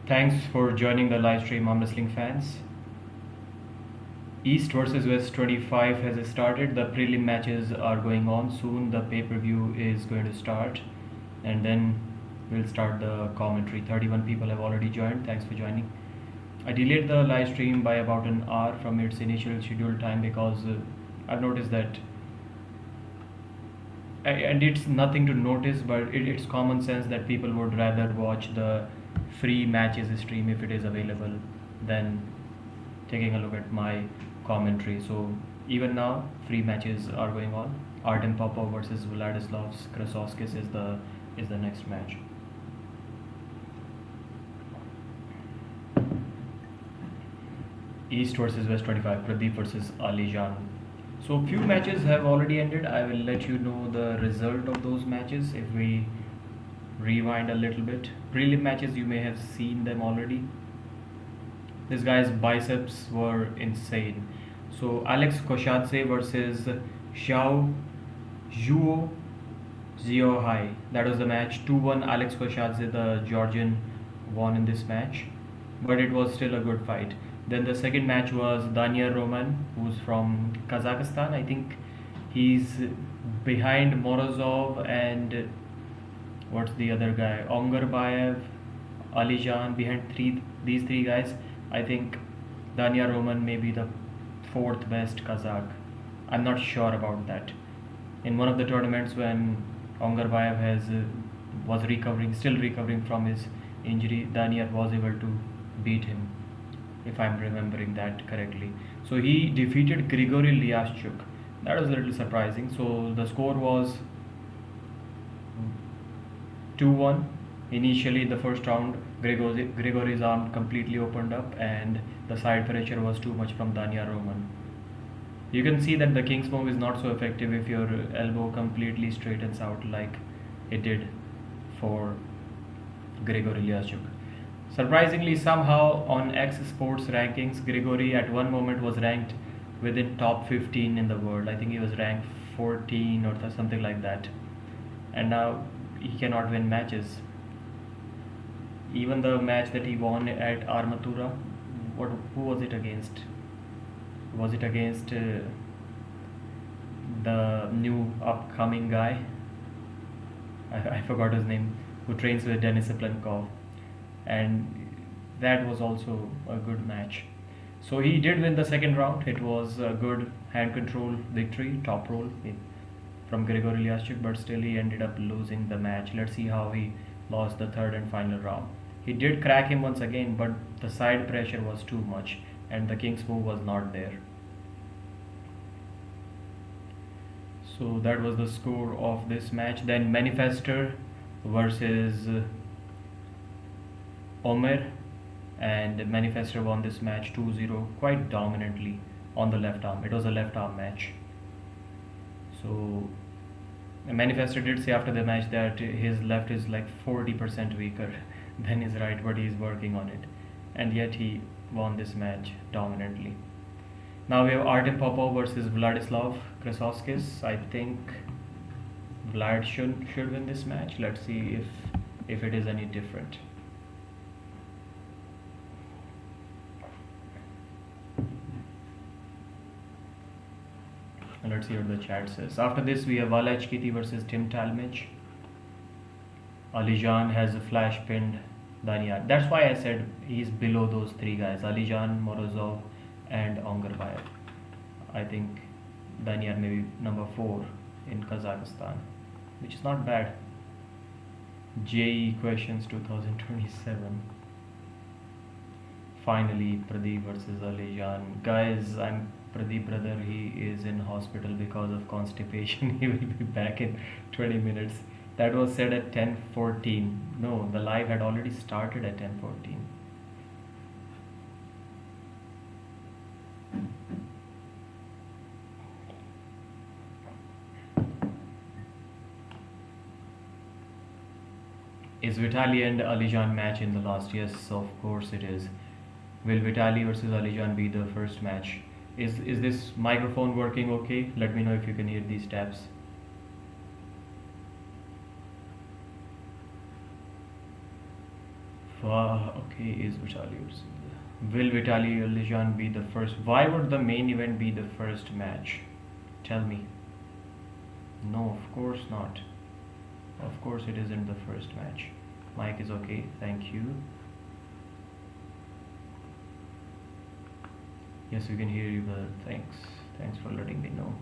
Thanks for joining the live stream, wrestling fans. East versus West 25 has started. The prelim matches are going on. Soon the pay-per-view is going to start, and then we'll start the commentary. 31 people have already joined. Thanks for joining. I delayed the live stream by about an hour from its initial scheduled time because I've noticed that, and it's nothing to notice, but it's common sense that people would rather watch the free matches stream if it is available than taking a look at my commentary. So even now, free matches are going on. Artem Popov versus Vladislav KRASOVSKIS is the next match. East versus West 25, Pradeep versus Alizhan. So few matches have already ended. I will let you know the result of those matches if we rewind a little bit. Prelim matches, you may have seen them already. This guy's biceps were insane. So Alex Koshadze versus Zhuo Ziohai. That was the match. 2-1. Alex Koshadze, the Georgian, won in this match, but it was still a good fight. Then the second match was Daniel Roman, who's from Kazakhstan. I think he's behind Morozov and what's the other guy? Ongarbayev, Alizhan, behind these three guys. I think Daniel Roman may be the fourth best Kazakh. I'm not sure about that. In one of the tournaments when Ongarbayev was still recovering from his injury, Daniel was able to beat him, if I'm remembering that correctly. So he defeated Grigory Lyashchuk. That was a little surprising. So the score was 2-1. Initially, the first round, Grigory's arm completely opened up and the side pressure was too much from Daniel Roman. You can see that the King's move is not so effective if your elbow completely straightens out like it did for Grigory Lyashchuk. Surprisingly, somehow on X Sports rankings, Grigory at one moment was ranked within top 15 in the world. I think he was ranked 14 or something like that. And now he cannot win matches. Even the match that he won at Armatura, who was it against? Was it against the new upcoming guy? I forgot his name, who trains with Denis Plenkov. And that was also a good match. So he did win the second round. It was a good hand control victory, top roll from Grigory Lyashchuk, but still he ended up losing the match. Let's see how he lost the third and final round. He did crack him once again, but the side pressure was too much and the King's move was not there. So that was the score of this match. Then Manifester versus Omer, and Manifester won this match 2-0 quite dominantly on the left arm. It was a left arm match. So Manifester did say after the match that his left is like 40% weaker than his right, but he's working on it, and yet he won this match dominantly. Now we have Artem Popov versus Vladislav KRASOVSKIS. I think Vlad should win this match. Let's see if it is any different. And let's see what the chat says. After this, we have ICHQITI versus TALMADGE. Alizhan has a flash pinned Daniel. That's why I said he's below those three guys: Alizhan, Morozov, and Ongarbayev. I think Daniel may be number 4 in Kazakhstan, which is not bad. JE questions 2027. Finally, Pradeep versus Alizhan. Guys, I'm Pradeep brother. He is in hospital because of constipation. He will be back in 20 minutes. That was said at 10:14. No, the live had already started at 10:14. Is Vitaly and Alizhan match in the last? Yes, of course it is. Will Vitaly versus Alizhan be the first match? Is this microphone working okay? Let me know if you can hear these taps. Okay, is Vitaly. Will Vitaly Alizhan be the first? Why would the main event be the first match? Tell me. No, of course not. Of course it isn't the first match. Mike is okay, thank you. Yes, we can hear you, but thanks. Thanks for letting me know.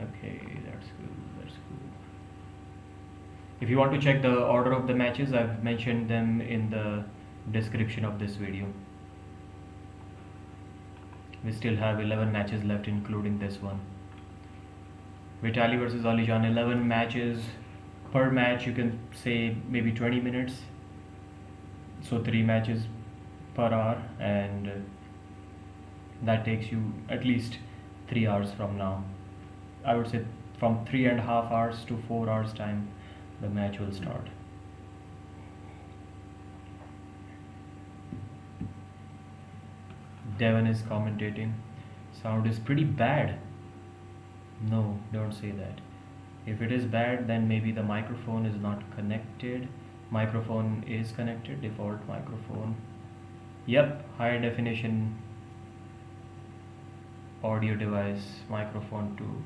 Okay, that's cool. That's cool. If you want to check the order of the matches, I've mentioned them in the description of this video. We still have 11 matches left, including this one. Vitaly versus Alizhan, 11 matches. Per match, you can say maybe 20 minutes. So 3 matches per hour, and that takes you at least 3 hours from now. I would say from 3.5 hours to 4 hours time, the match will start. Devon is commentating. Sound is pretty bad. No, don't say that. If it is bad, then maybe the microphone is not connected. Microphone is connected, default microphone. Yep, high definition audio device, microphone too.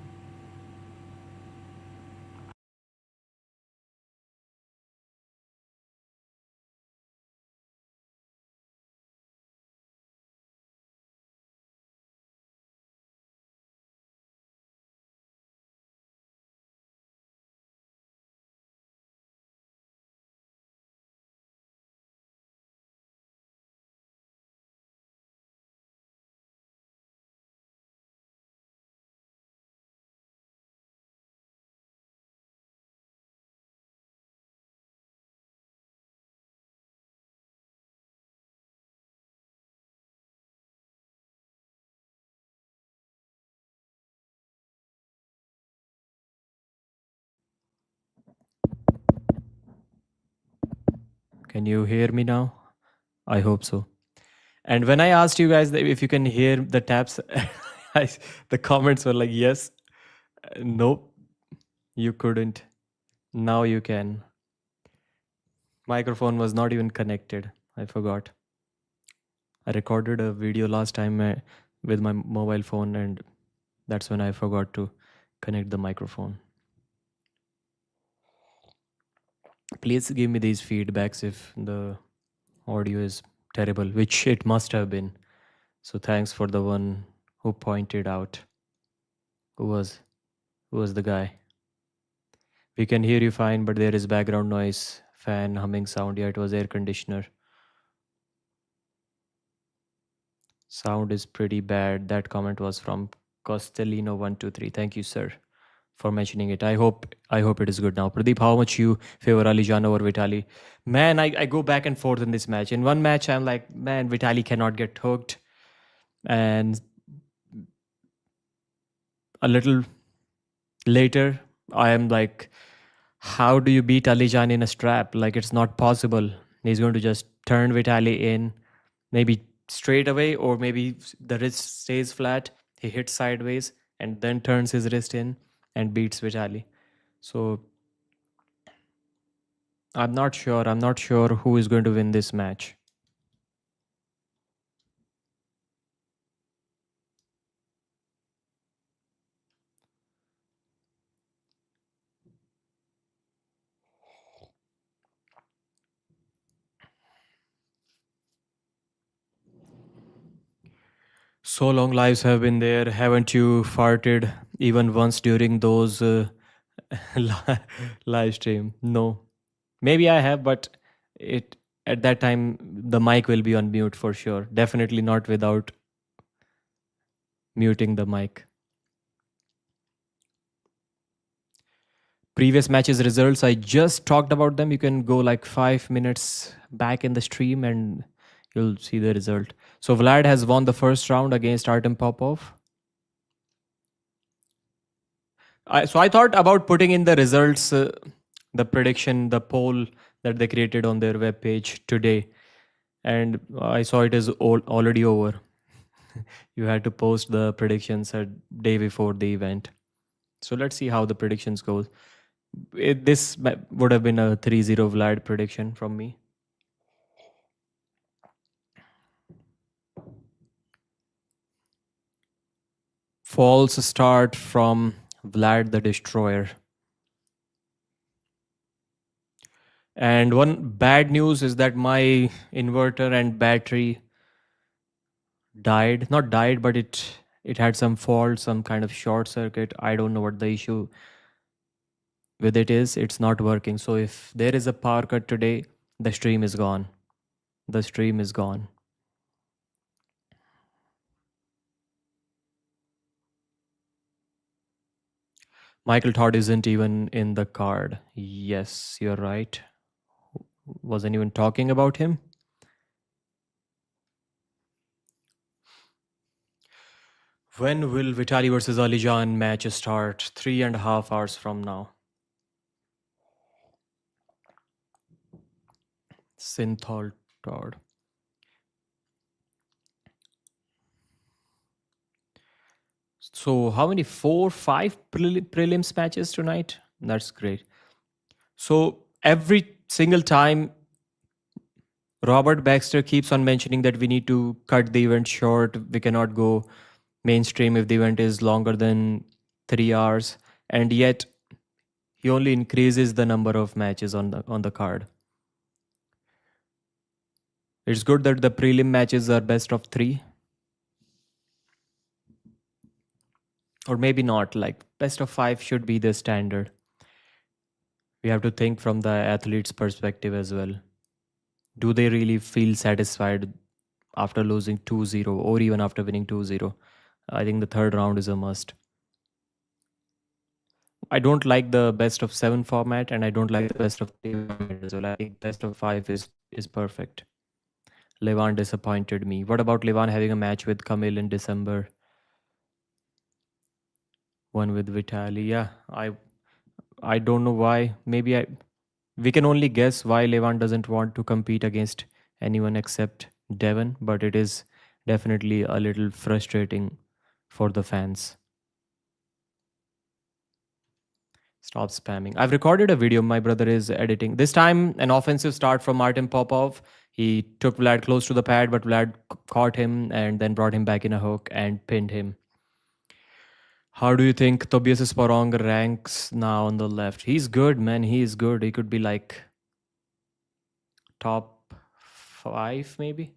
Can you hear me now? I hope so. And when I asked you guys if you can hear the taps, the comments were like, yes, nope, you couldn't. Now you can. Microphone was not even connected. I forgot. I recorded a video last time with my mobile phone, and that's when I forgot to connect the microphone. Please give me these feedbacks if the audio is terrible, which it must have been. So thanks for the one who pointed out. Who was the guy? We can hear you fine, but there is background noise, fan, humming sound. Yeah, it was air conditioner. Sound is pretty bad. That comment was from Costelino123. Thank you, sir, for mentioning it. I hope it is good now. Pradeep, how much you favor Alizhan over Vitaly? Man, I go back and forth in this match. In one match, I'm like, man, Vitaly cannot get hooked. And a little later, I am like, how do you beat Alizhan in a strap? Like, it's not possible. He's going to just turn Vitaly in, maybe straight away, or maybe the wrist stays flat, he hits sideways, and then turns his wrist in and beats Vitaly. So I'm not sure who is going to win this match. So long lives have been there. Haven't you farted even once during those live stream? No. Maybe I have, but at that time the mic will be on mute for sure. Definitely not without muting the mic. Previous matches results, I just talked about them. You can go like 5 minutes back in the stream and you'll see the result. So Vlad has won the first round against Artem Popov. So I thought about putting in the results, the prediction, the poll that they created on their webpage today. And I saw it is already over. You had to post the predictions a day before the event. So let's see how the predictions goes. This would have been a 3-0 Vlad prediction from me. False start from Vlad the Destroyer. And one bad news is that my inverter and battery died. Not died, but it had some fault, some kind of short circuit. I don't know what the issue with it is. It's not working. So if there is a power cut today, the stream is gone. The stream is gone. Michael Todd isn't even in the card. Yes, you're right. Was anyone talking about him? When will Vitaly versus Alizhan match start? 3.5 hours from now. Synthol Todd. So how many? 4, 5 prelims matches tonight? That's great. So every single time Robert Baxter keeps on mentioning that we need to cut the event short. We cannot go mainstream if the event is longer than 3 hours. And yet he only increases the number of matches on the card. It's good that the prelim matches are best of 3. Or maybe not, like best of 5 should be the standard. We have to think from the athlete's perspective as well. Do they really feel satisfied after losing 2-0 or even after winning 2-0? I think the third round is a must. I don't like the best of 7 format, and I don't like the best of 3 format as well. I think best of 5 is perfect. Levan disappointed me. What about Levan having a match with Kamil in December? One with Vitaly. Yeah, I don't know why. Maybe we can only guess why Levan doesn't want to compete against anyone except Devon, but it is definitely a little frustrating for the fans. Stop spamming. I've recorded a video my brother is editing. This time, an offensive start from Artem Popov. He took Vlad close to the pad, but Vlad caught him and then brought him back in a hook and pinned him. How do you think Tobias Sporong ranks now on the left? He's good, man. He is good. He could be like top 5, maybe.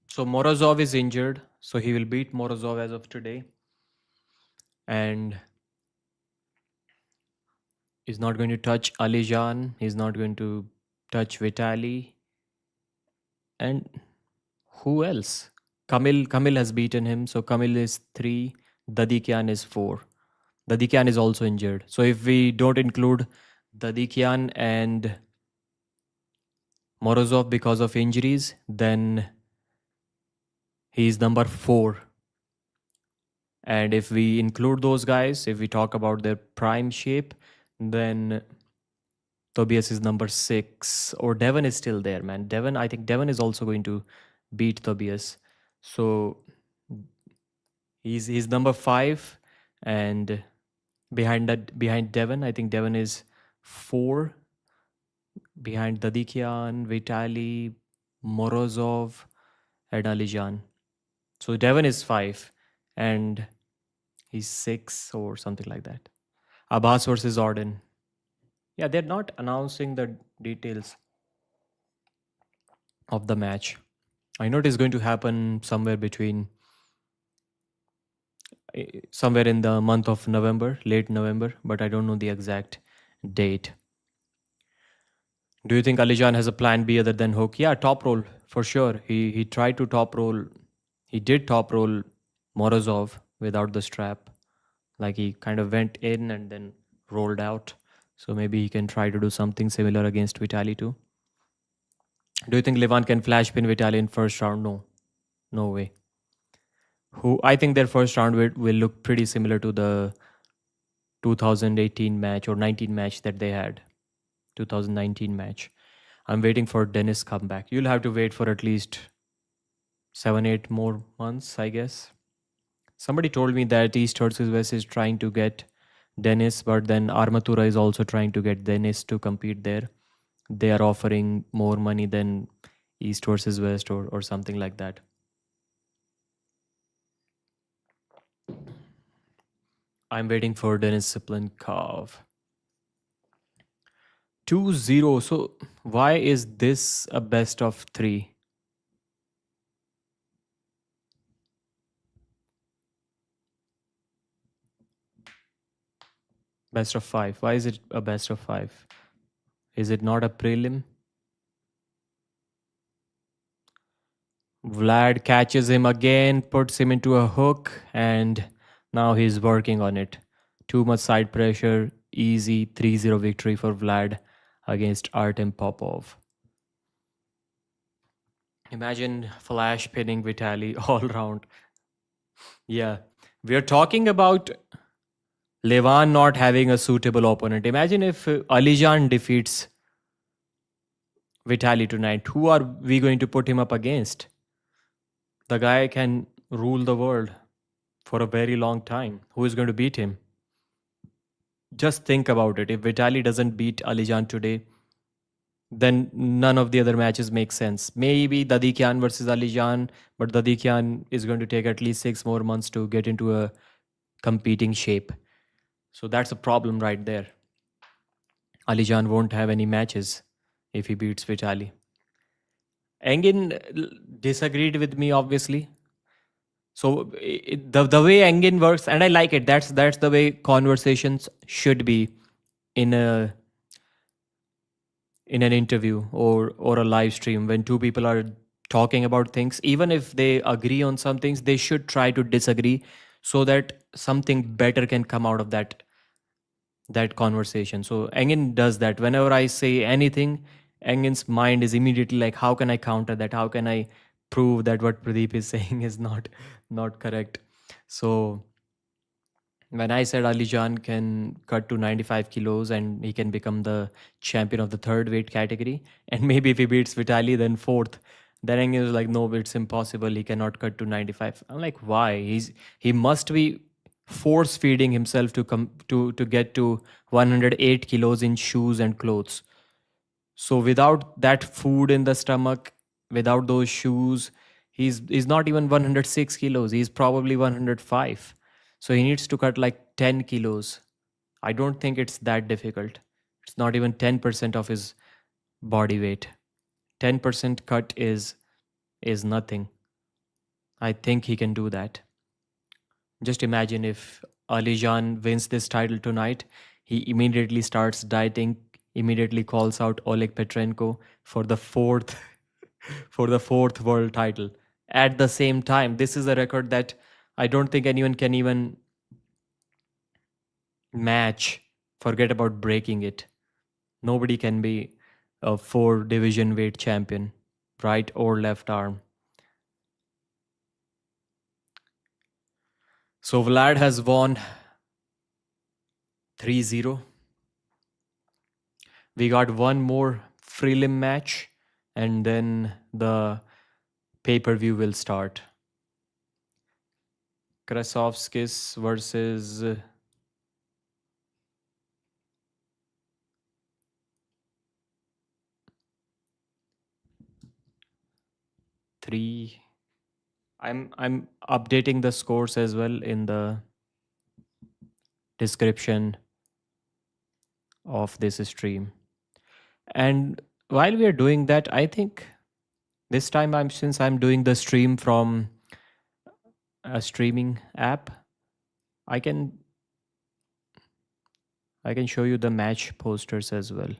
So Morozov is injured. So he will beat Morozov as of today. And he's not going to touch Alizhan. He's not going to touch Vitaly. And who else? Kamil has beaten him. So Kamil is 3. Dadikyan is 4. Dadikyan is also injured. So if we don't include Dadikyan and Morozov because of injuries, then he's number 4. And if we include those guys, if we talk about their prime shape, then Tobias is number 6. Or Devon is still there, man. I think Devon is also going to beat Tobias. So he's number 5, and behind Devon, I think Devon is 4. Behind Dadikyan, Vitaly, Morozov, and Alizhan. So Devon is 5, and he's 6 or something like that. Abbas versus Orden. Yeah, they're not announcing the details of the match. I know it is going to happen somewhere in the month of November, late November, but I don't know the exact date. Do you think Alizhan has a plan B other than hook? Yeah, top roll for sure. He tried to top roll. He did top roll Morozov without the strap. Like he kind of went in and then rolled out. So maybe he can try to do something similar against Vitaly too. Do you think Levan can flash pin Vitaly in first round? No. No way. I think their first round will look pretty similar to the 2018 match or 19 match that they had. 2019 match. I'm waiting for Dennis comeback. You'll have to wait for at least 7-8 more months, I guess. Somebody told me that East versus West is trying to get Dennis, but then Armatura is also trying to get Dennis to compete there. They are offering more money than East versus West or something like that. I'm waiting for Denis Siplenkov. 2-0. So why is this a best of 3? Best of 5. Why is it a best of 5? Is it not a prelim? Vlad catches him again, puts him into a hook, and now he's working on it. Too much side pressure. Easy 3-0 victory for Vlad against Artem Popov. Imagine flash pinning Vitaly all round. Yeah. We're talking about Levan not having a suitable opponent. Imagine if Alizhan defeats Vitaly tonight. Who are we going to put him up against? The guy can rule the world for a very long time. Who is going to beat him? Just think about it. If Vitaly doesn't beat Alizhan today, then none of the other matches make sense. Maybe Dadikyan versus Alizhan, but Dadikyan is going to take at least 6 more months to get into a competing shape. So that's a problem right there. Alizhan won't have any matches if he beats Vitaly. Engin disagreed with me, obviously. So the way Engin works, and I like it. That's the way conversations should be in an interview or a live stream. When two people are talking about things, even if they agree on some things, they should try to disagree so that something better can come out of that conversation. So Engin does that. Whenever I say anything, Engin's mind is immediately like, how can I counter that? How can I prove that what Pradeep is saying is not correct? So when I said Alizhan can cut to 95 kilos and he can become the champion of the third weight category, and maybe if he beats Vitaly, then fourth, then Engin was like, no, it's impossible. He cannot cut to 95. I'm like, why? He must be force feeding himself to come to get to 108 kilos in shoes and clothes. So without that food in the stomach, without those shoes, he's not even 106 kilos. He's probably 105. So he needs to cut like 10 kilos. I don't think it's that difficult. It's not even 10% of his body weight. 10% cut is nothing. I think he can do that. Just imagine if Alizhan wins this title tonight, he immediately starts dieting, immediately calls out Oleg Petrenko for the fourth world title. At the same time, this is a record that I don't think anyone can even match. Forget about breaking it. Nobody can be a 4 division weight champion, right or left arm. So Vlad has won 3-0. We got one more prelim match and then the pay-per-view will start. KRASOVSKIS versus 3. I'm updating the scores as well in the description of this stream. And while we are doing that, I think this time since I'm doing the stream from a streaming app, I can show you the match posters as well.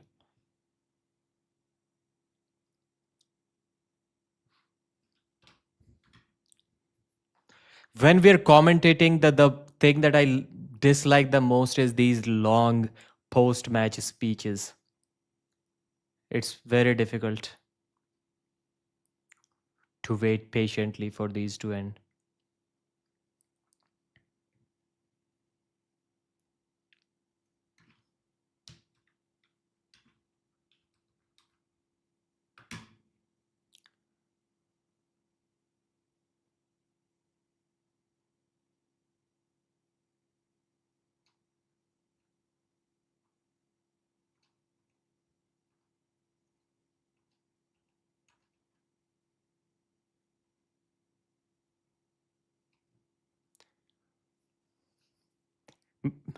When we're commentating, the thing that I dislike the most is these long post-match speeches. It's very difficult to wait patiently for these to end.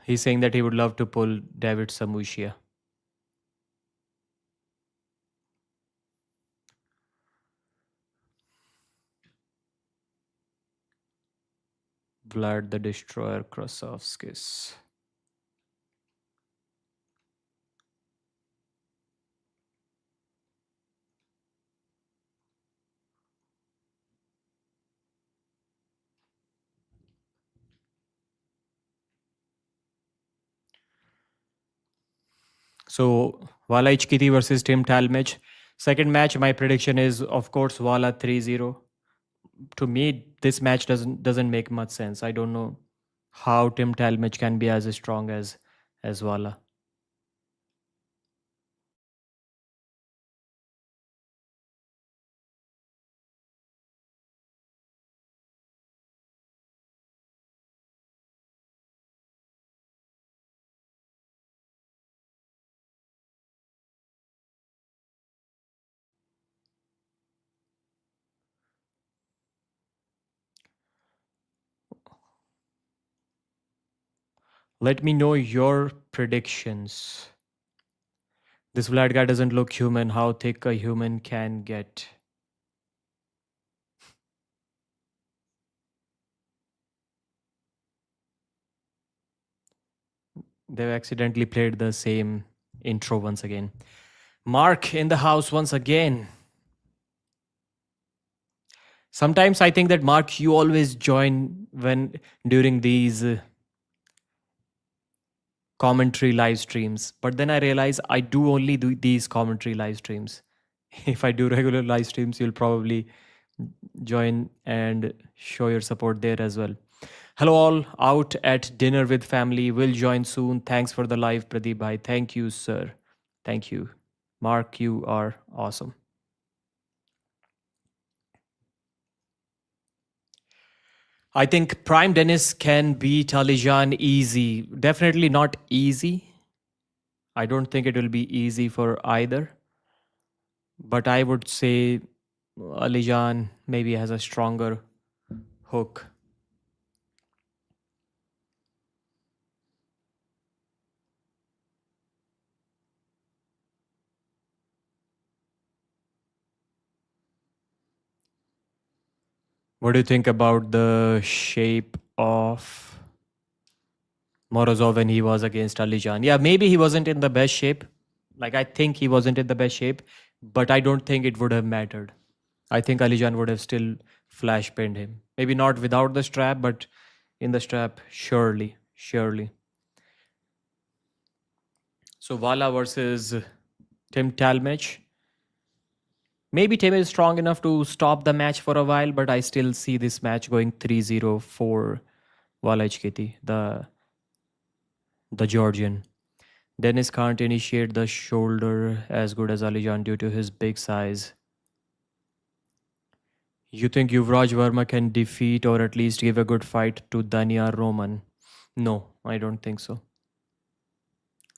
He's saying that he would love to pull David Samushia. Vlad the Destroyer KRASOVSKIS. So Wala ICHQITI versus Tim Talmadge. Second match, my prediction is, of course, Wala 3-0. To me, this match doesn't make much sense. I don't know how Tim Talmadge can be as strong as Wala. Let me know your predictions. This Vlad guy doesn't look human. How thick a human can get. They've accidentally played the same intro once again. Mark in the house once again. Sometimes I think that, Mark, you always join during these commentary live streams, but then I realize I do only do these commentary live streams. If I do regular live streams, you'll probably join and show your support there as well. Hello all, out at dinner with family, will join soon. Thanks for the live, Pradeep bhai. Thank you, sir. Thank you. Mark, you are awesome. I think Prime Dennis can beat Alizhan easy. Definitely not easy. I don't think it will be easy for either. But I would say Alizhan maybe has a stronger hook. What do you think about the shape of Morozov when he was against Alizhan? Yeah, maybe he wasn't in the best shape. Like, I think he wasn't in the best shape, but I don't think it would have mattered. I think Alizhan would have still flash pinned him. Maybe not without the strap, but in the strap, surely. So Wala versus Tim Talmadge. Maybe Tim is strong enough to stop the match for a while, but I still see this match going 3-0 for Wala ICHQITI, the Georgian. Dennis can't initiate the shoulder as good as Alizhan due to his big size. You think Yuvraj Verma can defeat or at least give a good fight to Daniel Roman? No, I don't think so.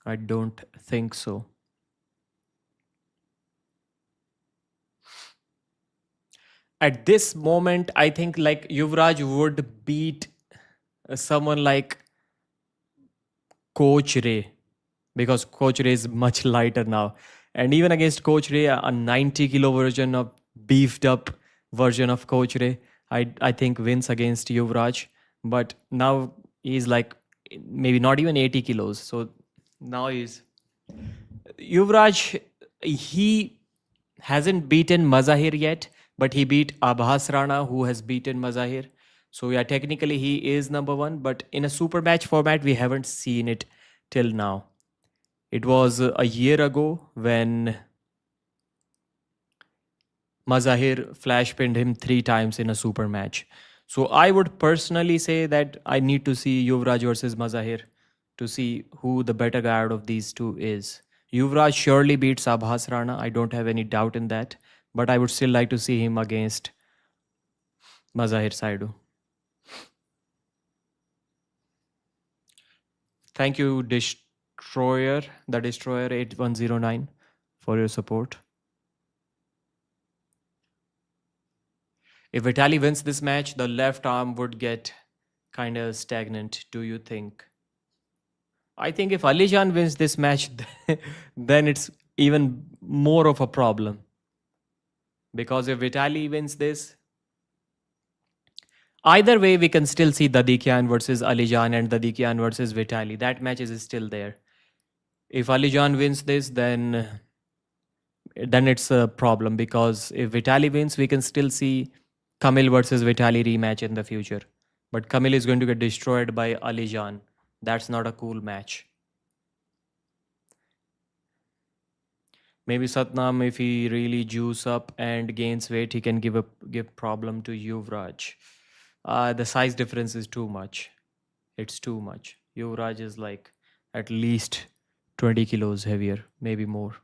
I don't think so. At this moment, I think like Yuvraj would beat someone like Coach Ray, because Coach Ray is much lighter now. And even against Coach Ray, a 90 kilo version of beefed up version of Coach Ray, I think wins against Yuvraj. But now he's like maybe not even 80 kilos. So now he's Yuvraj, he hasn't beaten Mazahir yet, but he beat Abhas Rana, who has beaten Mazahir. So yeah, technically he is number one, but in a super match format, we haven't seen it till now. It was a year ago when Mazahir flash pinned him 3 times in a super match. So I would personally say that I need to see Yuvraj versus Mazahir to see who the better guy out of these two is. Yuvraj surely beats Abhas Rana. I don't have any doubt in that. But I would still like to see him against Mazahir Saidu. Thank you, Destroyer, the Destroyer 8109 for your support. If Vitaly wins this match, the left arm would get kind of stagnant, do you think? I think if Alizhan wins this match, then it's even more of a problem. Because if Vitaly wins this, either way, we can still see Dadikyan versus Alizhan and Dadikyan versus Vitaly. That match is still there. If Alizhan wins this, then it's a problem, because if Vitaly wins, we can still see Kamil versus Vitaly rematch in the future. But Kamil is going to get destroyed by Alizhan. That's not a cool match. Maybe Satnam, if he really juice up and gains weight, he can give problem to Yuvraj. The size difference is too much. It's too much. Yuvraj is like at least 20 kilos heavier, maybe more.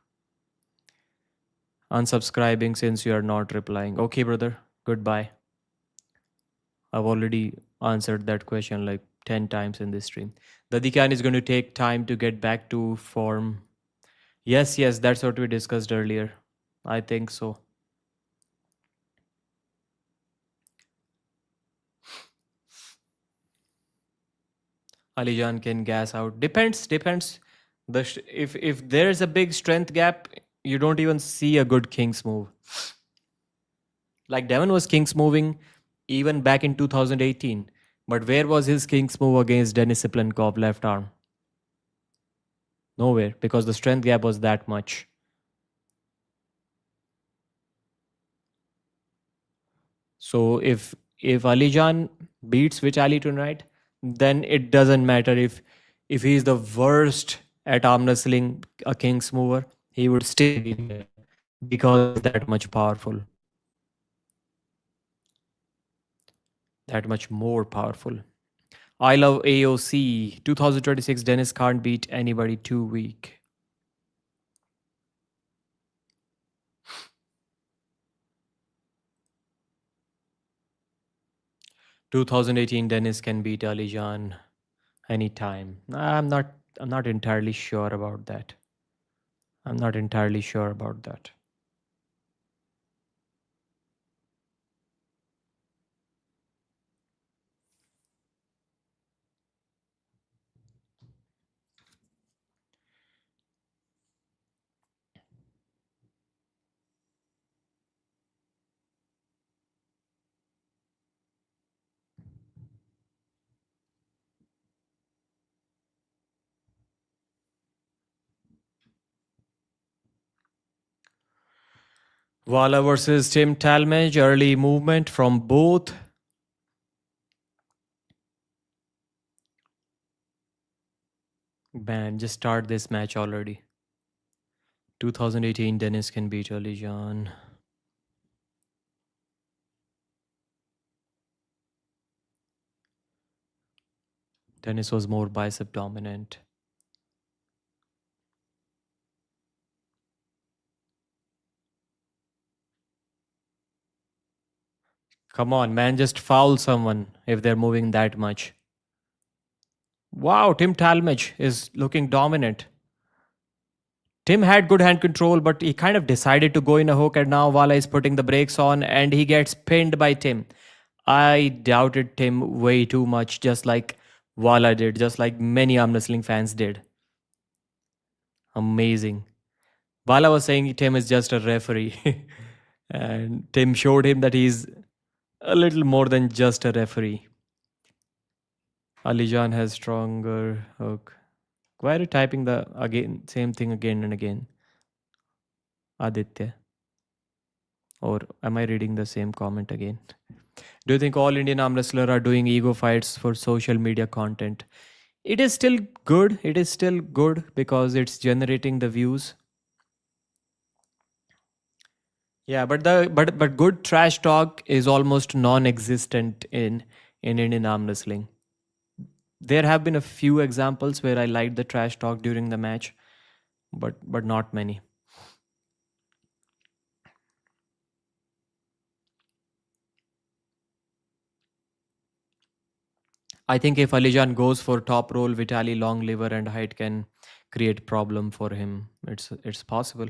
Unsubscribing since you are not replying. Okay, brother. Goodbye. I've already answered that question like 10 times in this stream. Dadikyan is going to take time to get back to form. Yes, that's what we discussed earlier. I think so. Alizhan can gas out. Depends. If there is a big strength gap, you don't even see a good king's move. Like Devon was king's moving even back in 2018. But where was his king's move against Denis Siplenkov left arm? Nowhere, because the strength gap was that much. So if Alizhan beats Vitaly tonight, then it doesn't matter if he is the worst at arm wrestling a king's mover, he would still be there because he's that much powerful. That much more powerful. I love AOC. 2026 Dennis can't beat anybody, too weak. "2018 Dennis can beat Alizhan anytime." I'm not entirely sure about that. I'm not entirely sure about that. Vala versus Tim Talmadge, early movement from both. Man, just start this match already. 2018 Dennis can beat Alizhan. Dennis was more bicep dominant. Come on, man, just foul someone if they're moving that much. Wow, Tim Talmadge is looking dominant. Tim had good hand control, but he kind of decided to go in a hook, and now Vala is putting the brakes on and he gets pinned by Tim. I doubted Tim way too much, just like Vala did, just like many arm wrestling fans did. Amazing. Vala was saying Tim is just a referee. And Tim showed him that he's a little more than just a referee. Alizhan has stronger hook. Why are you typing the same thing again and again? Aditya. Or am I reading the same comment again? Do you think all Indian arm wrestlers are doing ego fights for social media content? It is still good. It is still good because it's generating the views. Yeah, but good trash talk is almost non-existent in Indian arm wrestling. There have been a few examples where I liked the trash talk during the match, but not many. I think if Alizhan goes for top role, Vitaly long liver and height can create problem for him. It's possible.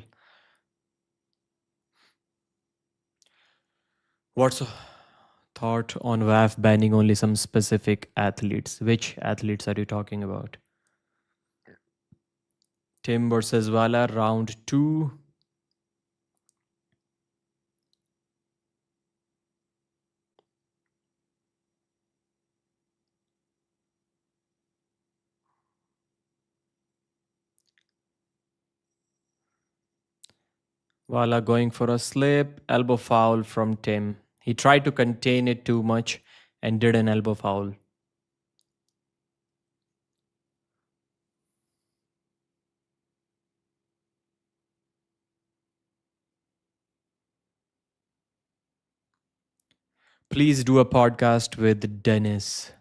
What's a thought on WAF banning only some specific athletes? Which athletes are you talking about? Tim versus Vala, round 2. Vala going for a slip, elbow foul from Tim. He tried to contain it too much and did an elbow foul. Please do a podcast with Dennis.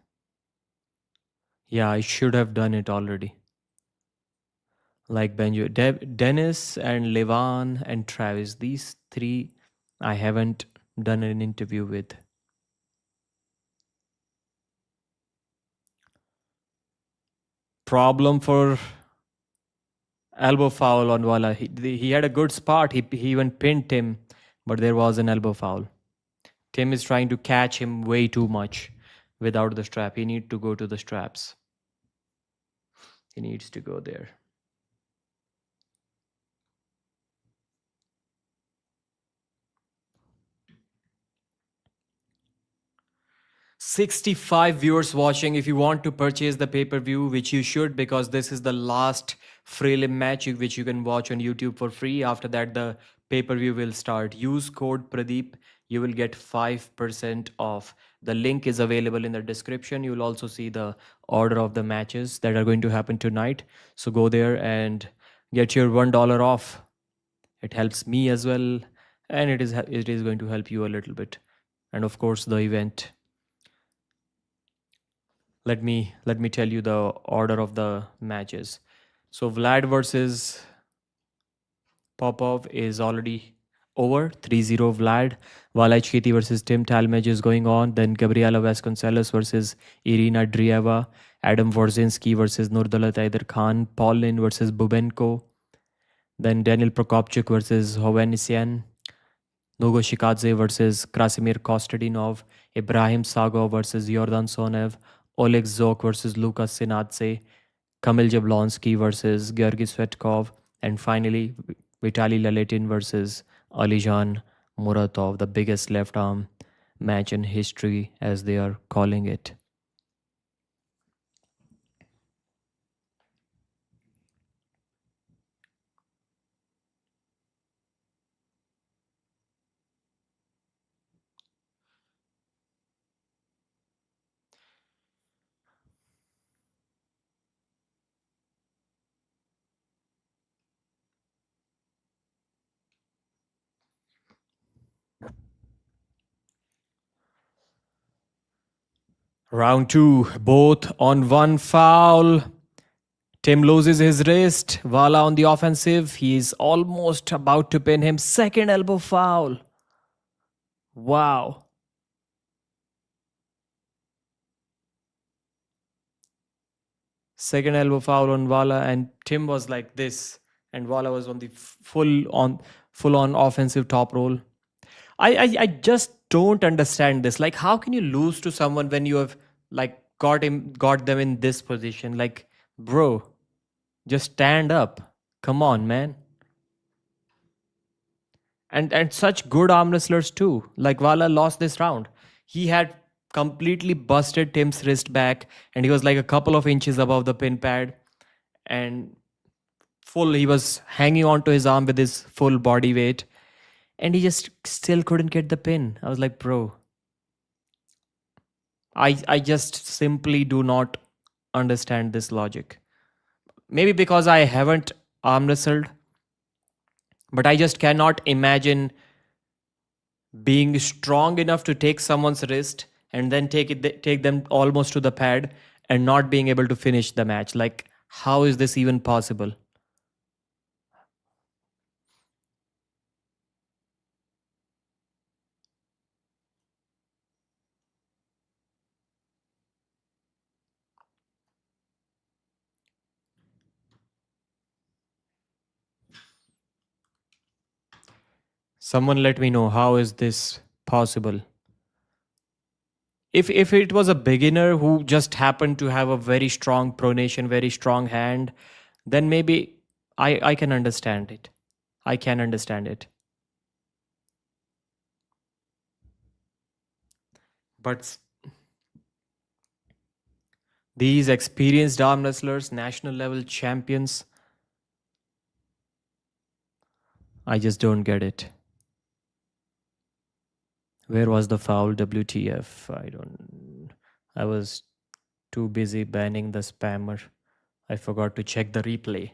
Yeah, I should have done it already. Like Benjo, Dennis and Levan and Travis, these 3 I haven't done an interview with. Problem for elbow foul on Wala. He had a good spot. He even pinned Tim, but there was an elbow foul. Tim is trying to catch him way too much without the strap. He needs to go to the straps. He needs to go there. 65 viewers watching. If you want to purchase the pay-per-view, which you should, because this is the last prelim match which you can watch on YouTube for free. After that, the pay-per-view will start. Use code Pradeep. You will get 5% off. The link is available in the description. You'll also see the order of the matches that are going to happen tonight. So go there and get your $1 off. It helps me as well, and it is going to help you a little bit. And of course, the event. Let me tell you the order of the matches. So Vlad versus Popov is already over, 3-0 Vlad. ICHQITI versus Tim TALMADGE is going on. Then Gabriela Vasconcelos versus Irina Driaeva. Adam WAWRZYNSKI versus Nurdalat AIDARKHAN. Paul LINN versus Bubenko. Then Daniel Prokopciuc versus HOVHANNISYAN. Nogo CHIKADZE versus Krasimir Kostadinov. Ibrahim Sagov versus Yordan TSONEV. Oleg ZHOKH versus TSINADZE. Kamil JABLONSKI versus Georgi SVETKOV. And finally, Vitaly Laletin versus Alizhan Muratov, the biggest left arm match in history, as they are calling it. Round 2, both on one foul. Tim loses his wrist. Vala on the offensive. He is almost about to pin him. Second elbow foul. Wow. Second elbow foul on Vala, and Tim was like this, and Vala was on the full on offensive top roll. I just don't understand this. Like, how can you lose to someone when you have like got them in this position? Like, bro, just stand up. Come on, man. And such good arm wrestlers too. Like, Vala lost this round. He had completely busted Tim's wrist back, and he was like a couple of inches above the pin pad, and he was hanging onto his arm with his full body weight, and he just still couldn't get the pin. I was like, bro, I just simply do not understand this logic. Maybe because I haven't arm wrestled, but I just cannot imagine being strong enough to take someone's wrist and then take them almost to the pad and not being able to finish the match. Like, how is this even possible? Someone let me know, how is this possible? If it was a beginner who just happened to have a very strong pronation, very strong hand, then maybe I can understand it. I can understand it. But these experienced arm wrestlers, national level champions, I just don't get it. Where was the foul? WTF? I was too busy banning the spammer. I forgot to check the replay.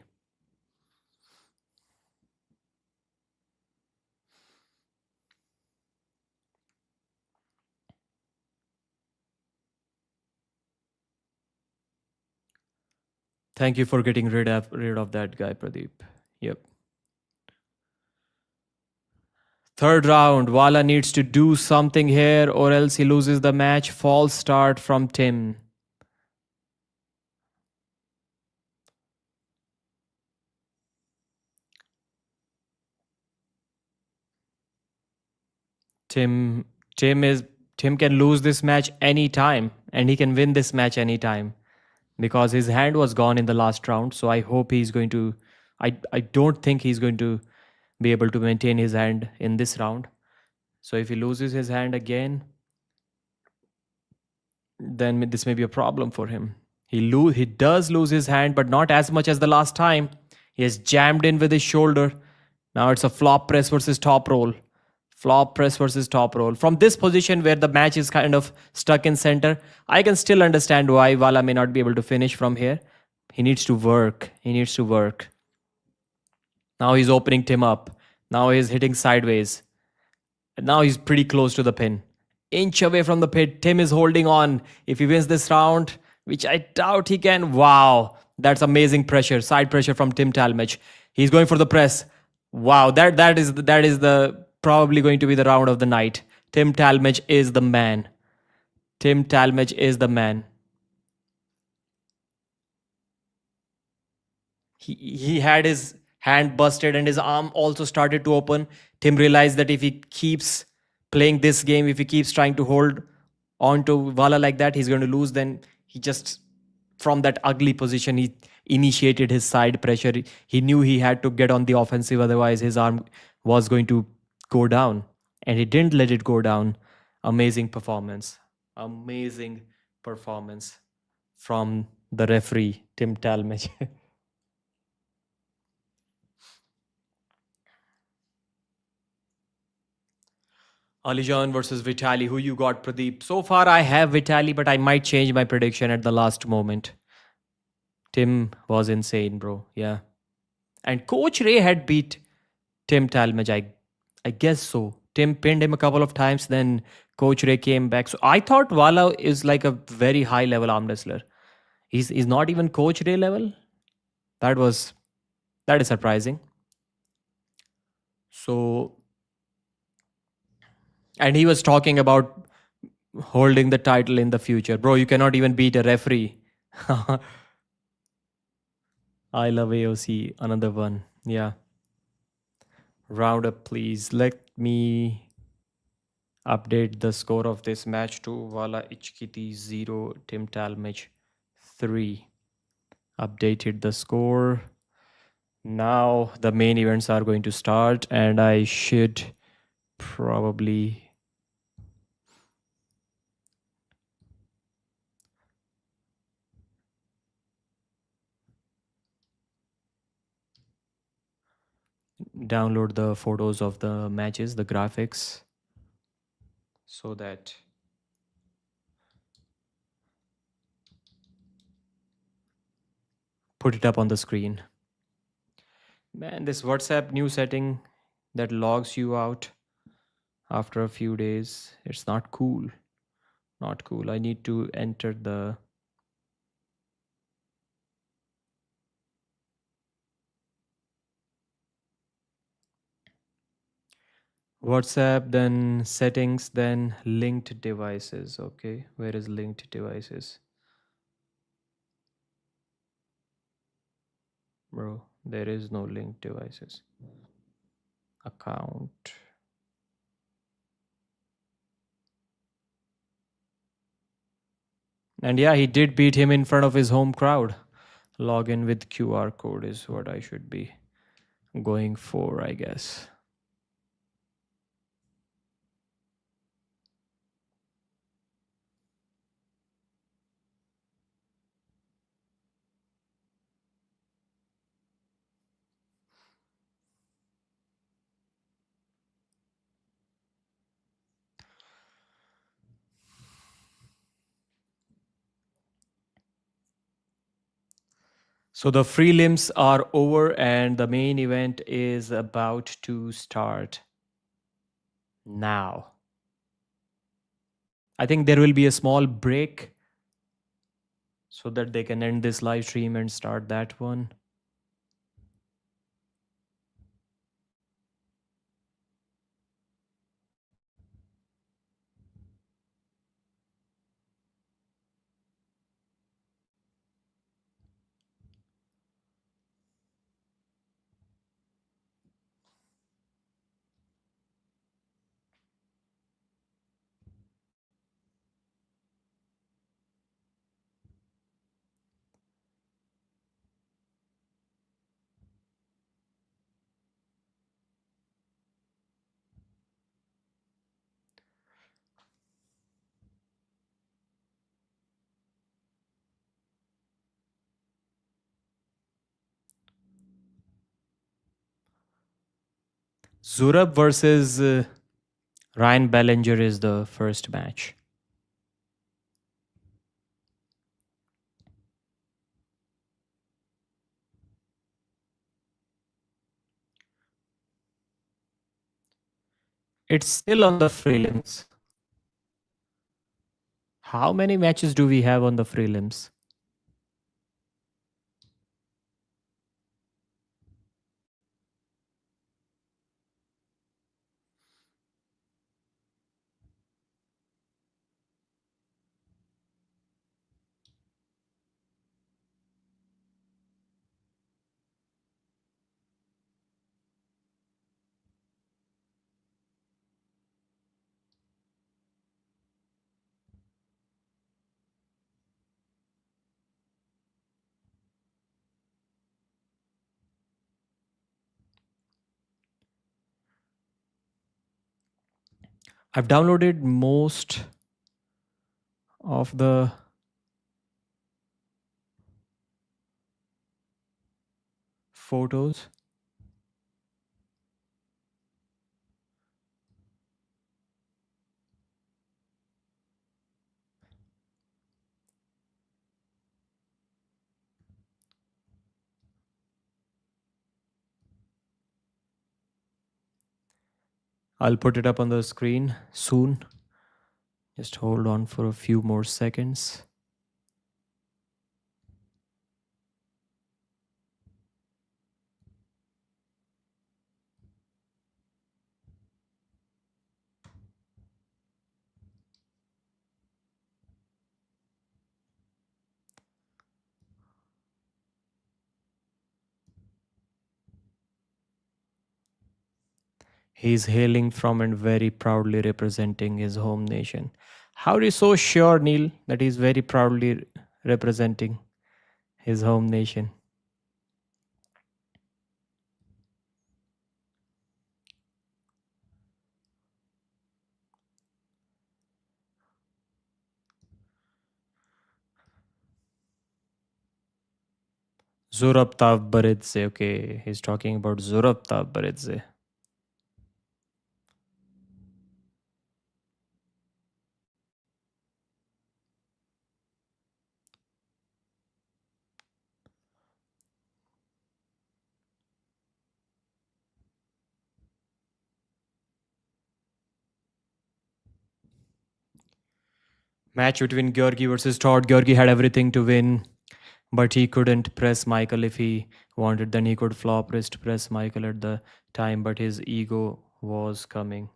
Thank you for getting rid of that guy, Pradeep. Yep. Third round, Wala needs to do something here or else he loses the match. False start from Tim. Tim can lose this match anytime and he can win this match anytime because his hand was gone in the last round. So I hope he's going to, I don't think he's going to be able to maintain his hand in this round. So if he loses his hand again, then this may be a problem for him. He does lose his hand, but not as much as the last time. He has jammed in with his shoulder. Now it's a flop press versus top roll. Flop press versus top roll. From this position where the match is kind of stuck in center, I can still understand why Wala may not be able to finish from here. He needs to work. He needs to work. Now he's opening Tim up. Now he's hitting sideways. And now he's pretty close to the pin. Inch away from the pin. Tim is holding on. If he wins this round, which I doubt he can. Wow. That's amazing pressure. Side pressure from Tim Talmadge. He's going for the press. Wow. That is the probably going to be the round of the night. Tim Talmadge is the man. Tim Talmadge is the man. He had his hand busted and his arm also started to open. Tim realized that if he keeps playing this game, if he keeps trying to hold on to Wala like that, he's going to lose. Then he just, from that ugly position, he initiated his side pressure. He knew he had to get on the offensive, otherwise his arm was going to go down. And he didn't let it go down. Amazing performance. Amazing performance from the referee, Tim Talmadge. Alizhan versus Vitaly. Who you got, Pradeep? So far, I have Vitaly, but I might change my prediction at the last moment. Tim was insane, bro. Yeah. And Coach Ray had beat Tim Talmadge. I guess so. Tim pinned him a couple of times, then Coach Ray came back. So I thought Wala is like a very high level arm wrestler. He's not even Coach Ray level. That is surprising. So, and he was talking about holding the title in the future. Bro, you cannot even beat a referee. I love AOC. Another one. Yeah. Round up, please. Let me update the score of this match to Wala ICHQITI 0, Tim Talmadge 3. Updated the score. Now the main events are going to start, and I should probably download the photos of the matches, the graphics, so that put it up on the screen. Man, this WhatsApp new setting that logs you out after a few days, it's not cool. Not cool. I need to enter the WhatsApp, then settings, then linked devices. Okay, where is linked devices? Bro, there is no linked devices. Account. And yeah, he did beat him in front of his home crowd. Log in with QR code is what I should be going for, I guess. So the prelims are over and the main event is about to start now. I think there will be a small break so that they can end this live stream and start that one. ZURAB versus Ryan Ballenger is the first match. It's still on the prelims. How many matches do we have on the prelims? I've downloaded most of the photos. I'll put it up on the screen soon. Just hold on for a few more seconds. He's hailing from and very proudly representing his home nation. How are you so sure, Neil, that he's very proudly representing his home nation? ZURAB TAVBARIDZE. Okay, he's talking about ZURAB TAVBARIDZE. Match between Georgi versus Todd. Georgi had everything to win, but he couldn't press Michael if he wanted. Then he could flop wrist press Michael at the time, but his ego was coming.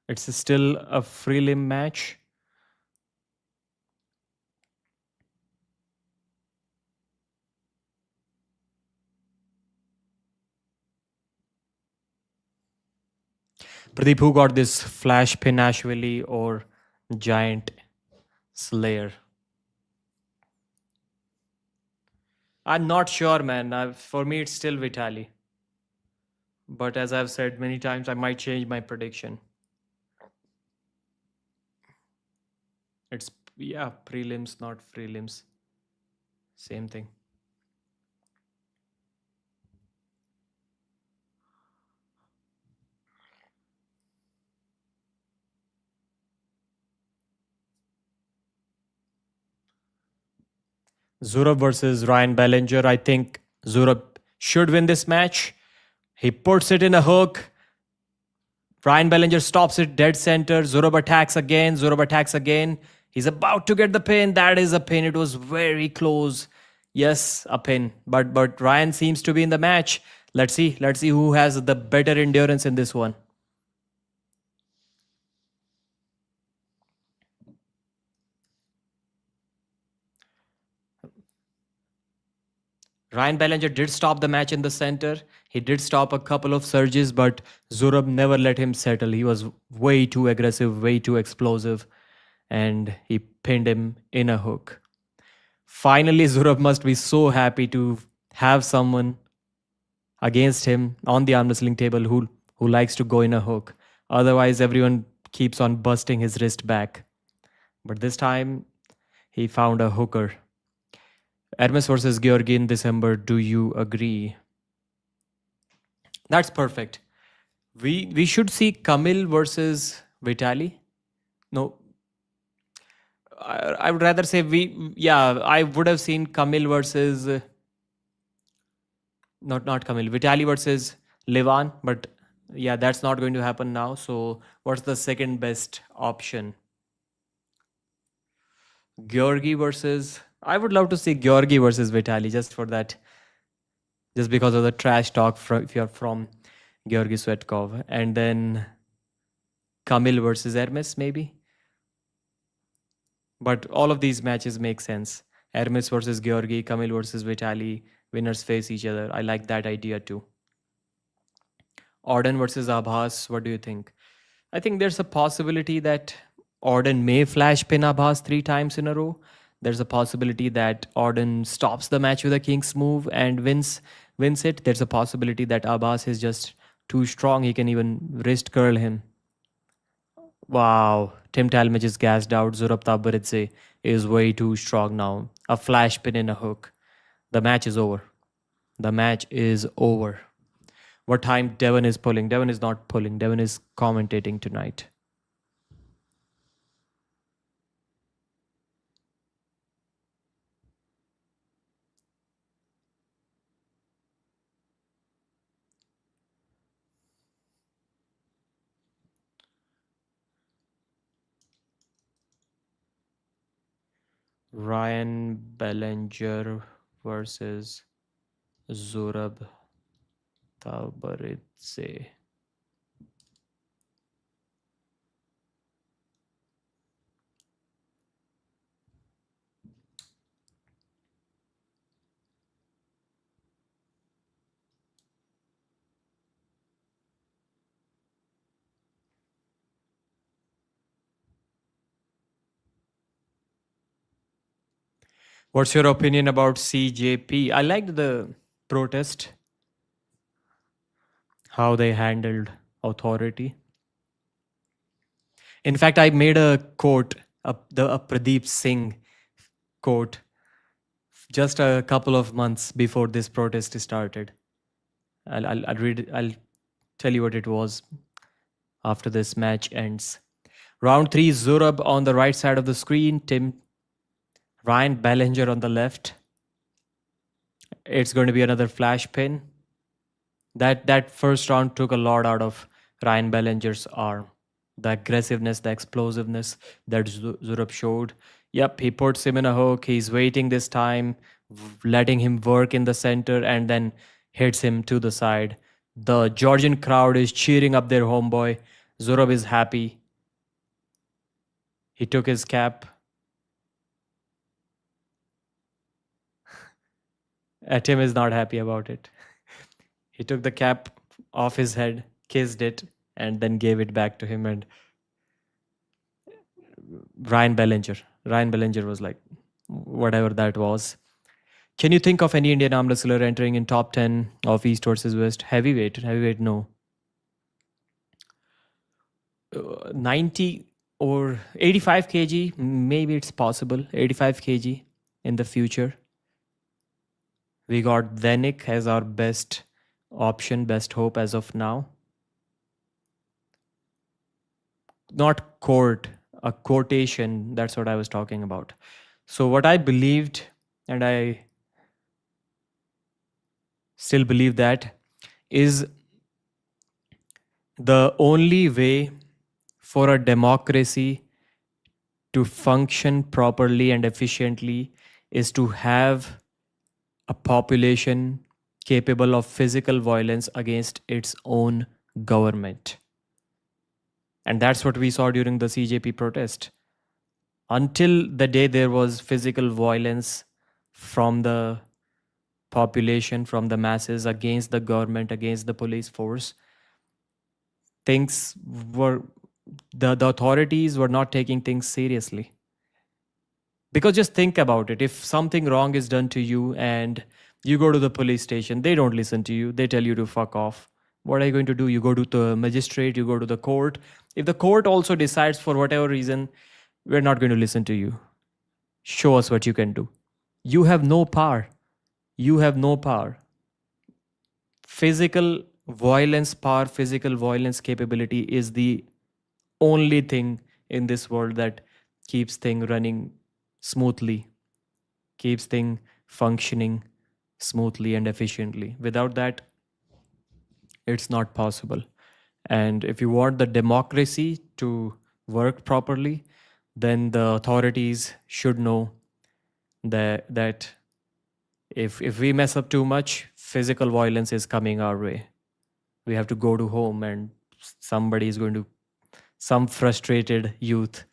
It's still a prelim match. Pradeep, who got this flash Pinashvili or giant Slayer. I'm not sure, man. For me, it's still Vitaly. But as I've said many times, I might change my prediction. It's, yeah, prelims, not prelims. Same thing. ZURAB versus Ryan Ballenger. I think ZURAB should win this match. He puts it in a hook. Ryan Ballenger stops it dead center. ZURAB attacks again. ZURAB attacks again. He's about to get the pin. That is a pin. It was very close. Yes, a pin. But Ryan seems to be in the match. Let's see. Let's see who has the better endurance in this one. Ryan Ballenger did stop the match in the center. He did stop a couple of surges, but ZURAB never let him settle. He was way too aggressive, way too explosive, and he pinned him in a hook. Finally, ZURAB must be so happy to have someone against him on the arm wrestling table who likes to go in a hook. Otherwise, everyone keeps on busting his wrist back. But this time, he found a hooker. Hermes versus Georgi in December. Do you agree? That's perfect. We should see Kamil versus Vitaly. No. I would rather say I would have seen Kamil versus not Kamil. Vitaly versus Levan, but yeah, that's not going to happen now. So what's the second best option? Georgi versus... I would love to see Georgi versus Vitaly just for that. Just because of the trash talk if you're from Georgi Svetkov. And then Kamil versus Hermes, maybe. But all of these matches make sense. Hermes versus Georgi, Kamil versus Vitaly. Winners face each other. I like that idea too. Orden versus Abhas. What do you think? I think there's a possibility that Orden may flash pin Abhas 3 times in a row. There's a possibility that Orden stops the match with a King's move and wins it. There's a possibility that Abbas is just too strong. He can even wrist curl him. Wow. Tim Talmadge is gassed out. ZURAB TAVBARIDZE is way too strong now. A flash pin in a hook. The match is over. The match is over. What time Devon is pulling? Devon is not pulling. Devon is commentating tonight. Ryan Ballenger versus ZURAB TAVBARIDZE. What's your opinion about CJP? I liked the protest, how they handled authority. In fact, I made a quote, a Pradeep Singh quote, just a couple of months before this protest started. I'll read it. I'll tell you what it was after this match ends. Round 3, ZURAB on the right side of the screen. Ryan Ballenger on the left. It's going to be another flash pin. That first round took a lot out of Ryan Ballenger's arm. The aggressiveness, the explosiveness that ZURAB showed. Yep, he puts him in a hook. He's waiting this time, letting him work in the center and then hits him to the side. The Georgian crowd is cheering up their homeboy. ZURAB is happy. He took his cap. Tim is not happy about it. He took the cap off his head, kissed it, and then gave it back to him. And Ryan Ballenger. Ryan Bellinger was like, whatever that was. Can you think of any Indian arm wrestler entering in top 10 of East versus West? Heavyweight, no. 90 or 85 kg, maybe it's possible. 85 kg in the future. We got Denik as our best option, best hope as of now. Not court, a quotation. That's what I was talking about. So what I believed, and I still believe that, is the only way for a democracy to function properly and efficiently is to have a population capable of physical violence against its own government. And that's what we saw during the CJP protest. Until the day there was physical violence from the population, from the masses against the government, against the police force, things were, the authorities were not taking things seriously. Because just think about it. If something wrong is done to you and you go to the police station, they don't listen to you. They tell you to fuck off. What are you going to do? You go to the magistrate, you go to the court. If the court also decides for whatever reason, we're not going to listen to you. Show us what you can do. You have no power. You have no power. Physical violence power, physical violence capability is the only thing in this world that keeps things running smoothly, keeps things functioning smoothly and efficiently. Without that, it's not possible. And if you want the democracy to work properly, then the authorities should know that if we mess up too much, physical violence is coming our way. We have to go to home and some frustrated youth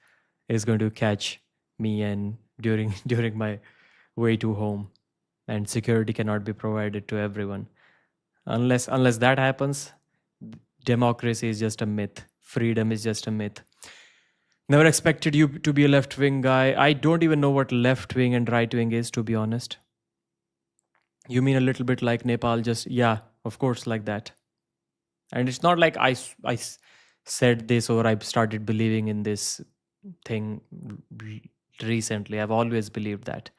is going to catch me and during my way to home, and security cannot be provided to everyone. Unless that happens, democracy is just a myth. Freedom is just a myth. Never expected you to be a left-wing guy. I don't even know what left-wing and right-wing is, to be honest. You mean a little bit like Nepal? Just, yeah, of course, like that. And it's not like I said this or I started believing in this thing recently. I've always believed that.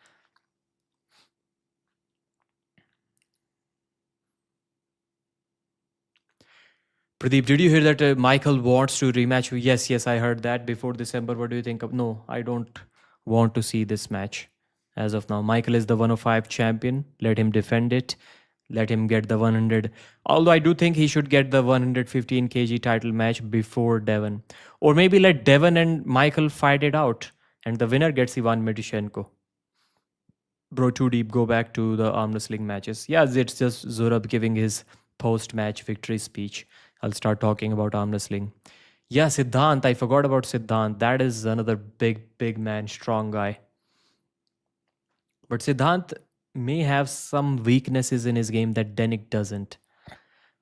Pradeep, did you hear that Michael wants to rematch? Yes, I heard that before December. What do you think of? No, I don't want to see this match as of now. Michael is the 105 champion. Let him defend it. Let him get the 100. Although I do think he should get the 115 kg title match before Devon. Or maybe let Devon and Michael fight it out. And the winner gets Ivan Medishenko. Bro, too deep. Go back to the arm wrestling matches. Yeah, it's just ZURAB giving his post-match victory speech. I'll start talking about arm wrestling. Yeah, Siddhant. I forgot about Siddhant. That is another big man, strong guy. But Siddhant may have some weaknesses in his game that Denik doesn't.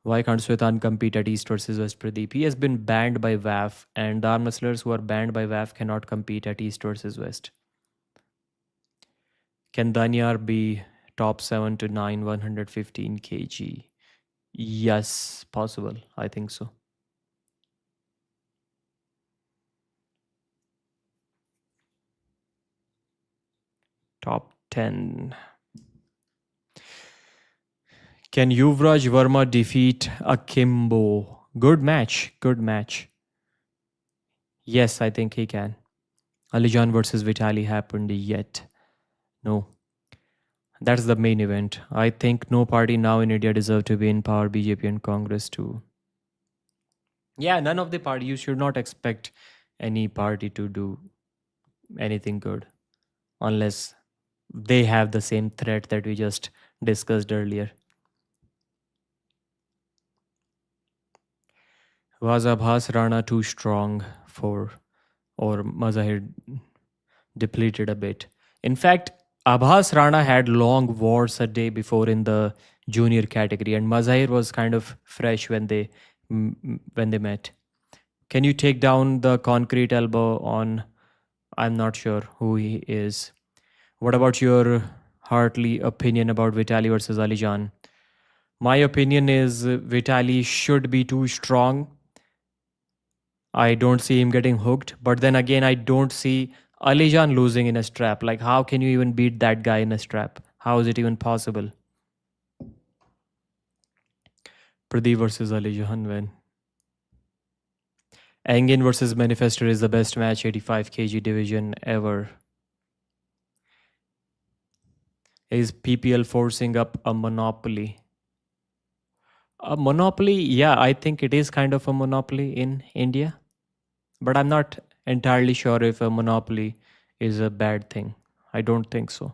Why can't Siddhant compete at East versus West, Pradeep? He has been banned by WAF, and the arm wrestlers who are banned by WAF cannot compete at East versus West. Can Danyar be top 7 to 9, 115 kg? Yes, possible. I think so. Top 10. Can Yuvraj Verma defeat Akimbo? Good match. Yes, I think he can. Alizhan versus Vitaly happened yet. No. That's the main event. I think no party now in India deserve to be in power, BJP and Congress too. Yeah, none of the party. You should not expect any party to do anything good unless they have the same threat that we just discussed earlier. Was Abhas Rana too strong for, or Mazahir depleted a bit? In fact, Abhas Rana had long wars a day before in the junior category, and Mazahir was kind of fresh when they met. Can you take down the concrete elbow on I'm not sure who he is. What about your heartly opinion about Vitaly versus Alizhan? My opinion is Vitaly should be too strong. I don't see him getting hooked. But then again, I don't see Alizhan losing in a strap. Like, how can you even beat that guy in a strap? How is it even possible? Pradeep versus Alizhan when Engin versus Manifestor is the best match 85 kg division ever. Is PPL forcing up a monopoly? A monopoly, yeah, I think it is kind of a monopoly in India. But I'm not entirely sure if a monopoly is a bad thing. I don't think so.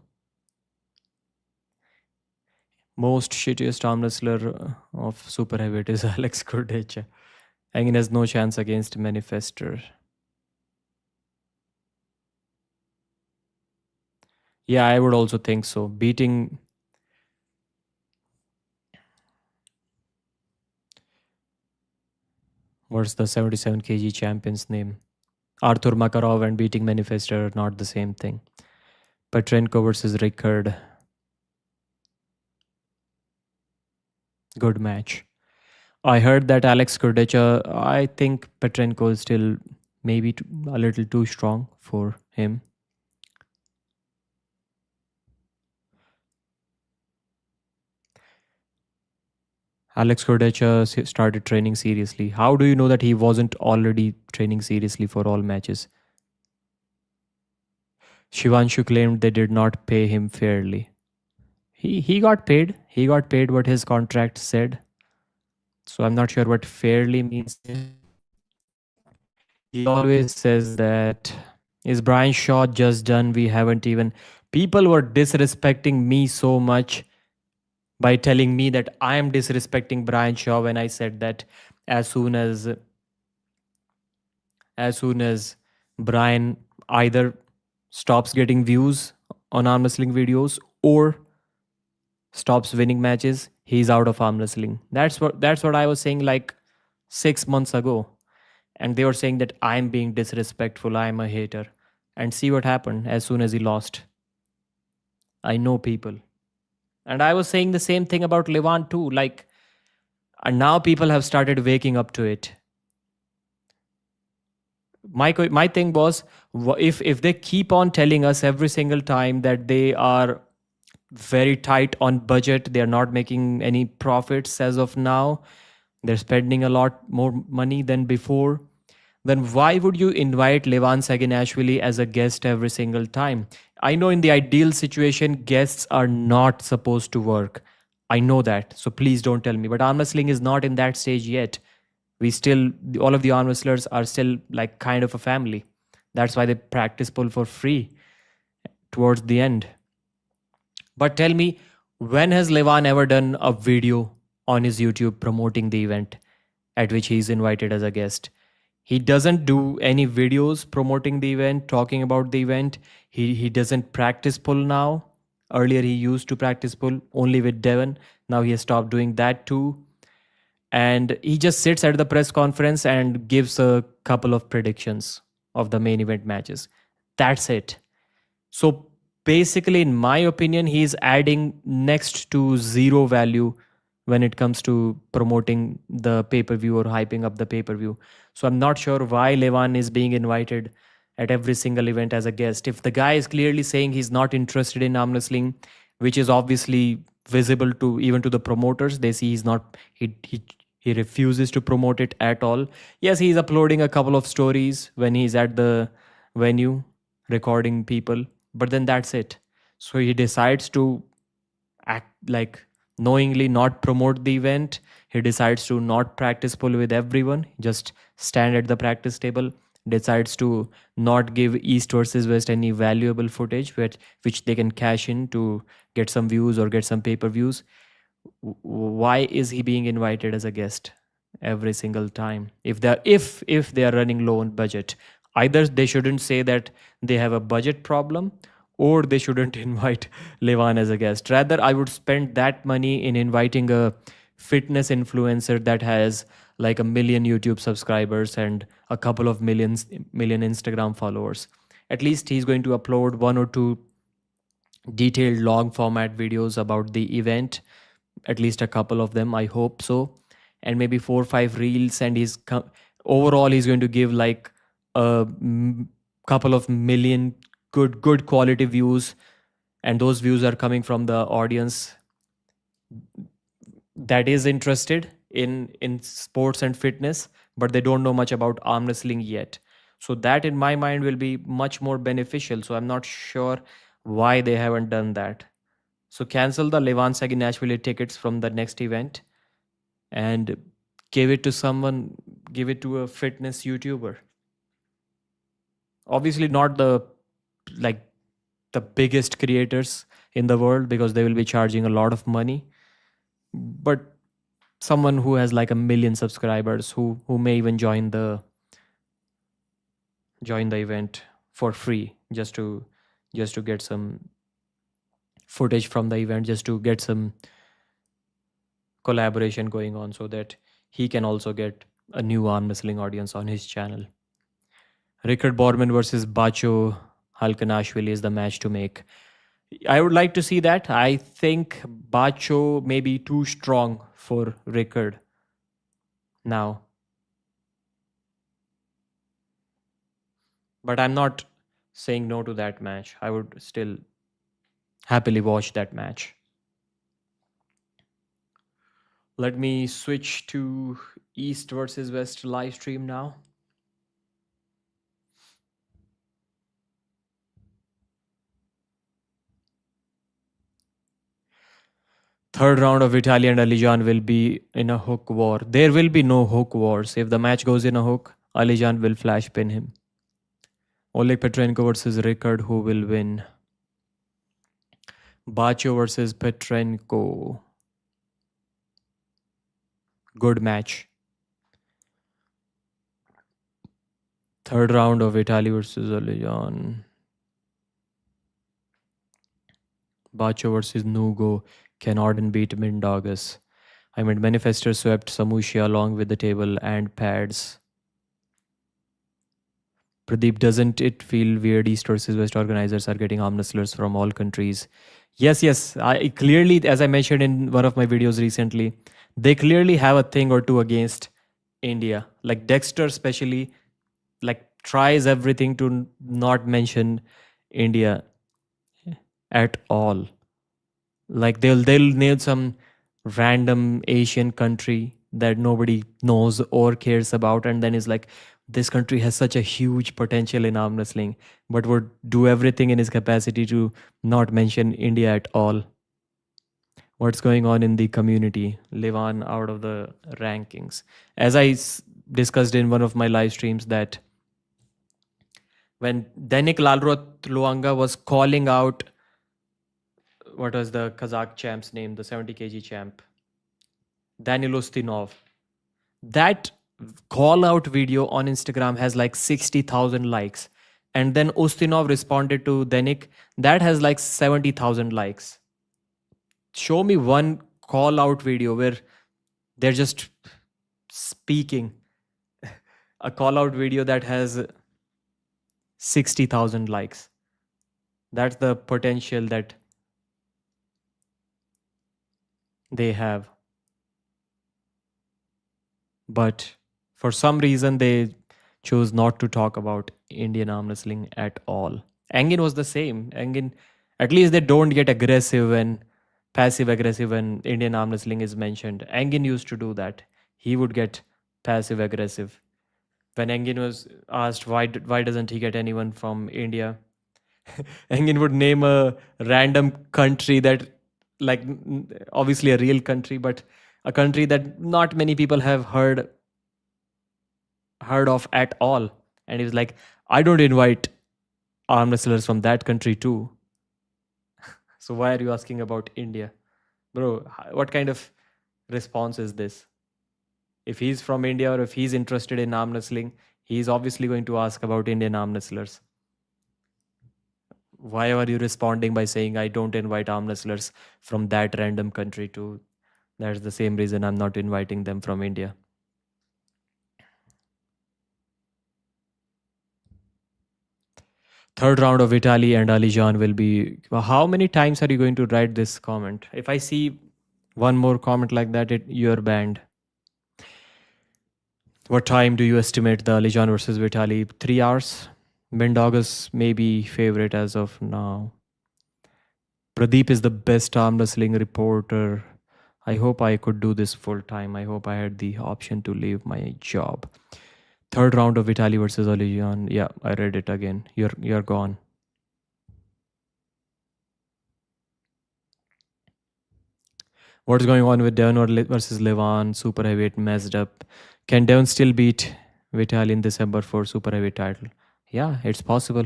Most shittiest arm wrestler of super heavyweight is Alex Cordecha. Engin has no chance against Manifestor. Yeah, I would also think so. Beating... What's the 77 kg champion's name? Arthur Makarov and beating Manifestor are not the same thing. Petrenko versus Rickard. Good match. I heard that Alex Cordecha, I think Petrenko is still maybe a little too strong for him. Alex Cordecha started training seriously. How do you know that he wasn't already training seriously for all matches? Shivanshu claimed they did not pay him fairly. He got paid. He got paid what his contract said. So I'm not sure what fairly means. He always says that, is Brian Shaw just done? We haven't even... People were disrespecting me so much by telling me that I am disrespecting Brian Shaw when I said that as soon as Brian either stops getting views on arm wrestling videos or stops winning matches, he's out of arm wrestling. That's what I was saying like 6 months ago. And they were saying that I'm being disrespectful, I'm a hater. And see what happened as soon as he lost. I know people. And I was saying the same thing about Levant too. Like, and now people have started waking up to it. My thing was, if they keep on telling us every single time that they are very tight on budget, they are not making any profits as of now, they're spending a lot more money than before, then why would you invite Levan Saginashvili as a guest every single time? I know in the ideal situation, guests are not supposed to work. I know that. So please don't tell me. But arm wrestling is not in that stage yet. We still, all of the arm wrestlers are still like kind of a family. That's why they practice pull for free towards the end. But tell me, when has Levan ever done a video on his YouTube promoting the event at which he's invited as a guest? He doesn't do any videos promoting the event, talking about the event. He doesn't practice pull now. Earlier he used to practice pull only with Devon. Now he has stopped doing that too. And he just sits at the press conference and gives a couple of predictions of the main event matches. That's it. So basically, in my opinion, he's adding next to zero value when it comes to promoting the pay-per-view or hyping up the pay-per-view. So I'm not sure why Levan is being invited at every single event as a guest. If the guy is clearly saying he's not interested in arm wrestling, which is obviously visible to even to the promoters, they see he's not, he refuses to promote it at all. Yes, he's uploading a couple of stories when he's at the venue recording people, but then that's it. So he decides to act like knowingly not promote the event. He decides to not practice pull with everyone, just stand at the practice table, decides to not give East versus West any valuable footage which they can cash in to get some views or get some pay-per-views. Why is he being invited as a guest every single time? If they are running low on budget, either they shouldn't say that they have a budget problem, or they shouldn't invite Levan as a guest. Rather, I would spend that money in inviting a fitness influencer that has like 1 million YouTube subscribers and a couple of million Instagram followers. at least he's going to upload 1 or 2 detailed long format videos about the event, at least a couple of them, I hope so, and maybe 4 or 5 reels, and overall he's going to give like a couple of million good quality views, and those views are coming from the audience that is interested in sports and fitness, but they don't know much about arm wrestling yet. So that in my mind will be much more beneficial. So I'm not sure why they haven't done that. So cancel the Levansagi Nashville tickets from the next event and give it to someone, give it to a fitness YouTuber. Obviously not like the biggest creators in the world, because they will be charging a lot of money, but someone who has like 1 million subscribers, who may even join the event for free, just to get some footage from the event, just to get some collaboration going on, so that he can also get a new arm wrestling audience on his channel. Richard Borman versus Bacho Halkanashvili is the match to make. I would like to see that. I think Bacho may be too strong for Richard now. But I'm not saying no to that match. I would still happily watch that match. Let me switch to East versus West live stream now. Third round of Vitaly and Alizhan will be in a hook war. There will be no hook wars. If the match goes in a hook, Alizhan will flash pin him. Oleg Petrenko versus Ricard, who will win? Bacho versus Petrenko. Good match. Third round of Vitaly versus Alizhan. Bacho versus Nugo. Can Orden beat Mindogus? I mean, Manifester swept Samushia along with the table and pads. Pradeep, doesn't it feel weird East versus West organizers are getting arm wrestlers from all countries? Yes. I clearly, as I mentioned in one of my videos recently, they clearly have a thing or two against India. Like Dexter especially, like tries everything to not mention India at all. Like they'll nail some random Asian country that nobody knows or cares about, and then is like, this country has such a huge potential in arm wrestling, but would do everything in his capacity to not mention India at all. What's going on in the community? Levan out of the rankings. As I discussed in one of my live streams, that when Denik Lalroth Luanga was calling out, what was the Kazakh champ's name, the 70 kg champ, Daniil Ustinov. That call out video on Instagram has like 60,000 likes. And then Ustinov responded to Denik, that has like 70,000 likes. Show me one call out video where they're just speaking. A call out video that has 60,000 likes. That's the potential that they have. But for some reason, they chose not to talk about Indian arm wrestling at all. Engin was the same. Engin, at least they don't get aggressive and passive aggressive when Indian arm wrestling is mentioned. Engin used to do that. He would get passive aggressive. When Engin was asked why doesn't he get anyone from India, Engin would name a random country that, like, obviously a real country, but a country that not many people have heard of at all. And he was like, I don't invite arm wrestlers from that country too. So why are you asking about India? Bro, what kind of response is this? If he's from India or if he's interested in arm wrestling, he's obviously going to ask about Indian arm wrestlers. Why are you responding by saying I don't invite arm wrestlers from that random country too? That's the same reason I'm not inviting them from India. Third round of Vitaly and Alizhan will be. How many times are you going to write this comment? If I see one more comment like that, you're banned. What time do you estimate the Alizhan versus Vitaly? 3 hours. Mindog is maybe favorite as of now. Pradeep is the best arm wrestling reporter. I hope I could do this full time. I hope I had the option to leave my job. Third round of Vitaly versus Alizhan. Yeah, I read it again. You're gone. What's going on with Devon versus Levan? Super heavyweight messed up. Can Devon still beat Vitaly in December for super heavyweight title? Yeah, it's possible.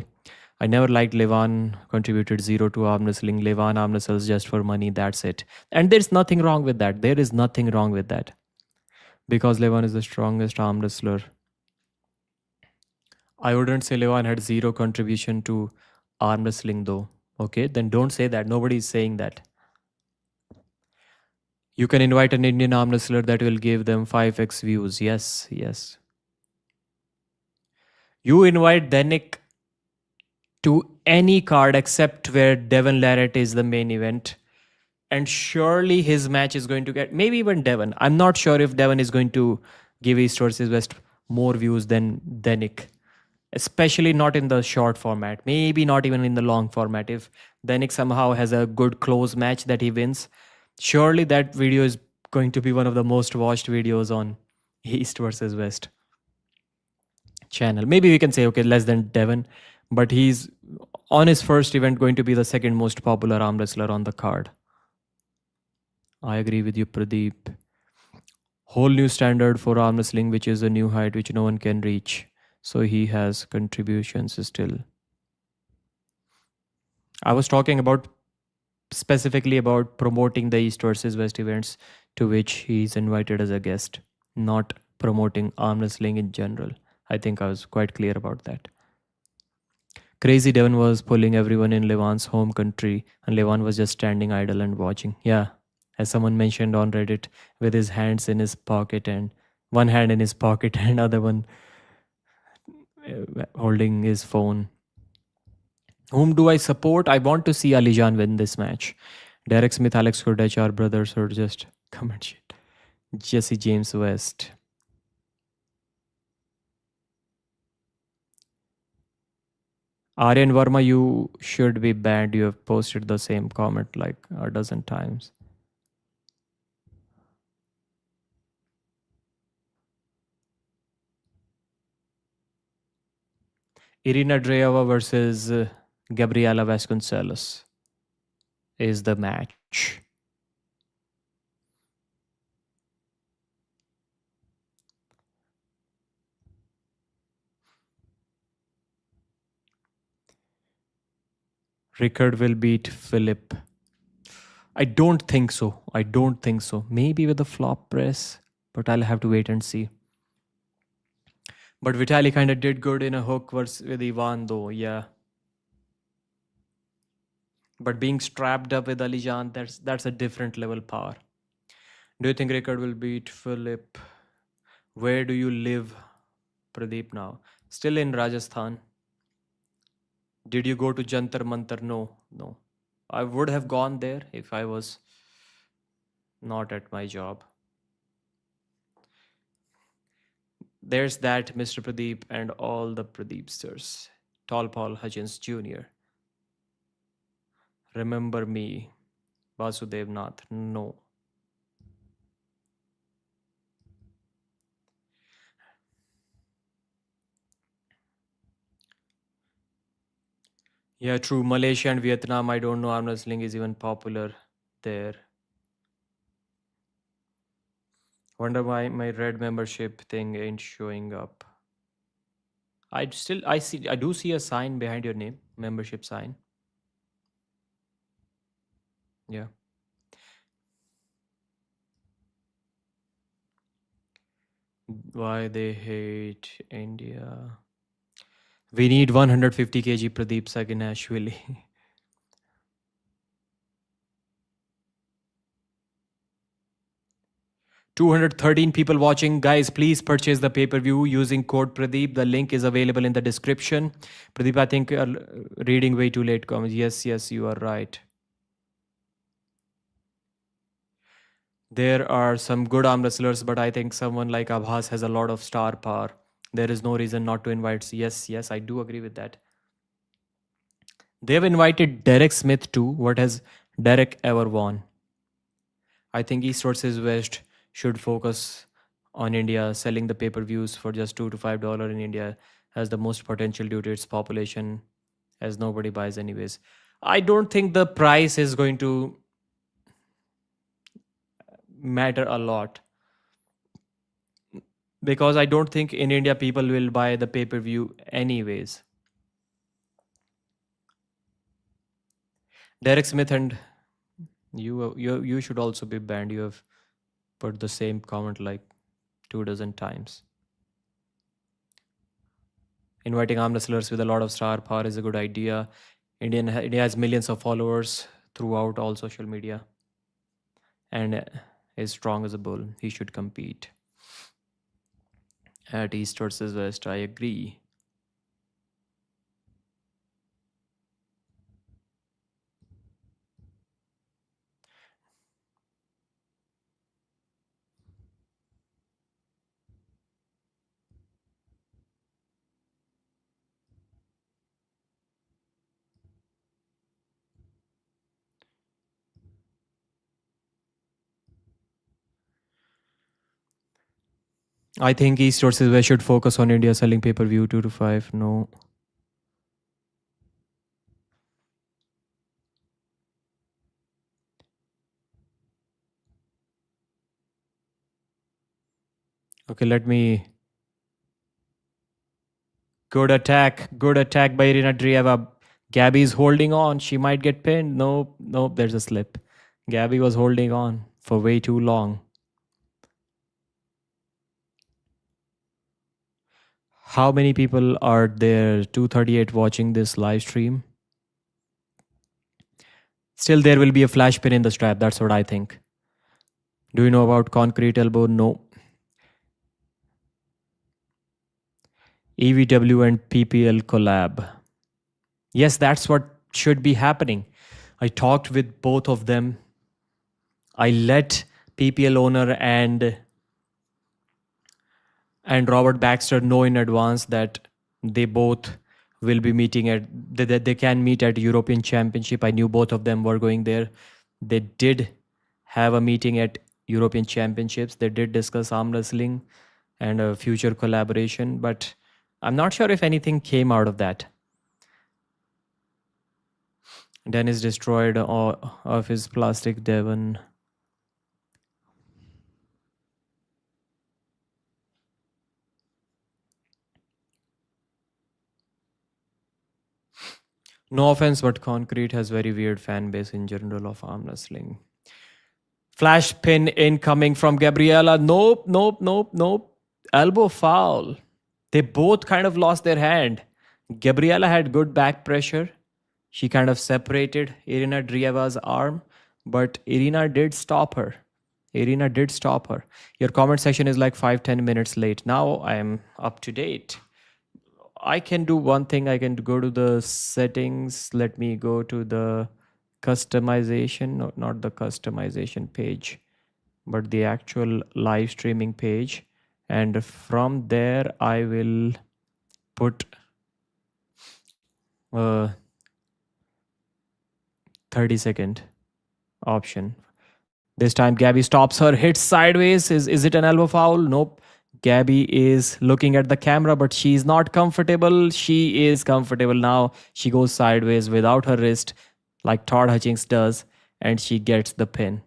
I never liked Levan, contributed zero to arm wrestling. Levan arm wrestles just for money, that's it. And there's nothing wrong with that. There is nothing wrong with that. Because Levan is the strongest arm wrestler. I wouldn't say Levan had zero contribution to arm wrestling though. Okay, then don't say that. Nobody is saying that. You can invite an Indian arm wrestler that will give them 5x views. Yes, yes. You invite Danik to any card except where Devon Larratt is the main event. And surely his match is going to get, maybe even Devon. I'm not sure if Devon is going to give East versus West more views than Danik. Especially not in the short format. Maybe not even in the long format. If Danik somehow has a good close match that he wins, surely that video is going to be one of the most watched videos on East versus West channel. Maybe we can say, okay, less than Devon, but he's on his first event going to be the second most popular arm wrestler on the card. I agree with you, Pradeep. Whole new standard for arm wrestling, which is a new height which no one can reach. So he has contributions still. I was talking about specifically about promoting the East versus West events to which he's invited as a guest, not promoting arm wrestling in general. I think I was quite clear about that. Crazy Devon was pulling everyone in Levan's home country, and Levan was just standing idle and watching. Yeah, as someone mentioned on Reddit, with his hands in his pocket and one hand in his pocket and other one holding his phone. Whom do I support? I want to see Alizhan win this match. Derek Smith, Alex Kordech are brothers or just comment shit. Jesse James West. Aryan Verma, you should be banned. You have posted the same comment like a dozen times. Irina Dreeva versus Gabriela Vasconcelos is the match. Rickard will beat Philip. I don't think so. I don't think so. Maybe with a flop press, but I'll have to wait and see. But Vitaly kind of did good in a hook versus with Ivan though, yeah. But being strapped up with Alizhan, that's a different level power. Do you think Rickard will beat Philip? Where do you live, Pradeep, now? Still in Rajasthan. Did you go to Jantar Mantar? No, no. I would have gone there if I was not at my job. There's that Mr. Pradeep and all the Pradeepsters. Tall Paul Hutchins Jr. Remember me, Vasudev Nath. No. Yeah, true. Malaysia and Vietnam, I don't know arm wrestling is even popular there. Wonder why my red membership thing ain't showing up. I do see a sign behind your name, membership sign. Yeah. Why they hate India. We need 150 kg Pradeep Saginashvili. 213 people watching. Guys, please purchase the pay-per-view using code Pradeep. The link is available in the description. Pradeep, I think you're reading way too late comments. Yes, you are right. There are some good arm wrestlers, but I think someone like Abhas has a lot of star power. There is no reason not to invite. Yes, I do agree with that. They've invited Derek Smith too. What has Derek ever won? I think East versus West should focus on India. Selling the pay-per-views for just $2 to $5 in India has the most potential due to its population, as nobody buys anyways. I don't think the price is going to matter a lot, because I don't think in India people will buy the pay-per-view anyways. Derek Smith and you should also be banned. You have put the same comment like 24 times. Inviting arm wrestlers with a lot of star power is a good idea. India has millions of followers throughout all social media and is strong as a bull. He should compete. At East versus West, I agree. I think East versus West should focus on India selling pay-per-view 2 to 5. No. Okay, let me. Good attack by Irina Drieva. Gabby's holding on. She might get pinned. Nope, there's a slip. Gabby was holding on for way too long. How many people are there? 238 watching this live stream. Still, there will be a flash pin in the strap. That's what I think. Do you know about concrete elbow? No. EVW and PPL collab. Yes, that's what should be happening. I talked with both of them. I let PPL owner and Robert Baxter know in advance that they both will be meeting at that they can meet at European Championship. I knew both of them were going there. They did have a meeting at European Championships. They did discuss arm wrestling and a future collaboration, but I'm not sure if anything came out of that. Dennis destroyed all of his plastic Devon. No offense, but Concrete has very weird fan base in general of arm wrestling. Flash pin incoming from Gabriela. Nope. Elbow foul. They both kind of lost their hand. Gabriela had good back pressure. She kind of separated Irina Drieva's arm, but Irina did stop her. Your comment section is like 5-10 minutes late. Now I am up to date. I can do one thing. I can go to the settings. Let me go to the customization, no, not the customization page, but the actual live streaming page. And from there, I will put 30-second option. This time Gabby stops her, hits sideways. Is it an elbow foul? Nope. Gabby is looking at the camera, but she's not comfortable. She is comfortable now. She goes sideways without her wrist, like Todd Hutchings does, and she gets the pin.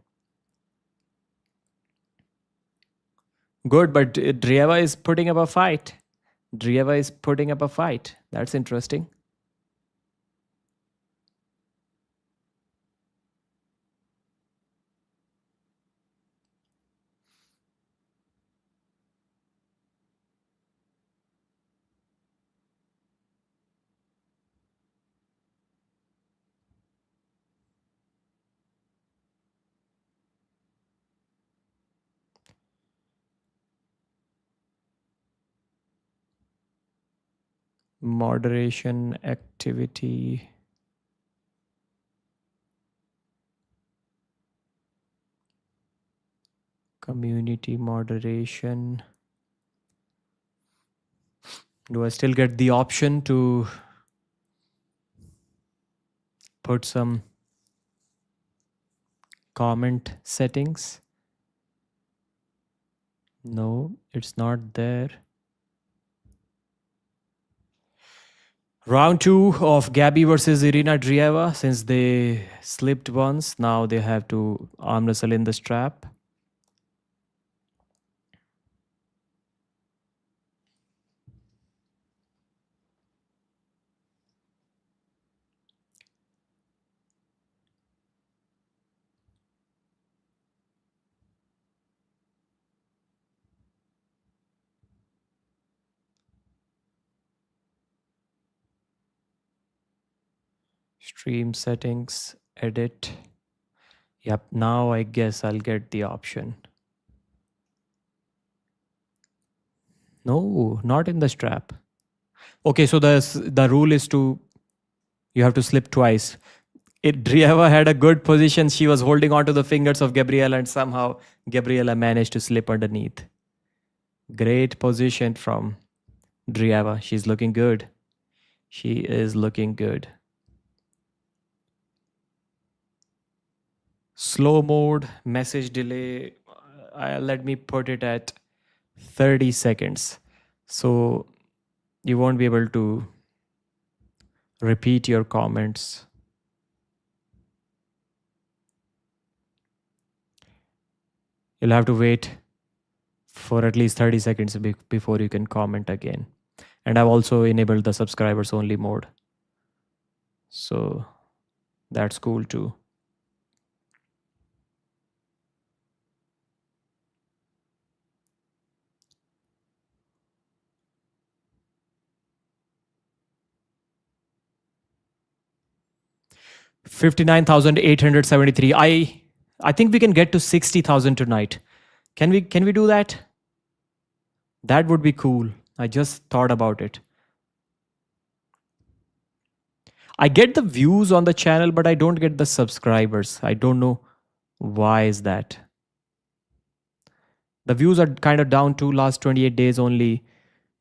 Good, but Drieva is putting up a fight. That's interesting. Moderation activity. Community moderation. Do I still get the option to put some comment settings? No, it's not there. Round 2 of Gabby versus Irina Drieva. Since they slipped once, now they have to arm wrestle in the strap. Stream settings, edit. Yep, now I guess I'll get the option. No, not in the strap. Okay, so the rule is you have to slip twice. Drieva had a good position. She was holding on to the fingers of Gabriela, and somehow Gabriela managed to slip underneath. Great position from Drieva. She's looking good. She is looking good. Slow mode, message delay. Let me put it at 30 seconds. So you won't be able to repeat your comments. You'll have to wait for at least 30 seconds before you can comment again. And I've also enabled the subscribers only mode. So that's cool too. $59,873. I think we can get to 60,000 tonight. Can we do that? That would be cool. I just thought about it. I get the views on the channel, but I don't get the subscribers. I don't know why is that. The views are kind of down to last 28 days, only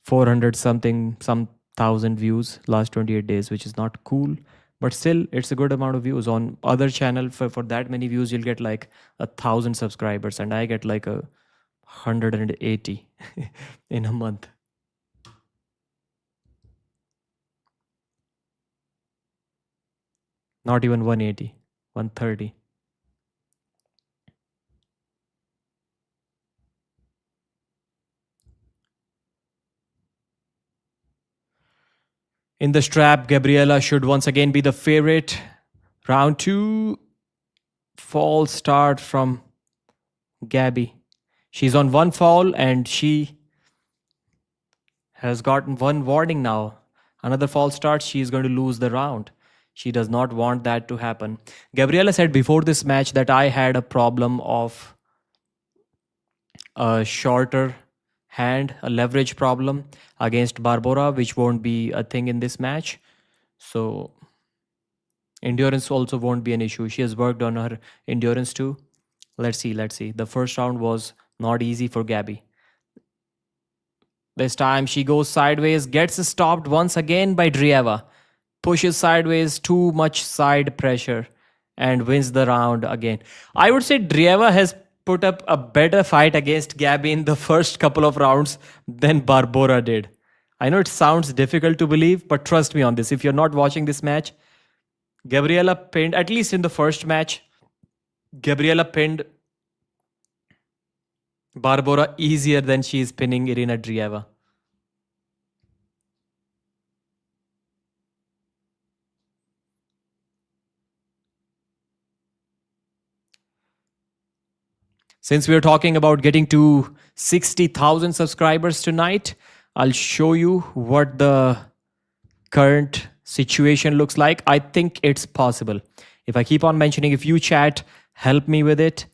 400 something, some thousand views last 28 days, which is not cool. But still, it's a good amount of views. On other channel, for that many views, you'll get like 1,000 subscribers, and I get like 180 in a month. Not even 180, 130. In the strap, Gabriela should once again be the favorite. Round 2, false start from Gabby. She's on 1 fall and she has gotten 1 warning now. Another false start, she's going to lose the round. She does not want that to happen. Gabriela said before this match that I had a problem of a shorter hand, a leverage problem against Barbora, which won't be a thing in this match. So endurance also won't be an issue. She has worked on her endurance too. Let's see. The first round was not easy for Gabby. This time she goes sideways, gets stopped once again by Drieva. Pushes sideways, too much side pressure, and wins the round again. I would say Drieva has put up a better fight against Gabby in the first couple of rounds than Barbora did. I know it sounds difficult to believe, but trust me on this. If you're not watching this match, Gabriela pinned, at least in the first match, Gabriela pinned Barbora easier than she is pinning Irina Drieva. Since we are talking about getting to 60,000 subscribers tonight, I'll show you what the current situation looks like. I think it's possible. If I keep on mentioning, if you chat, help me with it,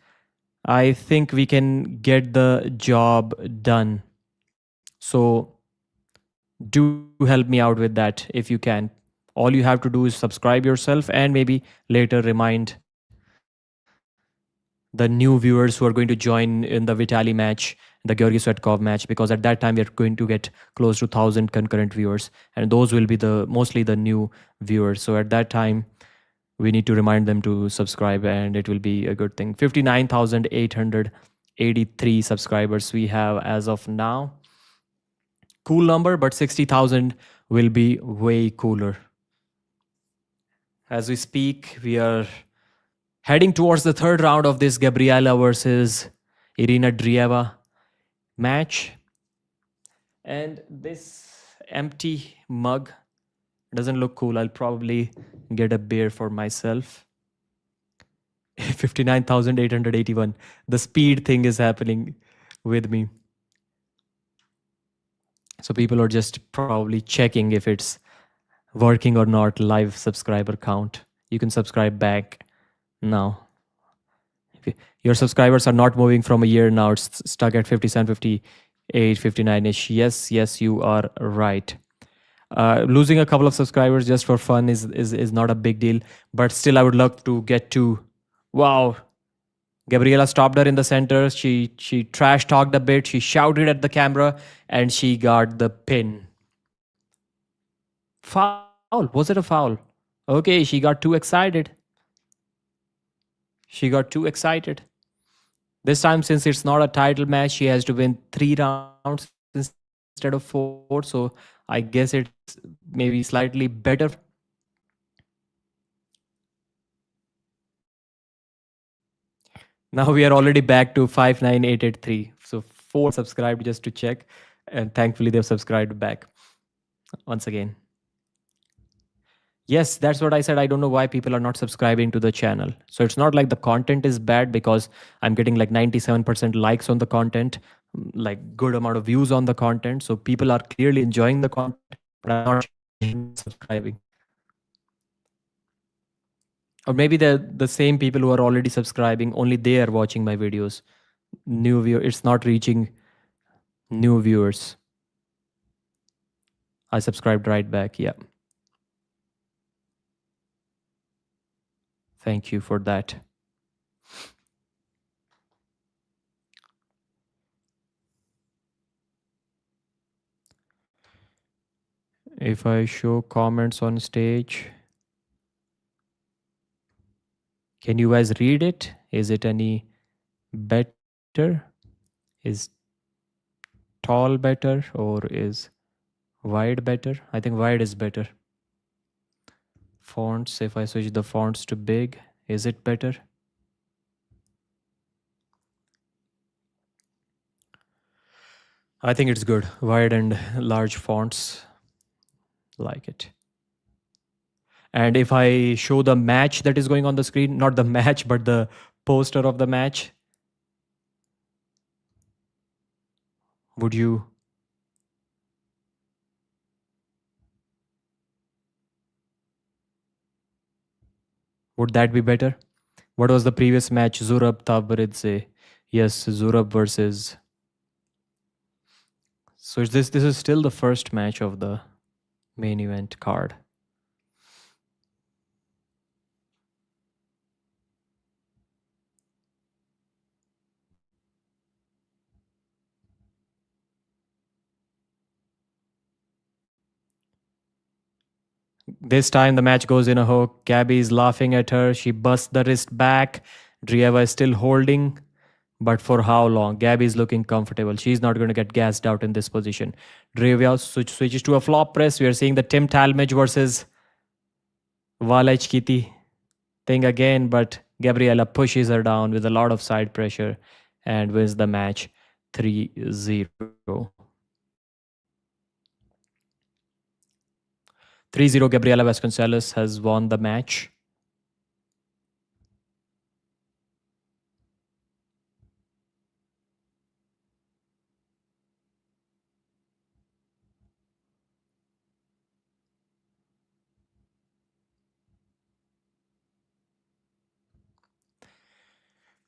I think we can get the job done. So do help me out with that if you can. All you have to do is subscribe yourself and maybe later remind the new viewers who are going to join in the Vitaly match, the Georgi Svetkov match, because at that time we are going to get close to 1,000 concurrent viewers, and those will be the mostly the new viewers. So at that time, we need to remind them to subscribe, and it will be a good thing. 59,883 subscribers we have as of now. Cool number, but 60,000 will be way cooler. As we speak, we are heading towards the third round of this Gabriela versus Irina DRIAEVA match. And this empty mug doesn't look cool. I'll probably get a beer for myself. 59,881. The speed thing is happening with me. So people are just probably checking if it's working or not. Live subscriber count. You can subscribe back now. Your subscribers are not moving from a year now. It's stuck at 57, 58, 59-ish. Yes, you are right. Losing a couple of subscribers just for fun is not a big deal. But still, I would love to get to... Wow. Gabriela stopped her in the center. She trash talked a bit. She shouted at the camera and she got the pin. Foul. Was it a foul? Okay, she got too excited. This time, since it's not a title match, she has to win 3 rounds instead of 4. So I guess it's maybe slightly better. Now we are already back to 59,883. So 4 subscribed just to check. And thankfully they've subscribed back once again. Yes, that's what I said. I don't know why people are not subscribing to the channel. So it's not like the content is bad, because I'm getting like 97% likes on the content, like good amount of views on the content. So people are clearly enjoying the content, but I'm not subscribing. Or maybe the same people who are already subscribing, only they are watching my videos. New viewer, it's not reaching new viewers. I subscribed right back. Yeah. Thank you for that. If I show comments on stage, can you guys read it? Is it any better? Is tall better or is wide better? I think wide is better. Fonts, if I switch the fonts to big, is it better? I think it's good. Wide and large fonts, like it. And if I show the match that is going on the screen, not the match, but the poster of the match, would that be better? What was the previous match? ZURAB, TAVBARIDZE. Yes, ZURAB versus... So this is still the first match of the main event card. This time the match goes in a hook. Gabby is laughing at her. She busts the wrist back. DRIAEVA is still holding. But for how long? Gabby is looking comfortable. She's not going to get gassed out in this position. DRIAEVA switches to a flop press. We are seeing the Tim Talmadge versus ICHQITI thing again. But Gabriela pushes her down with a lot of side pressure and wins the match 3-0. 3-0, Gabriela Vasconcelos has won the match.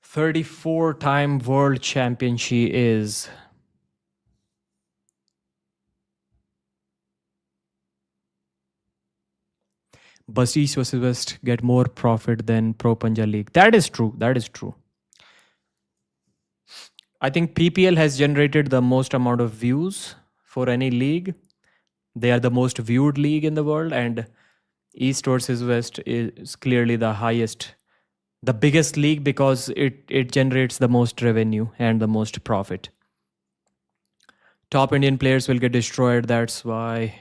"34-time world champion she is. but East versus West get more profit than Pro Punjab League. That is true. That is true. I think PPL has generated the most amount of views for any league. They are the most viewed league in the world, and East versus West is clearly the highest, the biggest league, because it generates the most revenue and the most profit. Top Indian players will get destroyed. That's why.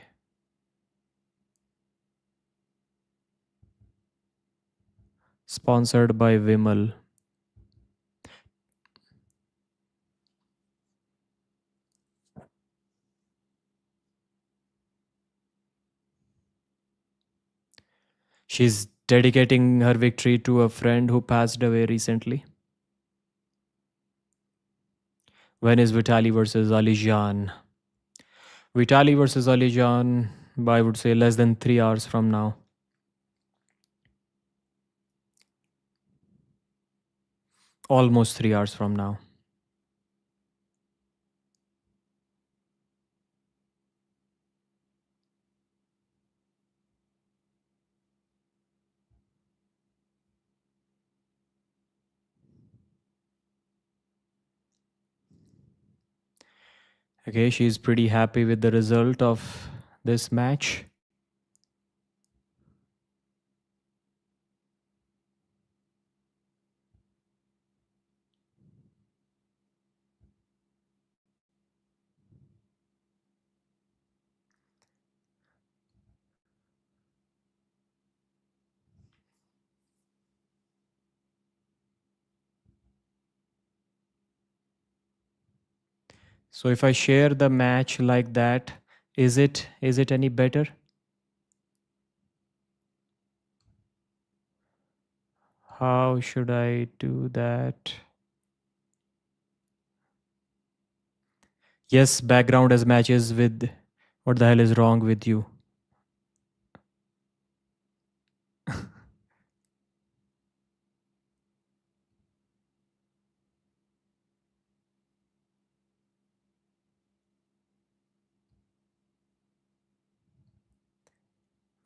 Sponsored by Vimal. She's dedicating her victory to a friend who passed away recently. When is Vitaly versus Alizhan? Vitaly versus Alizhan, I would say less than 3 hours from now. Almost 3 hours from now. Okay, she's pretty happy with the result of this match. So if I share the match like that, is it any better? How should I do that? Yes, background as matches with. What the hell is wrong with you?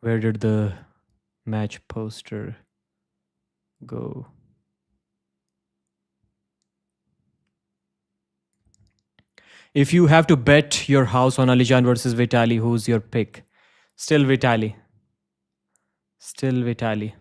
Where did the match poster go? If you have to bet your house on Alizhan versus Vitaly, who's your pick? Still Vitaly. Still Vitaly.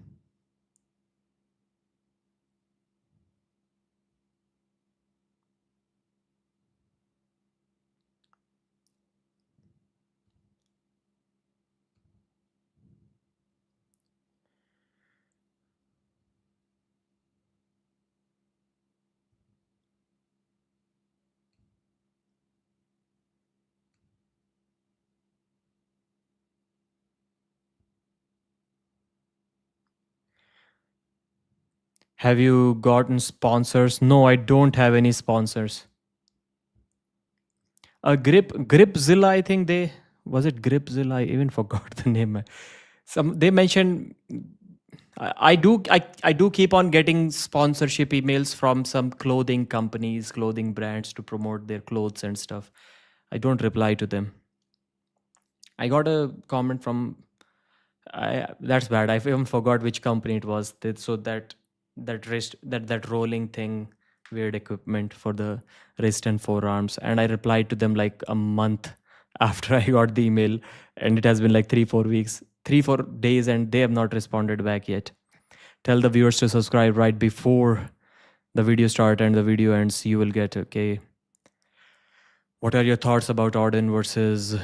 Have you gotten sponsors? No, I don't have any sponsors. Gripzilla, I think was it Gripzilla? I even forgot the name. They mentioned I do keep on getting sponsorship emails from some clothing companies, clothing brands to promote their clothes and stuff. I don't reply to them. I got a comment from that's bad. I even forgot which company it was. So that rolling thing, weird equipment for the wrist and forearms, and I replied to them like a month after I got the email, and it has been like 3-4 weeks, 3-4 days, and they have not responded back yet. Tell the viewers to subscribe right before the video start and the video ends. You will get okay. What are your thoughts about Auden versus?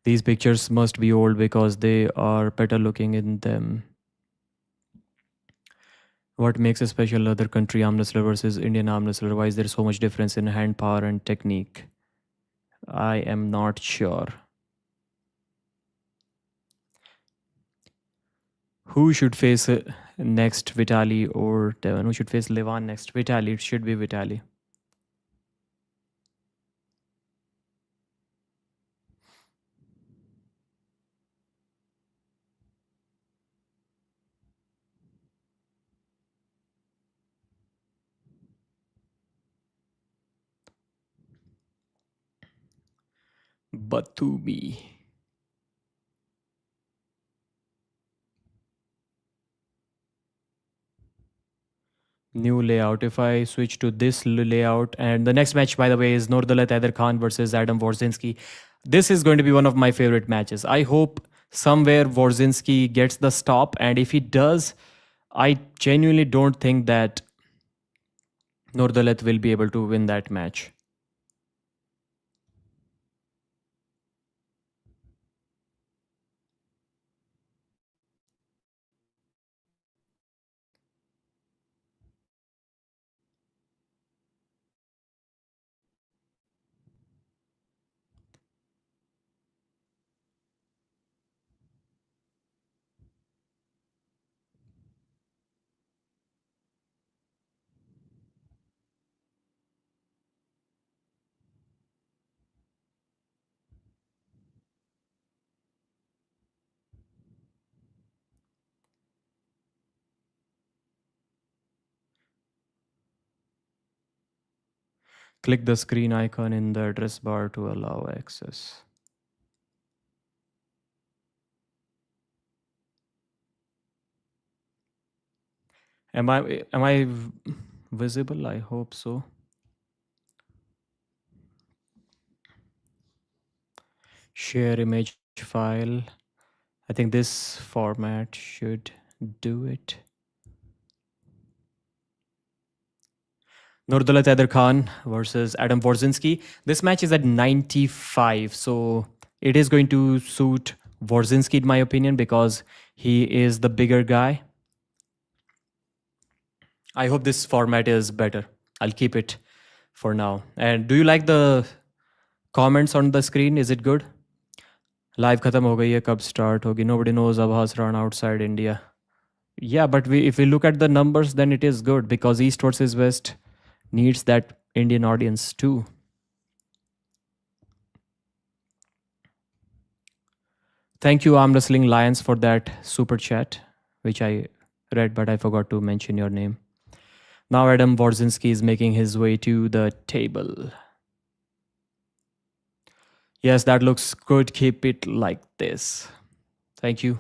These pictures must be old because they are better looking in them. What makes a special other country arm wrestler versus Indian arm wrestler? Why is there so much difference in hand power and technique? I am not sure. Who should face next, Vitaly or Devon? Who should face Levan next? Vitaly. It should be Vitaly. Batumi. New layout. If I switch to this layout, and the next match, by the way, is Nurdalat AIDARKHAN versus Adam WAWRZYNSKI. This is going to be one of my favorite matches. I hope somewhere WAWRZYNSKI gets the stop, and if he does, I genuinely don't think that Nurdalat will be able to win that match. Click the screen icon in the address bar to allow access. Am I visible? I hope so. Share image file. I think this format should do it. Nurdalat AIDARKHAN versus Adam WAWRZYNSKI. This match is at 95, so it is going to suit WAWRZYNSKI in my opinion because he is the bigger guy. I hope this format is better. I'll keep it for now. And do you like the comments on the screen? Is it good? Live khatam ho gayi hai, kab start hogi? Nobody knows Abhas run outside India. Yeah, but if we look at the numbers, then it is good because East versus West needs that Indian audience too. Thank you, Arm Wrestling Lions, for that super chat, which I read, but I forgot to mention your name. Now Adam WAWRZYNSKI is making his way to the table. Yes, that looks good. Keep it like this. Thank you.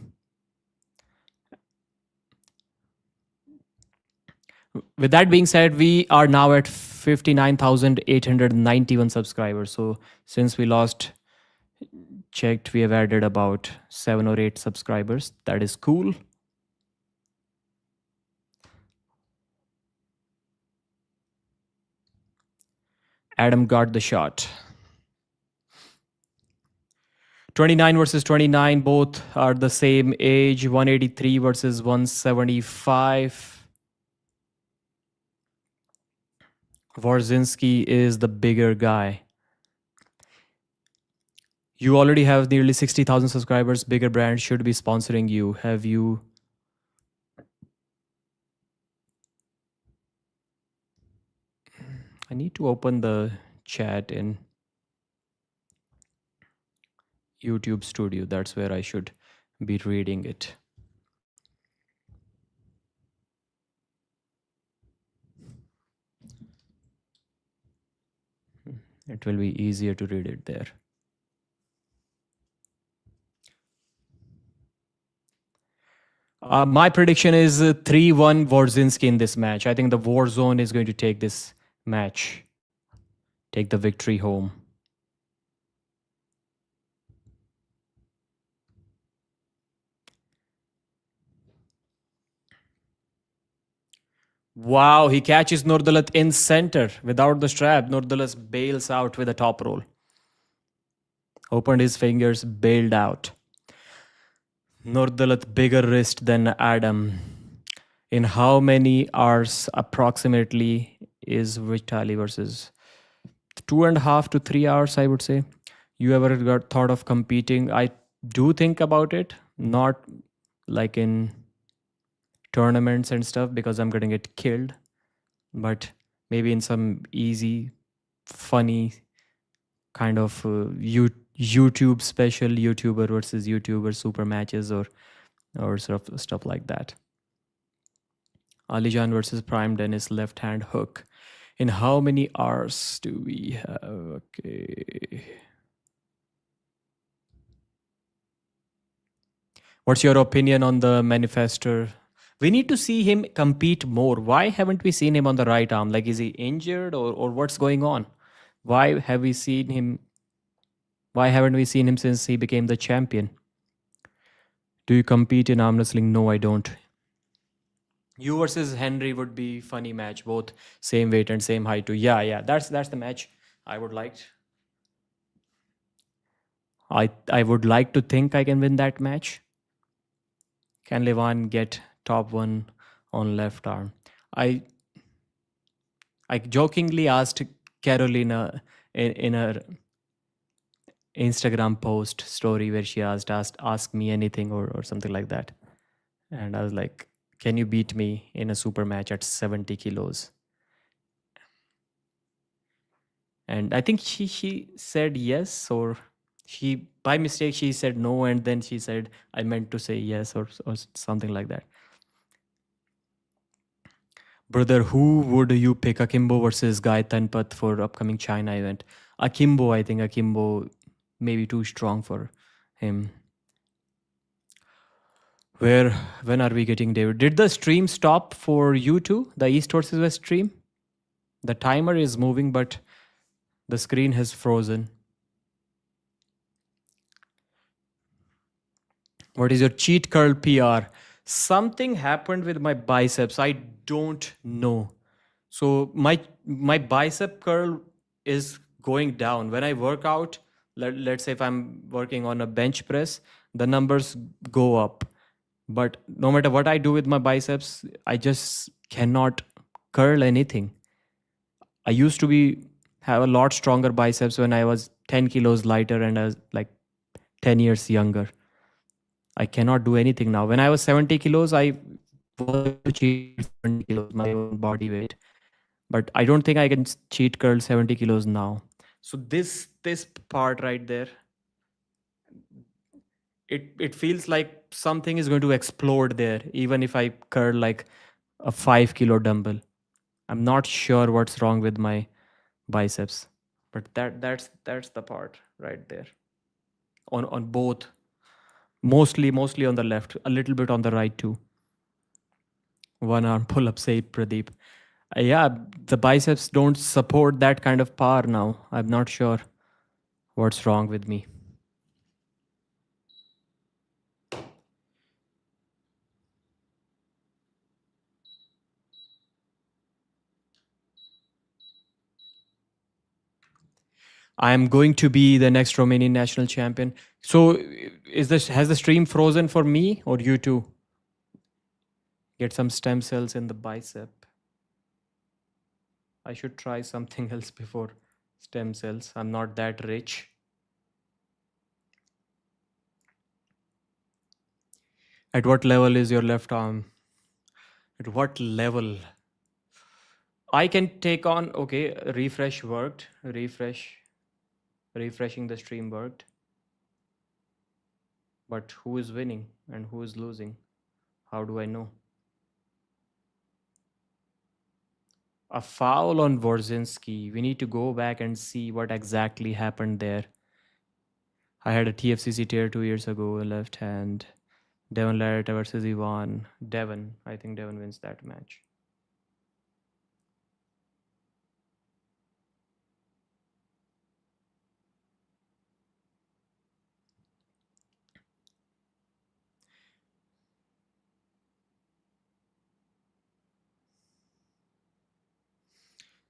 With that being said, we are now at 59,891 subscribers. So since we last checked, we have added about 7 or 8 subscribers. That is cool. Adam got the shot. 29 versus 29, both are the same age. 183 versus 175. WAWRZYNSKI is the bigger guy. You already have nearly 60,000 subscribers. Bigger brands should be sponsoring you. Have you? I need to open the chat in YouTube Studio. That's where I should be reading it. It will be easier to read it there. My prediction is 3-1 WAWRZYNSKI in this match. I think the War Zone is going to take this match, take the victory home. Wow, he catches Nurdalat in center without the strap. Nurdalat bails out with a top roll. Opened his fingers, bailed out. Nurdalat bigger wrist than Adam. In how many hours approximately is Vitaly versus 2.5 to 3 hours, I would say. You ever got thought of competing? I do think about it, not like in tournaments and stuff because I'm gonna get killed, but maybe in some easy, funny kind of YouTube special, YouTuber versus YouTuber super matches or sort of stuff like that. Alizhan versus Prime Dennis left hand hook. In how many hours do we have? Okay. What's your opinion on the manifester? We need to see him compete more. Why haven't we seen him on the right arm? Like, is he injured or what's going on? Why have we seen him? Why haven't we seen him since he became the champion? Do you compete in arm wrestling? No, I don't. You versus Henry would be funny match, both same weight and same height too. Yeah, that's the match I would like. I would like to think I can win that match. Can Levan get top one on left arm? I jokingly asked Carolina in her Instagram post story where she asked ask me anything or something like that. And I was like, can you beat me in a super match at 70 kilos? And I think she said yes, or she by mistake she said no, and then she said I meant to say yes or something like that. Brother, who would you pick, Akimbo versus Guy Tanpat for upcoming China event? Akimbo, I think Akimbo may be too strong for him. When are we getting David? Did the stream stop for you too? The East versus West stream? The timer is moving, but the screen has frozen. What is your cheat curl PR? Something happened with my biceps. I don't know. So my bicep curl is going down. When I work out, let's say if I'm working on a bench press, the numbers go up. But no matter what I do with my biceps, I just cannot curl anything. I used to have a lot stronger biceps when I was 10 kilos lighter and I was like 10 years younger. I cannot do anything now. When I was 70 kilos, I was cheat 70 kilos, my own body weight. But I don't think I can cheat curl 70 kilos now. So this part right there, it feels like something is going to explode there, even if I curl like a 5 kilo dumbbell. I'm not sure what's wrong with my biceps, but that's the part right there. On both, mostly on the left, a little bit on the right too. One arm pull up, say Pradeep. Yeah, the biceps don't support that kind of power now. I'm not sure what's wrong with me. I'm going to be the next Romanian national champion. So has the stream frozen for me or you too? Get some stem cells in the bicep. I should try something else before stem cells. I'm not that rich. At what level is your left arm? At what level? I can take on, okay, refresh worked. Refreshing the stream worked. But who is winning and who is losing? How do I know? A foul on WAWRZYNSKI. We need to go back and see what exactly happened there. I had a TFCC tier 2 years ago, left hand. Devon Laletin versus Ivan. Devon. I think Devon wins that match.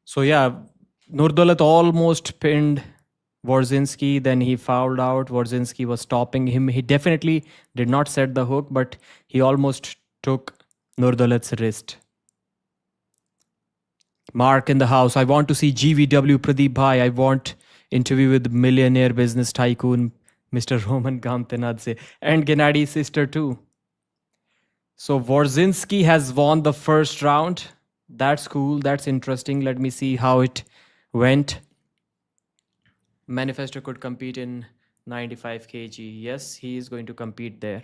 So yeah, Nurdolat almost pinned WAWRZYNSKI, then he fouled out. WAWRZYNSKI was stopping him. He definitely did not set the hook, but he almost took Nurdolat's wrist. Mark in the house. I want to see GVW Pradeep Bhai. I want interview with millionaire business tycoon Mr. Roman Gamtenadze and Gennadi's sister too. So WAWRZYNSKI has won the first round. That's cool. That's interesting. Let me see how it went. Manifesto could compete in 95 kg. Yes, he is going to compete there.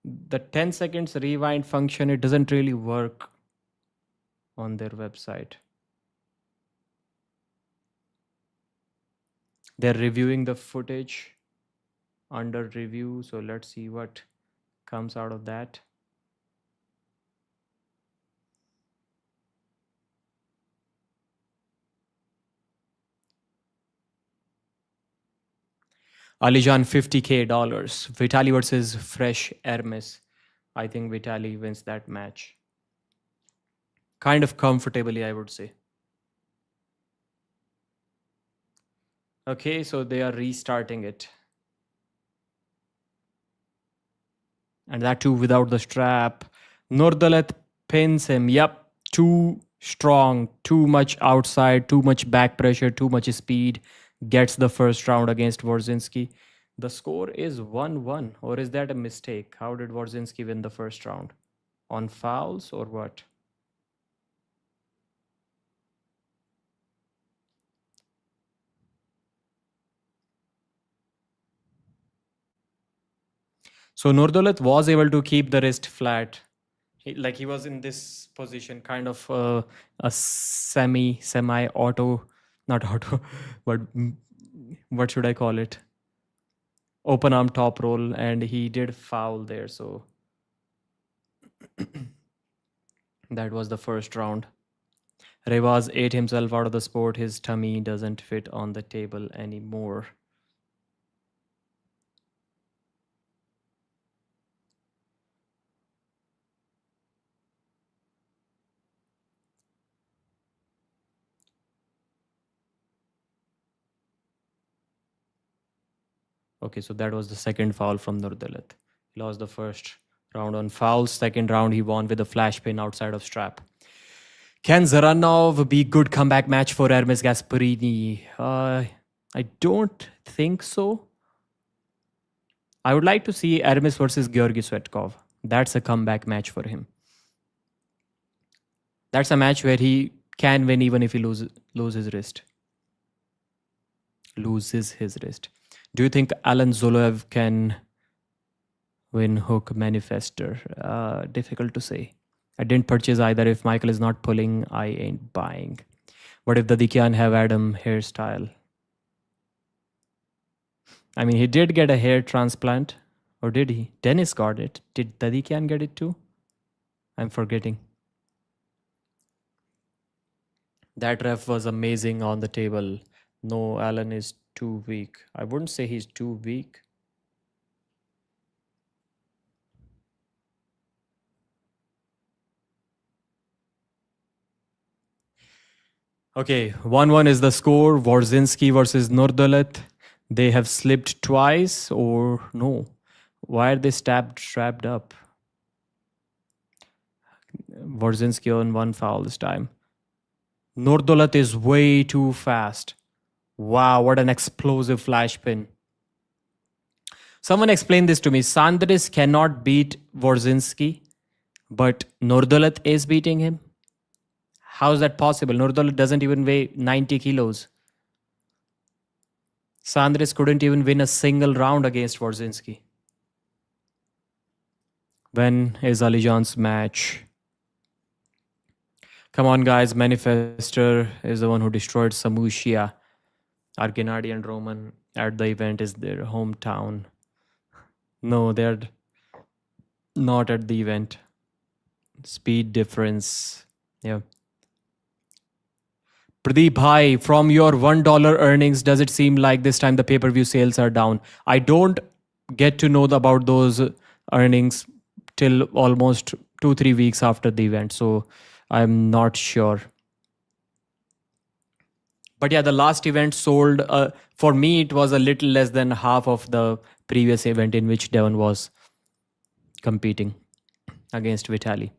The 10 seconds rewind function, it doesn't really work on their website. They're reviewing the footage under review. So let's see what comes out of that. Alizhan $50K. Vitaly versus Fresh Hermes. I think Vitaly wins that match. Kind of comfortably, I would say. Okay, so they are restarting it. And that too without the strap. Nurdalet pins him. Yep, too strong, too much outside, too much back pressure, too much speed. Gets the first round against WAWRZYNSKI. The score is 1-1. Or is that a mistake? How did WAWRZYNSKI win the first round? On fouls or what? So Nurdalet was able to keep the wrist flat. He was in this position, kind of a semi-auto, not auto, but what should I call it? Open arm top roll, and he did foul there. So that was the first round. Revaz ate himself out of the sport. His tummy doesn't fit on the table anymore. Okay, so that was the second foul from Nurdalet. He lost the first round on fouls. Second round, he won with a flash pin outside of strap. Can Zaranov be good comeback match for Hermes Gasparini? I don't think so. I would like to see Hermes versus Georgi Svetkov. That's a comeback match for him. That's a match where he can win even if he loses his wrist. Loses his wrist. Do you think Alan Zoloev can win Hook Manifester? Difficult to say. I didn't purchase either. If Michael is not pulling, I ain't buying. What if Dadikian have Adam hairstyle? I mean, he did get a hair transplant. Or did he? Dennis got it. Did Dadikian get it too? I'm forgetting. That ref was amazing on the table. No, Alan is too weak. I wouldn't say he's too weak. Okay, 1-1 is the score. WAWRZYNSKI versus Nurdalet. They have slipped twice, or no? Why are they strapped up? WAWRZYNSKI on one foul this time. Nurdalet is way too fast. Wow, what an explosive flash pin. Someone explain this to me. Sandris cannot beat WAWRZYNSKI, but Nurdalet is beating him? How is that possible? Nurdalet doesn't even weigh 90 kilos. Sandris couldn't even win a single round against WAWRZYNSKI. When is Alizhan's match? Come on, guys. Manifester is the one who destroyed Samushia. Our Gennady and Roman at the event is their hometown. No, they're not at the event. Speed difference. Yeah. Pradeep, bhai, from your $1 earnings, does it seem like this time the pay-per-view sales are down? I don't get to know about those earnings till almost 2-3 weeks after the event. So I'm not sure. But yeah, the last event sold, for me, it was a little less than half of the previous event in which Devon was competing against Vitaly.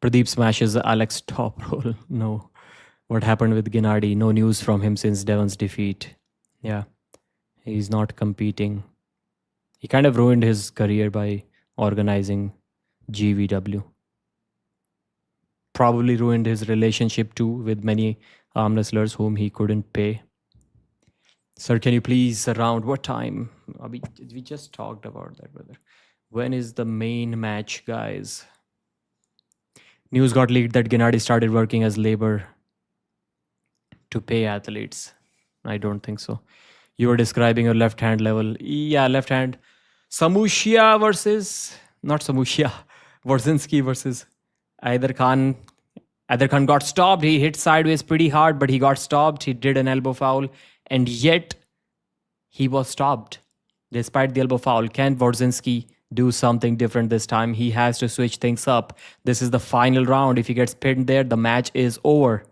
Pradeep smashes Alex top roll. No. What happened with Gennady? No news from him since Devon's defeat. Yeah. He's not competing. He kind of ruined his career by organizing GVW. Probably ruined his relationship too with many arm wrestlers whom he couldn't pay. Sir, can you please around what time? We just talked about that, brother. When is the main match, guys? News got leaked that Gennady started working as labor to pay athletes. I don't think so. You were describing your left hand level. Yeah, left hand. Samushia versus, not Samushia, WAWRZYNSKI versus Aidarkhan. Aidarkhan got stopped. He hit sideways pretty hard, but he got stopped. He did an elbow foul, and yet he was stopped despite the elbow foul. Can WAWRZYNSKI do something different this time? He has to switch things up. This is the final round. If he gets pinned there, the match is over.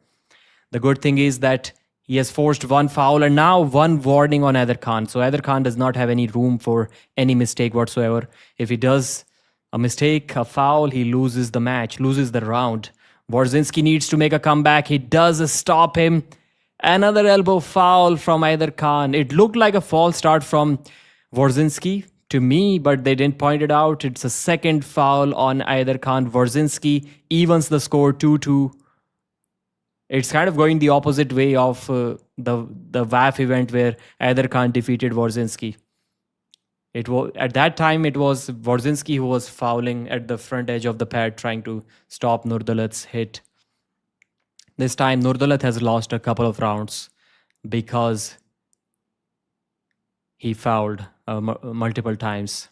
The good thing is that he has forced one foul and now one warning on Aidarkhan. So Aidarkhan does not have any room for any mistake whatsoever. If he does a mistake, a foul, he loses the match, loses the round. WAWRZYNSKI needs to make a comeback. He does stop him. Another elbow foul from Aidarkhan. It looked like a false start from WAWRZYNSKI to me, but they didn't point it out. It's a second foul on Aidarkhan. WAWRZYNSKI evens the score 2-2. It's kind of going the opposite way of the WAF event where Aidarkhan defeated WAWRZYNSKI. It was at that time it was WAWRZYNSKI who was fouling at the front edge of the pad trying to stop Nurdalat's hit. This time Nurdalat has lost a couple of rounds because he fouled multiple times.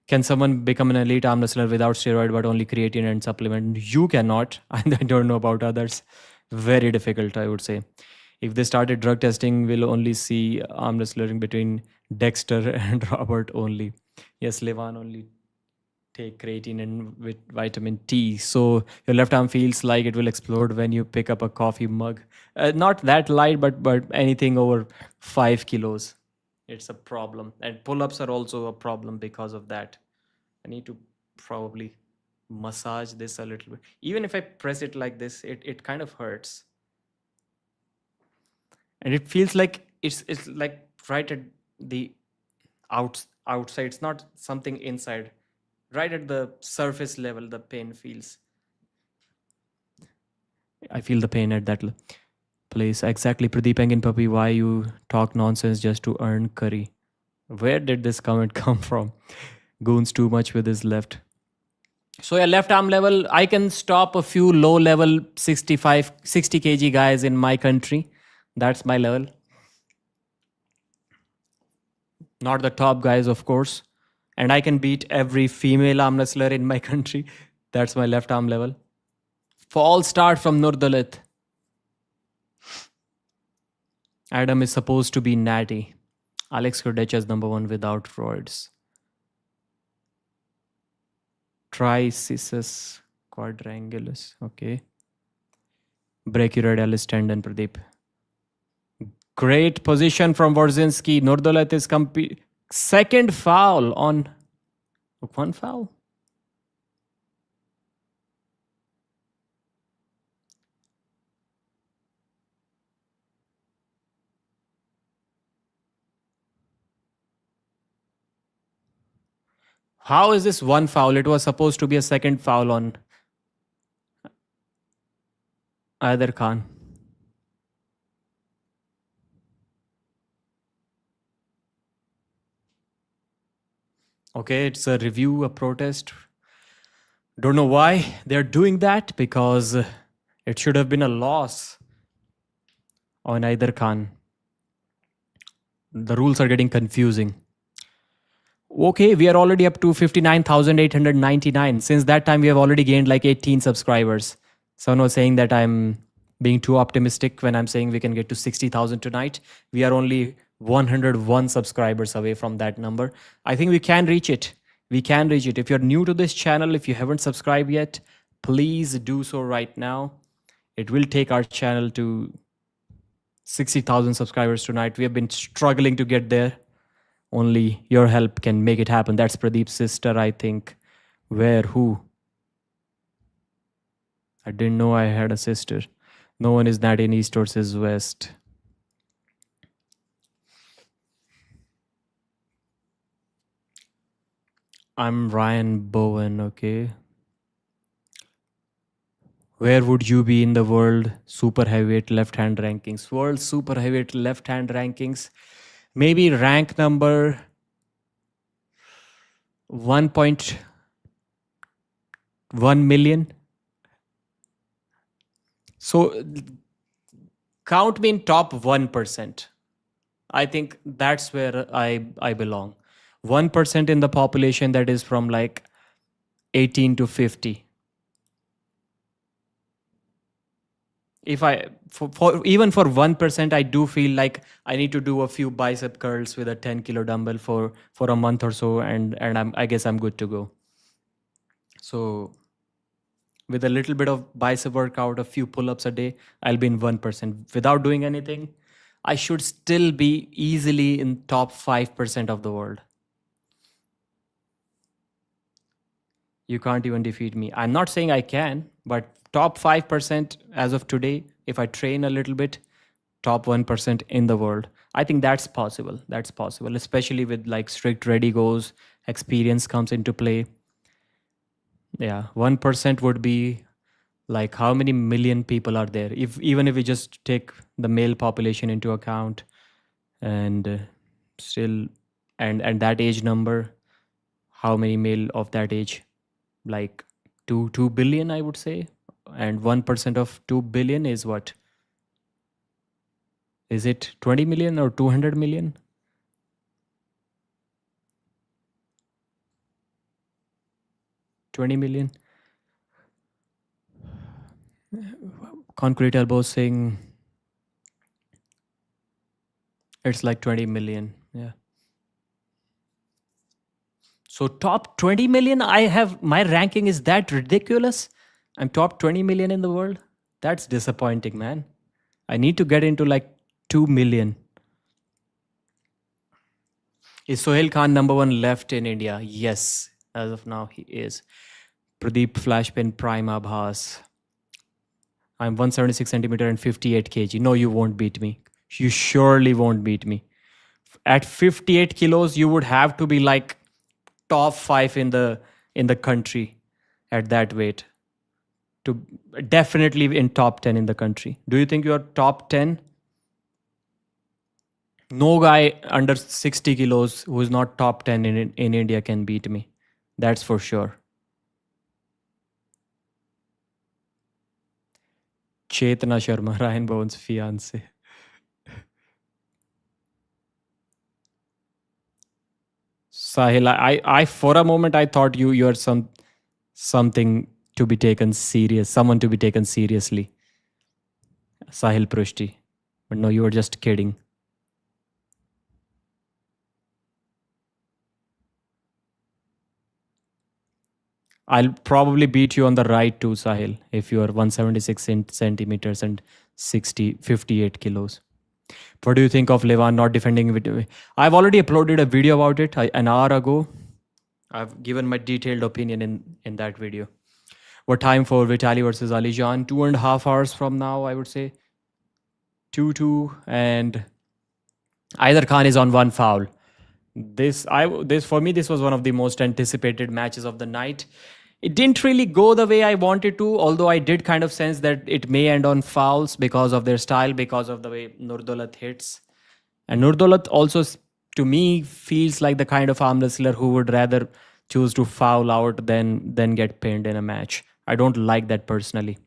Can someone become an elite arm wrestler without steroid but only creatine and supplement? You cannot. I don't know about others. Very difficult, I would say. If they started drug testing, we'll only see arm wrestling between Dexter and Robert only. Yes, Levan only take creatine and with vitamin T. So your left arm feels like it will explode when you pick up a coffee mug. Not that light, but anything over 5 kilos. It's a problem. And pull-ups are also a problem because of that. I need to probably massage this a little bit. Even if I press it like this, it kind of hurts. And it feels like it's like right at the outside. It's not something inside. Right at the surface level, the pain feels. I feel the pain at that place. Exactly, Pradeep and Puppy, why you talk nonsense just to earn curry? Where did this comment come from? Goons too much with his left. So yeah, left arm level, I can stop a few low level 60 kg guys in my country. That's my level. Not the top guys, of course. And I can beat every female arm wrestler in my country. That's my left arm level. False start from Nurdalit. Adam is supposed to be natty. Alex Kurdecha's #1 without roids. Tricesis quadrangulus. Okay. Brachioradialis tendon, Pradeep. Great position from WAWRZYNSKI. Nurdalit is second foul on one foul. How is this one foul? It was supposed to be a second foul on Aidarkhan. Okay, it's a review, a protest. Don't know why they're doing that, because it should have been a loss on Aidarkhan. The rules are getting confusing. Okay, we are already up to 59,899. Since that time, we have already gained like 18 subscribers. Someone was saying that I'm being too optimistic when I'm saying we can get to 60,000 tonight. We are only 101 subscribers away from that number. I think we can reach it. We can reach it. If you're new to this channel, if you haven't subscribed yet, please do so right now. It will take our channel to 60,000 subscribers tonight. We have been struggling to get there. Only your help can make it happen. That's Pradeep's sister, I think. Where? Who? I didn't know I had a sister. No one is that in East versus West. I'm Ryan Bowen, okay. Where would you be in the world super heavyweight left-hand rankings? World super heavyweight left-hand rankings. Maybe rank number 1.1 million. So count me in top 1%. I think that's where I belong. 1% in the population that is from like 18 to 50. If I for even for 1%, I do feel like I need to do a few bicep curls with a 10 kilo dumbbell for a month or so, and I guess I'm good to go. So with a little bit of bicep workout, a few pull-ups a day, I'll be in 1%. Without doing anything, I should still be easily in top 5% of the world. You can't even defeat me. I'm not saying I can, but top 5% as of today, if I train a little bit, top 1% in the world. I think that's possible. That's possible, especially with like strict ready goes, experience comes into play. Yeah, 1% would be like how many million people are there? Even if we just take the male population into account, and still, and that age number, how many male of that age? Like 2 billion, I would say. And 1% of 2 billion is what? Is it 20 million or 200 million? $20 million. Concrete elbow saying it's like 20 million. Yeah. So top 20 million, my ranking is that ridiculous. I'm top 20 million in the world. That's disappointing, man. I need to get into like 2 million. Is Sohail Khan number 1 left in India? Yes, as of now he is. Pradeep Flashpin Prime Abhas. I'm 176 centimeter and 58 kg. No, you won't beat me. You surely won't beat me. At 58 kilos, you would have to be like top 5 in the country at that weight. To definitely in top 10 in the country. Do you think you're top 10? No guy under 60 kilos who is not top 10 in India can beat me. That's for sure. Chetna Sharma, Ryan Bowen's fiance. Sahil, I for a moment I thought you're something to be taken serious, someone to be taken seriously. Sahil Prushti. But no, you were just kidding. I'll probably beat you on the right too, Sahil, if you are 176 centimeters and 58 kilos. What do you think of Levan not defending? I've already uploaded a video about it an hour ago. I've given my detailed opinion in that video. What time for Vitaly versus Alizhan? 2.5 hours from now, I would say. 2-2, and AIDARKHAN is on 1 foul. This for me, this was one of the most anticipated matches of the night. It didn't really go the way I wanted to, although I did kind of sense that it may end on fouls because of their style, because of the way Nurdolat hits. And Nurdolat also, to me, feels like the kind of arm wrestler who would rather choose to foul out than get pinned in a match. I don't like that personally.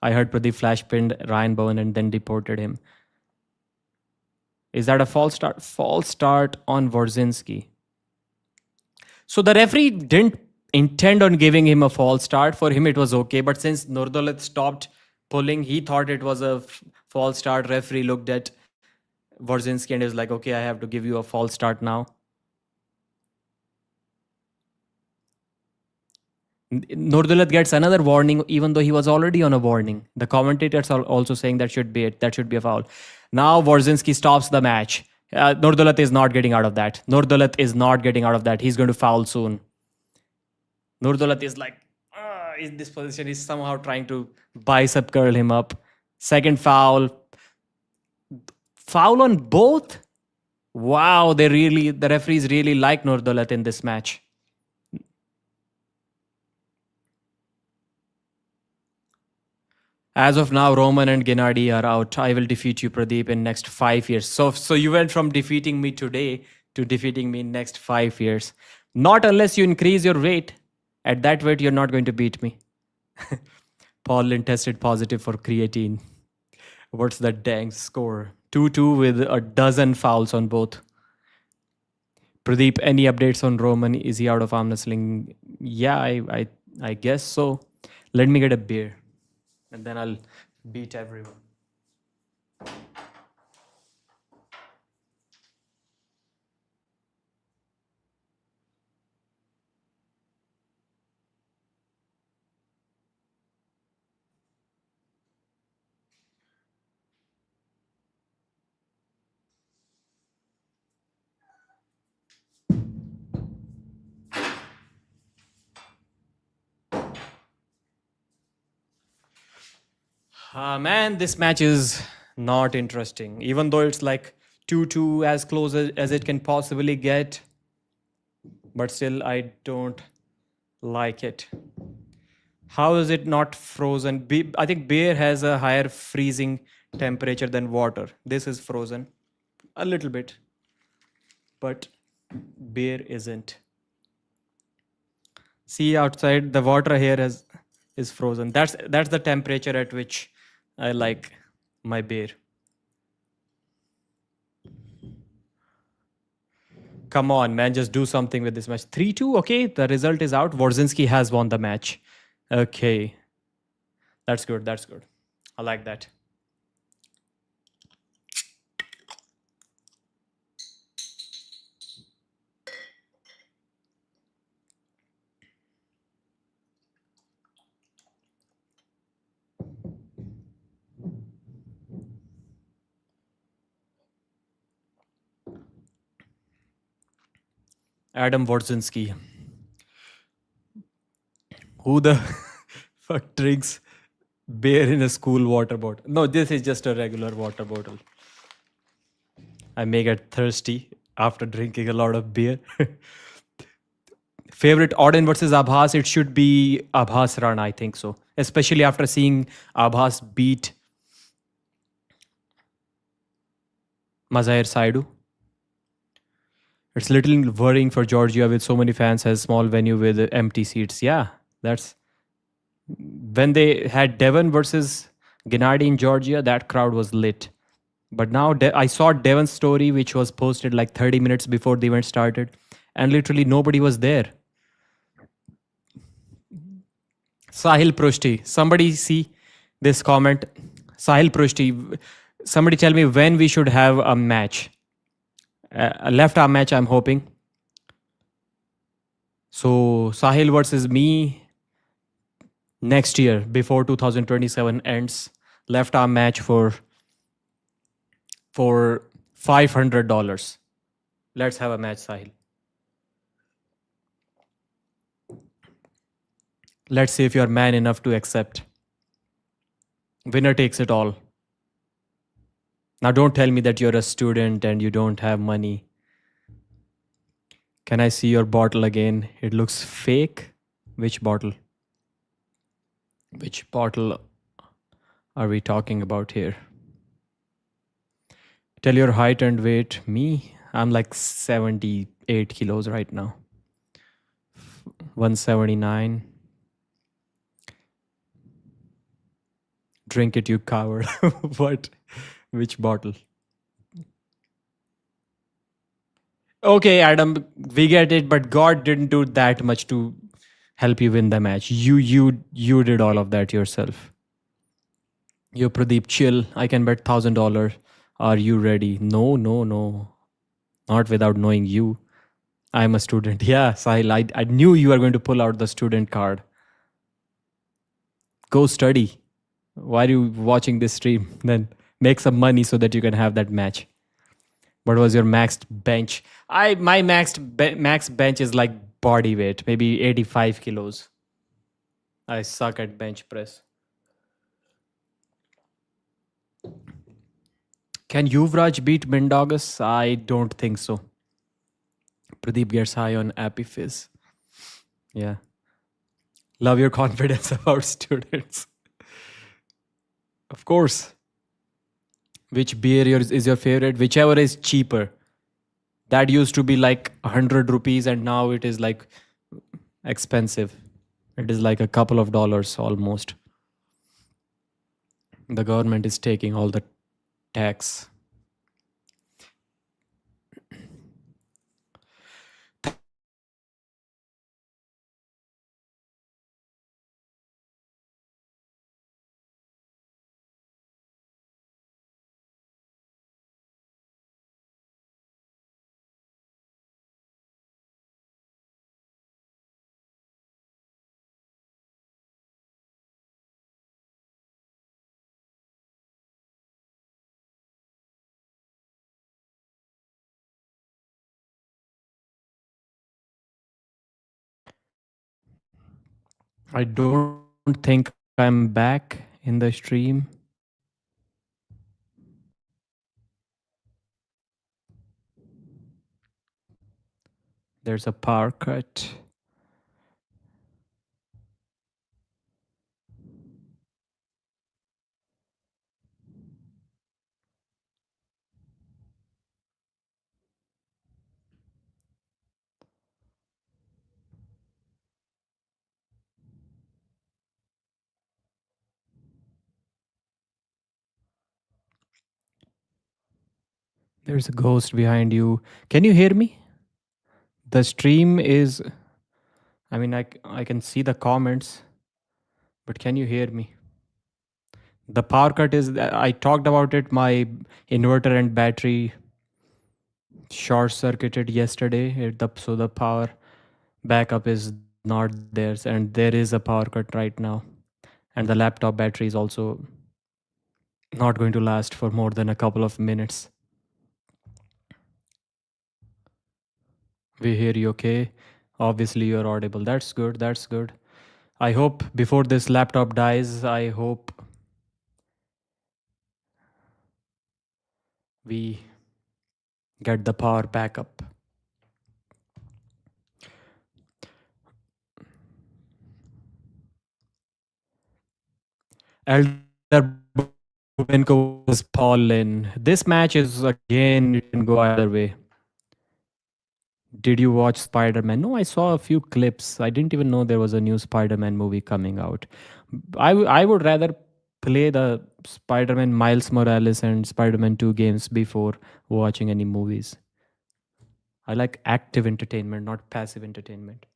I heard Pradeep flash pinned Ryan Bowen and then deported him. Is that a false start? False start on WAWRZYNSKI. So the referee didn't intend on giving him a false start. For him, it was okay. But since Nurdolat stopped pulling, he thought it was a false start. Referee looked at WAWRZYNSKI and was like, okay, I have to give you a false start now. Nurdolat gets another warning, even though he was already on a warning. The commentators are also saying that should be it. That should be a foul. Now WAWRZYNSKI stops the match. Nurdolat is not getting out of that. Nurdolat is not getting out of that. He's going to foul soon. Nurdolat is like, in this position, he's somehow trying to bicep curl him up. Second foul. Foul on both? Wow, the referees really like Nurdolat in this match. As of now, Roman and Gennady are out. I will defeat you, Pradeep, in next 5 years. So you went from defeating me today to defeating me in next 5 years. Not unless you increase your weight. At that weight, you're not going to beat me. Paul Lynn tested positive for creatine. What's the dang score? 2-2 with a dozen fouls on both. Pradeep, any updates on Roman? Is he out of arm wrestling? Yeah, I guess so. Let me get a beer and then I'll beat everyone. Man, this match is not interesting. Even though it's like 2-2, as close as it can possibly get. But still, I don't like it. How is it not frozen? I think beer has a higher freezing temperature than water. This is frozen a little bit, but beer isn't. See outside, the water here is frozen. That's the temperature at which I like my beer. Come on, man, just do something with this match. 3-2, okay, the result is out. WAWRZYNSKI has won the match. Okay, that's good, that's good. I like that. Adam WAWRZYNSKI. Who the fuck drinks beer in a school water bottle? No, this is just a regular water bottle. I may get thirsty after drinking a lot of beer. Favorite Auden versus Abhas? It should be Abhas run, I think so. Especially after seeing Abhas beat Mazahir Saidu. It's a little worrying for Georgia with so many fans, has small venue with empty seats. Yeah, that's... When they had Devon versus Gennady in Georgia, that crowd was lit. But now I saw Devon's story, which was posted like 30 minutes before the event started. And literally nobody was there. Sahil Prushti. Somebody see this comment. Sahil Prushti. Somebody tell me when we should have a match. A left arm match, I'm hoping. So Sahil versus me next year, before 2027 ends. Left arm match for $500. Let's have a match, Sahil. Let's see if you're man enough to accept. Winner takes it all. Now don't tell me that you're a student and you don't have money. Can I see your bottle again? It looks fake. Which bottle? Which bottle are we talking about here? Tell your height and weight. Me? I'm like 78 kilos right now. 179. Drink it, you coward. What? Which bottle? Okay, Adam, we get it, but God didn't do that much to help you win the match. You did all of that yourself. Yo, Pradeep, chill. I can bet $1,000. Are you ready? No. Not without knowing you. I'm a student. Yeah, Sahil, I knew you were going to pull out the student card. Go study. Why are you watching this stream? Then make some money so that you can have that match. What was your maxed bench? My max bench is like body weight, maybe 85 kilos. I suck at bench press. Can Yuvraj beat Mendogas? I don't think so. Pradeep gets high on Appy Fizz. Yeah. Love your confidence about students. Of course. Which beer is your favorite? Whichever is cheaper. That used to be like 100 rupees and now it is like expensive. It is like a couple of dollars almost. The government is taking all the tax. I don't think I'm back in the stream. There's a power cut. There's a ghost behind you. Can you hear me? The stream is, I mean, I can see the comments, but can you hear me? The power cut is, I talked about it, my inverter and battery short circuited yesterday. So the power backup is not there, and there is a power cut right now. And the laptop battery is also not going to last for more than a couple of minutes. We hear you okay. Obviously, you're audible. That's good. That's good. I hope before this laptop dies, I hope we get the power back up. Elder Bubenko was Paul Lynn. This match is again, it can go either way. Did you watch Spider-Man? No, I saw a few clips. I didn't even know there was a new Spider-Man movie coming out. I would rather play the Spider-Man Miles Morales and Spider-Man 2 games before watching any movies. I like active entertainment, not passive entertainment.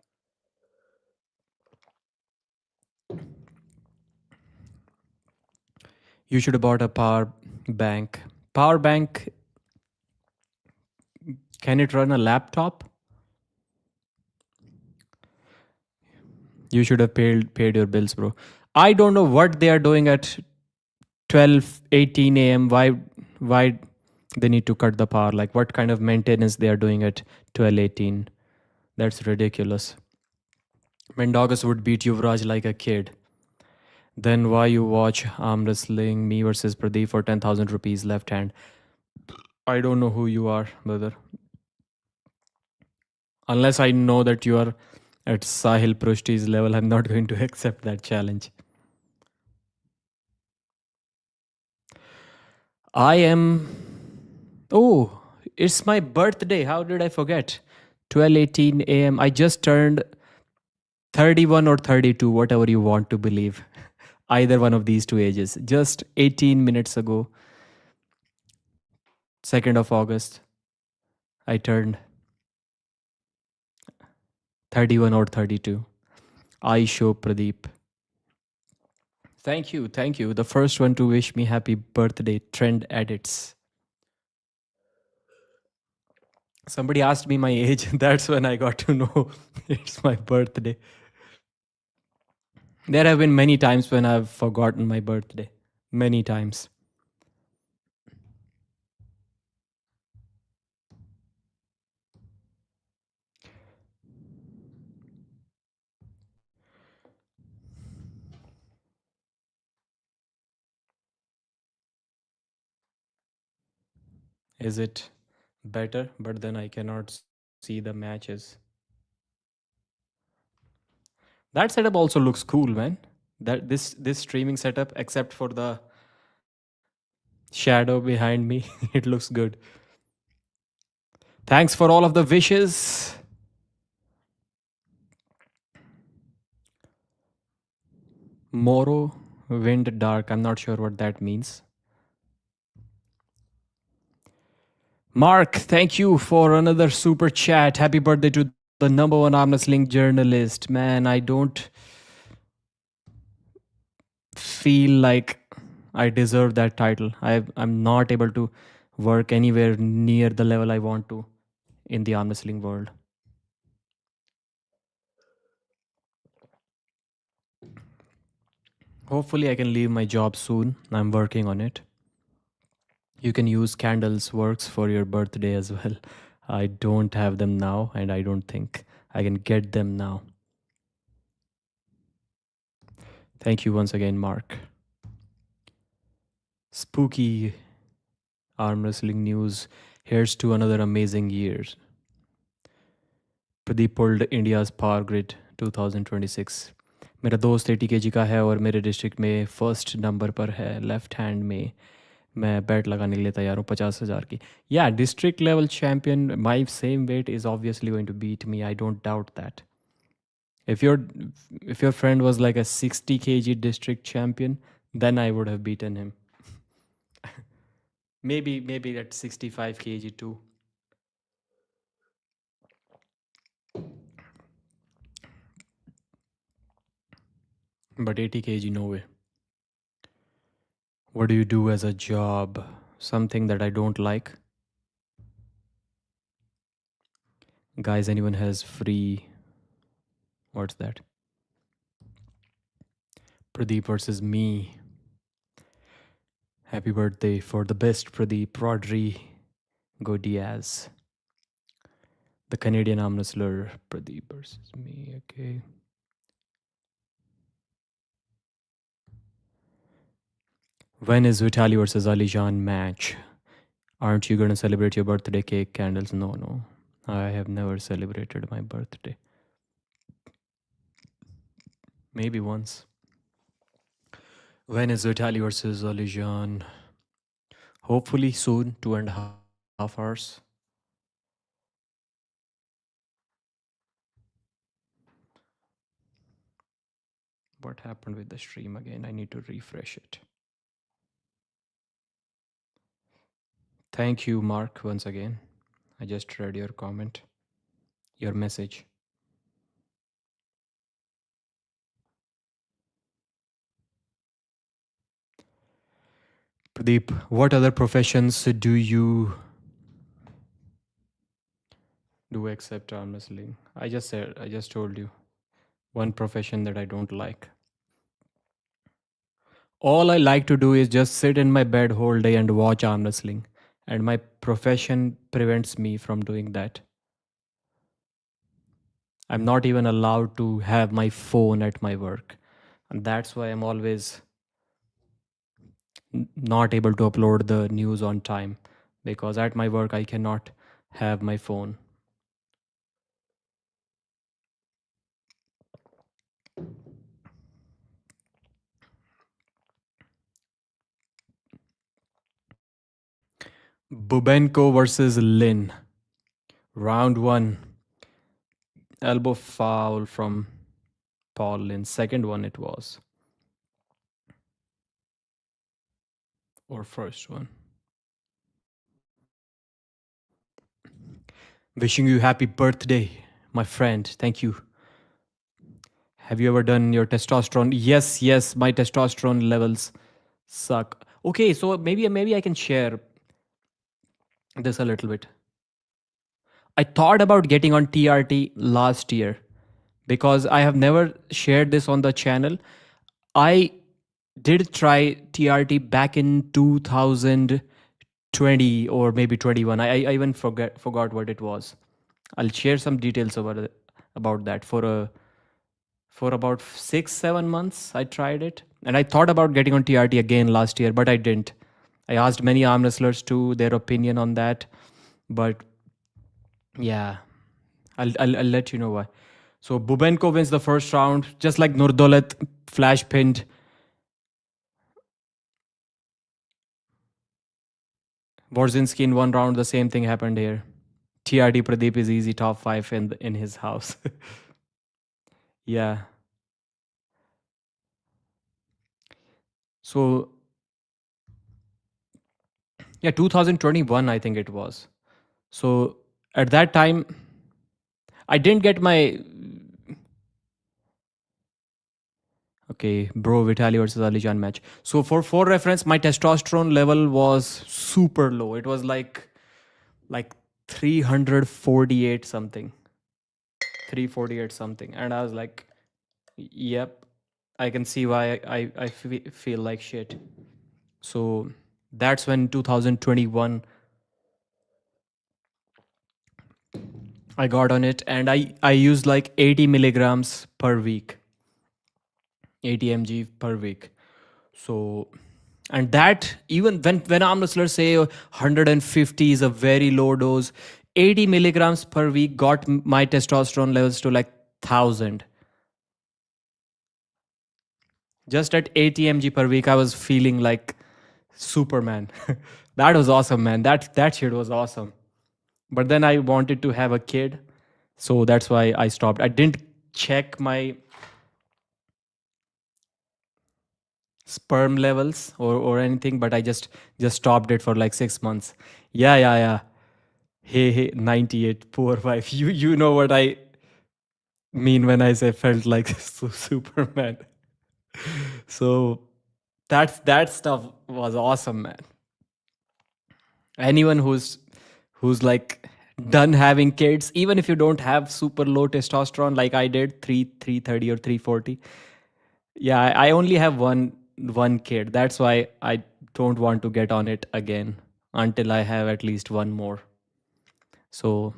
You should have bought a power bank. Power bank, can it run a laptop? You should have paid your bills, bro. I don't know what they are doing at 12:18 a.m. Why they need to cut the power? Like what kind of maintenance they are doing at 12:18? That's ridiculous. Mendogas would beat Yuvraj like a kid. Then why you watch arm wrestling me versus Pradeep for 10,000 rupees left hand? I don't know who you are, brother. Unless I know that you are at Sahil Prushti's level, I'm not going to accept that challenge. I am. Oh, it's my birthday. How did I forget? 12:18 a.m. I just turned 31 or 32, whatever you want to believe. Either one of these two ages. Just 18 minutes ago, 2nd of August, I turned 31 or 32. I show Pradeep. Thank you. Thank you. The first one to wish me happy birthday, Trend Edits. Somebody asked me my age. That's when I got to know it's my birthday. There have been many times when I've forgotten my birthday. Many times. Is it better? But then I cannot see the matches. That setup also looks cool, man. That this streaming setup, except for the shadow behind me, it looks good. Thanks for all of the wishes. Moro Wind dark. I'm not sure what that means. Mark, thank you for another super chat. Happy birthday to the number one arm wrestling journalist. Man, I don't feel like I deserve that title. I'm not able to work anywhere near the level I want to in the arm wrestling world. Hopefully, I can leave my job soon. I'm working on it. You can use candles works for your birthday as well. I don't have them now, and I don't think I can get them now. Thank you once again, Mark. Spooky arm wrestling news. Here's to another amazing year. Pradeep pulled India's power grid 2026. मेरा दोस्त 80 kg का है और मेरे district में first number पर है left hand में मैं बैट लगाने के लिए तैयार हूँ 50,000 की या district level champion my same weight is obviously going to beat me I don't doubt that if your friend was like a 60 kg district champion then I would have beaten him. maybe at 65 kg too. But 80 kg, no way. What do you do as a job? Something that I don't like. Guys, anyone has free... What's that? Pradeep versus me. Happy birthday for the best Pradeep, Rodrigo Diaz. The Canadian arm wrestler, Pradeep versus me, okay. When is Vitaly versus Alizhan match? Aren't you going to celebrate your birthday cake, candles? No. I have never celebrated my birthday. Maybe once. When is Vitaly versus Alizhan? Hopefully soon, 2.5 hours. What happened with the stream again? I need to refresh it. Thank you, Mark, once again. I just read your comment, your message. Pradeep, what other professions do you do except arm wrestling? I just told you one profession that I don't like. All I like to do is just sit in my bed whole day and watch arm wrestling. And my profession prevents me from doing that. I'm not even allowed to have my phone at my work. And that's why I'm always not able to upload the news on time. Because at my work, I cannot have my phone. Bubenko versus LINN. Round 1. Elbow foul from Paul Lynn. Second one it was. Or first one. Wishing you happy birthday, my friend. Thank you. Have you ever done your testosterone? Yes, my testosterone levels suck. Okay, so maybe I can share this a little bit. I thought about getting on TRT last year because I have never shared this on the channel. I did try TRT back in 2020 or maybe 21. I even forgot what it was. I'll share some details about that. For about 6-7 months, I tried it. And I thought about getting on TRT again last year, but I didn't. I asked many arm wrestlers too, their opinion on that. But yeah, I'll let you know why. So Bubenko wins the first round, just like Nurdolet flash pinned WAWRZYNSKI in one round. The same thing happened here. TRT Pradeep is easy top 5 in his house. Yeah. So yeah, 2021 I think it was. So at that time I didn't get my okay, bro, Vitaly versus Alizhan match. So for reference, my testosterone level was super low. It was like 348 something, 348 something, and I was like, yep, I can see why I feel like shit. So that's when 2021 I got on it, and I used like 80 milligrams per week, 80 mg per week. So, and that even when arm wrestlers say 150 is a very low dose, 80 milligrams per week got my testosterone levels to like 1000. Just at 80 mg per week, I was feeling like Superman. That was awesome, man. That shit was awesome. But then I wanted to have a kid, so that's why I stopped. I didn't check my sperm levels or anything, but I just stopped it for like 6 months. Yeah. Hey, 98, poor wife. You know what I mean when I say felt like Superman. So that stuff was awesome, man. Anyone who's like done having kids, even if you don't have super low testosterone like I did, 330 or 340. Yeah, I only have one kid. That's why I don't want to get on it again until I have at least one more. So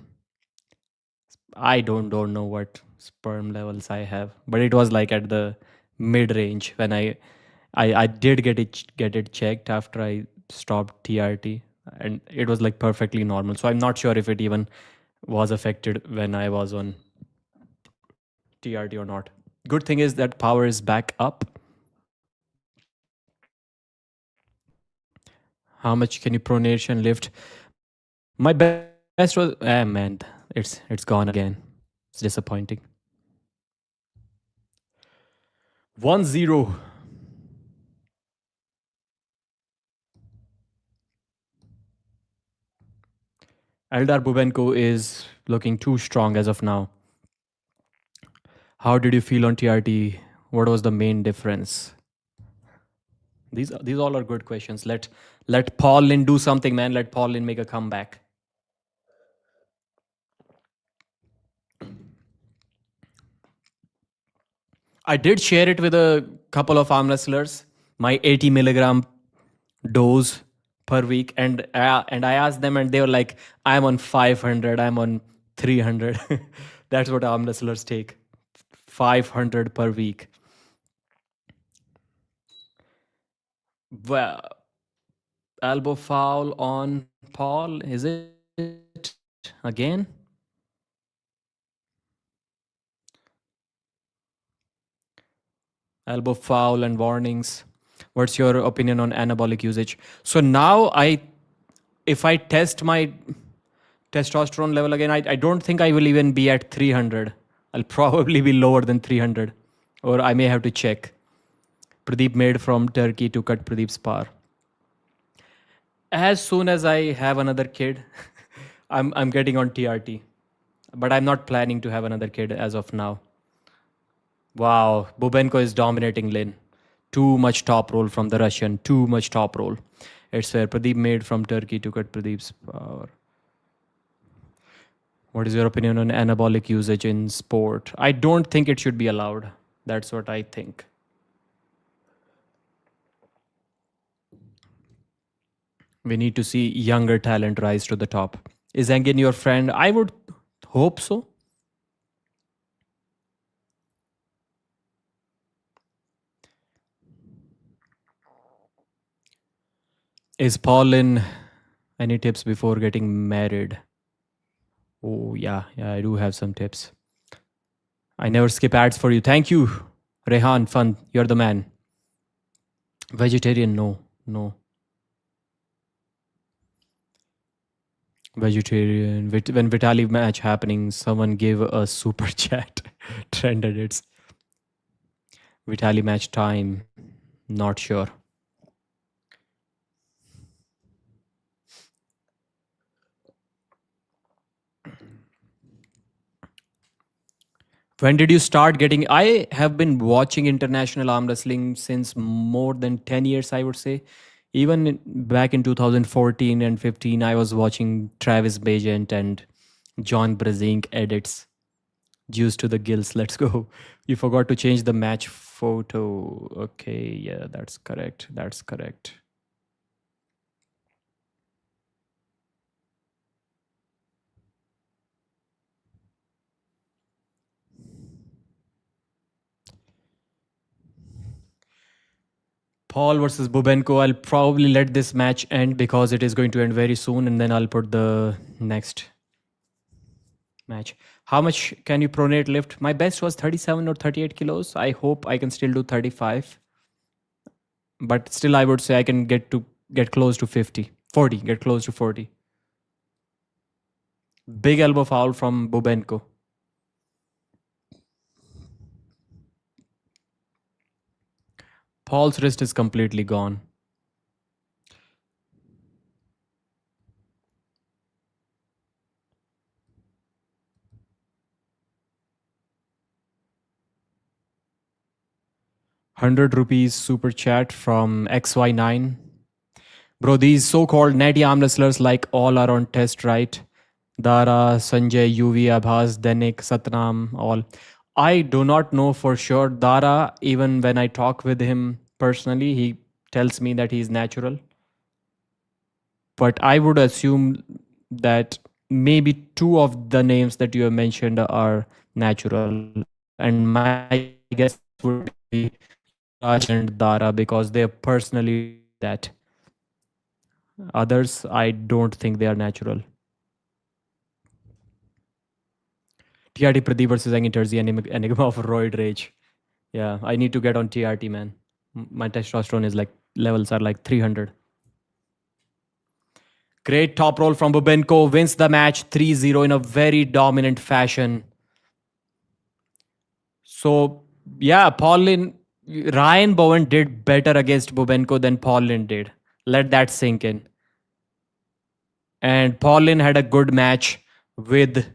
I don't know what sperm levels I have, but it was like at the mid range when I did get it checked after I stopped TRT, and it was like perfectly normal. So I'm not sure if it even was affected when I was on TRT or not. Good thing is that power is back up. How much can you pronation lift? My best was man, it's gone again. It's disappointing. 1-0. Eldar Bubenko is looking too strong as of now. How did you feel on TRT? What was the main difference? These all are good questions. Let Paul Lynn do something, man. Let Paul Lynn make a comeback. I did share it with a couple of arm wrestlers, my 80 milligram dose per week, and I asked them, and they were like, "I'm on 500. I'm on 300." That's what arm wrestlers take, 500 per week. Well, elbow foul on Paul. Is it again? Elbow foul and warnings. What's your opinion on anabolic usage? So now if I test my testosterone level again, I don't think I will even be at 300. I'll probably be lower than 300, or I may have to check. Pradeep made from Turkey to cut Pradeep's par. As soon as I have another kid, I'm getting on TRT, but I'm not planning to have another kid as of now. Wow, Bubenko is dominating Lynn. Too much top roll from the Russian. Too much top roll. It's fair. Pradeep made from Turkey to cut Pradeep's power. What is your opinion on anabolic usage in sport? I don't think it should be allowed. That's what I think. We need to see younger talent rise to the top. Is Engin your friend? I would hope so. Is Paul in any tips before getting married? Oh, yeah, I do have some tips. I never skip ads for you. Thank you, Rehan. Fun. You're the man. Vegetarian, no. Vegetarian. When Vitaly match happening, someone gave a super chat. Trended it's Vitaly match time. Not sure. When did you start getting? I have been watching international arm wrestling since more than 10 years, I would say. Even back in 2014 and 15, I was watching Travis Bagent and John Brezink edits. Juice to the gills. Let's go. You forgot to change the match photo. Okay, yeah, that's correct. That's correct. Paul versus Bubenko. I'll probably let this match end because it is going to end very soon, and then I'll put the next match. How much can you pronate lift? My best was 37 or 38 kilos. I hope I can still do 35. But still, I would say I can get close to 50. 40. Get close to 40. Big elbow foul from Bubenko. Paul's wrist is completely gone. ₹100 super chat from XY9. Bro, these so-called netty arm wrestlers like all are on test, right? Dara, Sanjay, UV, Abhas, Denik, Satnam, all. I do not know for sure. Dara, even when I talk with him personally, he tells me that he's natural. But I would assume that maybe two of the names that you have mentioned are natural. And my guess would be Raj and Dara because they have personally that. Others, I don't think they are natural. TRT Pradeep versus Angin Terzi, Enigma of Roid Rage. Yeah, I need to get on TRT, man. My testosterone is like, levels are like 300. Great top roll from Bubenko. Wins the match 3-0 in a very dominant fashion. So, yeah, Ryan Bowen did better against Bubenko than Paul Lynn did. Let that sink in. And Paul Lynn had a good match with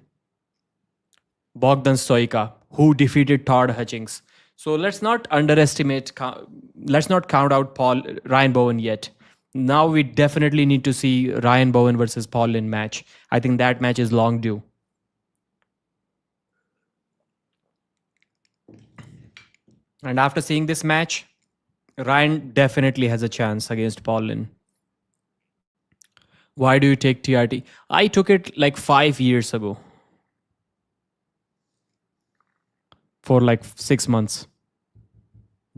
Bogdan Stoika, who defeated Todd Hutchings. So let's not let's not count out Ryan Bowen yet. Now we definitely need to see Ryan Bowen versus Paul Lynn match. I think that match is long due. And after seeing this match, Ryan definitely has a chance against Paul Lynn. Why do you take TRT? I took it like 5 years ago. For like 6 months.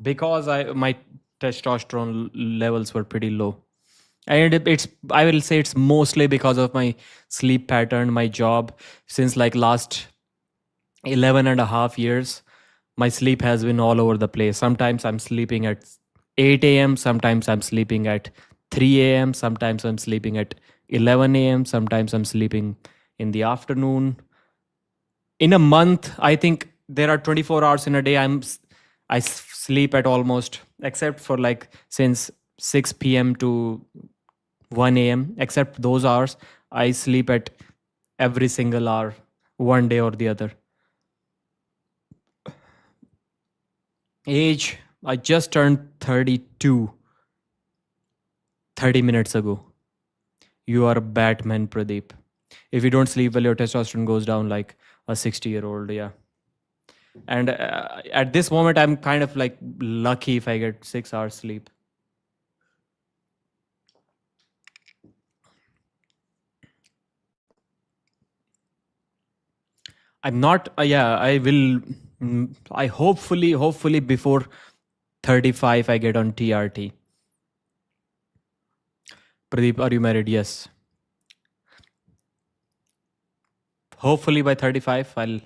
Because my testosterone levels were pretty low. And I will say it's mostly because of my sleep pattern, my job. Since like last 11 and a half years, my sleep has been all over the place. Sometimes I'm sleeping at 8 a.m. Sometimes I'm sleeping at 3 a.m. Sometimes I'm sleeping at 11 a.m. Sometimes I'm sleeping in the afternoon. In a month, I think there are 24 hours in a day. I sleep at almost, except for like since 6 p.m. to 1 a.m. Except those hours, I sleep at every single hour, one day or the other. Age, I just turned 32 30 minutes ago. You are a Batman, Pradeep. If you don't sleep well, your testosterone goes down like a 60-year-old, yeah. And at this moment, I'm kind of like lucky if I get 6 hours sleep. I'm not, I will, I hopefully before 35, I get on TRT. Pradeep, are you married? Yes. Hopefully by 35, I'll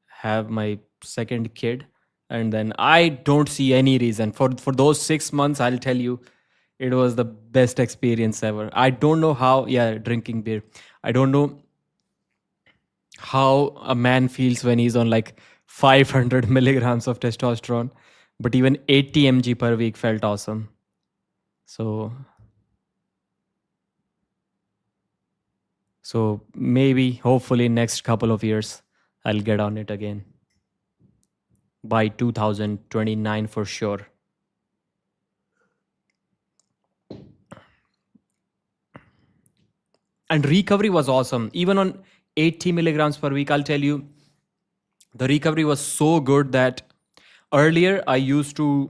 have my second kid. And then I don't see any reason for those 6 months. I'll tell you, it was the best experience ever. I don't know how, drinking beer. I don't know how a man feels when he's on like 500 milligrams of testosterone, but even 80 mg per week felt awesome. So maybe, hopefully, next couple of years, I'll get on it again. by 2029 for sure. And recovery was awesome. Even on 80 milligrams per week, I'll tell you, the recovery was so good that earlier it used to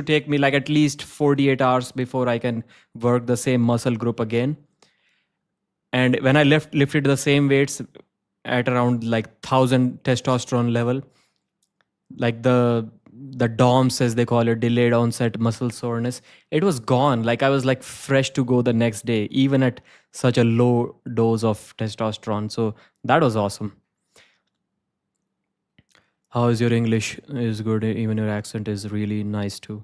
take me like at least 48 hours before I can work the same muscle group again. And when I lifted the same weights at around like 1000 testosterone level, like the DOMS, as they call it, delayed onset muscle soreness, it was gone. Like I was like fresh to go the next day, even at such a low dose of testosterone. So that was awesome. How is your English? Is good. Even your accent is really nice too.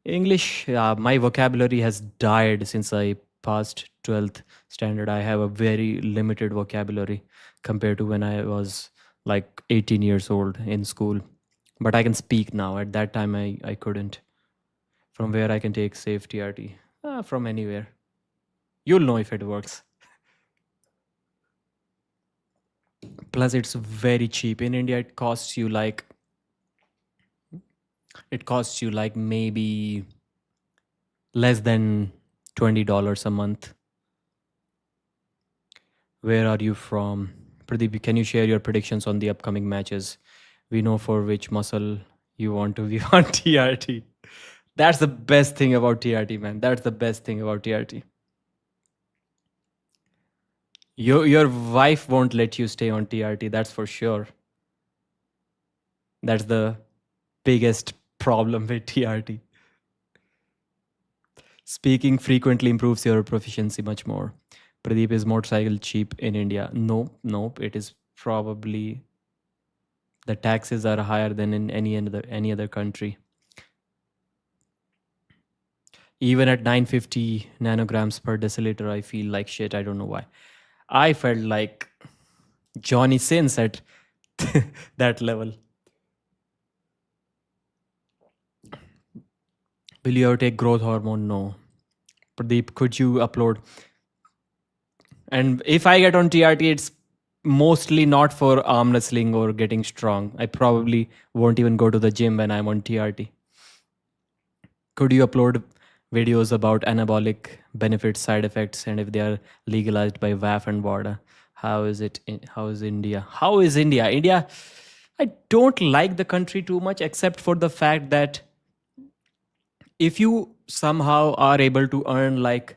English, my vocabulary has died since I passed 12th standard. I have a very limited vocabulary compared to when I was like 18 years old in school. But I can speak now. At that time, I couldn't. From where I can take safe TRT? From anywhere. You'll know if it works. Plus, it's very cheap. In India, it costs you like maybe less than $20 a month. Where are you from? Pradeep, can you share your predictions on the upcoming matches? We know for which muscle you want to be on TRT. That's the best thing about TRT, man. That's the best thing about TRT. Your wife won't let you stay on TRT, that's for sure. That's the biggest problem with TRT. Speaking frequently improves your proficiency much more. Pradeep, is motorcycle cheap in India? Nope. It is probably, the taxes are higher than in any other country. Even at 950 nanograms per deciliter, I feel like shit. I don't know why. I felt like Johnny Sins at that level. Will you ever take growth hormone? No. Pradeep, could you upload? And if I get on TRT, it's mostly not for arm wrestling or getting strong. I probably won't even go to the gym when I'm on TRT. Could you upload videos about anabolic benefits, side effects, and if they are legalized by WAF and WADA? How is India? India, I don't like the country too much, except for the fact that if you somehow are able to earn like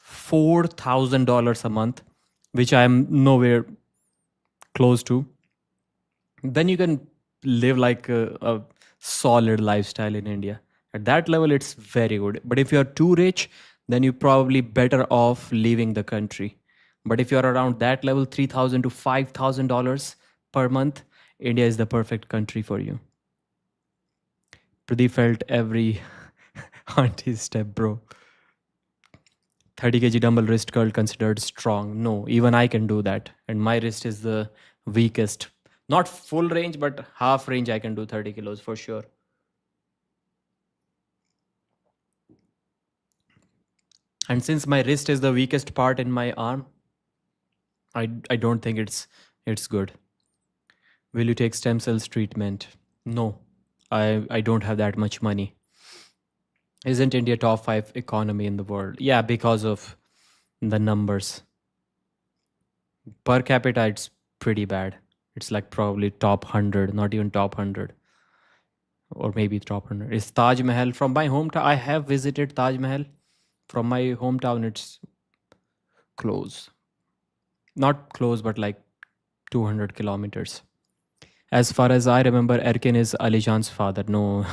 $4,000 a month, which I am nowhere close to, then you can live like a solid lifestyle in India. At that level, it's very good. But if you're too rich, then you're probably better off leaving the country. But if you're around that level, $3,000 to $5,000 per month, India is the perfect country for you. Pradeep felt every auntie's step, bro. 30 kg dumbbell wrist curl considered strong? No, even I can do that. And my wrist is the weakest. Not full range, but half range I can do 30 kilos for sure. And since my wrist is the weakest part in my arm, I don't think it's good. Will you take stem cells treatment? No, I don't have that much money. Isn't India top 5 economy in the world? Yeah, because of the numbers. Per capita, it's pretty bad. It's like probably top 100, not even top 100. Or maybe top 100. Is Taj Mahal from my hometown? I have visited Taj Mahal. From my hometown, it's close. Not close, but like 200 kilometers. As far as I remember, Erkin is Alizhan's father. No,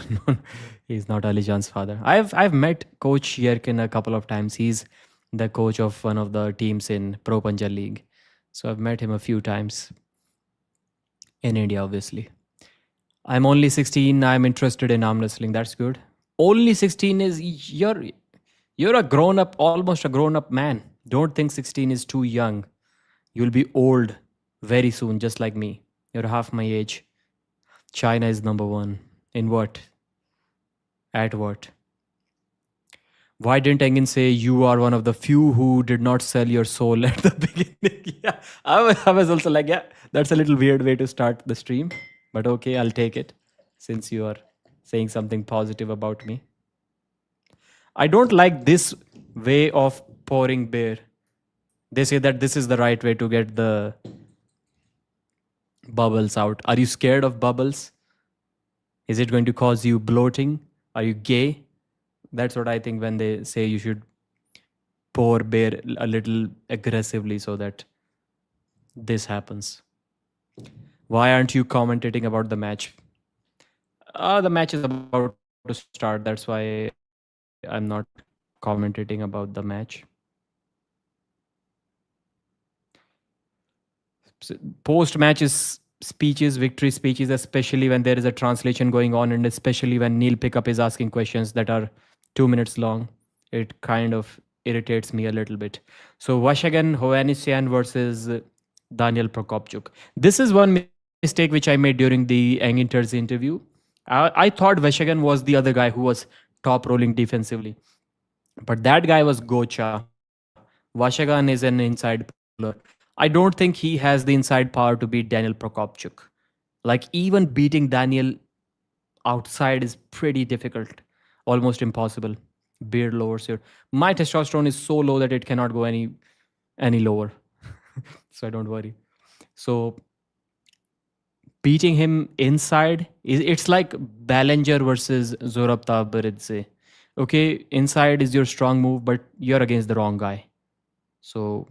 he's not Alizhan's father. I've met Coach Yerkin a couple of times. He's the coach of one of the teams in Pro Punjab League. So I've met him a few times in India, obviously. I'm only 16. I'm interested in arm wrestling. That's good. Only 16 is you're a grown up, almost a grown up man. Don't think 16 is too young. You'll be old very soon, just like me. You're half my age. China is number 1. In what? At what? Why didn't Engin say you are one of the few who did not sell your soul at the beginning? Yeah, I was also like, yeah, that's a little weird way to start the stream. But okay, I'll take it since you are saying something positive about me. I don't like this way of pouring beer. They say that this is the right way to get the bubbles out. Are you scared of bubbles? Is it going to cause you bloating? Are you gay? That's what I think when they say you should pour beer a little aggressively so that this happens. Why aren't you commentating about the match? The match is about to start. That's why I'm not commentating about the match. Post matches speeches, victory speeches, especially when there is a translation going on, and especially when Neil Pickup is asking questions that are 2 minutes long, it kind of irritates me a little bit. So Vashagan Hovhannisyan versus Daniel Prokopciuc. This is one mistake which I made during the Enginter's interview. I thought Vashagan was the other guy who was top rolling defensively, but that guy was Gocha. Vashagan is an inside bowler. I don't think he has the inside power to beat Daniel Prokopchuk. Like, even beating Daniel outside is pretty difficult, almost impossible. Beard lowers your. My testosterone is so low that it cannot go any lower. So I don't worry. So beating him inside it's like Ballenger versus ZURAB TAVBARIDZE. Okay, inside is your strong move, but you're against the wrong guy. So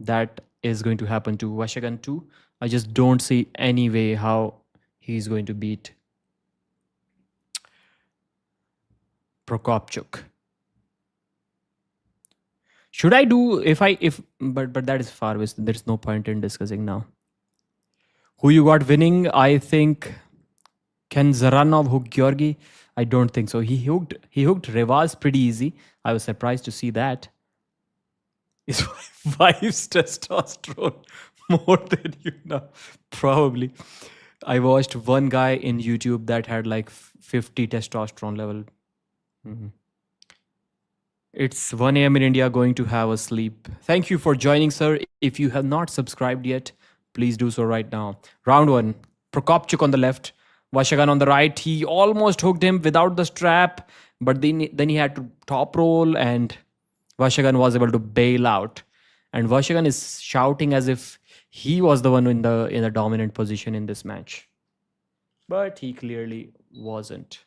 that is going to happen to Vashagan too. I just don't see any way how he's going to beat Prokopchuk. Should I do but that is far away. So there's no point in discussing now. Who you got winning? I think can Zaranov hook Georgi? I don't think so. He hooked Revaz pretty easy. I was surprised to see that. Is wife's testosterone more than you now? Probably. I watched one guy in YouTube that had like 50 testosterone level. It's 1 a.m. in India, going to have a sleep. Thank you for joining, sir. If you have not subscribed yet, please do so right now. Round 1, Prokopchuk on the left, Vashagan on the right. He almost hooked him without the strap, but then he had to top roll, and Vashagan was able to bail out. And Vashagan is shouting as if he was the one in the dominant position in this match. But he clearly wasn't.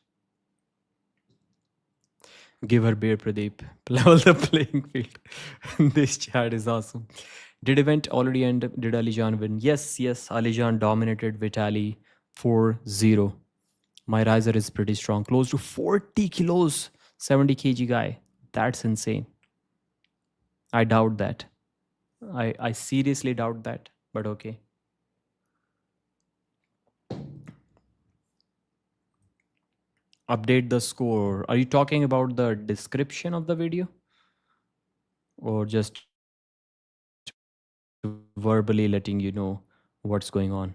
Give her beer, Pradeep. Level the playing field. This chat is awesome. Did event already end? Did Alizhan win? Yes, Alizhan dominated Vitaly 4-0. My riser is pretty strong. Close to 40 kilos. 70 kg guy. That's insane. I doubt that. I seriously doubt that. But okay. Update the score. Are you talking about the description of the video? Or just verbally letting you know what's going on?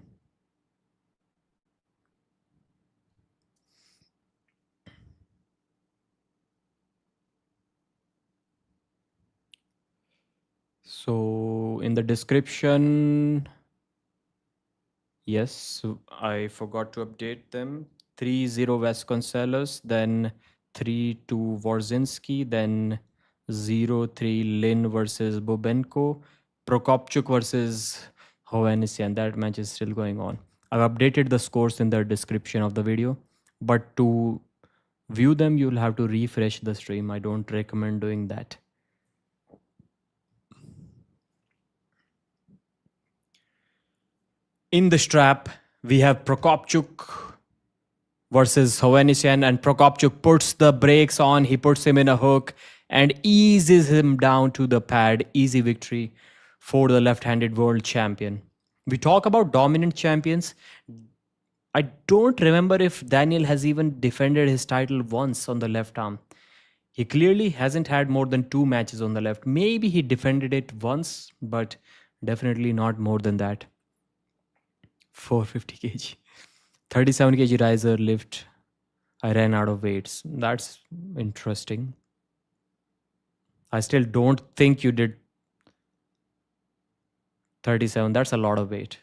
So in the description, yes, I forgot to update them. 3-0 Vasconcelos, then 3-2 WAWRZYNSKI, then 0-3 LINN versus BUBENKO, Prokopciuc versus HOVHANNISYAN. That match is still going on. I've updated the scores in the description of the video, but to view them, you'll have to refresh the stream. I don't recommend doing that. In the strap, we have Prokopciuc versus Hovhannisyan, and Prokopciuc puts the brakes on. He puts him in a hook and eases him down to the pad. Easy victory for the left-handed world champion. We talk about dominant champions. I don't remember if Daniel has even defended his title once on the left arm. He clearly hasn't had more than 2 matches on the left. Maybe he defended it once, but definitely not more than that. 450 kg. 37 kg riser lift. I ran out of weights. That's interesting. I still don't think you did 37. That's a lot of weight.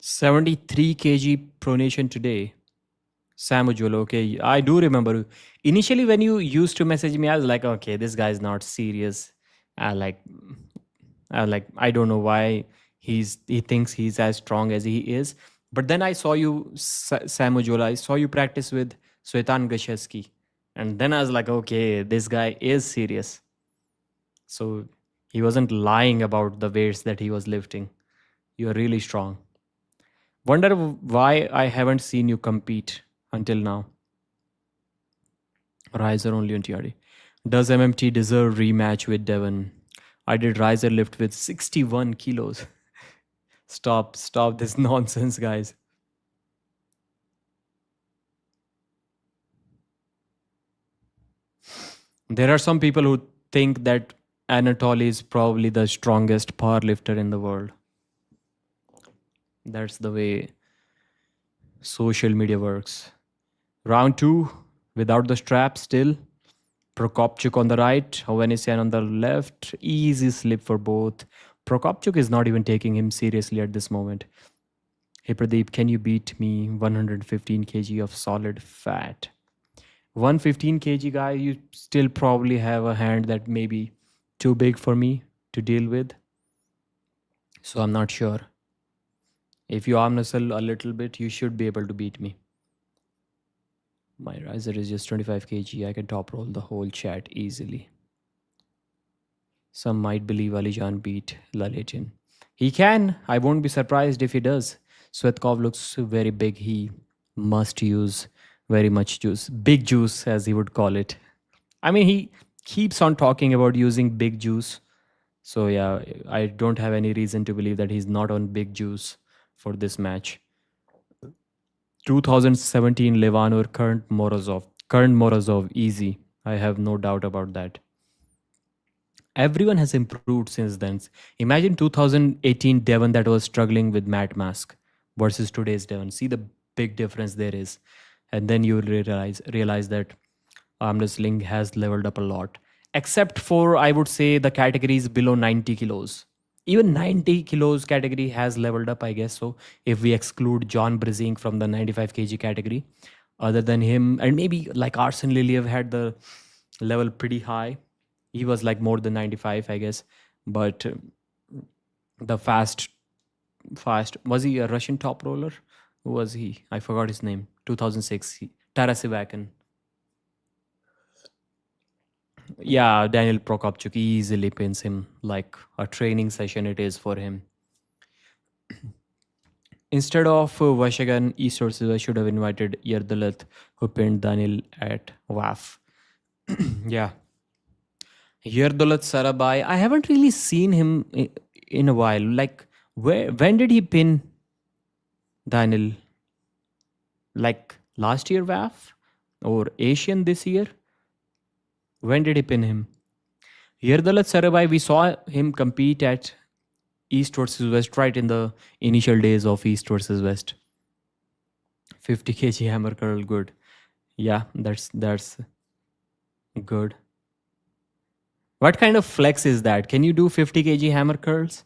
"73 kg pronation today." Sam Ujjwal, okay. I do remember. Initially, when you used to message me, I was like, okay, this guy's not serious. I like, I don't know why he thinks he's as strong as he is. But then I saw you, Sam Ujjwal, I saw you practice with Svetan Gashevsky. And then I was like, okay, this guy is serious. So he wasn't lying about the weights that he was lifting. You're really strong. Wonder why I haven't seen you compete until now. Riser only on TRD. Does MMT deserve rematch with Devon? I did riser lift with 61 kilos. Stop this nonsense, guys. There are some people who think that Anatoly is probably the strongest power lifter in the world. That's the way social media works. Round 2, without the strap still. Prokopciuc on the right, HOVHANNISYAN on the left. Easy slip for both. Prokopciuc is not even taking him seriously at this moment. Hey Pradeep, can you beat me 115 kg of solid fat? 115 kg guy, you still probably have a hand that may be too big for me to deal with. So I'm not sure. If you arm wrestle a little bit, you should be able to beat me. My riser is just 25 kg. I can top roll the whole chat easily. Some might believe Alizhan beat Laletin. He can. I won't be surprised if he does. SVETKOV looks very big. He must use very much juice. Big juice, as he would call it. I mean, he keeps on talking about using big juice. So yeah, I don't have any reason to believe that he's not on big juice for this match. 2017 Levan current Morozov. Current Morozov, easy. I have no doubt about that. Everyone has improved since then. Imagine 2018 Devon that was struggling with Matt Mask versus today's Devon. See the big difference there is. And then you realize that arm wrestling has leveled up a lot. Except for, I would say, the categories below 90 kilos. Even 90 kilos category has leveled up, I guess. So if we exclude John Brizink from the 95 kg category, other than him, and maybe like Arsen Liliev had the level pretty high. He was like more than 95, I guess. But the fast, was he a Russian top roller? Who was he? I forgot his name. 2006, Tarasivakin. Yeah, Daniel Prokopciuc easily pins him. Like a training session it is for him. Instead of Vashagan, eSources should have invited Yerdalit, who pinned Daniel at WAF. Yeah. Yerdalit Sarabai, I haven't really seen him in a while. Like, when did he pin Daniel? Like last year WAF? Or Asian this year? When did he pin him? Yerdalit Sarabai, we saw him compete at East versus West right in the initial days of East versus West. 50 kg hammer curl, good. Yeah, that's good. What kind of flex is that? Can you do 50 kg hammer curls?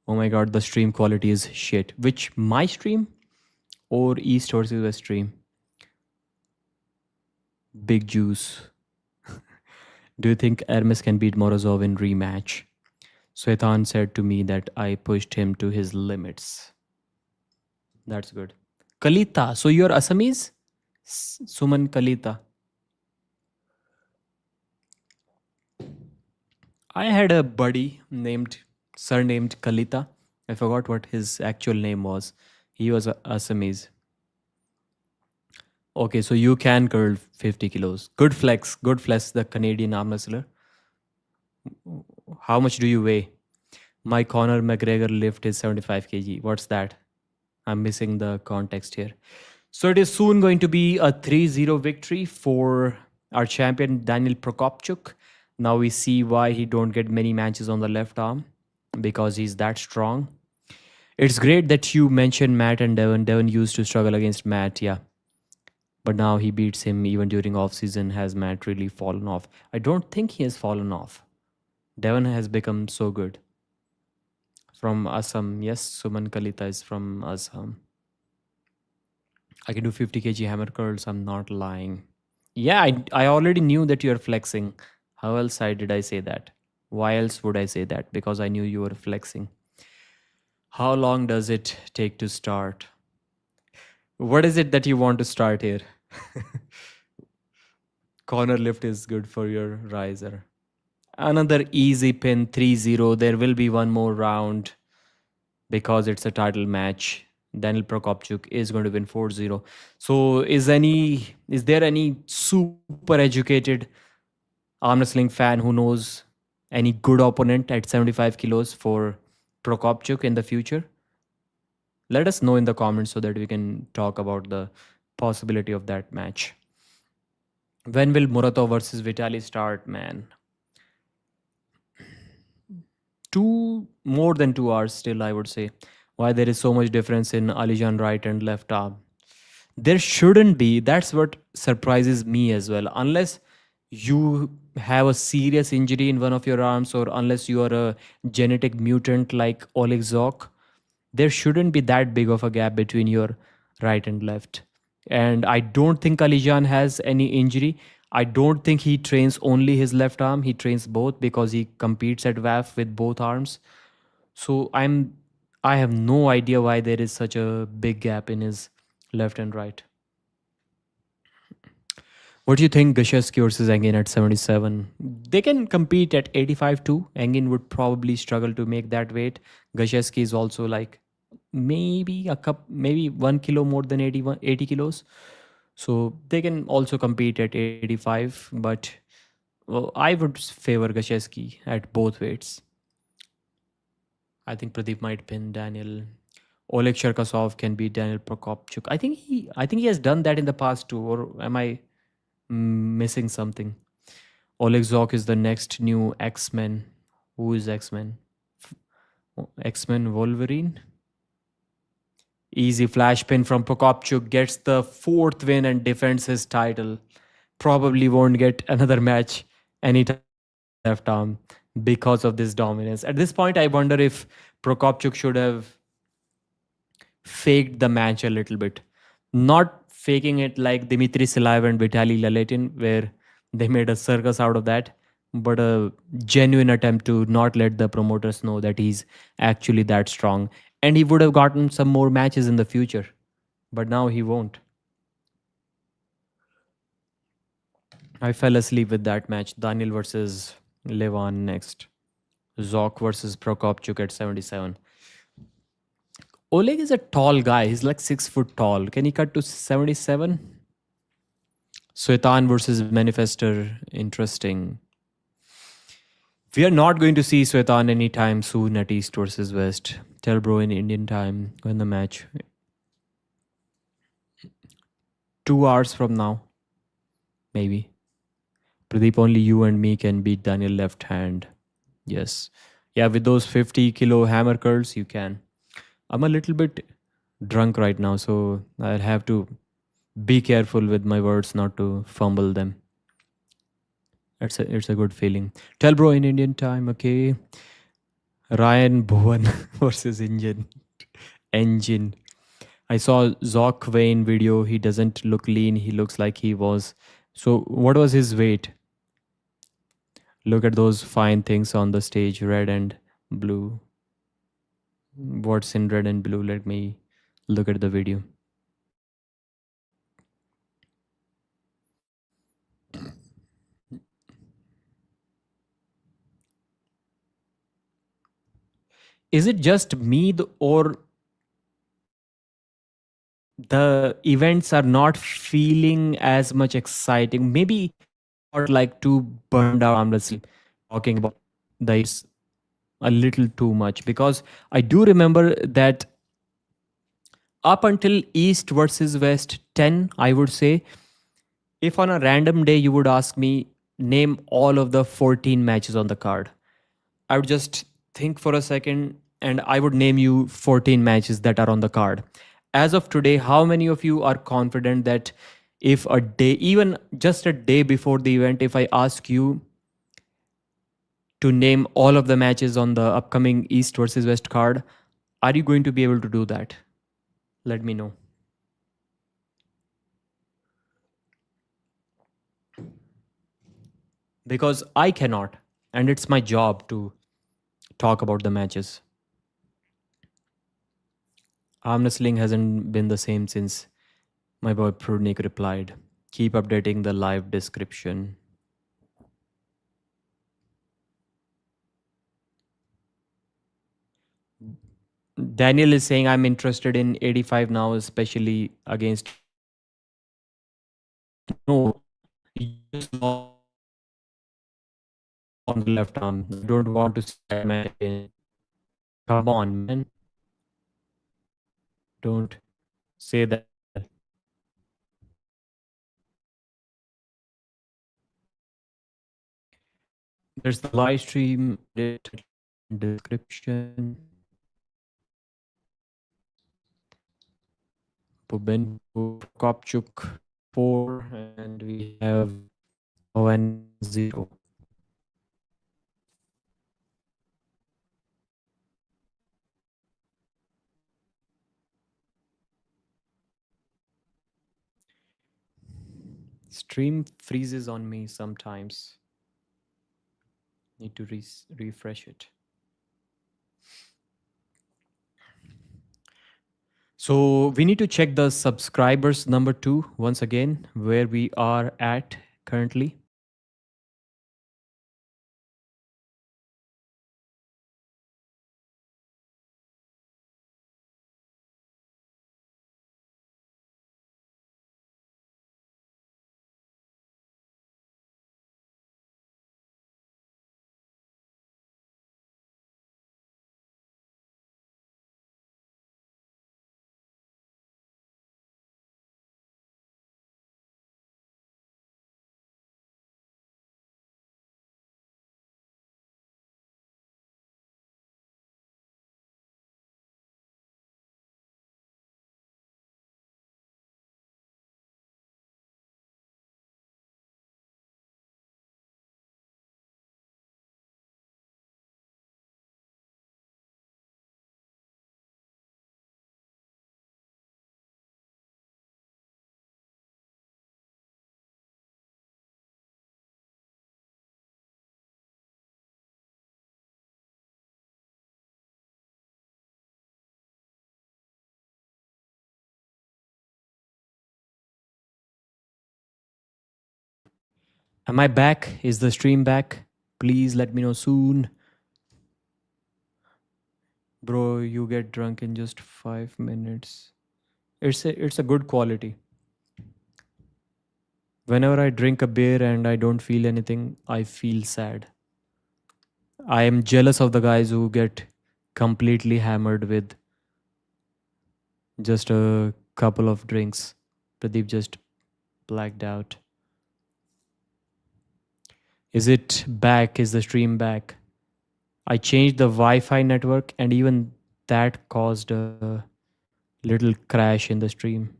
Oh my god, the stream quality is shit. Which, my stream or East versus West stream? Big juice. Do you think Hermes can beat Morozov in rematch? Svetan said to me that I pushed him to his limits. That's good. Kalita. So you're Assamese? Suman Kalita. I had a buddy surnamed Kalita. I forgot what his actual name was. He was Assamese. Okay, so you can curl 50 kilos. Good flex, the Canadian arm wrestler. How much do you weigh? My Conor McGregor lift is 75 kg. What's that? I'm missing the context here. So it is soon going to be a 3-0 victory for our champion Daniel Prokopciuc. Now we see why he don't get many matches on the left arm, because he's that strong. It's great that you mentioned Matt and Devon. Devon used to struggle against Matt, yeah. But now he beats him even during off season. Has Matt really fallen off? I don't think he has fallen off. Devon has become so good. From Assam, yes, Suman Kalita is from Assam. I can do 50 kg hammer curls. I'm not lying. Yeah, I already knew that you're flexing. How else did I say that? Why else would I say that? Because I knew you were flexing. How long does it take to start? What is it that you want to start here? Corner lift is good for your riser. Another easy pin, 3-0. There will be one more round because it's a title match. Daniel Prokopciuc is going to win 4-0. So is there any super educated arm wrestling fan who knows any good opponent at 75 kilos for Prokopciuc in the future? Let us know in the comments so that we can talk about the possibility of that match. When will Muratov versus Vitaly start, man? More than 2 hours still, I would say. Why there is so much difference in Alizhan right and left arm? There shouldn't be. That's what surprises me as well. Unless you have a serious injury in one of your arms, or unless you are a genetic mutant like Oleg ZHOKH, there shouldn't be that big of a gap between your right and left. And I don't think Alizhan has any injury. I don't think he trains only his left arm. He trains both because he competes at WAF with both arms. So I have no idea why there is such a big gap in his left and right. What do you think, Gashevsky versus Engin at 77? They can compete at 85 too. Engin would probably struggle to make that weight. Gashevsky is also like maybe 1 kilo more than 80 kilos. So they can also compete at 85. But I would favor Gashevsky at both weights. I think Pradeep might pin Daniel. Oleg Cherkasov can beat Daniel Prokopciuc. I think he has done that in the past too. Or am I missing something? Oleg ZHOKH is the next new X-Men. Who is X-Men? X-Men Wolverine? Easy flash pin from Prokopciuc. Gets the 4th win and defends his title. Probably won't get another match anytime left arm because of this dominance. At this point, I wonder if Prokopciuc should have faked the match a little bit. Not faking it like Dmitry Silayev and Vitaly Laletin, where they made a circus out of that, but a genuine attempt to not let the promoters know that he's actually that strong. And he would have gotten some more matches in the future, but now he won't. I fell asleep with that match. Daniel versus Levan next. ZHOKH versus Prokopciuc at 77. Oleg is a tall guy. He's like 6 foot tall. Can he cut to 77? Svetan versus Manifester. Interesting. We are not going to see Svetan anytime soon at East versus West. Tell bro in Indian time when the match. 2 hours from now. Maybe. Pradeep, only you and me can beat Daniel left hand. Yes. Yeah, with those 50 kilo hammer curls, you can. I'm a little bit drunk right now, so I'll have to be careful with my words not to fumble them. It's a good feeling. Tell bro in Indian time, okay? Ryan Bhuvan versus Engine. I saw ZHOKH Wayne video. He doesn't look lean. He looks like he was. So what was his weight? Look at those fine things on the stage, red and blue. What's in red and blue? Let me look at the video. Is it just me or the events are not feeling as much exciting? Maybe not like too burned out. I'm just talking about the a little too much, because I do remember that up until East versus West 10, I would say, if on a random day you would ask me, name all of the 14 matches on the card, I would just think for a second and I would name you 14 matches that are on the card. As of today, how many of you are confident that if a day, even just a day before the event, if I ask you to name all of the matches on the upcoming East versus West card, are you going to be able to do that? Let me know. Because I cannot, and it's my job to talk about the matches. Arm wrestling hasn't been the same since my boy Prudnik replied. Keep updating the live description. Daniel is saying I'm interested in 85 now, especially against. No, you just lost on the left arm. I don't want to see that match again. Come on, man. Don't say that. There's the live stream description. Bubenko, Prokopciuc 4, and we have Owen 0. Stream freezes on me sometimes. Need to refresh it. So we need to check the subscribers number 2 once again, where we are at currently. Am I back? Is the stream back? Please let me know soon. Bro, you get drunk in just 5 minutes. It's a good quality. Whenever I drink a beer and I don't feel anything, I feel sad. I am jealous of the guys who get completely hammered with just a couple of drinks. Pradeep just blacked out. Is it back? Is the stream back? I changed the Wi-Fi network and even that caused a little crash in the stream.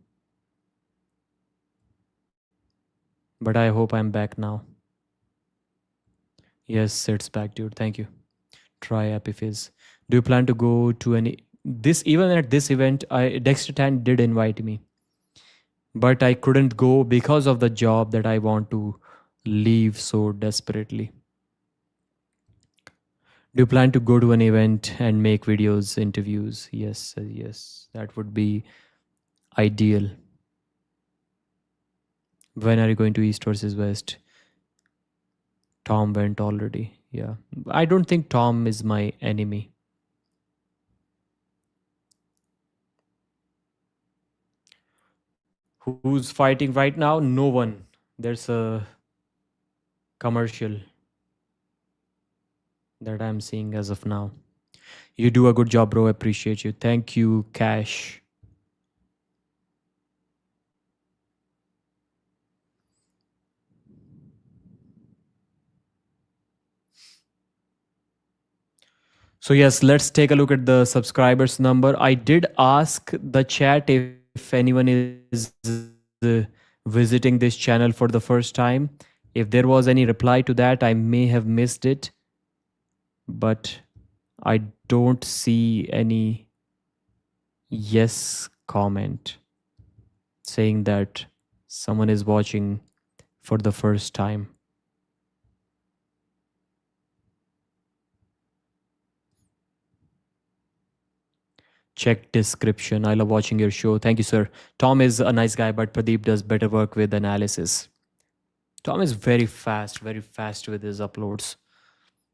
But I hope I'm back now. Yes, it's back, dude. Thank you. Try Epiphyz. Do you plan to go to any this even at this event? Dexter Tan did invite me, but I couldn't go because of the job that I want to leave so desperately. Do you plan to go to an event and make videos, interviews? Yes, yes, that would be ideal. When are you going to East versus West? Tom went already. Yeah, I don't think Tom is my enemy. Who's fighting right now? No one. There's a commercial that I'm seeing as of now. You do a good job, bro. Appreciate you. Thank you, Cash. So yes, let's take a look at the subscribers number. I did ask the chat if anyone is visiting this channel for the first time. If there was any reply to that, I may have missed it, but I don't see any yes comment saying that someone is watching for the first time. Check description. I love watching your show. Thank you, sir. Tom is a nice guy, but Pradeep does better work with analysis. Tom is very fast with his uploads.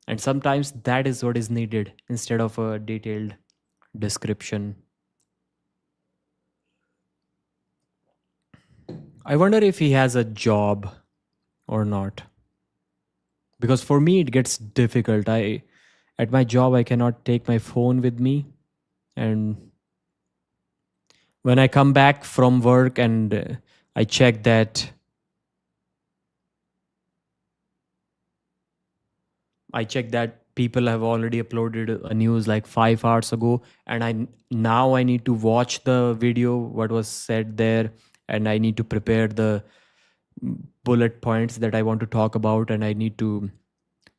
And sometimes that is what is needed instead of a detailed description. I wonder if he has a job or not. Because for me, it gets difficult. At my job, I cannot take my phone with me. And when I come back from work and I check that people have already uploaded a news like 5 hours ago, and now I need to watch the video, what was said there, and I need to prepare the bullet points that I want to talk about, and I need to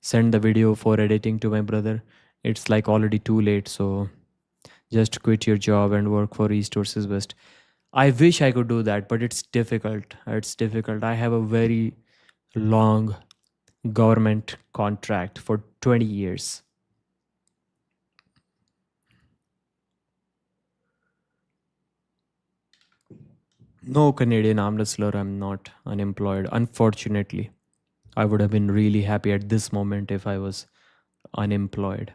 send the video for editing to my brother. It's like already too late, so just quit your job and work for East versus West. I wish I could do that, but it's difficult. I have a very long government contract for 20 years. No, Canadian arm wrestler, I'm not unemployed. Unfortunately, I would have been really happy at this moment if I was unemployed.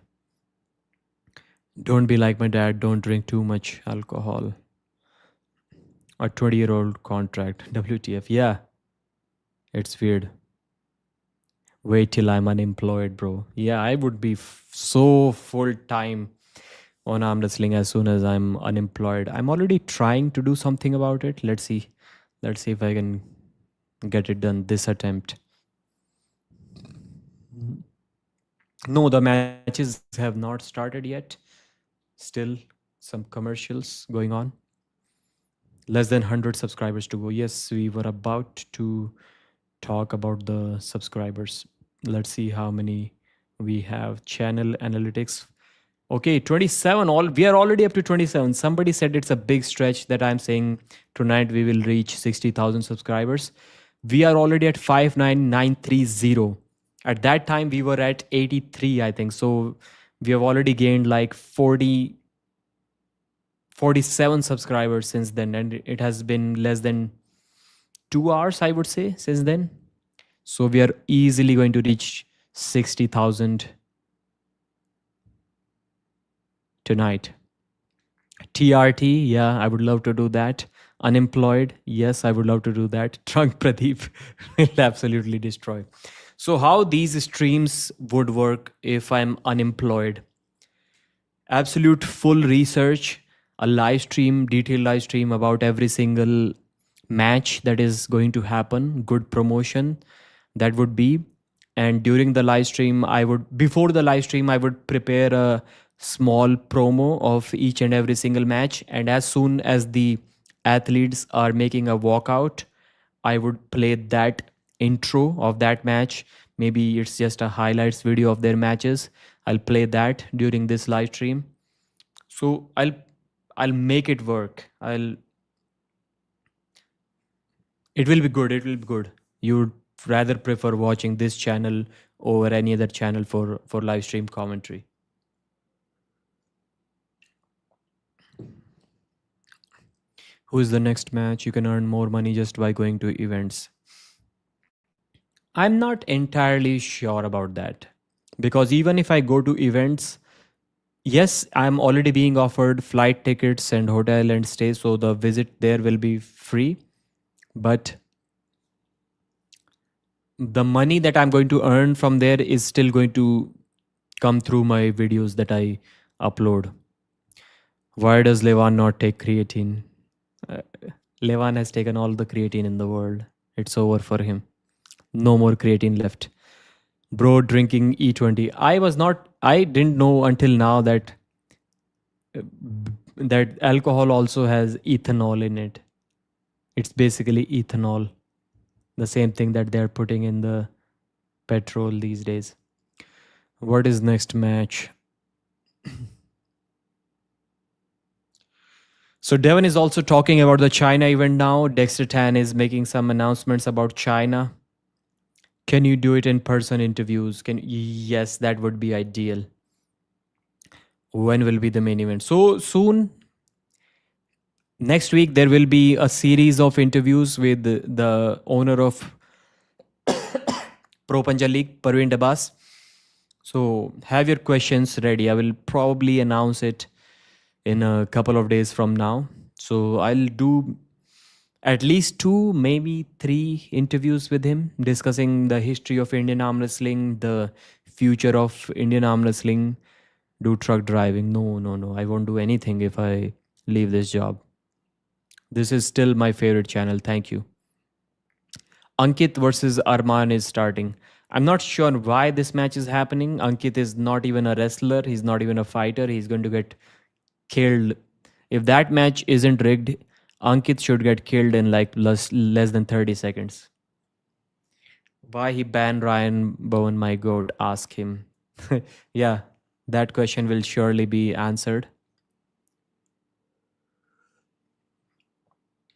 Don't be like my dad, don't drink too much alcohol. A 20-year-old contract, WTF. Yeah, it's weird. Wait till I'm unemployed, bro. Yeah, I would be so full-time on arm wrestling as soon as I'm unemployed. I'm already trying to do something about it. Let's see if I can get it done this attempt. No, the matches have not started yet. Still some commercials going on. Less than 100 subscribers to go. Yes, we were about to talk about the subscribers. Let's see how many we have. Channel analytics. Okay, 27. We are already up to 27. Somebody said it's a big stretch that I'm saying tonight we will reach 60,000 subscribers. We are already at 59930. At that time, we were at 83, I think. So we have already gained like 47 subscribers since then. And it has been less than 2 hours, I would say, since then. So we are easily going to reach 60,000 tonight. TRT, yeah, I would love to do that. Unemployed, yes, I would love to do that. Drunk Pradeep will absolutely destroy. So how these streams would work if I'm unemployed? Absolute full research, a live stream, detailed live stream about every single match that is going to happen, good promotion that would be. And during the live stream, before the live stream, I would prepare a small promo of each and every single match. And as soon as the athletes are making a walkout, I would play that intro of that match. Maybe it's just a highlights video of their matches. I'll play that during this live stream. So I'll make it work. It will be good. It will be good. You would rather prefer watching this channel over any other channel for live stream commentary. Who is the next match? You can earn more money just by going to events. I'm not entirely sure about that, because even if I go to events, yes, I'm already being offered flight tickets and hotel and stay, so the visit there will be free. But the money that I'm going to earn from there is still going to come through my videos that I upload. Why does Levan not take creatine? Levan has taken all the creatine in the world. It's over for him. No more creatine left. Bro drinking E20. I was not I didn't know until now that that alcohol also has ethanol in it. It's basically ethanol, the same thing that they're putting in the petrol these days. What is next match? So Devon is also talking about the China event now. Dexter Tan is making some announcements about China. Can you do it in person interviews? Yes, that would be ideal. When will be the main event? So soon. Next week there will be a series of interviews with the owner of Pro Punjab League, Parveen Dabas. So have your questions ready. I will probably announce it in a couple of days from now. So I'll do at least 2, maybe 3 interviews with him discussing the history of Indian arm wrestling, the future of Indian arm wrestling, do truck driving. No. I won't do anything if I leave this job. This is still my favorite channel. Thank you. Ankit versus Arman is starting. I'm not sure why this match is happening. Ankit is not even a wrestler. He's not even a fighter. He's going to get killed. If that match isn't rigged, Ankit should get killed in like less than 30 seconds. Why he banned Ryan Bowen, my god, ask him. Yeah, that question will surely be answered.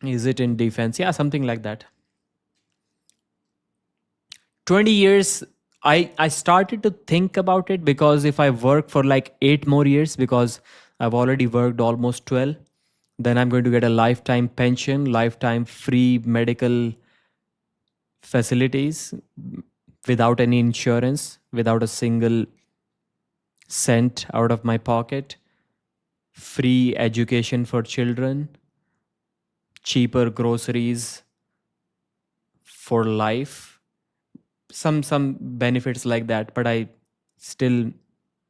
Is it in defense? Yeah, something like that. 20 years, I started to think about it because if I work for like 8 more years, because I've already worked almost 12, then I'm going to get a lifetime pension, lifetime free medical facilities without any insurance, without a single cent out of my pocket, free education for children, cheaper groceries for life, some benefits like that, but I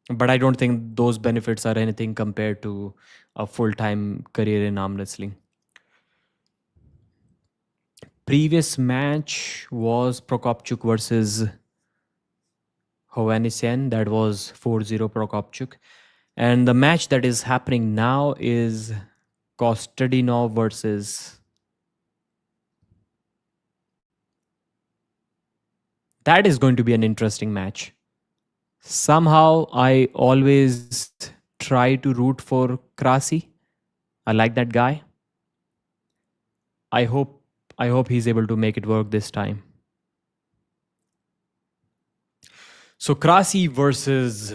don't think those benefits are anything compared to a full-time career in arm wrestling. Previous match was Prokopciuc versus HOVHANNISYAN. That was 4-0 Prokopciuc. And the match that is happening now is Kostadinov versus... That is going to be an interesting match. Somehow I always try to root for Krasi. I like that guy. I hope he's able to make it work this time. So Krasi versus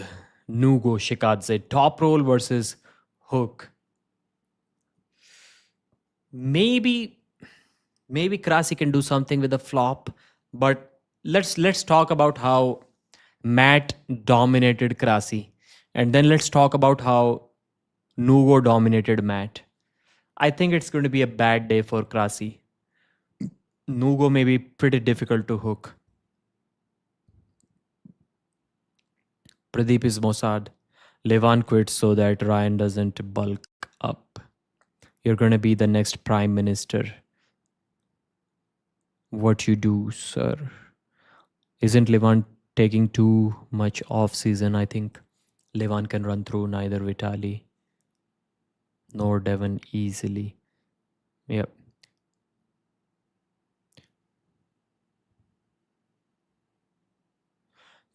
Nugo Chikadze. Top roll versus hook. Maybe Krasi can do something with a flop, but let's talk about how Matt dominated Krasi, and then let's talk about how Nugo dominated Matt. I think it's going to be a bad day for Krasi. Nugo may be pretty difficult to hook. Pradeep is Mossad. Levan quits so that Ryan doesn't bulk up. You're going to be the next prime minister. What you do, sir? Isn't Levan taking too much off season? I think Levan can run through neither Vitaly nor Devon easily. Yep.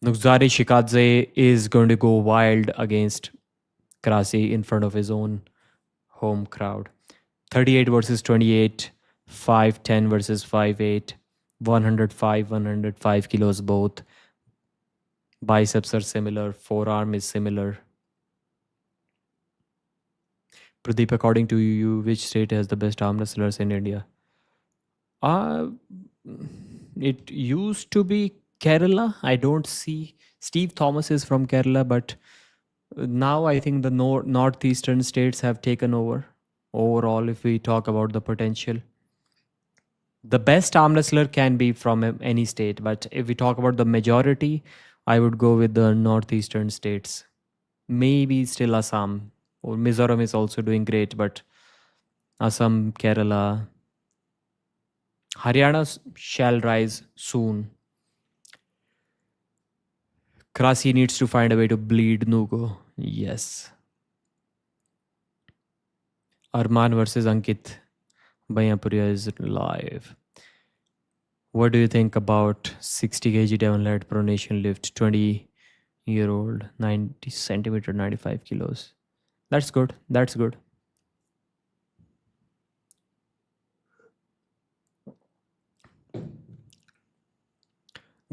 Nuxari Chikadze is going to go wild against Krasi in front of his own home crowd. 38 versus 28, 5'10 versus 5'8, 105 kilos both. Biceps are similar, forearm is similar. Pradeep, according to you, which state has the best arm wrestlers in India? It used to be Kerala. I don't see... Steve Thomas is from Kerala, but now I think the northeastern states have taken over. Overall, if we talk about the potential, the best arm wrestler can be from any state, but if we talk about the majority, I would go with the northeastern states. Maybe still Assam, or Mizoram is also doing great, but Assam, Kerala, Haryana shall rise soon. Krasi needs to find a way to bleed Nugo. Yes. Arman versus Ankit. Bayapuria is live. What do you think about 60 kg downlight pronation lift, 20-year-old, 90 centimeter, 95 kilos? That's good. That's good.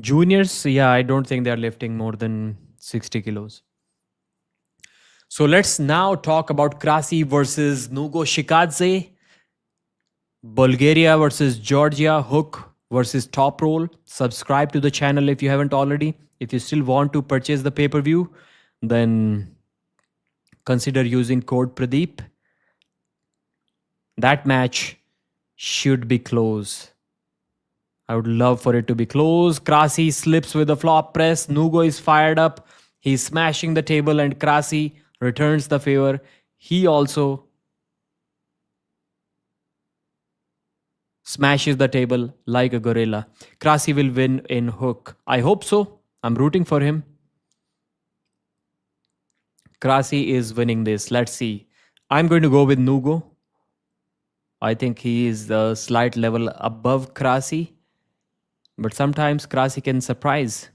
Juniors, yeah, I don't think they're lifting more than 60 kilos. So let's now talk about Krasi versus Nugo CHIKADZE. Bulgaria versus Georgia. ZHOKH versus Top Roll. Subscribe to the channel if you haven't already. If you still want to purchase the pay-per-view, then consider using code Pradeep. That match should be close. I would love for it to be close. Krasi slips with a flop press. Nugo is fired up. He's smashing the table and Krasi returns the favor. He also smashes the table like a gorilla. Krasi will win in ZHOKH. I hope so. I'm rooting for him. Krasi is winning this. Let's see. I'm going to go with Nugo. I think he is a slight level above Krasi. But sometimes Krasi can surprise.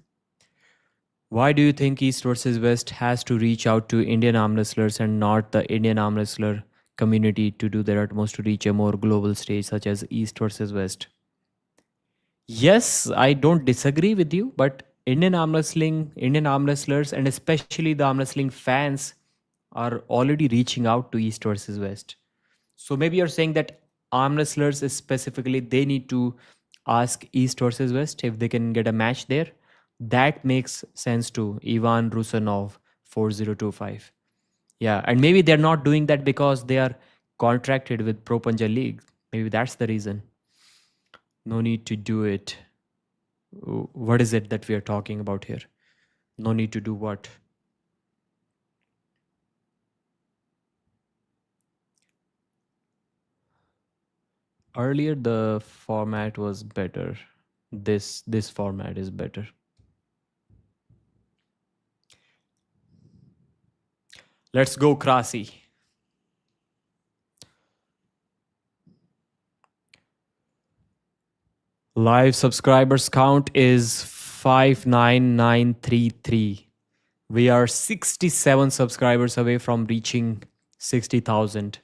Why do you think East versus West has to reach out to Indian arm wrestlers and not the Indian arm wrestler community to do their utmost to reach a more global stage such as East versus West? Yes, I don't disagree with you, but Indian arm wrestlers, and especially the arm wrestling fans are already reaching out to East versus West. So maybe you're saying that arm wrestlers specifically, they need to ask East versus West if they can get a match there. That makes sense to Ivan Rusanov 4025. Yeah, and maybe they're not doing that because they are contracted with Pro Punjab League. Maybe that's the reason. No need to do it. What is it that we are talking about here? No need to do what? Earlier the format was better. This format is better. Let's go Krasi. Live subscribers count is 59933. We are 67 subscribers away from reaching 60,000.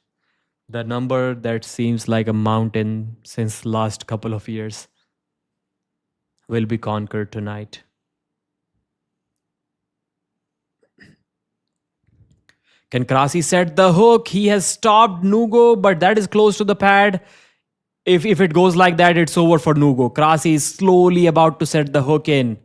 The number that seems like a mountain since last couple of years will be conquered tonight. Can Krasi set the hook? He has stopped Nugo, but that is close to the pad. If it goes like that, it's over for Nugo. Krasi is slowly about to set the hook in.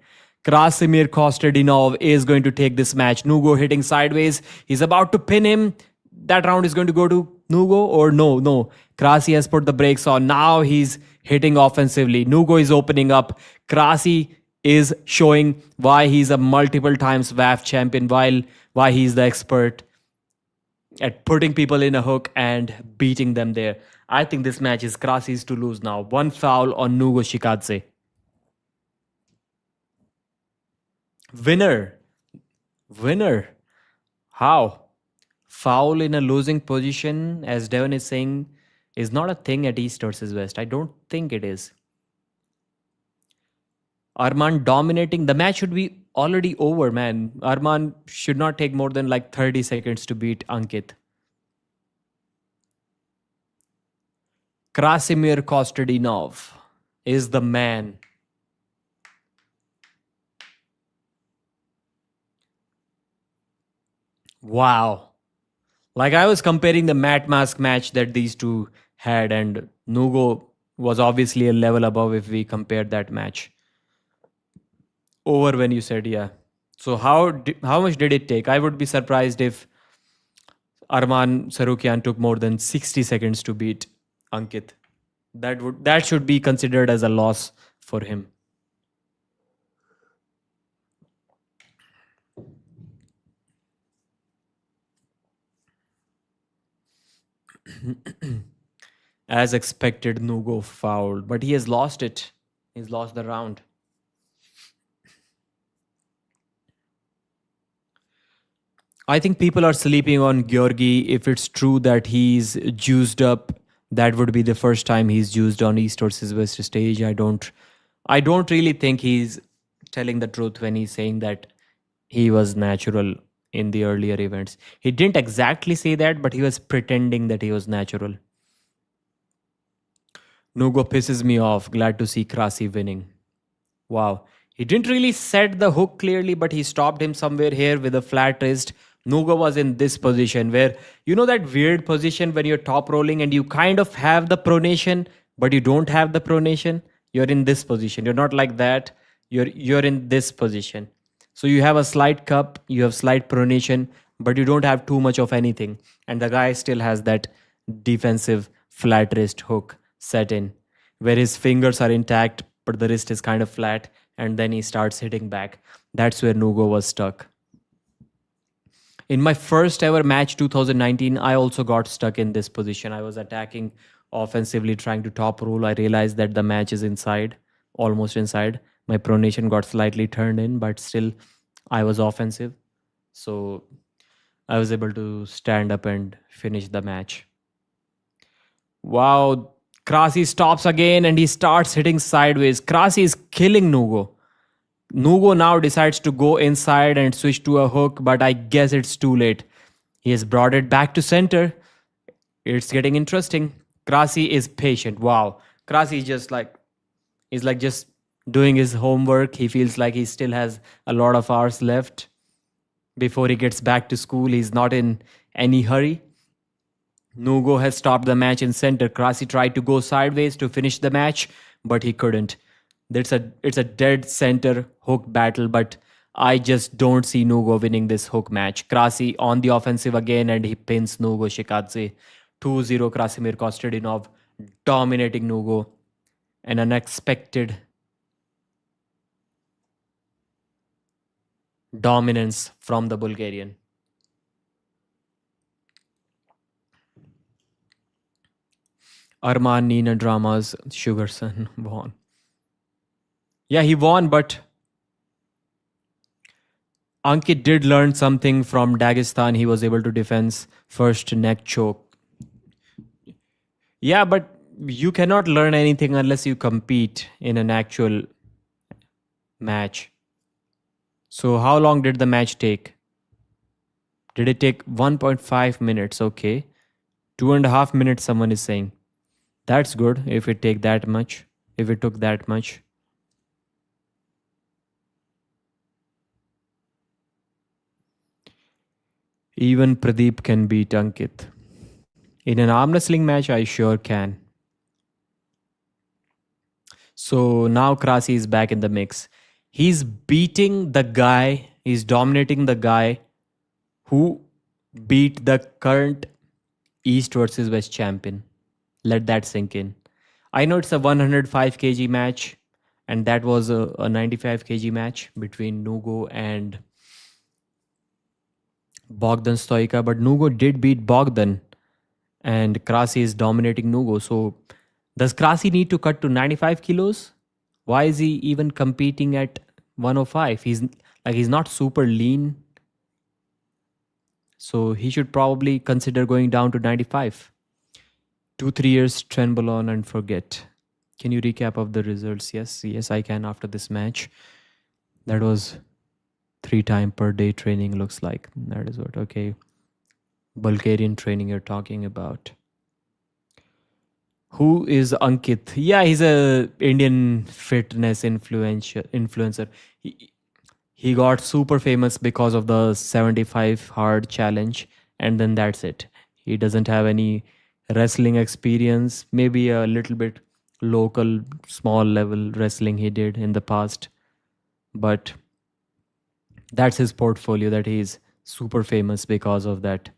Krasimir Kostadinov is going to take this match. Nugo hitting sideways. He's about to pin him. That round is going to go to Nugo or no. Krasi has put the brakes on. Now he's hitting offensively. Nugo is opening up. Krasi is showing why he's a multiple times WAF champion, why he's the expert at putting people in a hook and beating them there. I think this match is Krasi's to lose now. One foul on Nugo CHIKADZE. Winner. How? Foul in a losing position, as Devon is saying, is not a thing at East versus West. I don't think it is. Arman dominating. The match should be already over, man. Arman should not take more than like 30 seconds to beat Ankit. Krasimir Kostadinov is the man. Wow. Like I was comparing the Mat Mask match that these two had, and Nugo was obviously a level above if we compared that match. Over when you said, yeah. So how much did it take? I would be surprised if Arman Sarukian took more than 60 seconds to beat Ankit. That should be considered as a loss for him. As expected, Nugo fouled, but he has lost it. He's lost the round. I think people are sleeping on Georgi. If it's true that he's juiced up, that would be the first time he's juiced on East versus West stage. I don't really think he's telling the truth when he's saying that he was natural in the earlier events. He didn't exactly say that, but he was pretending that he was natural. Nugo pisses me off. Glad to see Krasi winning. Wow. He didn't really set the hook clearly, but he stopped him somewhere here with a flat wrist. Nugo was in this position where, you know, that weird position when you're top rolling and you kind of have the pronation, but you don't have the pronation. You're in this position. You're not like that. You're in this position. So you have a slight cup, you have slight pronation, but you don't have too much of anything. And the guy still has that defensive flat wrist hook set in, where his fingers are intact, but the wrist is kind of flat, and then he starts hitting back. That's where Nugo was stuck. In my first ever match, 2019, I also got stuck in this position. I was attacking offensively, trying to top roll. I realized that the match is inside, almost inside. My pronation got slightly turned in, but still I was offensive. So I was able to stand up and finish the match. Wow, Krasi stops again and he starts hitting sideways. Krasi is killing Nugo. Nugo now decides to go inside and switch to a hook, but I guess it's too late. He has brought it back to center. It's getting interesting. Krasi is patient. Wow. Krasi is just doing his homework. He feels like he still has a lot of hours left before he gets back to school. He's not in any hurry. Nugo has stopped the match in center. Krasi tried to go sideways to finish the match, but he couldn't. It's a dead center hook battle, but I just don't see Nugo winning this hook match. Krasi on the offensive again, and he pins Nugo CHIKADZE. 2-0 Krasimir Kostadinov dominating Nugo. An unexpected dominance from the Bulgarian. Arman Nina Drama's Sugar Son won. Yeah, he won, but Ankit did learn something from Dagestan. He was able to defend first neck choke. Yeah, but you cannot learn anything unless you compete in an actual match. So how long did the match take? Did it take 1.5 minutes? Okay. 2.5 minutes, someone is saying. That's good if it took that much. Even Pradeep can beat Ankit. In an arm wrestling match, I sure can. So now Krasi is back in the mix. He's beating the guy, he's dominating the guy who beat the current East versus West champion. Let that sink in. I know it's a 105 kg match, and that was a 95 kg match between Nugo and Bogdan Stoica, but Nugo did beat Bogdan, and Krasi is dominating Nugo. So does Krasi need to cut to 95 kilos? Why is he even competing at 105? He's not super lean. So he should probably consider going down to 95. 2-3 years tremble on and forget. Can you recap of the results? Yes, I can after this match. That was 3 times per day training, looks like. That is what, okay. Bulgarian training you're talking about. Who is Ankit? Yeah, he's a Indian fitness influencer. He got super famous because of the 75 hard challenge, and then that's it. He doesn't have any wrestling experience, maybe a little bit local, small level wrestling he did in the past. But that's his portfolio, that he's super famous because of that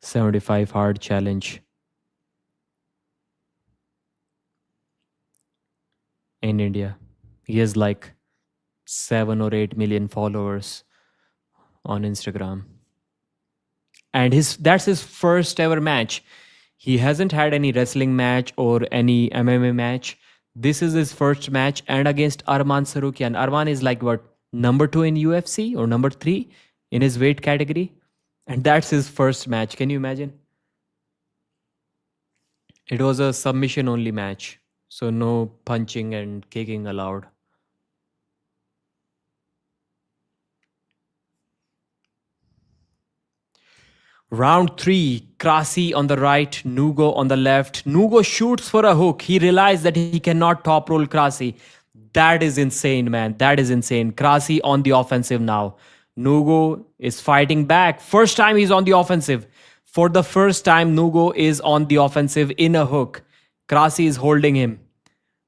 75 hard challenge in India. He has like 7 or 8 million followers on Instagram. And that's his first ever match. He hasn't had any wrestling match or any MMA match. This is his first match, and against Arman Sarukian. Arman is like what, number 2 in UFC or number 3 in his weight category. And that's his first match. Can you imagine? It was a submission only match. So no punching and kicking allowed. Round 3, Krasi on the right, Nugo on the left. Nugo shoots for a hook. He realized that he cannot top roll Krasi. That is insane, man. That is insane. Krasi on the offensive now. Nugo is fighting back. First time he's on the offensive. For the first time, Nugo is on the offensive in a hook. Krasi is holding him.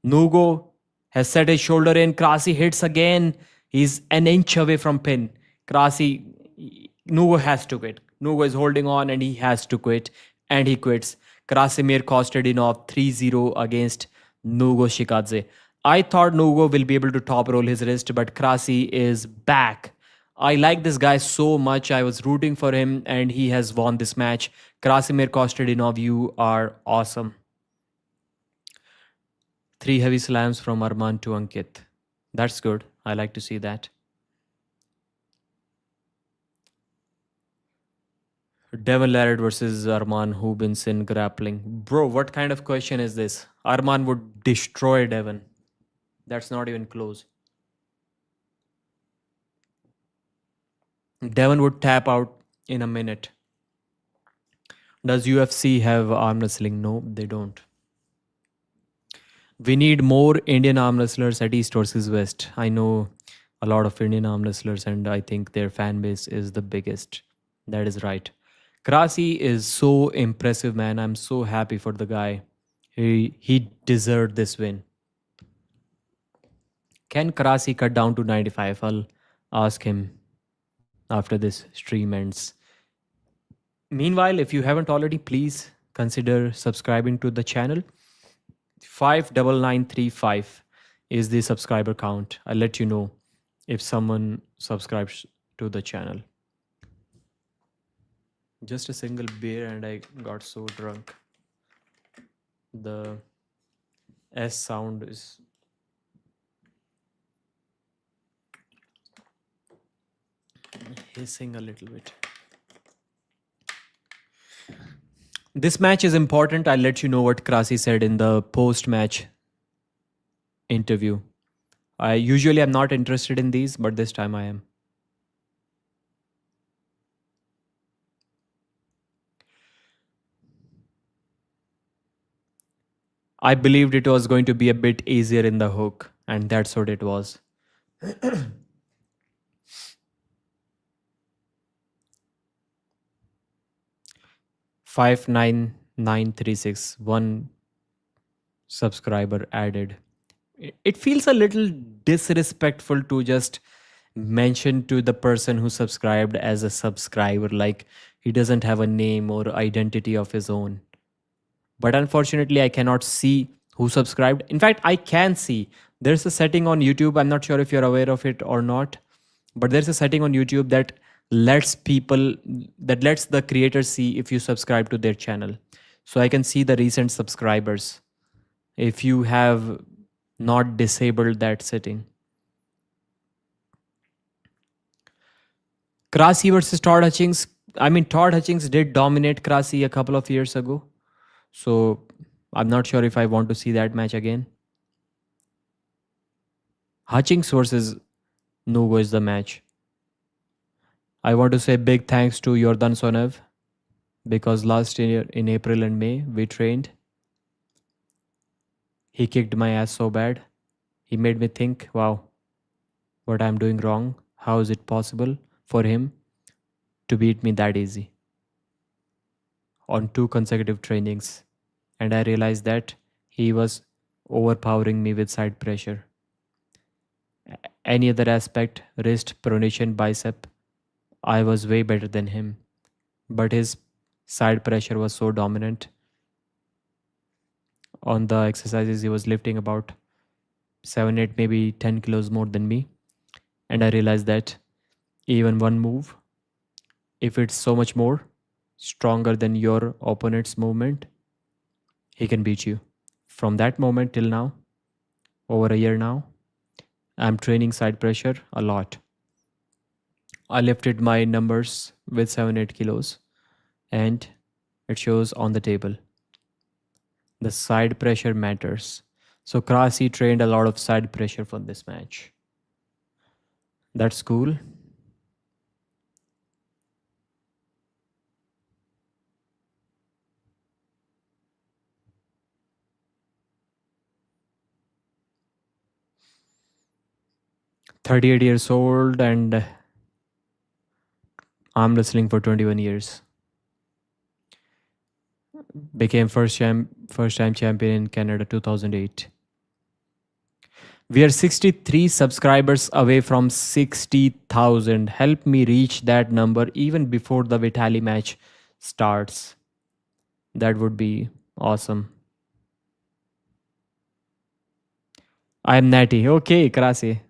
Nugo has set his shoulder in. Krasi hits again. He's an inch away from pin. Nugo has to quit. Nugo is holding on and he has to quit. And he quits. Krasimir Kostadinov 3-0 against Nugo CHIKADZE. I thought Nugo will be able to top roll his wrist, but Krasi is back. I like this guy so much. I was rooting for him and he has won this match. Krasimir Kostadinov, you are awesome. 3 heavy slams from Arman to Ankit. That's good. I like to see that. Devon Larratt versus Arman Hubins in grappling. Bro, what kind of question is this? Arman would destroy Devon. That's not even close. Devon would tap out in a minute. Does UFC have arm wrestling? No, they don't. We need more Indian arm wrestlers at East versus West. I know a lot of Indian arm wrestlers and I think their fan base is the biggest. That is right. Krasi is so impressive, man. I'm so happy for the guy. He deserved this win. Can Krasi cut down to 95? I'll ask him after this stream ends. Meanwhile, if you haven't already, please consider subscribing to the channel. 59935 is the subscriber count. I'll let you know if someone subscribes to the channel. Just a single beer and I got so drunk. The S sound is hissing a little bit. This match is important. I'll let you know what Krasi said in the post-match interview. I usually am not interested in these, but this time I am. I believed it was going to be a bit easier in the hook, and that's what it was. 59936, one subscriber added. It feels a little disrespectful to just mention to the person who subscribed as a subscriber, like he doesn't have a name or identity of his own. But unfortunately, I cannot see who subscribed. In fact, I can see. There's a setting on YouTube. I'm not sure if you're aware of it or not. But there's a setting on YouTube that lets the creator see if you subscribe to their channel. So I can see the recent subscribers if you have not disabled that setting. Krasi versus Todd Hutchings. I mean, Todd Hutchings did dominate Krasi a couple of years ago. So I'm not sure if I want to see that match again. Hutchings versus Nugo is the match. I want to say big thanks to TSONEV because last year in April and May we trained. He kicked my ass so bad. He made me think, wow, what I'm doing wrong. How is it possible for him to beat me that easy on 2 consecutive trainings? And I realized that he was overpowering me with side pressure. Any other aspect, wrist, pronation, bicep, I was way better than him. But his side pressure was so dominant. On the exercises, he was lifting about 7, 8, maybe 10 kilos more than me. And I realized that even one move, if it's so much more stronger than your opponent's movement, he can beat you. From that moment till now, over a year now, I'm training side pressure a lot. I lifted my numbers with 7-8 kilos and it shows on the table. The side pressure matters. So Krasi trained a lot of side pressure for this match. That's cool. "38 years old and arm wrestling for 21 years. Became first time champion in Canada 2008. We are 63 subscribers away from 60,000. Help me reach that number even before the Vitaly match starts. That would be awesome. I'm natty. Okay, Krasi.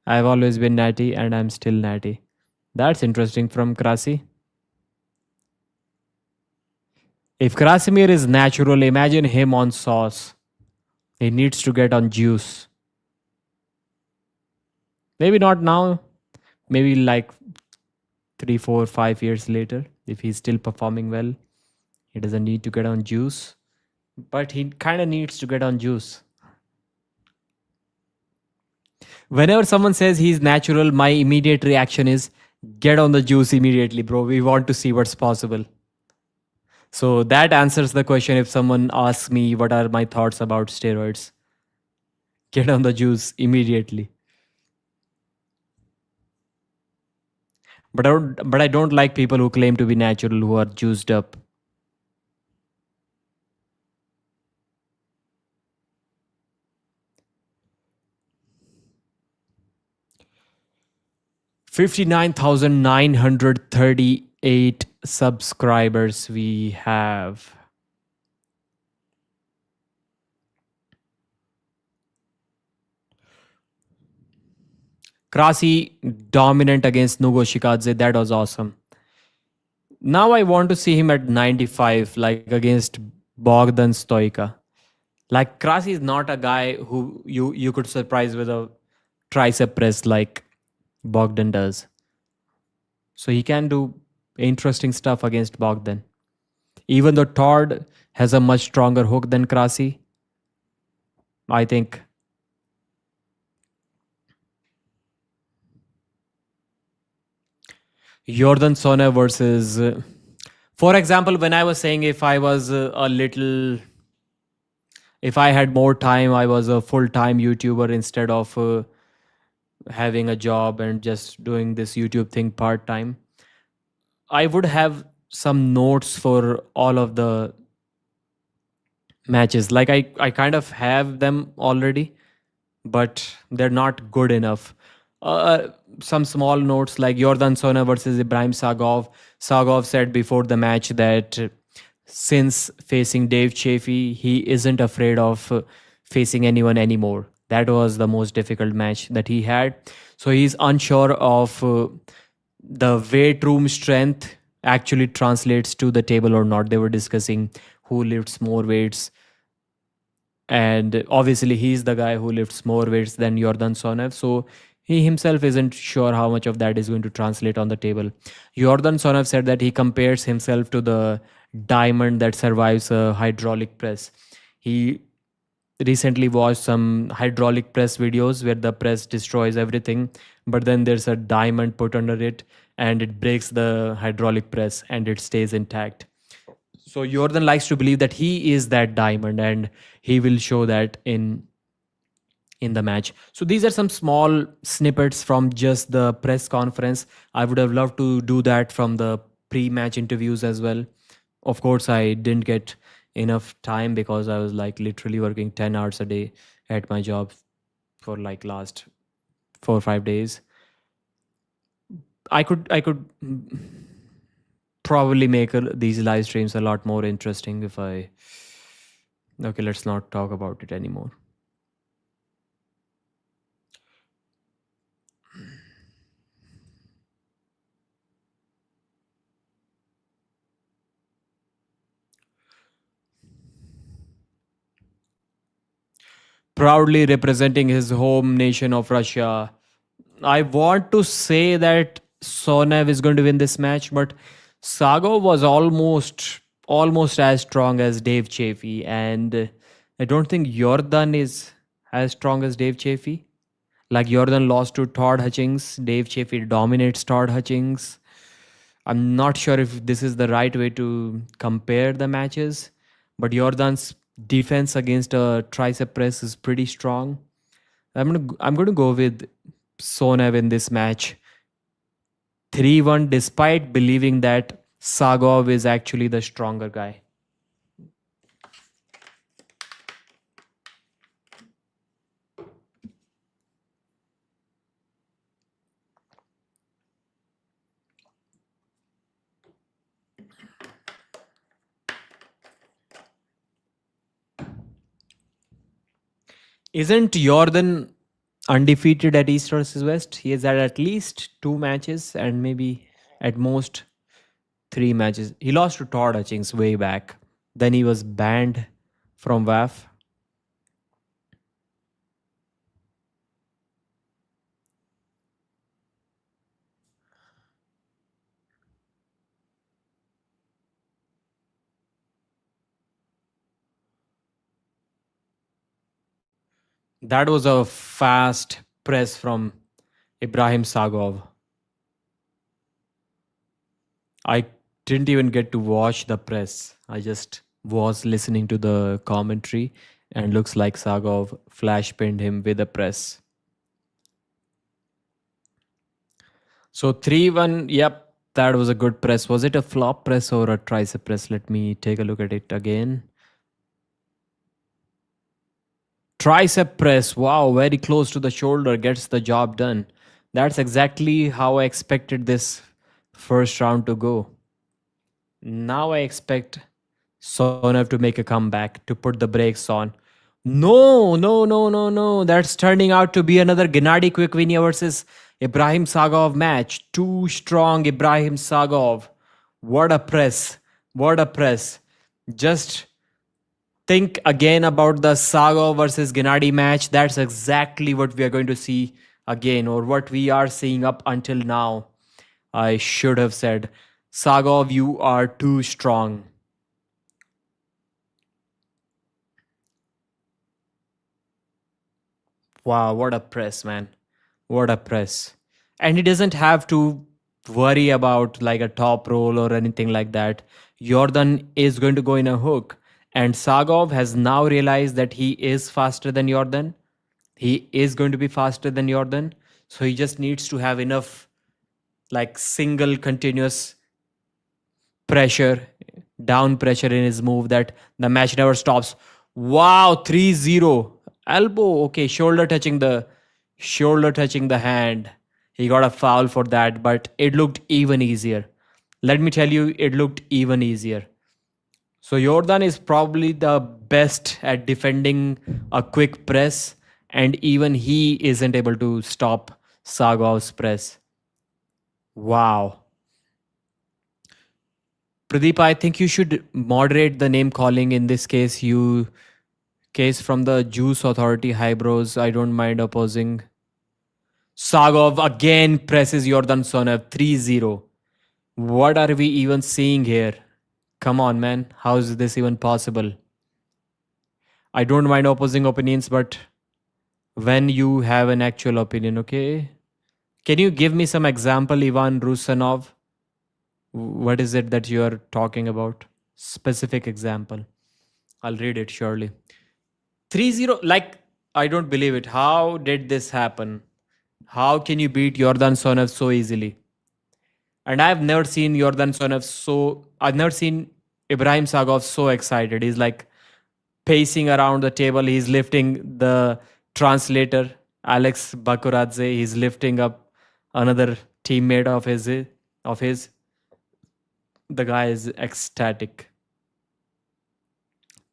I've always been natty and I'm still natty. That's interesting from Krasi. If Krasimir is natural, imagine him on sauce. He needs to get on juice. Maybe not now. Maybe like 3, 4, 5 years later. If he's still performing well, he doesn't need to get on juice. But he kind of needs to get on juice. Whenever someone says he's natural, my immediate reaction is get on the juice immediately, bro. We want to see what's possible. So that answers the question if someone asks me what are my thoughts about steroids. Get on the juice immediately. But I don't like people who claim to be natural who are juiced up. $59,938 subscribers we have. Krasi dominant against Nugo Chikadze. That was awesome. Now I want to see him at 95, like against Bogdan Stoica. Like Krasi is not a guy who you could surprise with a tricep press like Bogdan does. So he can do interesting stuff against Bogdan. Even though Todd has a much stronger hook than Krasi, I think Jordan Sone versus... for example, when I was saying if I was if I had more time, I was a full-time YouTuber instead of having a job and just doing this YouTube thing part-time, I would have some notes for all of the matches. Like I kind of have them already, but they're not good enough. Some small notes like Jordan Sone versus Ibrahim Sagov. Sagov said before the match that since facing Dave Chaffee, he isn't afraid of facing anyone anymore. That was the most difficult match that he had. So he's unsure of the weight room strength actually translates to the table or not. They were discussing who lifts more weights. And obviously he's the guy who lifts more weights than Jordan Sonev. So he himself isn't sure how much of that is going to translate on the table. Jordan Sonev said that he compares himself to the diamond that survives a hydraulic press. He recently watched some hydraulic press videos where the press destroys everything, but then there's a diamond put under it and it breaks the hydraulic press and it stays intact. So Jordan likes to believe that he is that diamond and he will show that in the match. So these are some small snippets from just the press conference. I would have loved to do that from the pre-match interviews as well. Of course, I didn't get enough time because I was like literally working 10 hours a day at my job for like last 4 or 5 days. I could probably make these live streams a lot more interesting if I... Okay, let's not talk about it anymore. Proudly representing his home nation of Russia. I want to say that TSONEV is going to win this match, but Sagov was almost as strong as Dave Chaffee, and I don't think Jordan is as strong as Dave Chaffee. Like Jordan lost to Todd Hutchings, Dave Chaffee dominates Todd Hutchings. I'm not sure if this is the right way to compare the matches, but Jordan's defense against a tricep press is pretty strong. I'm going to go with TSONEV in this match. 3-1, despite believing that Sagov is actually the stronger guy. Isn't Jordan undefeated at East versus West? He has had at least 2 matches and maybe at most 3 matches. He lost to Todd Hutchings way back. Then he was banned from WAF. That was a fast press from Ibrahim Sagov. I didn't even get to watch the press. I just was listening to the commentary, and looks like Sagov flash pinned him with a press. So 3-1, yep, that was a good press. Was it a flop press or a tricep press? Let me take a look at it again. Tricep press, wow, very close to the shoulder, gets the job done. That's exactly how I expected this first round to go. Now I expect TSONEV to make a comeback, to put the brakes on. No. That's turning out to be another Gennady Quickvinia versus Ibrahim Sagov match. Too strong, Ibrahim Sagov. What a press. What a press. Just think again about the Sagov versus Gennady match. That's exactly what we are going to see again, or what we are seeing up until now. I should have said, Sagov, you are too strong. Wow, what a press, man. What a press. And he doesn't have to worry about like a top roll or anything like that. Jordan is going to go in a hook. And Sagov has now realized that he is faster than Jordan. He is going to be faster than Jordan. So he just needs to have enough like single continuous pressure, down pressure in his move, that the match never stops. Wow, 3-0. Elbow, okay, shoulder touching the hand. He got a foul for that, but it looked even easier. Let me tell you, it looked even easier. So Jordan is probably the best at defending a quick press, and even he isn't able to stop Sagov's press. Wow. Pradeep, I think you should moderate the name calling in this case. Case from the Juice Authority, High Bros. I don't mind opposing. Sagov again presses Jordan TSONEV 3-0. What are we even seeing here? Come on, man. How is this even possible? I don't mind opposing opinions, but when you have an actual opinion, okay? Can you give me some example, Ivan Rusanov? What is it that you are talking about? Specific example. I'll read it surely. 3-0, like, I don't believe it. How did this happen? How can you beat Jordan TSONEV so easily? And I've never seen Jordan TSONEV I've never seen Ibrahim Sagov so excited. He's like pacing around the table. He's lifting the translator, Alex Bakuradze. He's lifting up another teammate of his. The guy is ecstatic.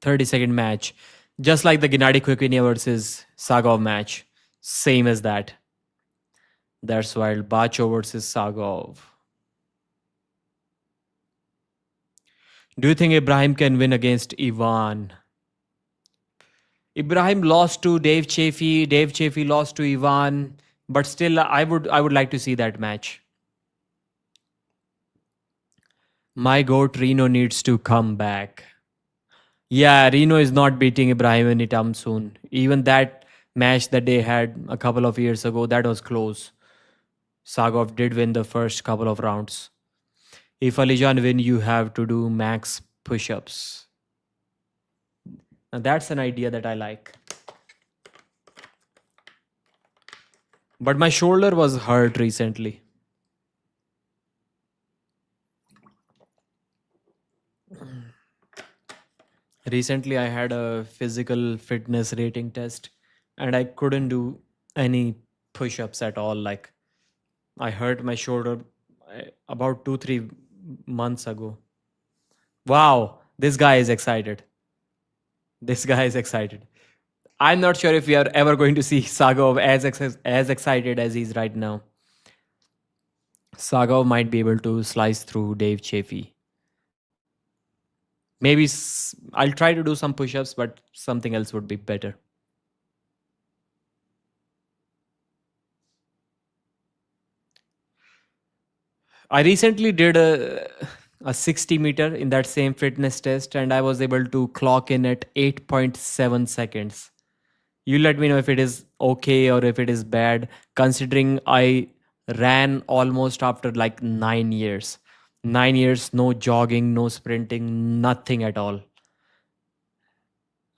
30-second match. Just like the Gennady Quickvinia versus Sagov match. Same as that. That's wild. Bacho versus Sagov. Do you think Ibrahim can win against Ivan? Ibrahim lost to Dave Chaffee. Dave Chaffee lost to Ivan. But still, I would like to see that match. My goat Reno needs to come back. Yeah, Reno is not beating Ibrahim anytime soon. Even that match that they had a couple of years ago, that was close. Sagov did win the first couple of rounds. If Alizhan win, you have to do max push-ups. Now that's an idea that I like. But my shoulder was hurt recently. Recently, I had a physical fitness rating test and I couldn't do any push ups at all. Like, I hurt my shoulder about 2 3 months ago. Wow, this guy is excited. This guy is excited. I'm not sure if we are ever going to see Sagov as excited as he's right now. Sagov might be able to slice through Dave Chaffee. Maybe I'll try to do some push-ups, but something else would be better. I recently did a 60 meter in that same fitness test and I was able to clock in at 8.7 seconds. You let me know if it is okay or if it is bad, considering I ran almost after like 9 years. 9 years, no jogging, no sprinting, nothing at all.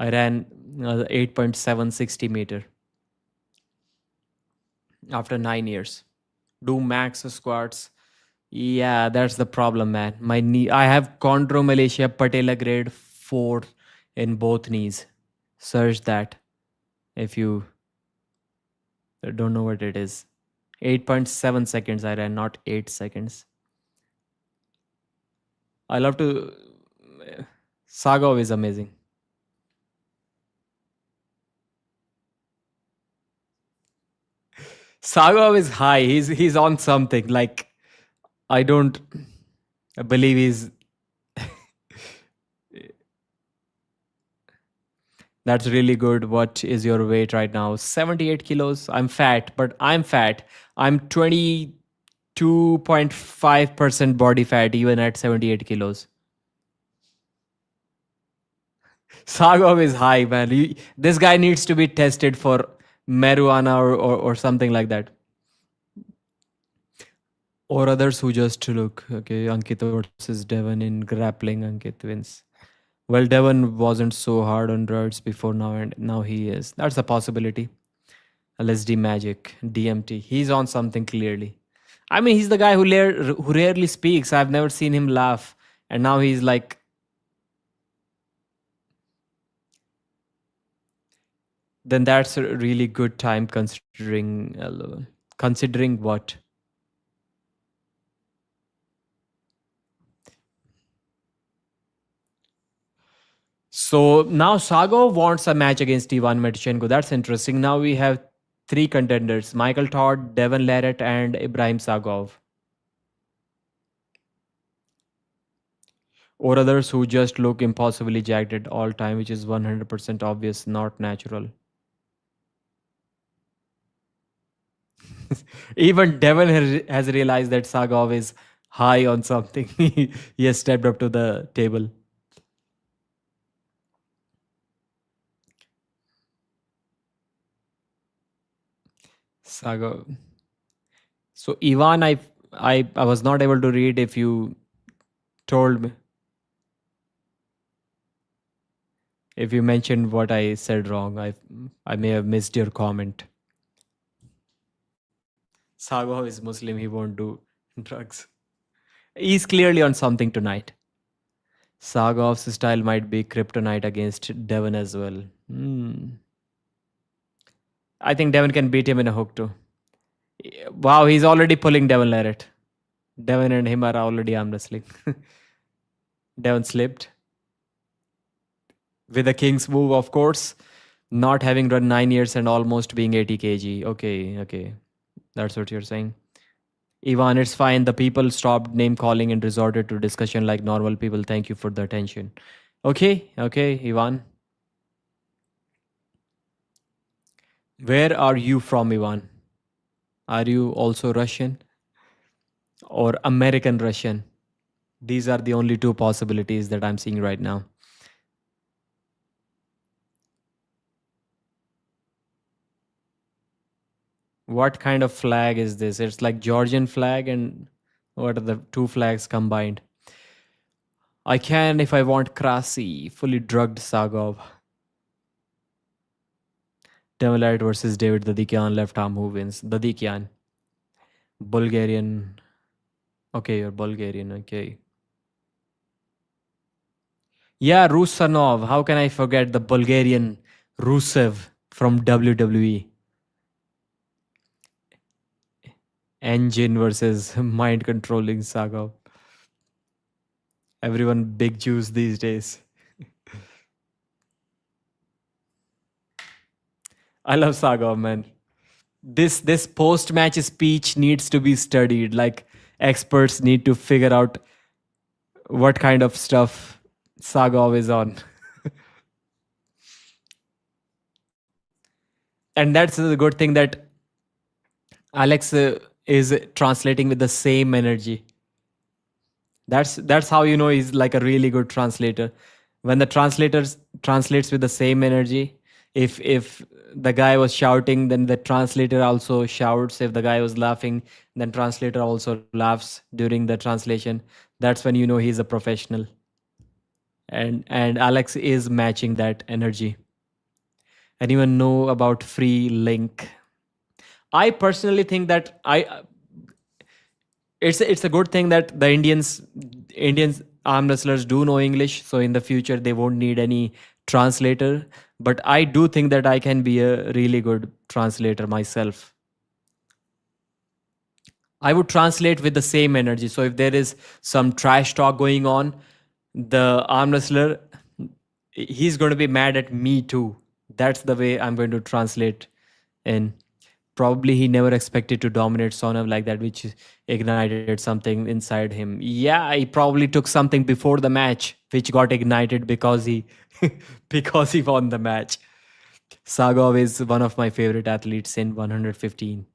I ran 8.760 meter after 9 years. Do max squats. Yeah, that's the problem, man. My knee, I have chondromalacia patella grade 4 in both knees. Search that if you don't know what it is. 8.7 seconds I ran, not 8 seconds. I love to. Sagov is amazing. Sagov is high. He's on something. Like, I don't believe he's. That's really good. What is your weight right now? 78 kilos. I'm fat, but I'm fat. I'm 22.5% body fat, even at 78 kilos. Sagov is high, man. This guy needs to be tested for marijuana or something like that. Or others who just look. Okay, Ankit versus Devon in grappling. Ankit wins. Well, Devon wasn't so hard on drugs before now, and now he is. That's a possibility. LSD magic, DMT. He's on something clearly. I mean, he's the guy who rarely speaks. I've never seen him laugh. And now he's like. Then that's a really good time considering. Considering what? So now Sago wants a match against Ivan Medchenko. That's interesting. Now we have 3 contenders: Michael Todd, Devon Larratt, and Ibrahim Sagov. Or others who just look impossibly jacked at all time, which is 100% obvious, not natural. Even Devon has realized that Sagov is high on something. He has stepped up to the table. Sagov. So Ivan, I was not able to read if you told me. If you mentioned what I said wrong, I may have missed your comment. Sagov is Muslim, he won't do drugs. He's clearly on something tonight. Sagov's style might be kryptonite against Devon as well. I think Devon can beat him in a hook too. Wow, he's already pulling Devon Larratt. Devon and him are already arm wrestling. Devon slipped. With a king's move, of course. Not having run 9 years and almost being 80 kg. Okay. That's what you're saying. Ivan, it's fine. The people stopped name calling and resorted to discussion like normal people. Thank you for the attention. Okay, Ivan. Where are you from, Ivan? Are you also Russian? Or American Russian? These are the only two possibilities that I'm seeing right now. What kind of flag is this? It's like Georgian flag, and what are the two flags combined? I can if I want Krasi, fully drugged Sagov. Demolit versus David Dadikyan, left arm, who wins? Dadikyan. Bulgarian. Okay, you're Bulgarian, okay. Yeah, Rusanov. How can I forget the Bulgarian Rusev from WWE? Engine versus mind controlling Sagov. Everyone big juice these days. I love Sagov, man. This post match speech needs to be studied. Like, experts need to figure out what kind of stuff Sagov is on. And that's the good thing, that Alex is translating with the same energy. That's how you know he's like a really good translator. When the translator translates with the same energy, if the guy was shouting, then the translator also shouts. If the guy was laughing, then translator also laughs during the translation. That's when you know he's a professional. And Alex is matching that energy. Anyone know about free link? I personally think that it's a good thing that the Indians arm wrestlers do know English, so in the future they won't need any translator. But I do think that I can be a really good translator myself. I would translate with the same energy. So if there is some trash talk going on, the arm wrestler, he's going to be mad at me too. That's the way I'm going to translate in. Probably he never expected to dominate SONEV like that, which ignited something inside him. Yeah, he probably took something before the match, which got ignited because he because he won the match. Sagov is one of my favorite athletes in 115.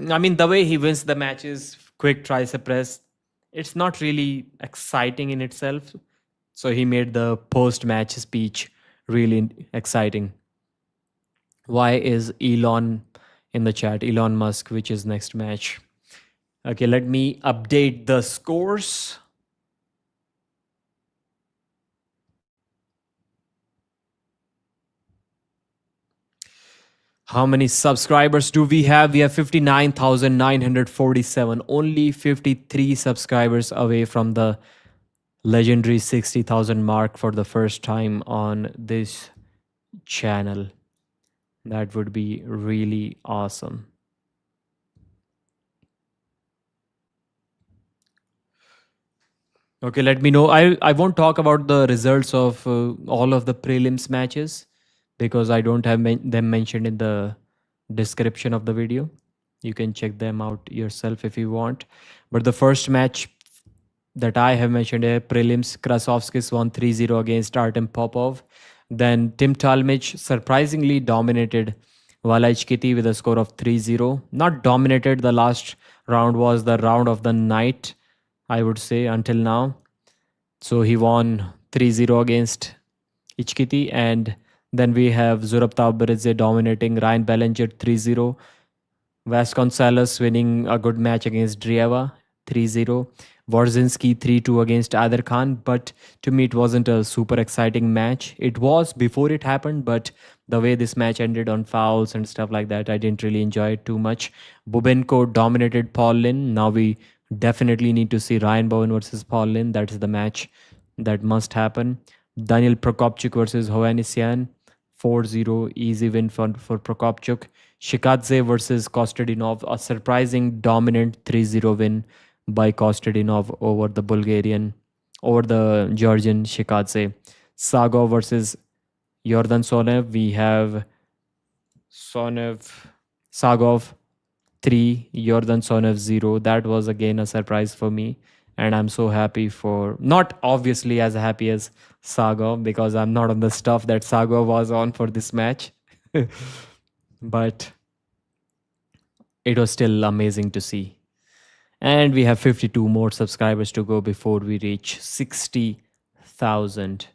I mean, the way he wins the matches, quick tricep press, it's not really exciting in itself. So he made the post-match speech really exciting. Why is Elon in the chat? Elon Musk, which is next match. Okay, let me update the scores. How many subscribers do we have? We have 59,947. Only 53 subscribers away from the legendary 60,000 mark for the first time on this channel. That would be really awesome. Okay, let me know. I won't talk about the results of all of the prelims matches because I don't have them mentioned in the description of the video. You can check them out yourself if you want. But the first match that I have mentioned here, prelims, KRASOVSKIS won 3-0 against Artem Popov. Then Tim Talmadge surprisingly dominated ICHQITI with a score of 3-0. Not dominated, the last round was the round of the night, I would say, until now. So he won 3-0 against ICHQITI. And then we have ZURAB TAVBARIDZE dominating Ryan Ballenger 3-0. Vasconcelos winning a good match against DRIAEVA 3-0. WAWRZYNSKI 3-2 against AIDARKHAN, but to me it wasn't a super exciting match. It was before it happened, but the way this match ended on fouls and stuff like that, I didn't really enjoy it too much. BUBENKO dominated Paul Lynn. Now we definitely need to see Ryan Bowen versus Paul Lynn. That's the match that must happen. Daniel PROCOPCIUC versus HOVHANNISYAN 4-0, easy win for PROCOPCIUC. CHIKADZE versus KOSTADINOV, a surprising dominant 3-0 win by KOSTADINOV over the Georgian CHIKADZE. SAGOV versus TSONEV. We have Sagov 3, TSONEV 0. That was again a surprise for me. And I'm so happy for, not obviously as happy as Sagov because I'm not on the stuff that Sagov was on for this match. But it was still amazing to see. And we have 52 more subscribers to go before we reach 60,000.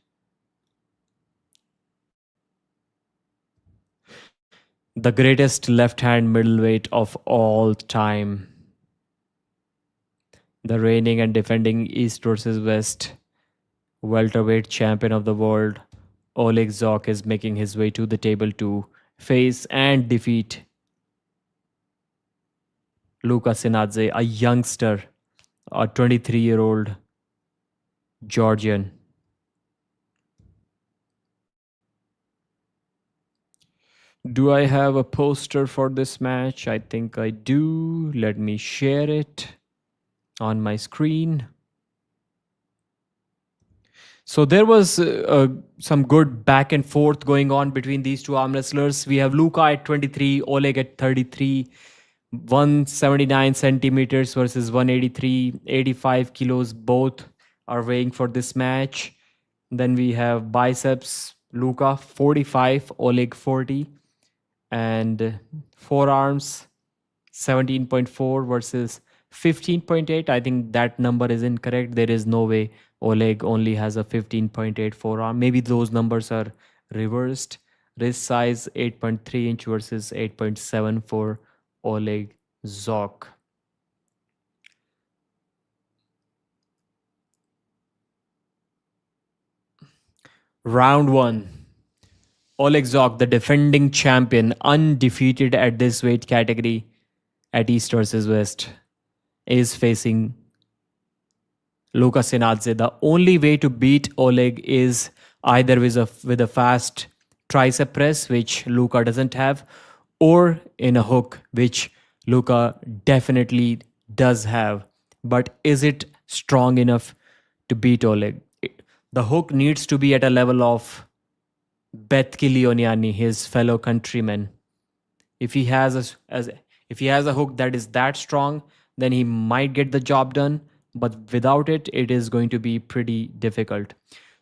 The greatest left-hand middleweight of all time. The reigning and defending East versus West welterweight champion of the world, Oleg ZHOKH, is making his way to the table to face and defeat TSINADZE, a youngster, a 23-year-old Georgian. Do I have a poster for this match? I think I do. Let me share it on my screen. So there was some good back and forth going on between these two arm wrestlers. We have Luka at 23, Oleg at 33, 179 centimeters versus 183, 85 kilos. Both are weighing for this match. Then we have biceps, Luka 45, Oleg 40. And forearms 17.4 versus 15.8. I think that number is incorrect. There is no way Oleg only has a 15.8 forearm. Maybe those numbers are reversed. Wrist size 8.3 inch versus 8.7 for Oleg ZHOKH. Round 1. Oleg ZHOKH, the defending champion, undefeated at this weight category at East versus West, is facing TSINADZE. The only way to beat Oleg is either with a fast tricep press, which Luka doesn't have, or in a hook, which Luka definitely does have. But is it strong enough to beat Oleg? The hook needs to be at a level of Vitaly, his fellow countryman. If he has a hook that is that strong, then he might get the job done. But without it, it is going to be pretty difficult.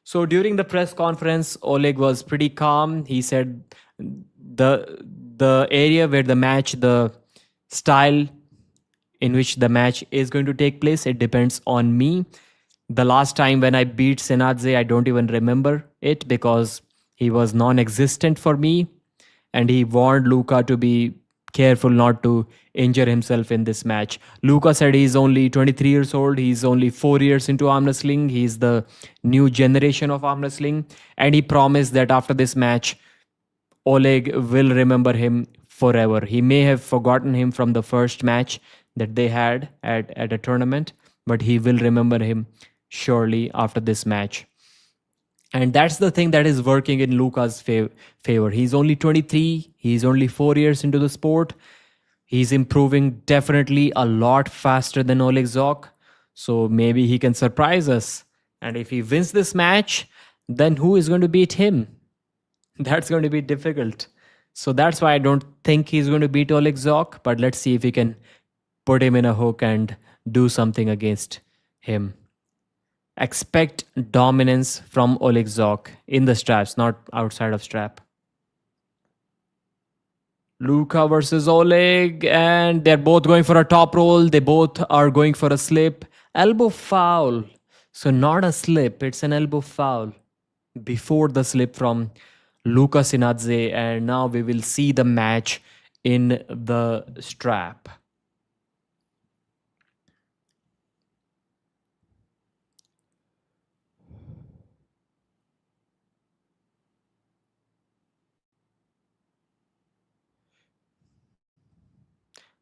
So during the press conference, Oleg was pretty calm. He said the area where the style in which the match is going to take place, it depends on me. The last time when I beat TSINADZE, I don't even remember it because he was non-existent for me, and he warned Luka to be careful not to injure himself in this match. Luka said he's only 23 years old. He's only 4 years into arm wrestling. He's the new generation of arm wrestling. And he promised that after this match, Oleg will remember him forever. He may have forgotten him from the first match that they had at a tournament, but he will remember him surely after this match. And that's the thing that is working in Luka's favor. He's only 23. He's only 4 years into the sport. He's improving definitely a lot faster than Oleg ZHOKH. So maybe he can surprise us. And if he wins this match, then who is going to beat him? That's going to be difficult. So that's why I don't think he's going to beat Oleg ZHOKH. But let's see if we can put him in a hook and do something against him. Expect dominance from Oleg ZHOKH in the straps, not outside of strap. Luka versus Oleg, and they're both going for a top roll. They both are going for a slip. Elbow foul. So not a slip, it's an elbow foul. Before the slip from TSINADZE, and now we will see the match in the strap.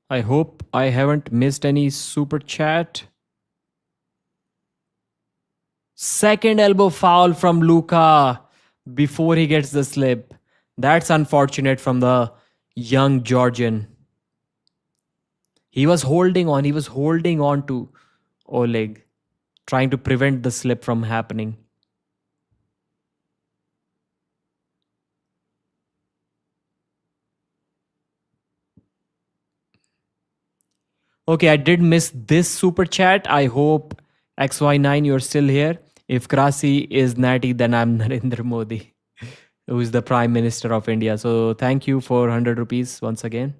I hope I haven't missed any super chat. Second elbow foul from Luka before he gets the slip. That's unfortunate from the young Georgian. He was holding on to Oleg, trying to prevent the slip from happening. Okay, I did miss this super chat. I hope XY9 you're still here. If Krasi is natty, then I'm Narendra Modi, who is the Prime Minister of India. So thank you for 100 rupees once again.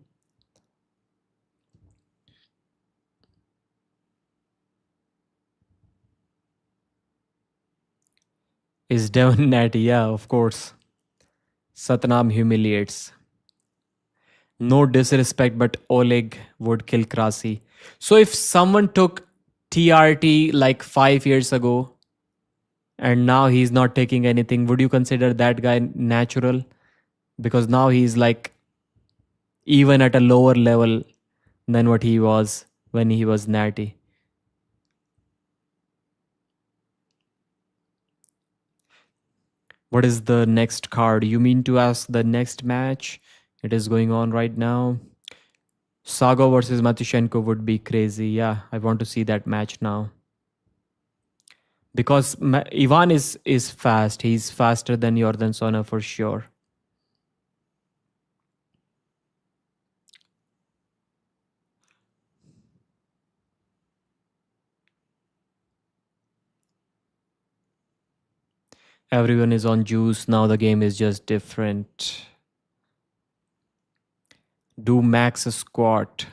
Is Devon Natty? Yeah, of course. Satnam humiliates. No disrespect, but Oleg would kill Krasi. So if someone took TRT like 5 years ago and now he's not taking anything, would you consider that guy natural? Because now he's like even at a lower level than what he was when he was natty. What is the next card? You mean to ask the next match? It is going on right now. Sagov versus Matushenko would be crazy. Yeah, I want to see that match now. Because Ivan is fast. He's faster than Jordan Sona for sure. Everyone is on juice. Now the game is just different. Do max squat.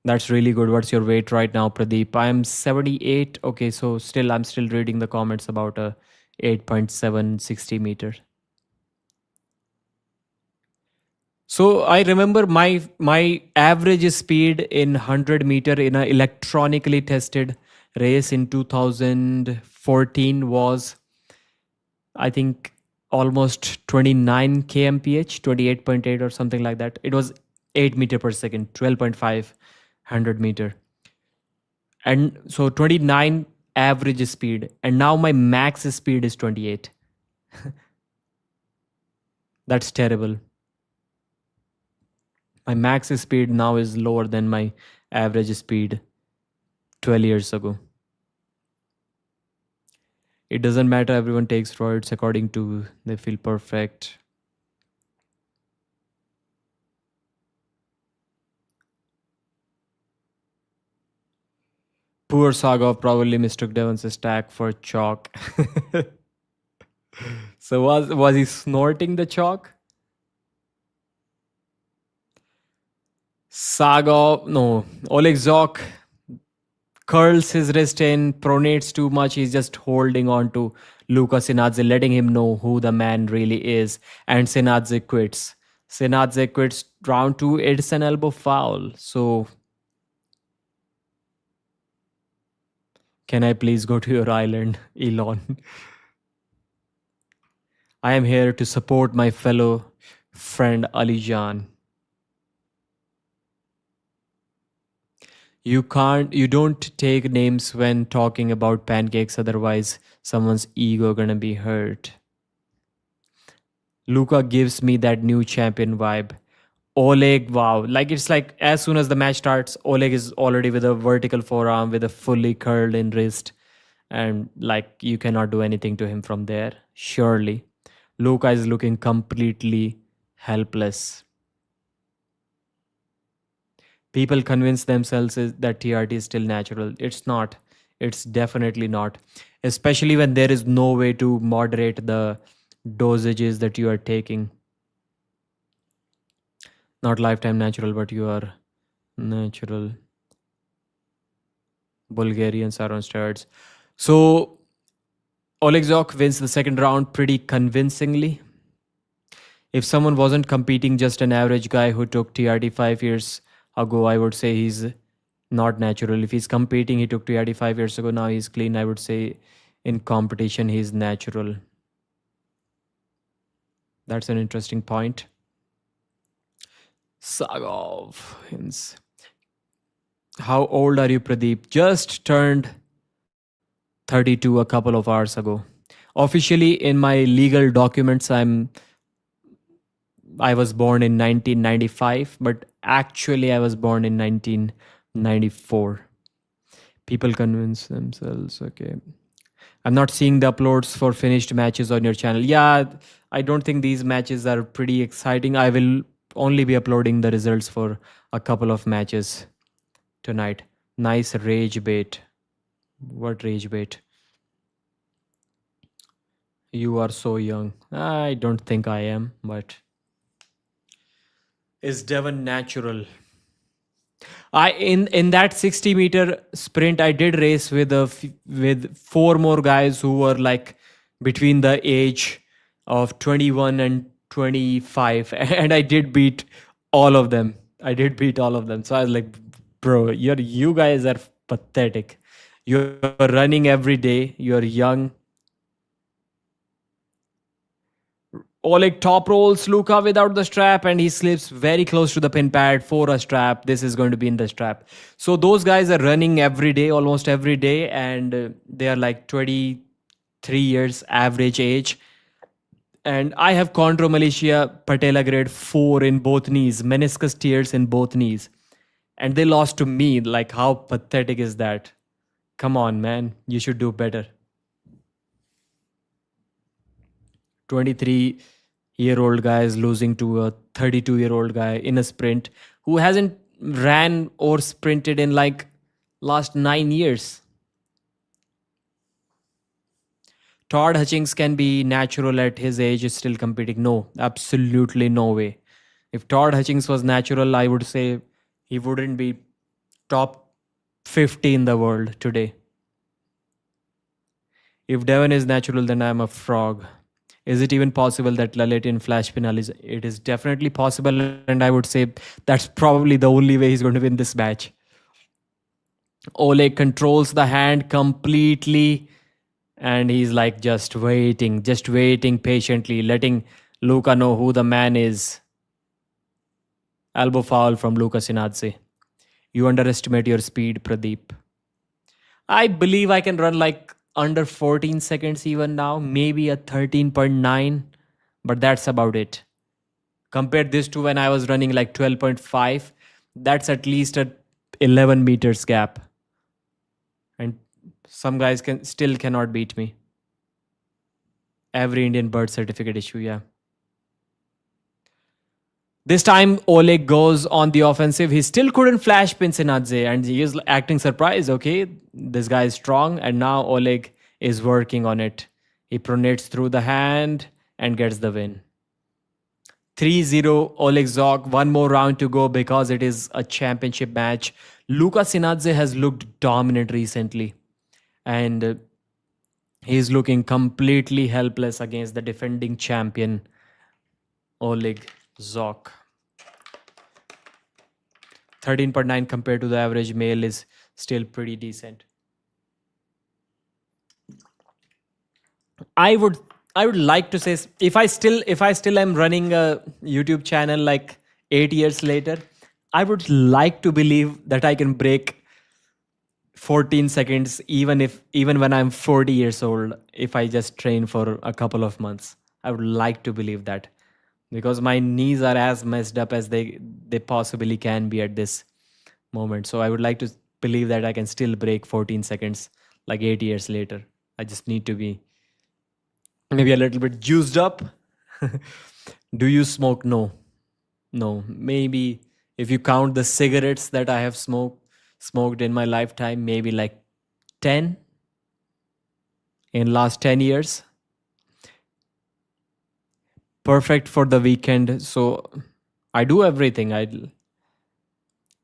That's really good. What's your weight right now, Pradeep? I'm 78. Okay, so I'm still reading the comments about a 8.7 60 meter. So I remember my average speed in 100 meter in an electronically tested race in 2014 was, I think, almost 29 kmph, 28.8 or something like that. It was 8 meter per second, 12.5 100 meter. And so 29 average speed. And now my max speed is 28. That's terrible. My max speed now is lower than my average speed 12 years ago. It doesn't matter, everyone takes steroids according to they feel perfect. Poor Sagov probably mistook Devon's stack for chalk. So was he snorting the chalk? Sagov, no, Oleg ZHOKH curls his wrist in, pronates too much. He's just holding on to Lucas Sinadze, letting him know who the man really is. And Sinadze quits. Sinadze quits round 2. It's an elbow foul. So, can I please go to your island, Elon? I am here to support my fellow friend Alizhan. You don't take names when talking about pancakes, otherwise someone's ego gonna be hurt. Luka gives me that new champion vibe. Oleg, wow. Like it's like as soon as the match starts, Oleg is already with a vertical forearm with a fully curled in wrist. And like you cannot do anything to him from there. Surely. Luka is looking completely helpless. People convince themselves that TRT is still natural. It's not. It's definitely not. Especially when there is no way to moderate the dosages that you are taking. Not lifetime natural, but you are natural. Bulgarians are on steroids. So Oleg ZHOKH wins the second round pretty convincingly. If someone wasn't competing, just an average guy who took TRT 5 years ago, I would say he's not natural. If he's competing, he took TRT 5 years ago, now he's clean. I would say in competition, he's natural. That's an interesting point. Sagov wins. How old are you, Pradeep? Just turned 32 a couple of hours ago. Officially, in my legal documents, I was born in 1995, but actually I was born in 1994. People convince themselves. Okay. I'm not seeing the uploads for finished matches on your channel. Yeah, I don't think these matches are pretty exciting. I will only be uploading the results for a couple of matches tonight. Nice rage bait. What rage bait? You are so young. I don't think I am, but is Devon natural? In that 60-meter sprint, I did race with with 4 more guys who were like between the age of 21 and 25, and I did beat all of them. I did beat all of them. So I was like, bro, you guys are pathetic. You're running every day. You're young. Oleg top rolls Luka without the strap, and he slips very close to the pin pad for a strap. This is going to be in the strap. So those guys are running every day, almost every day, and they are like 23 years average age. And I have chondromalacia patella grade 4 in both knees, meniscus tears in both knees. And they lost to me. Like, how pathetic is that? Come on, man. You should do better. 23-year-old guy is losing to a 32-year-old guy in a sprint who hasn't ran or sprinted in like last 9 years. Todd Hutchings can be natural at his age, is still competing. No, absolutely no way. If Todd Hutchings was natural, I would say he wouldn't be top 50 in the world today. If Devon is natural, then I'm a frog. Is it even possible that Laletin flash penal is? It is definitely possible, and I would say that's probably the only way he's going to win this match. Oleg controls the hand completely, and he's like just waiting patiently, letting Luka know who the man is. Elbow foul from Luka TSINADZE. You underestimate your speed, Pradeep. I believe I can run like under 14 seconds even now, maybe a 13.9, but that's about it. Compare this to when I was running like 12.5, that's at least a 11 meters gap. And some guys still cannot beat me. Every Indian birth certificate issue, yeah. This time Oleg goes on the offensive. He still couldn't flash pin TSINADZE, and he is acting surprised. Okay, this guy is strong, and now Oleg is working on it. He pronates through the hand and gets the win. 3-0 Oleg ZHOKH. One more round to go because it is a championship match. Luka TSINADZE has looked dominant recently, and he's looking completely helpless against the defending champion Oleg ZHOKH. 13.9 compared to the average male is still pretty decent. I would like to say, if I still am running a YouTube channel like 8 years later, I would like to believe that I can break 14 seconds even when I'm 40 years old, if I just train for a couple of months. I would like to believe that, because my knees are as messed up as they possibly can be at this moment. So I would like to believe that I can still break 14 seconds like 8 years later. I just need to be maybe a little bit juiced up. Do you smoke? No. Maybe if you count the cigarettes that I have smoked in my lifetime, maybe like 10 in last 10 years. Perfect for the weekend. So I do everything.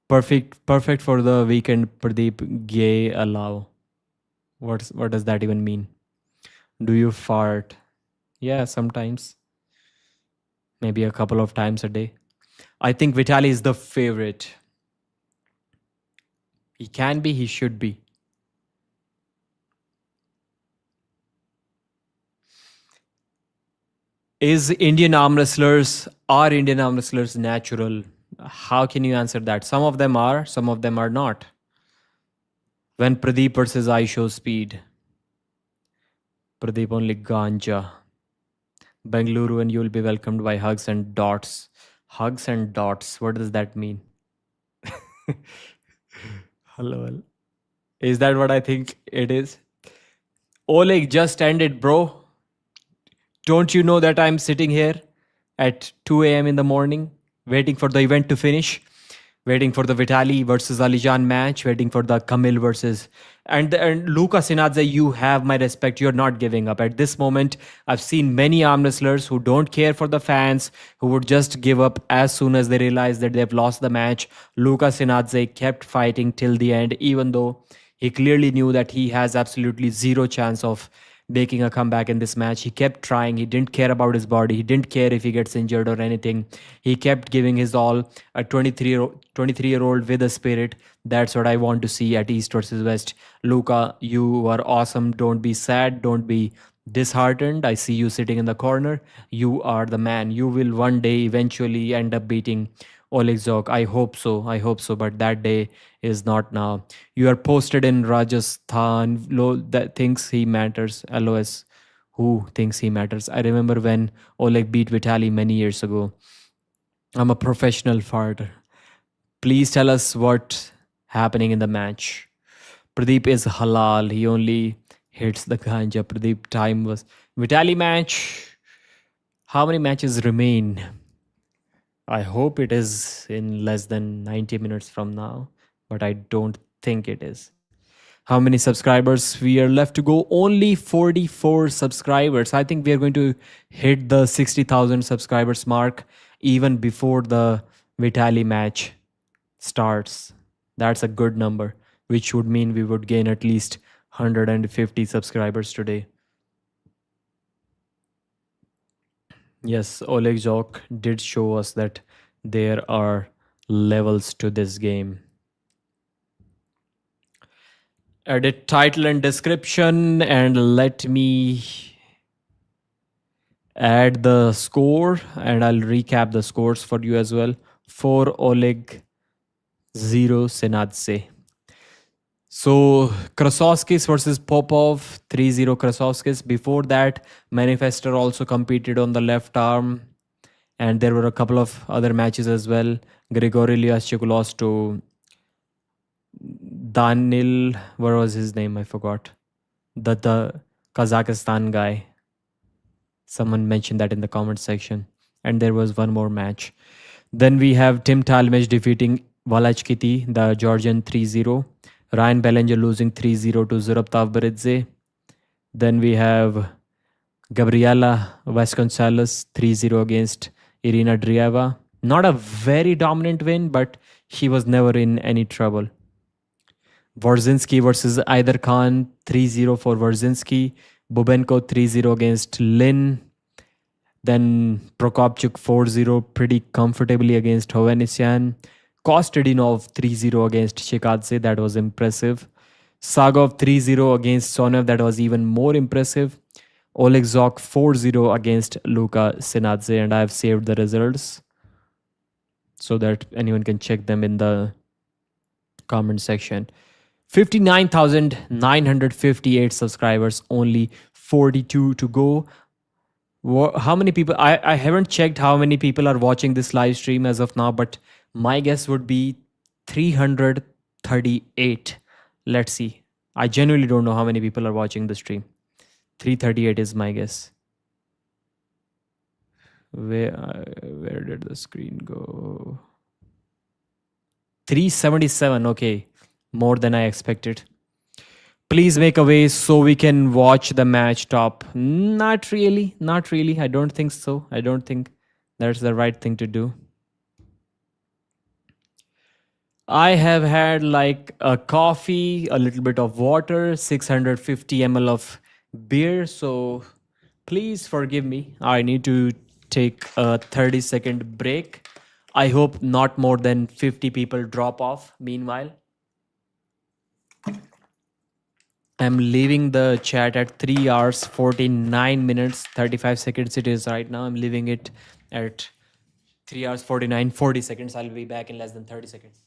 Perfect for the weekend. Pradeep, gay allow. What does that even mean? Do you fart? Yeah, sometimes. Maybe a couple of times a day. I think Vitaly is the favorite. He can be, he should be. Are Indian arm wrestlers natural? How can you answer that? Some of them are, some of them are not. When Pradeep versus I show speed. Pradeep only ganja. Bengaluru, and you will be welcomed by hugs and dots. Hugs and dots. What does that mean? Hello. Is that what I think it is? Oleg just ended, bro. Don't you know that I'm sitting here at 2 a.m. in the morning waiting for the event to finish? waiting for the Vitaly versus Alizhan match, waiting for the Kamil versus and Luka TSINADZE. You have my respect. You're not giving up at this moment. I've seen many arm wrestlers who don't care for the fans, who would just give up as soon as they realize that they've lost the match. Luka TSINADZE kept fighting till the end, even though he clearly knew that he has absolutely zero chance of making a comeback in this match. He kept trying. He didn't care about his body. He didn't care if he gets injured or anything. He kept giving his all. A 23-year-old with a spirit. That's what I want to see at East versus West. Luka, you are awesome. Don't be sad. Don't be disheartened. I see you sitting in the corner. You are the man. You will one day eventually end up beating Oleg ZHOKH. I hope so. I hope so. But that day is not now. You are posted in Rajasthan. That thinks he matters. LOS. Who thinks he matters? I remember when Oleg beat Vitaly many years ago. I'm a professional farter. Please tell us what's happening in the match. Pradeep is halal. He only hits the ganja. Pradeep time was Vitaly match. How many matches remain? I hope it is in less than 90 minutes from now, but I don't think it is. How many subscribers we are left to go? Only 44 subscribers. I think we are going to hit the 60,000 subscribers mark even before the Vitaly match starts. That's a good number, which would mean we would gain at least 150 subscribers today. Yes, Oleg ZHOKH did show us that there are levels to this game. Edit title and description, and let me add the score, and I'll recap the scores for you as well. 4 Oleg, 0 TSINADZE. So KRASOVSKIS versus POPOV, 3-0 KRASOVSKIS. Before that, Manifestor also competed on the left arm. And there were a couple of other matches as well. Grigory Lyashchuk lost to Danil. What was his name? I forgot. The Kazakhstan guy. Someone mentioned that in the comment section. And there was one more match. Then we have Tim Talmadge defeating ICHQITI, the Georgian, 3-0. Ryan Ballenger losing 3-0 to ZURAB TAVBARIDZE. Then we have Gabriela Vasconcelos 3-0 against Irina DRIAEVA. Not a very dominant win, but she was never in any trouble. WAWRZYNSKI versus AIDARKHAN, 3-0 for WAWRZYNSKI. BUBENKO 3-0 against LINN. Then PROCOPCIUC 4-0 pretty comfortably against HOVHANNISYAN. KOSTADINOV 3-0 against CHIKADZE. That was impressive. SAGOV 3-0 against TSONEV. That was even more impressive. Oleg ZHOKH 4-0 against Luka TSINADZE. And I have saved the results so that anyone can check them in the comment section. 59,958 subscribers, only 42 to go. How many people? I haven't checked how many people are watching this live stream as of now, but my guess would be 338. Let's see. I genuinely don't know how many people are watching the stream. 338 is my guess. Where did the screen go? 377. Okay, more than I expected. Please make a way so we can watch the match top. Not really. Not really. I don't think so. I don't think that's the right thing to do. I have had like a coffee, a little bit of water, 650 ml of beer. So please forgive me. I need to take a 30-second break. I hope not more than 50 people drop off meanwhile. I'm leaving the chat at 3 hours, 49 minutes, 35 seconds it is right now. I'm leaving it at 3 hours, 49, 40 seconds. I'll be back in less than 30 seconds.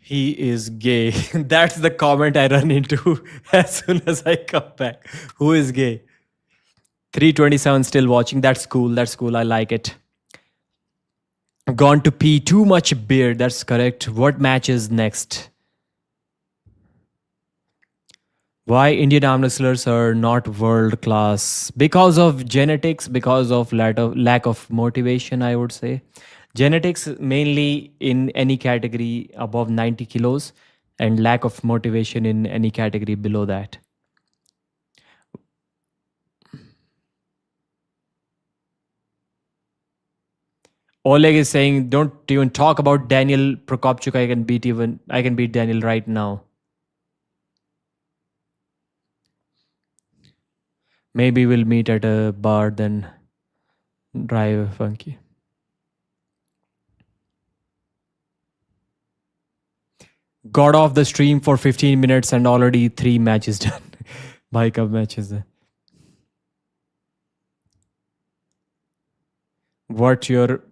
He is gay. That's the comment I run into as soon as I come back. Who is gay? 327 still watching. That's cool. That's cool. I like it. Gone to pee. Too much beer. That's correct. What match is next? Why Indian arm wrestlers are not world class? Because of genetics, because of lack of motivation, I would say. Genetics mainly in any category above 90 kilos, and lack of motivation in any category below that. Oleg is saying, don't even talk about Daniel Prokopchuk. I can beat Daniel right now. Maybe we'll meet at a bar, then drive funky. Got off the stream for 15 minutes and already 3 matches done. Bike up matches. What your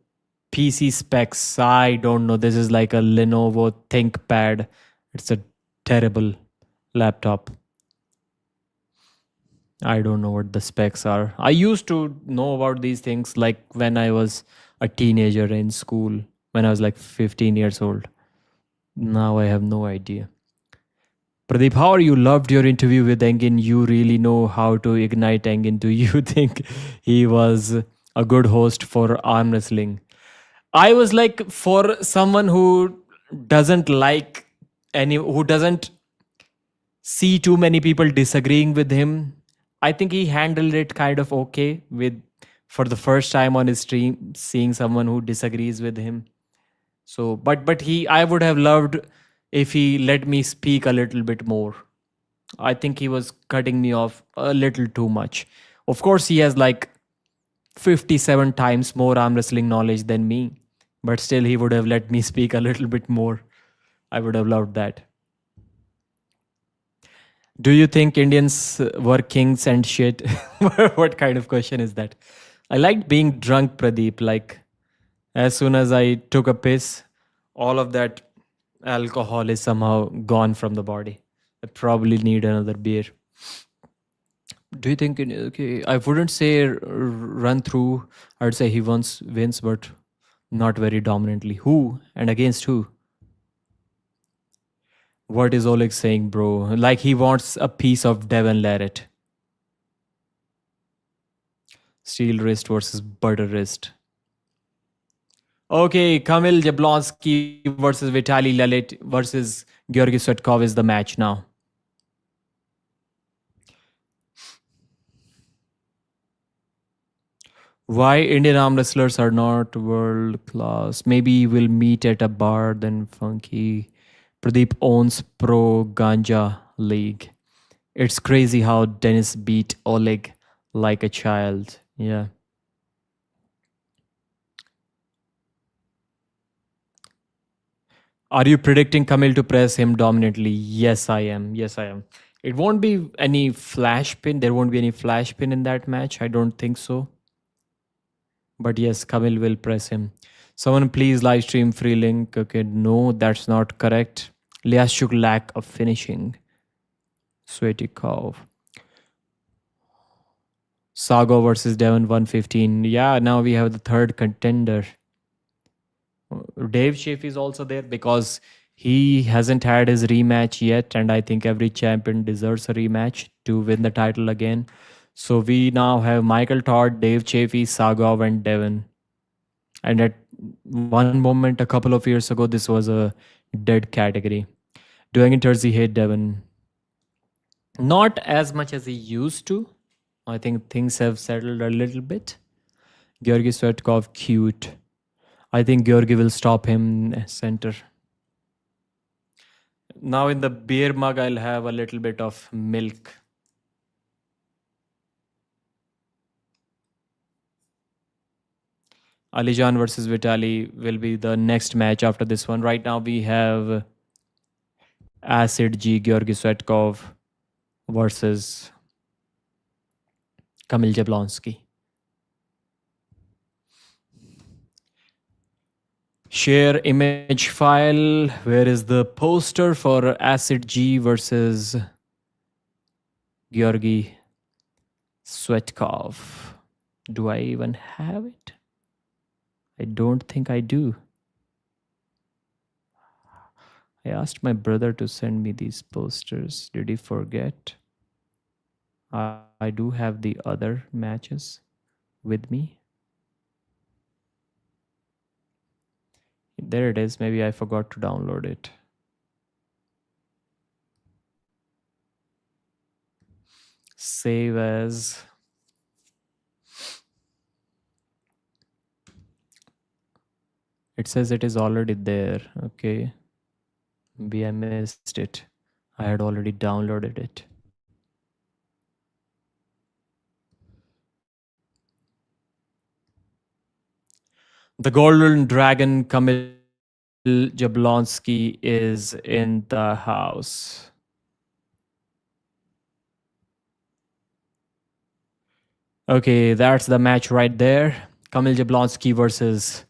PC specs? I don't know. This is like a Lenovo ThinkPad. It's a terrible laptop. I don't know what the specs are. I used to know about these things like when I was a teenager in school, when I was like 15 years old. Now I have no idea. Pradeep, how are you? Loved your interview with Engin. You really know how to ignite Engin. Do you think he was a good host for arm wrestling? I was like, for someone who doesn't like who doesn't see too many people disagreeing with him, I think he handled it kind of okay with, for the first time on his stream, seeing someone who disagrees with him. So, but I would have loved if he let me speak a little bit more. I think he was cutting me off a little too much. Of course, he has like 57 times more arm wrestling knowledge than me, but still he would have let me speak a little bit more. I would have loved that. Do you think Indians were kings and shit? What kind of question is that? I liked being drunk, Pradeep. Like, as soon as I took a piss, all of that alcohol is somehow gone from the body. I probably need another beer. Do you think, okay, I wouldn't say run through, I'd say he wins, but not very dominantly. Who and against who? What is Oleg saying, bro? Like he wants a piece of Devon Larrett. Steel wrist versus butter wrist. Okay, Kamil Jablonski versus Vitaly Laletin versus Georgi Svetkov is the match now. Why Indian arm wrestlers are not world class? Maybe we'll meet at a bar, then funky. Pradeep owns Pro Ganja League. It's crazy how Dennis beat Oleg like a child. Yeah. Are you predicting Kamil to press him dominantly? Yes, I am. Yes, I am. It won't be any flash pin. There won't be any flash pin in that match. I don't think so. But yes, Kamil will press him. Someone please live stream free link. Okay, no, that's not correct. Lyashchuk lack of finishing. SVETKOV. SAGOV versus Devon 115. Yeah, now we have the third contender. Dave Schaaf is also there because he hasn't had his rematch yet, and I think every champion deserves a rematch to win the title again. So we now have Michael Todd, Dave Chaffee, Sagov, and Devon. And at one moment, a couple of years ago, this was a dead category. Doing Terzi hate Devon. Not as much as he used to. I think things have settled a little bit. Georgi Svetkov, cute. I think Georgi will stop him center. Now in the beer mug, I'll have a little bit of milk. Alizhan versus Vitaly will be the next match after this one. Right now we have Acid G Georgi Svetkov versus Kamil Jablonski. share image file. Where is the poster for Acid G versus Georgy Svetkov? Do I even have it? I don't think I do. I asked my brother to send me these posters. Did he forget? I do have the other matches with me. There it is. Maybe I forgot to download it. Save as. It says it is already there. Okay. Maybe I missed it. I had already downloaded it. The Golden Dragon Kamil Jablonski is in the house. Okay, that's the match right there. Kamil Jablonski versus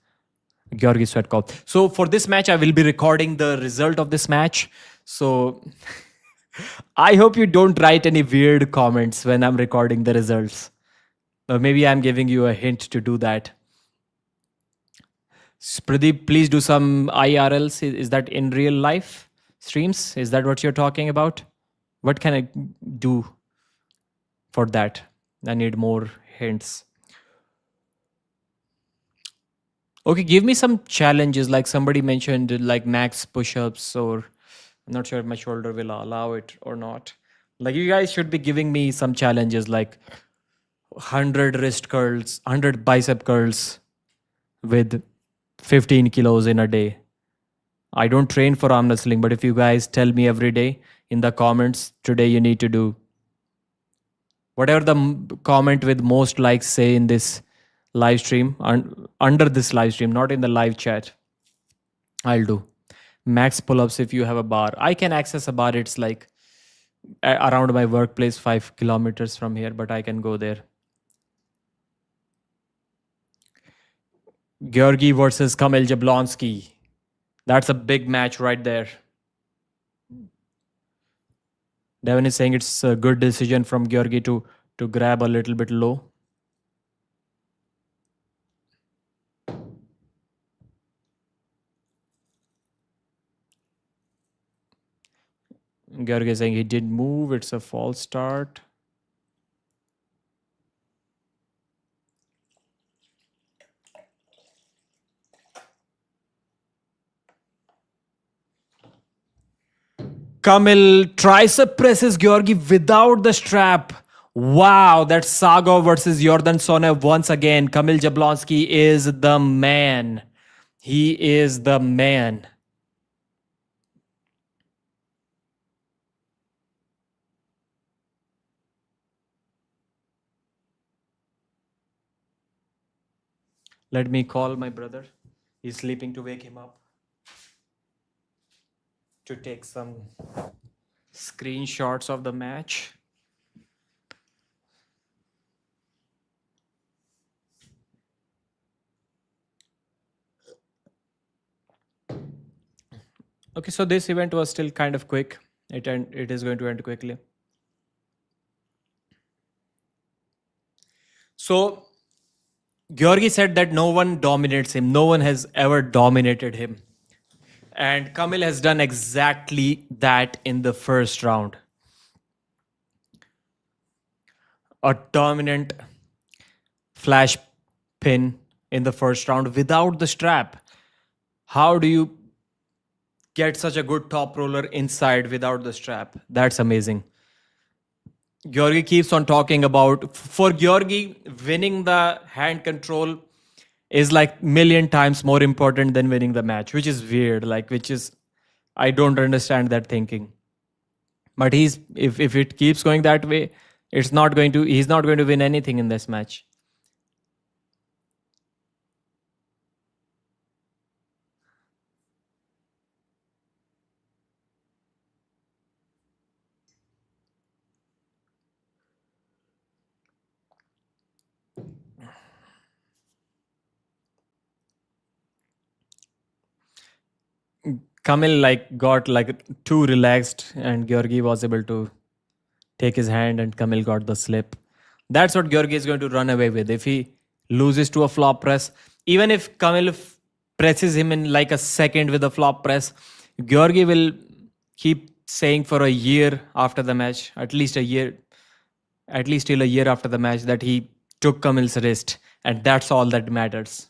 Georgy Svetkov. So for this match, I will be recording the result of this match. So I hope you don't write any weird comments when I'm recording the results. Or maybe I'm giving you a hint to do that. Pradeep, please do some IRLs. Is that in real life streams? Is that what you're talking about? What can I do for that? I need more hints. Okay, give me some challenges. Like somebody mentioned, like max push-ups, or I'm not sure if my shoulder will allow it or not. Like you guys should be giving me some challenges, like 100 wrist curls, 100 bicep curls with 15 kilos in a day. I don't train for arm wrestling, but if you guys tell me every day in the comments, today you need to do whatever the comment with most likes say in this live stream, under this live stream, not in the live chat, I'll do. Max pull-ups if you have a bar. I can access a bar. It's like around my workplace, 5 kilometers from here, but I can go there. Georgy versus Kamil Jablonski. That's a big match right there. Devin is saying it's a good decision from Georgy to grab a little bit low. Georgy is saying he did move. It's a false start. Kamil tricep presses Georgy without the strap. Wow, that's SAGOV versus TSONEV once again. Kamil Jablonski is the man. He is the man. Let me call my brother. He's sleeping, to wake him up, to take some screenshots of the match. Okay, so this event was still kind of quick. It is going to end quickly. So Georgy said that no one dominates him. No one has ever dominated him. And Kamil has done exactly that in the first round. A dominant flash pin in the first round without the strap. How do you get such a good top roller inside without the strap? That's amazing. Georgy keeps on talking about, for Georgy, winning the hand control is like million times more important than winning the match, which is weird. I don't understand that thinking. But if it keeps going that way, he's not going to win anything in this match. Kamil got too relaxed, and Georgi was able to take his hand, and Kamil got the slip. That's what Georgi is going to run away with. If he loses to a flop press, even if Kamil presses him in like a second with a flop press, Georgi will keep saying for a year after the match, at least till a year after the match, that he took Kamil's wrist, and that's all that matters.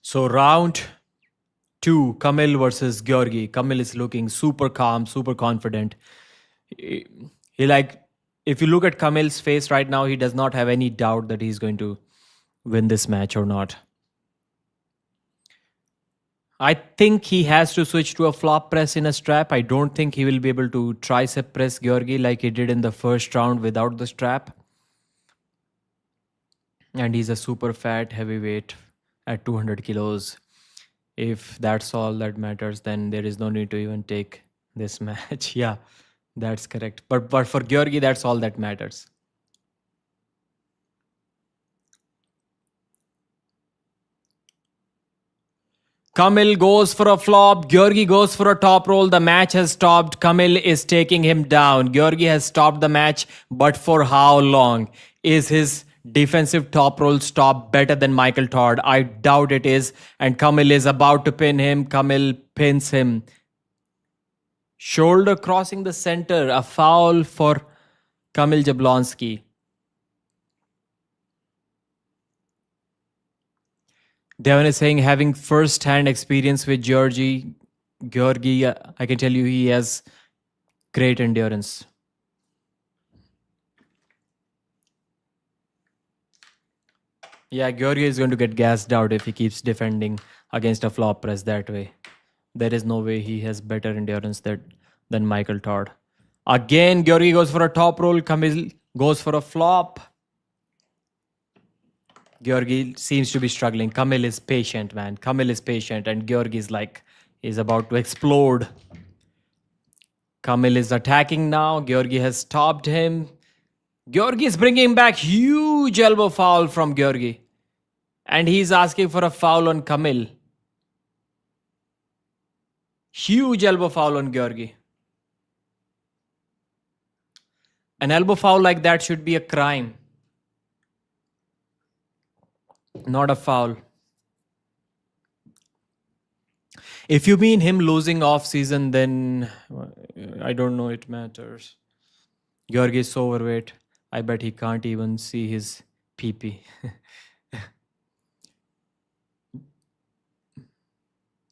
So round 2, Kamil versus Georgi. Kamil is looking super calm, super confident. He if you look at Kamil's face right now, he does not have any doubt that he's going to win this match or not. I think he has to switch to a flop press in a strap. I don't think he will be able to tricep press Georgi like he did in the first round without the strap. And he's a super fat heavyweight at 200 kilos. If that's all that matters, then there is no need to even take this match. Yeah, that's correct. But for Georgi, that's all that matters. Kamil goes for a flop. Georgi goes for a top roll. The match has stopped. Kamil is taking him down. Georgi has stopped the match, but for how long? Is his defensive top roll stop better than Michael Todd? I doubt it is. And Kamil is about to pin him. Kamil pins him. Shoulder crossing the center. A foul for Kamil Jablonski. Devon is saying, having first-hand experience with Georgi, I can tell you he has great endurance. Yeah, Georgi is going to get gassed out if he keeps defending against a flop press that way. There is no way he has better endurance than Michael Todd. Again, Georgi goes for a top roll. Kamil goes for a flop. Georgi seems to be struggling. Kamil is patient, man. Kamil is patient, and Georgi is he's about to explode. Kamil is attacking now. Georgi has stopped him. Georgi is bringing back huge elbow foul from Georgi. And he's asking for a foul on Kamil. Huge elbow foul on Georgi. An elbow foul like that should be a crime. Not a foul. If you mean him losing off season, then I don't know it matters. Georgi is so overweight. I bet he can't even see his PP.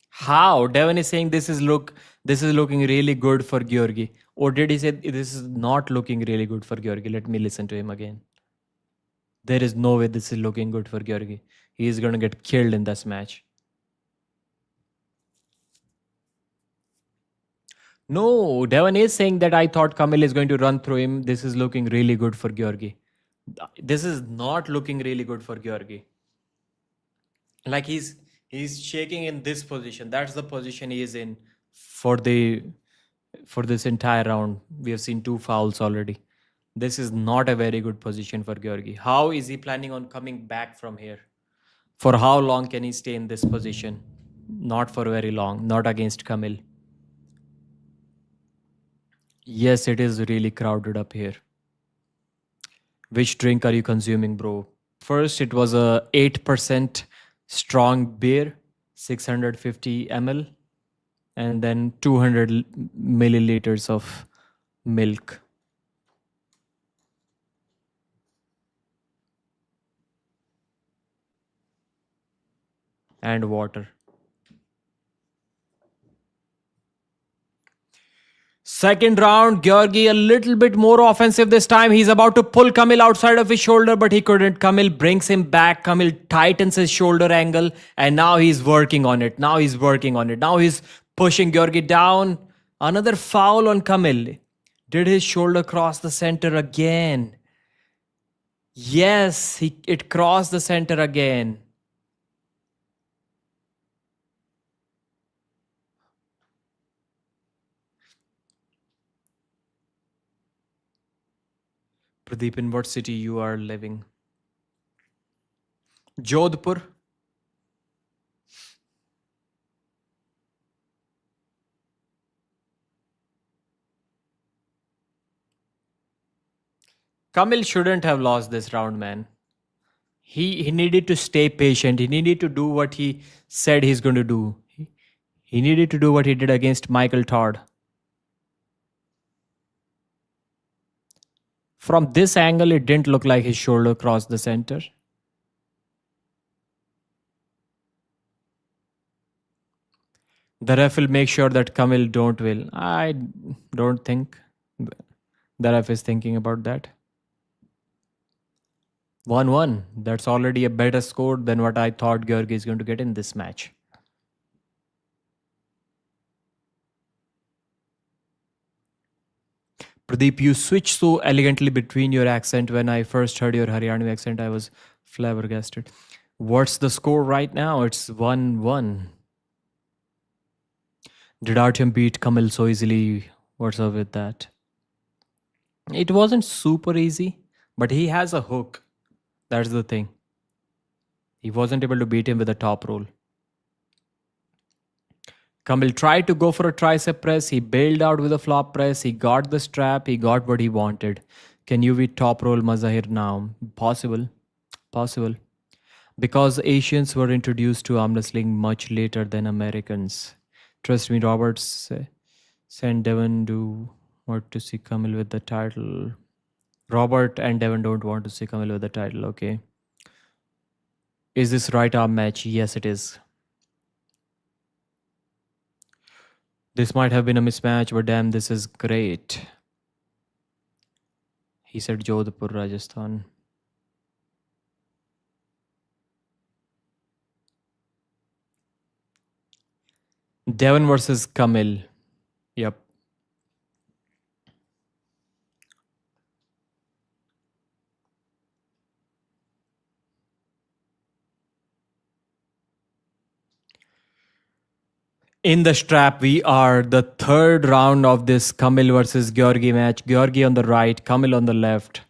How? Devon is saying this is looking really good for Georgi. Or did he say this is not looking really good for Georgi? Let me listen to him again. There is no way this is looking good for Georgi. He is going to get killed in this match. No, Devon is saying that I thought Kamil is going to run through him. This is looking really good for Georgi. This is not looking really good for Georgi. Like he's shaking in this position. That's the position he is in for this entire round. We have seen 2 fouls already. This is not a very good position for Georgi. How is he planning on coming back from here? For how long can he stay in this position? Not for very long. Not against Kamil. Yes, it is really crowded up here. Which drink are you consuming, bro? First, it was a 8% strong beer, 650 ml, and then 200 milliliters of milk. And water. Second round, Georgi a little bit more offensive this time. He's about to pull Kamil outside of his shoulder, but he couldn't. Kamil brings him back. Kamil tightens his shoulder angle, and now he's working on it. Now he's pushing Georgi down. Another foul on Kamil. Did his shoulder cross the center again? Yes, it crossed the center again. Pradeep, in what city you are living? Jodhpur. Kamil shouldn't have lost this round, man. He needed to stay patient. He needed to do what he said he's going to do. He needed to do what he did against Michael Todd. From this angle, it didn't look like his shoulder crossed the center. The ref will make sure that Kamil don't will. I don't think the ref is thinking about that. 1-1. That's already a better score than what I thought Georgi is going to get in this match. Pradeep, you switch so elegantly between your accent. When I first heard your Haryana accent, I was flabbergasted. What's the score right now? It's 1-1. Did Artyom beat Kamil so easily? What's up with that? It wasn't super easy, but he has a hook. That's the thing. He wasn't able to beat him with a top roll. Kamil tried to go for a tricep press. He bailed out with a flop press. He got the strap. He got what he wanted. Can you beat top roll Mazahir now? Possible. Possible. Because Asians were introduced to arm wrestling much later than Americans. Trust me, Roberts sent Devon do want to see Kamil with the title. Robert and Devon don't want to see Kamil with the title, okay. Is this right arm match? Yes, it is. This might have been a mismatch, but damn, this is great. He said Jodhpur, Rajasthan. Devon versus Kamil. Yep. In the strap, we are the third round of this Kamil versus Georgi match. Georgi on the right, Kamil on the left.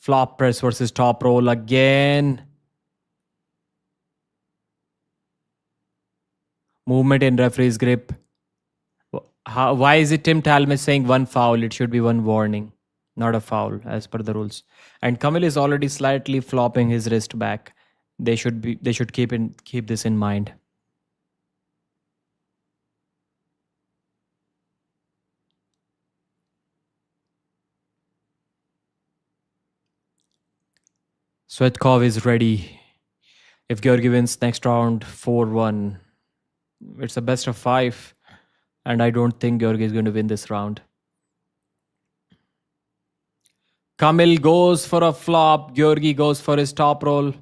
Flop press versus top roll again. Movement in referee's grip. Why is it Tim Talmadge saying one foul? It should be one warning, not a foul as per the rules. And Kamil is already slightly flopping his wrist back. They should keep this in mind. Svetkov is ready. If Georgi wins next round 4-1, it's a best of 5. And I don't think Georgi is going to win this round. Kamil goes for a flop. Georgi goes for his top roll.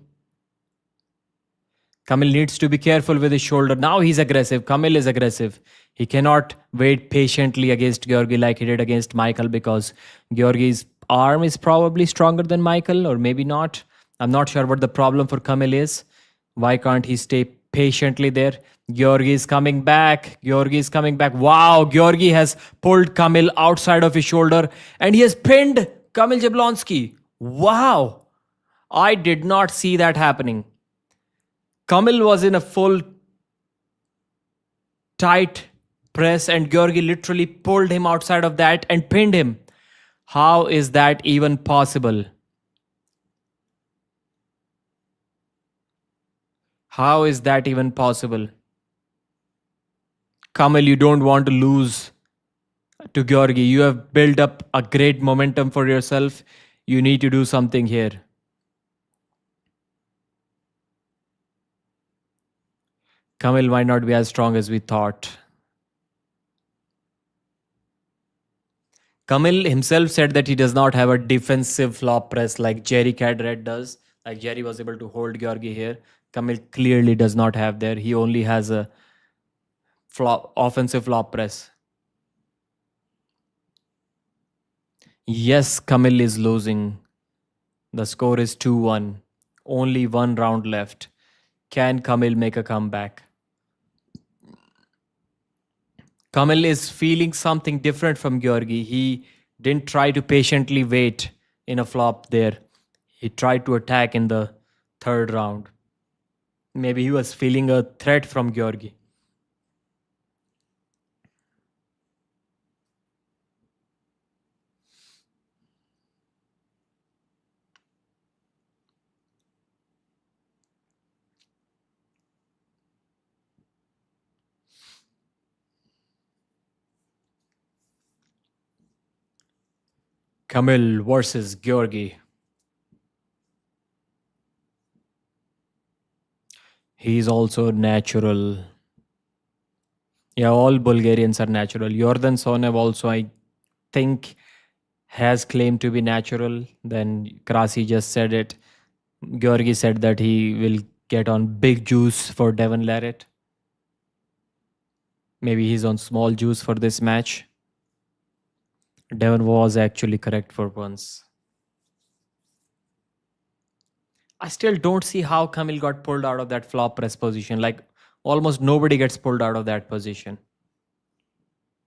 Kamil needs to be careful with his shoulder. Now he's aggressive. Kamil is aggressive. He cannot wait patiently against Georgi like he did against Michael, because Georgi's arm is probably stronger than Michael, or maybe not. I'm not sure what the problem for Kamil is. Why can't he stay patiently there? Georgi is coming back. Georgi is coming back. Wow, Georgi has pulled Kamil outside of his shoulder and he has pinned Kamil Jablonski. Wow. I did not see that happening. Kamil was in a full tight press and Georgi literally pulled him outside of that and pinned him. How is that even possible? How is that even possible? Kamil, you don't want to lose to Georgi. You have built up a great momentum for yourself. You need to do something here. Kamil might not be as strong as we thought. Kamil himself said that he does not have a defensive flop press like Jerry Cadret does. Like Jerry was able to hold Georgi here. Kamil clearly does not have there. He only has a offensive flop press. Yes, Kamil is losing. The score is 2-1. Only one round left. Can Kamil make a comeback? Kamil is feeling something different from Georgi. He didn't try to patiently wait. in a flop there. He tried to attack in the third round. Maybe he was feeling a threat from Georgi. Kamil versus Georgi. He's also natural. Yeah, all Bulgarians are natural. Yordan Sonev also, I think, has claimed to be natural. Then Krasi just said it. Georgi said that he will get on big juice for Devon Larratt. Maybe he's on small juice for this match. Devon was actually correct for once. I still don't see how Kamil got pulled out of that flop press position. Like, almost nobody gets pulled out of that position.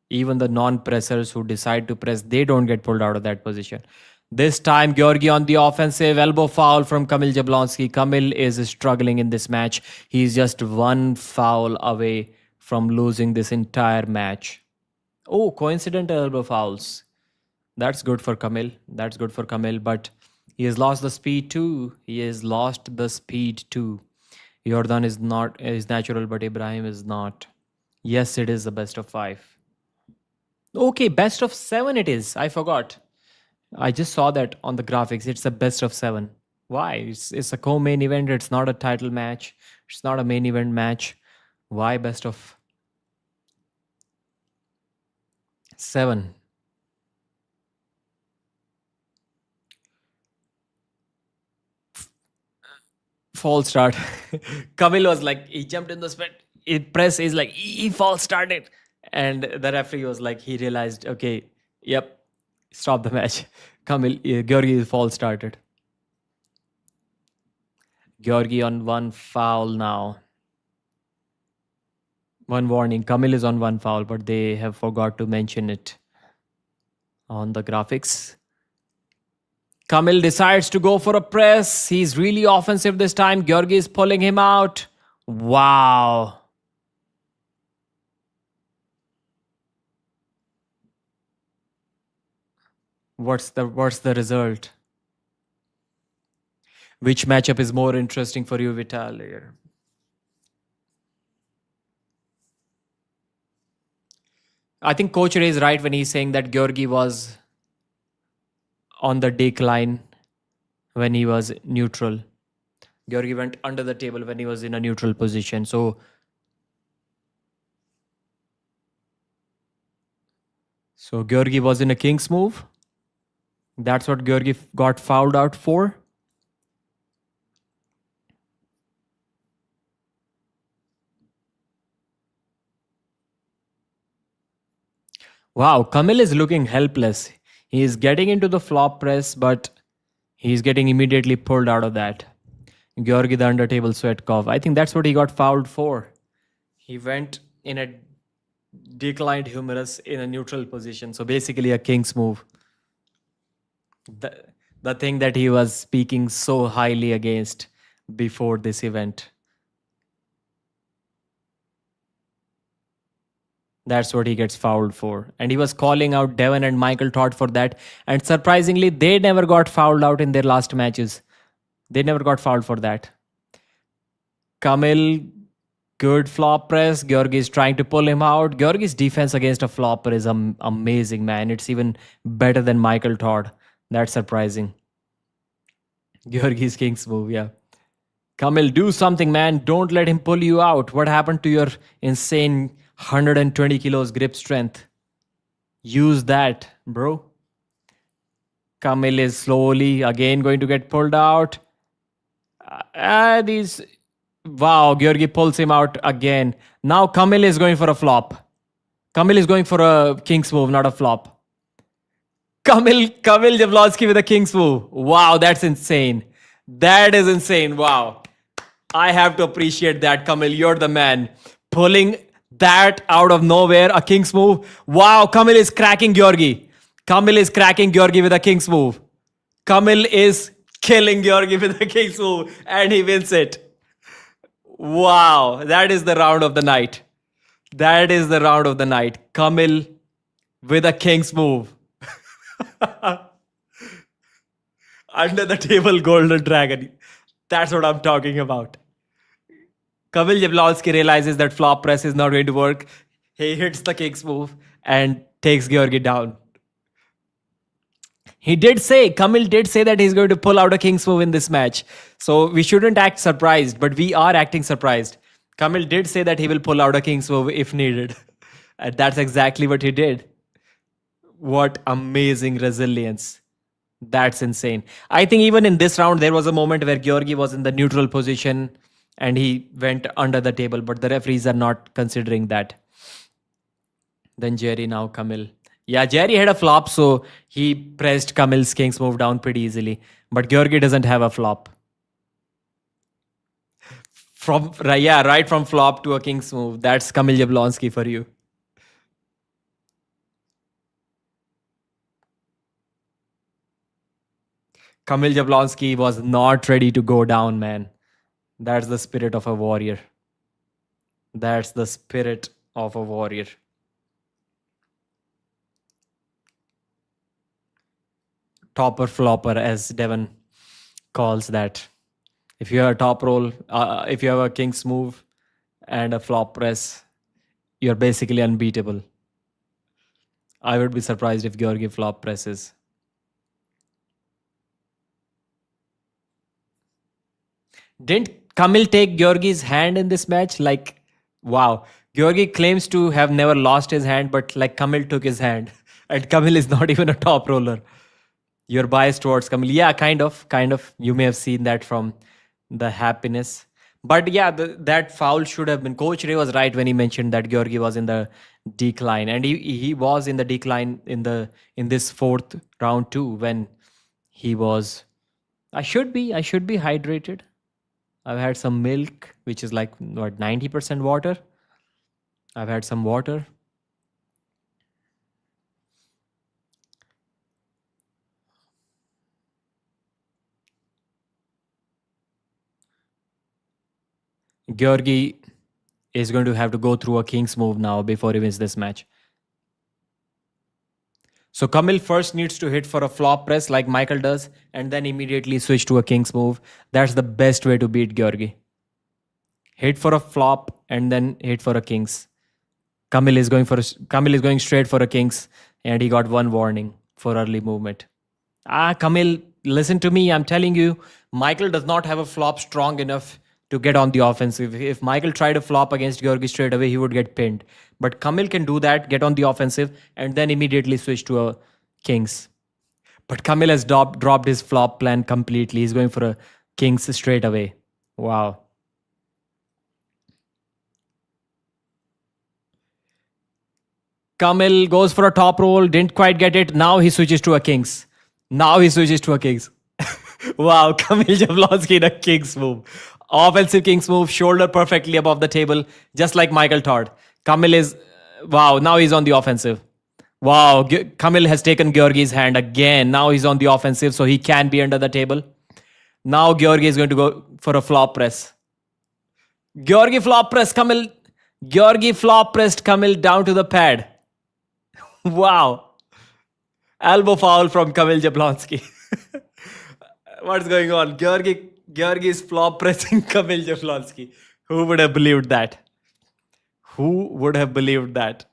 Even the non-pressers who decide to press, they don't get pulled out of that position. This time, Georgi on the offensive, elbow foul from Kamil Jablonski. Kamil is struggling in this match. He's just one foul away from losing this entire match. Oh, coincidental elbow fouls. That's good for Kamil. That's good for Kamil, but he has lost the speed too. He has lost the speed too. Yordan is natural, but Ibrahim is not. Yes, it is the best of 5. Okay, best of 7 it is. I forgot. I just saw that on the graphics. It's a best of 7. Why? It's a co-main event. It's not a title match. It's not a main event match. Why best of 7? False start. Kamil was like, he jumped in the split. Press is like, he false started. And the referee was like, he realized, okay, yep, stop the match. Kamil, Georgi false started. Georgi on 1 foul now. 1 warning. Kamil is on 1 foul, but they have forgot to mention it on the graphics. Kamil decides to go for a press. He's really offensive this time. Georgi is pulling him out. Wow. What's the result? Which matchup is more interesting for you, Vitaly? I think Coach Ray is right when he's saying that Georgi was on the decline when he was neutral. Georgi went under the table when he was in a neutral position. So Georgi was in a king's move. That's what Georgi got fouled out for. Wow, Kamil is looking helpless. He is getting into the flop press, but he's getting immediately pulled out of that. Georgi the undertable Svetkov. I think that's what he got fouled for. He went in a declined humerus in a neutral position. So basically a king's move. The thing that he was speaking so highly against before this event. That's what he gets fouled for. And he was calling out Devon and Michael Todd for that. And surprisingly, they never got fouled out in their last matches. They never got fouled for that. Kamil, good flop press. Georgi is trying to pull him out. Georgi's defense against a flopper is amazing, man. It's even better than Michael Todd. That's surprising. Georgi's king's move, yeah. Kamil, do something, man. Don't let him pull you out. What happened to your insane 120 kilos grip strength? Use that, bro. Kamil is slowly again going to get pulled out. Wow, Georgi pulls him out again. Now Kamil is going for a flop. Kamil is going for a king's move, not a flop. Kamil Jablonski with a king's move. Wow, that's insane. That is insane. Wow. I have to appreciate that, Kamil. You're the man. Pulling that out of nowhere, a king's move. Wow, Kamil is cracking Georgi. Kamil is cracking Georgi with a king's move. Kamil is killing Georgi with the king's move and he wins it. Wow, that is the round of the night. That is the round of the night. Kamil with a king's move. Under the table golden dragon. That's what I'm talking about. Kamil Jablonski realizes that flop press is not going to work. He hits the king's move and takes Georgi down. Kamil did say that he's going to pull out a king's move in this match. So we shouldn't act surprised, but we are acting surprised. Kamil did say that he will pull out a king's move if needed. And that's exactly what he did. What amazing resilience. That's insane. I think even in this round, there was a moment where Georgi was in the neutral position and he went under the table, but the referees are not considering that. Then Jerry, now Kamil. Yeah, Jerry had a flop, so he pressed Kamil's king's move down pretty easily. But Georgi doesn't have a flop. Right from flop to a king's move. That's Kamil Jablonski for you. Kamil Jablonski was not ready to go down, man. That's the spirit of a warrior. That's the spirit of a warrior. Topper flopper, as Devon calls that. If you have a top roll, if you have a king's move and a flop press, you're basically unbeatable. I would be surprised if Georgi flop presses. Didn't Kamil take Georgi's hand in this match? Like, wow. Georgi claims to have never lost his hand, but like Kamil took his hand. And Kamil is not even a top roller. You're biased towards Kamil. Yeah, kind of. You may have seen that from the happiness. But yeah, that foul should have been. Coach Ray was right when he mentioned that Georgi was in the decline. And he was in the decline in this fourth round too, when he was... I should be hydrated. I've had some milk, which is like, what, 90% water? I've had some water. Georgi is going to have to go through a king's move now before he wins this match. So Kamil first needs to hit for a flop press like Michael does, and then immediately switch to a king's move. That's the best way to beat Georgi. Hit for a flop and then hit for a king's. Kamil is going straight for a king's, and he got one warning for early movement. Kamil, listen to me. I'm telling you, Michael does not have a flop strong enough to get on the offensive. If Michael tried a flop against Georgi straight away, he would get pinned. But Kamil can do that, get on the offensive, and then immediately switch to a king's. But Kamil has dropped his flop plan completely. He's going for a king's straight away. Wow. Kamil goes for a top roll, didn't quite get it. Now he switches to a king's. Wow, Kamil Jablonski in a king's move. Offensive king's move, shoulder perfectly above the table, just like Michael Todd. Kamil is... Wow, now he's on the offensive. Wow, Kamil has taken Georgi's hand again. Now he's on the offensive, so he can be under the table. Now Georgi is going to go for a flop press. Georgi flop press, Kamil. Georgi flop pressed Kamil down to the pad. Wow. Elbow foul from Kamil Jablonski. What's going on? Georgi is flop pressing Kamil Jablonski. Who would have believed that? Who would have believed that?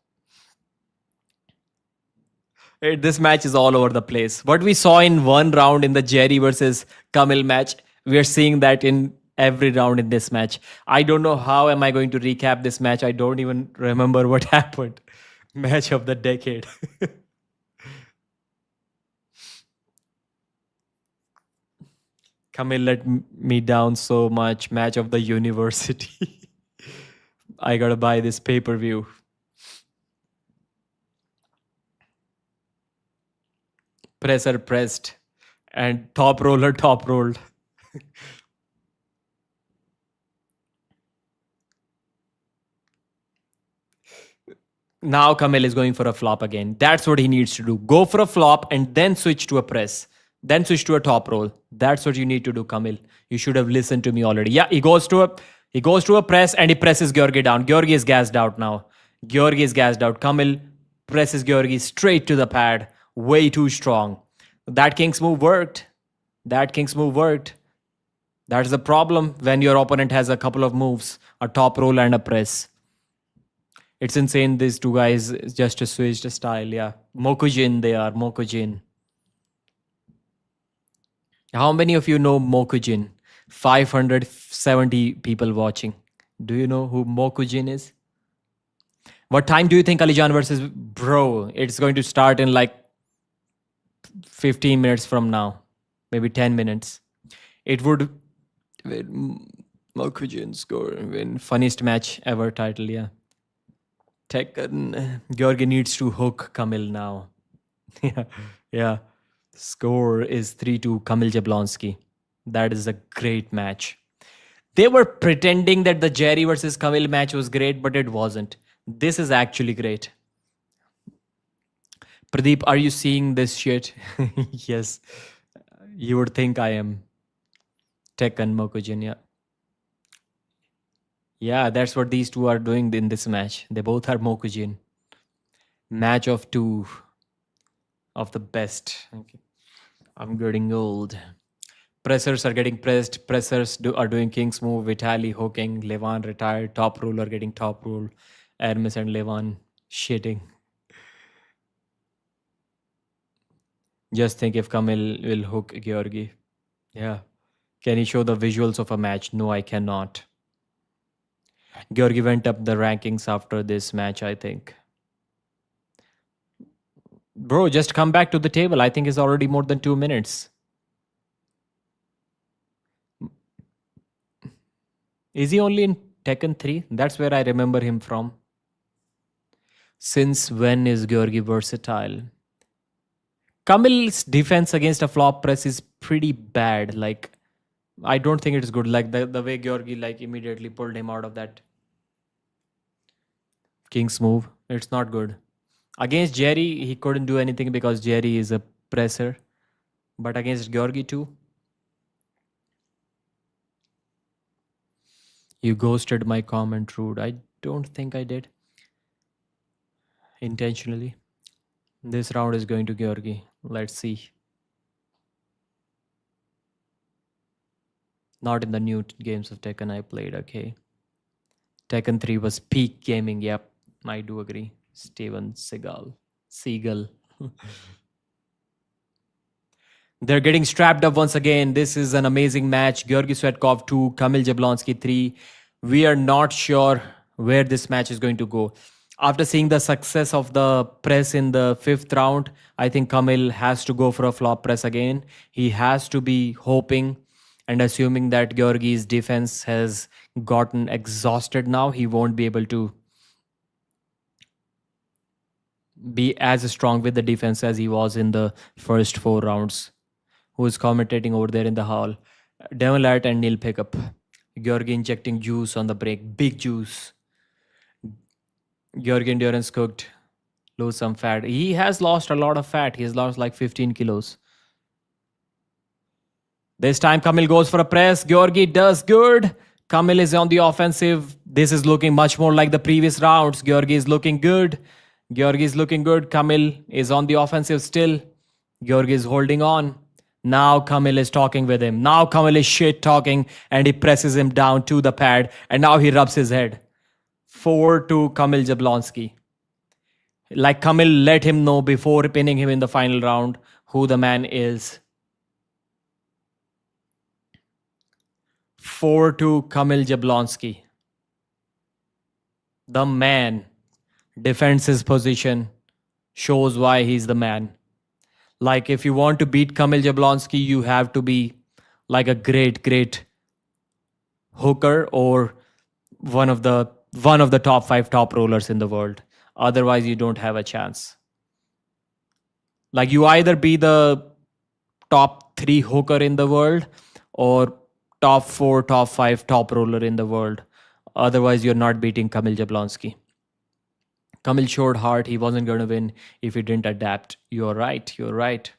This match is all over the place. What we saw in one round in the Jerry versus Kamil match, we are seeing that in every round in this match. I don't know how am I going to recap this match. I don't even remember what happened. Match of the decade. Kamil let me down so much. Match of the university. I gotta buy this pay-per-view. Presser pressed. And top roller top rolled. Now Kamil is going for a flop again. That's what he needs to do. Go for a flop and then switch to a press. then switch to a top roll. That's what you need to do, Kamil. You should have listened to me already. Yeah, he goes to a press and he presses Georgi down. Georgi is gassed out now. Georgi is gassed out. Kamil presses Georgi straight to the pad. Way too strong. That king's move worked. That king's move worked. That's the problem when your opponent has a couple of moves, a top roll and a press. It's insane, these two guys just switched a style, yeah. Mokujin they are, Mokujin. How many of you know Mokujin? 570 people watching. Do you know who Mokujin is? What time do you think Alizhan versus... Bro, it's going to start in like 15 minutes from now. Maybe 10 minutes. It would... Mokujin score, win. Funniest match ever title, yeah. Tekken. Georgi needs to hook Kamil now. Yeah. Score is 3-2 Kamil Jablonski. That is a great match. They were pretending that the Jerry versus Kamil match was great, but it wasn't. This is actually great. Pradeep, are you seeing this shit? Yes. You would think I am. Tekken Mokujin, yeah. Yeah, that's what these two are doing in this match. They both are Mokujin. Match of two of the best. Okay. I'm getting old. Pressers are getting pressed. Pressers are doing king's move. Vitaly hooking. Levan retired. Top roller getting top roll. Hermes and Levan shitting. Just think if Kamil will hook Georgi. Yeah. Can you show the visuals of a match? No, I cannot. Georgi went up the rankings after this match, I think. Bro, just come back to the table. I think it's already more than 2 minutes. Is he only in Tekken 3? That's where I remember him from. Since when is Georgi versatile? Kamil's defense against a flop press is pretty bad. Like, I don't think it's good. Like the way Georgi like immediately pulled him out of that king's move. It's not good. Against Jerry, he couldn't do anything because Jerry is a presser. But against Georgi too. You ghosted my comment, Rude. I don't think I did. Intentionally. This round is going to Georgi. Let's see. Not in the new games of Tekken I played, okay. Tekken 3 was peak gaming, yep. I do agree. Steven Seagal. They're getting strapped up once again. This is an amazing match. Georgi Svetkov 2, Kamil Jablonski 3. We are not sure where this match is going to go. After seeing the success of the press in the 5th round, I think Kamil has to go for a flop press again. He has to be hoping and assuming that Georgi's defense has gotten exhausted now. He won't be able to be as strong with the defense as he was in the first 4 rounds. Who is commentating over there in the hall? Demolat and Neil Pickup. Georgi injecting juice on the break. Big juice. Georgi endurance cooked. Lose some fat. He has lost a lot of fat. He has lost like 15 kilos. This time Kamil goes for a press. Georgi does good. Kamil is on the offensive. This is looking much more like the previous rounds. Georgi is looking good. Georgi is looking good. Kamil is on the offensive still. Georgi is holding on. Now Kamil is talking with him. Now Kamil is shit talking and he presses him down to the pad and now he rubs his head. 4-2 Kamil Jablonski. Like Kamil let him know before pinning him in the final round who the man is. 4-2 Kamil Jablonski. The man defends his position, shows why he's the man. Like if you want to beat Kamil Jablonski, you have to be like a great hooker or one of the top 5 top rollers in the world. Otherwise, you don't have a chance. Like you either be the top 3 hooker in the world or top 4, top 5 top roller in the world. Otherwise, you're not beating Kamil Jablonski. Kamil showed heart. He wasn't going to win if he didn't adapt. You're right. You're right.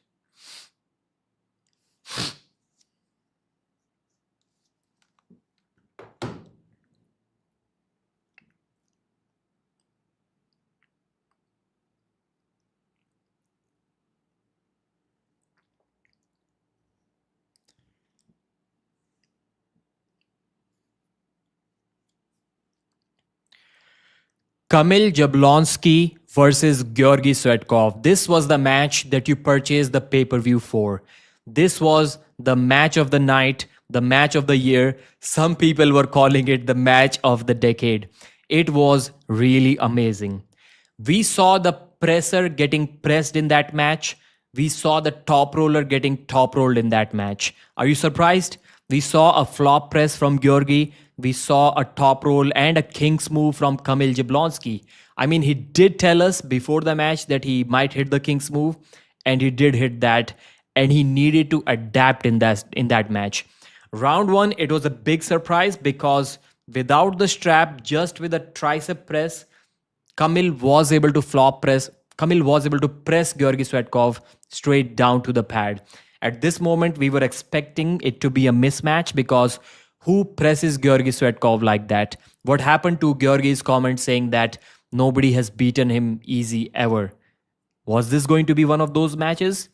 Kamil Jablonski versus Georgi Svetkov. This was the match that you purchased the pay-per-view for. This was the match of the night, the match of the year. Some people were calling it the match of the decade. It was really amazing. We saw the presser getting pressed in that match. We saw the top roller getting top rolled in that match. Are you surprised? We saw a flop press from Georgi. We saw a top roll and a king's move from Kamil Jablonski. I mean, he did tell us before the match that he might hit the king's move, and he did hit that, and he needed to adapt in that match. Round one, it was a big surprise because without the strap, just with a tricep press, Kamil was able to press Georgi Svetkov straight down to the pad. At this moment, we were expecting it to be a mismatch because who presses Georgi Svetkov like that? What happened to Georgi's comment saying that nobody has beaten him easy ever? Was this going to be one of those matches?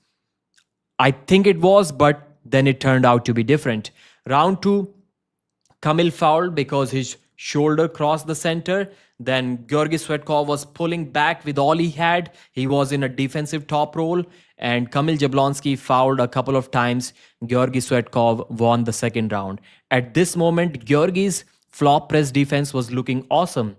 I think it was, but then it turned out to be different. Round two, Kamil fouled because his shoulder crossed the center. Then Georgi Svetkov was pulling back with all he had. He was in a defensive top roll, and Kamil Jablonski fouled a couple of times. Georgi Svetkov won the second round. At this moment, Georgi's flop press defense was looking awesome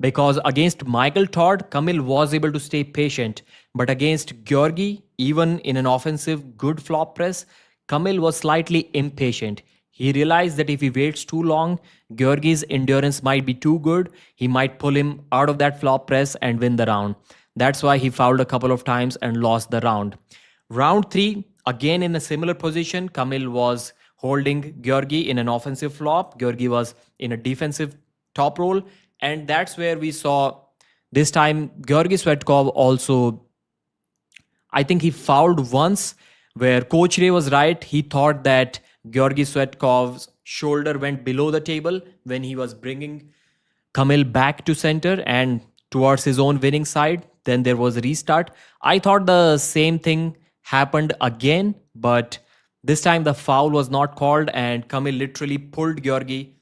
because against Michael Todd, Kamil was able to stay patient. But against Georgi, even in an offensive good flop press, Kamil was slightly impatient. He realized that if he waits too long, Georgi's endurance might be too good. He might pull him out of that flop press and win the round. That's why he fouled a couple of times and lost the round. Round three, again in a similar position, Kamil was holding Georgi in an offensive flop. Georgi was in a defensive top roll. And that's where we saw this time Georgi Svetkov also, I think he fouled once where Coach Ray was right. He thought that Georgi Svetkov's shoulder went below the table when he was bringing Kamil back to center and towards his own winning side. Then there was a restart. I thought the same thing happened again, but this time the foul was not called and Kamil literally pulled Georgi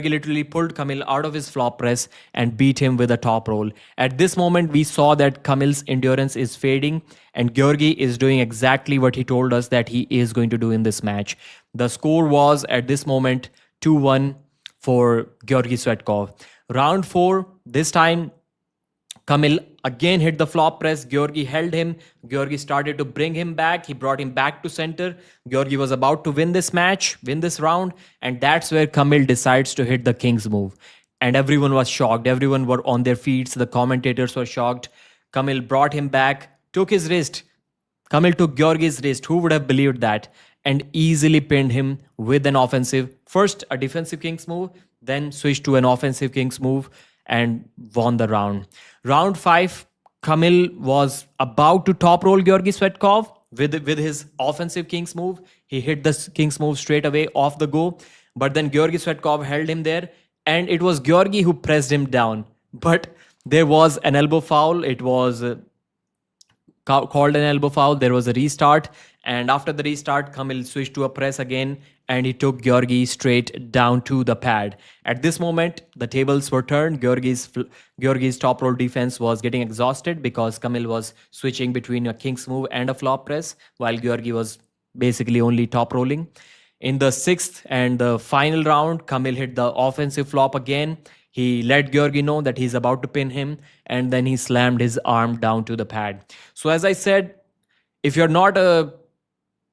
literally pulled Kamil out of his flop press and beat him with a top roll. At this moment, we saw that Kamil's endurance is fading and Georgi is doing exactly what he told us that he is going to do in this match. The score was at this moment 2-1 for Georgi Svetkov. Round 4, this time Kamil again hit the flop press. Georgi held him. Georgi started to bring him back. He brought him back to center. Georgi was about to win this match, win this round. And that's where Kamil decides to hit the king's move. And everyone was shocked. Everyone were on their feet. The commentators were shocked. Kamil brought him back, took his wrist. Kamil took Georgi's wrist. Who would have believed that? And easily pinned him with an offensive. First, a defensive king's move. Then switched to an offensive king's move and won the round. Round 5, Kamil was about to top roll Georgi Svetkov with his offensive king's move. He hit the king's move straight away off the go. But then Georgi Svetkov held him there. And it was Georgi who pressed him down. But there was an elbow foul. It was called an elbow foul. There was a restart. And after the restart, Kamil switched to a press again. And he took Georgi straight down to the pad. At this moment, the tables were turned. Georgi's top roll defense was getting exhausted because Kamil was switching between a king's move and a flop press, while Georgi was basically only top rolling. In the 6th and the final round, Kamil hit the offensive flop again. He let Georgi know that he's about to pin him, and then he slammed his arm down to the pad. So as I said, if you're not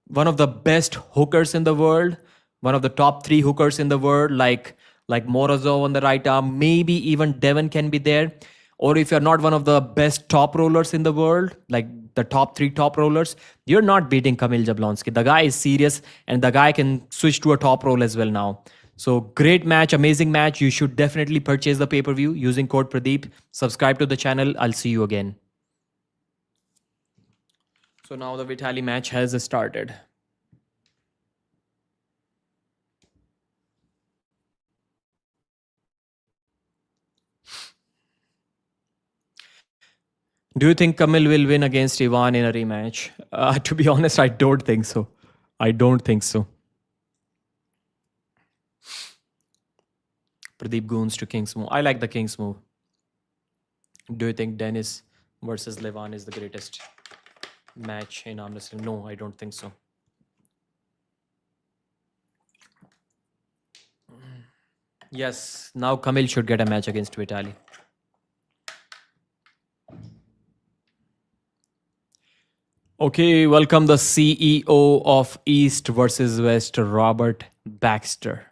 one of the best hookers in the world, one of the top 3 hookers in the world, like Morozov on the right arm, maybe even Devon can be there. Or if you're not one of the best top rollers in the world, like the top 3 top rollers, you're not beating Kamil Jablonski. The guy is serious and the guy can switch to a top roll as well now. So great match, amazing match. You should definitely purchase the pay-per-view using code Pradeep. Subscribe to the channel. I'll see you again. So now the Vitaly match has started. Do you think Kamil will win against Ivan in a rematch? To be honest, I don't think so. I don't think so. Pradeep Goons to King's move. I like the King's move. Do you think Dennis versus Levan is the greatest match in arm wrestling? No, I don't think so. Yes, now Kamil should get a match against Vitaly. Okay, welcome the CEO of East versus West, Robert Baxter.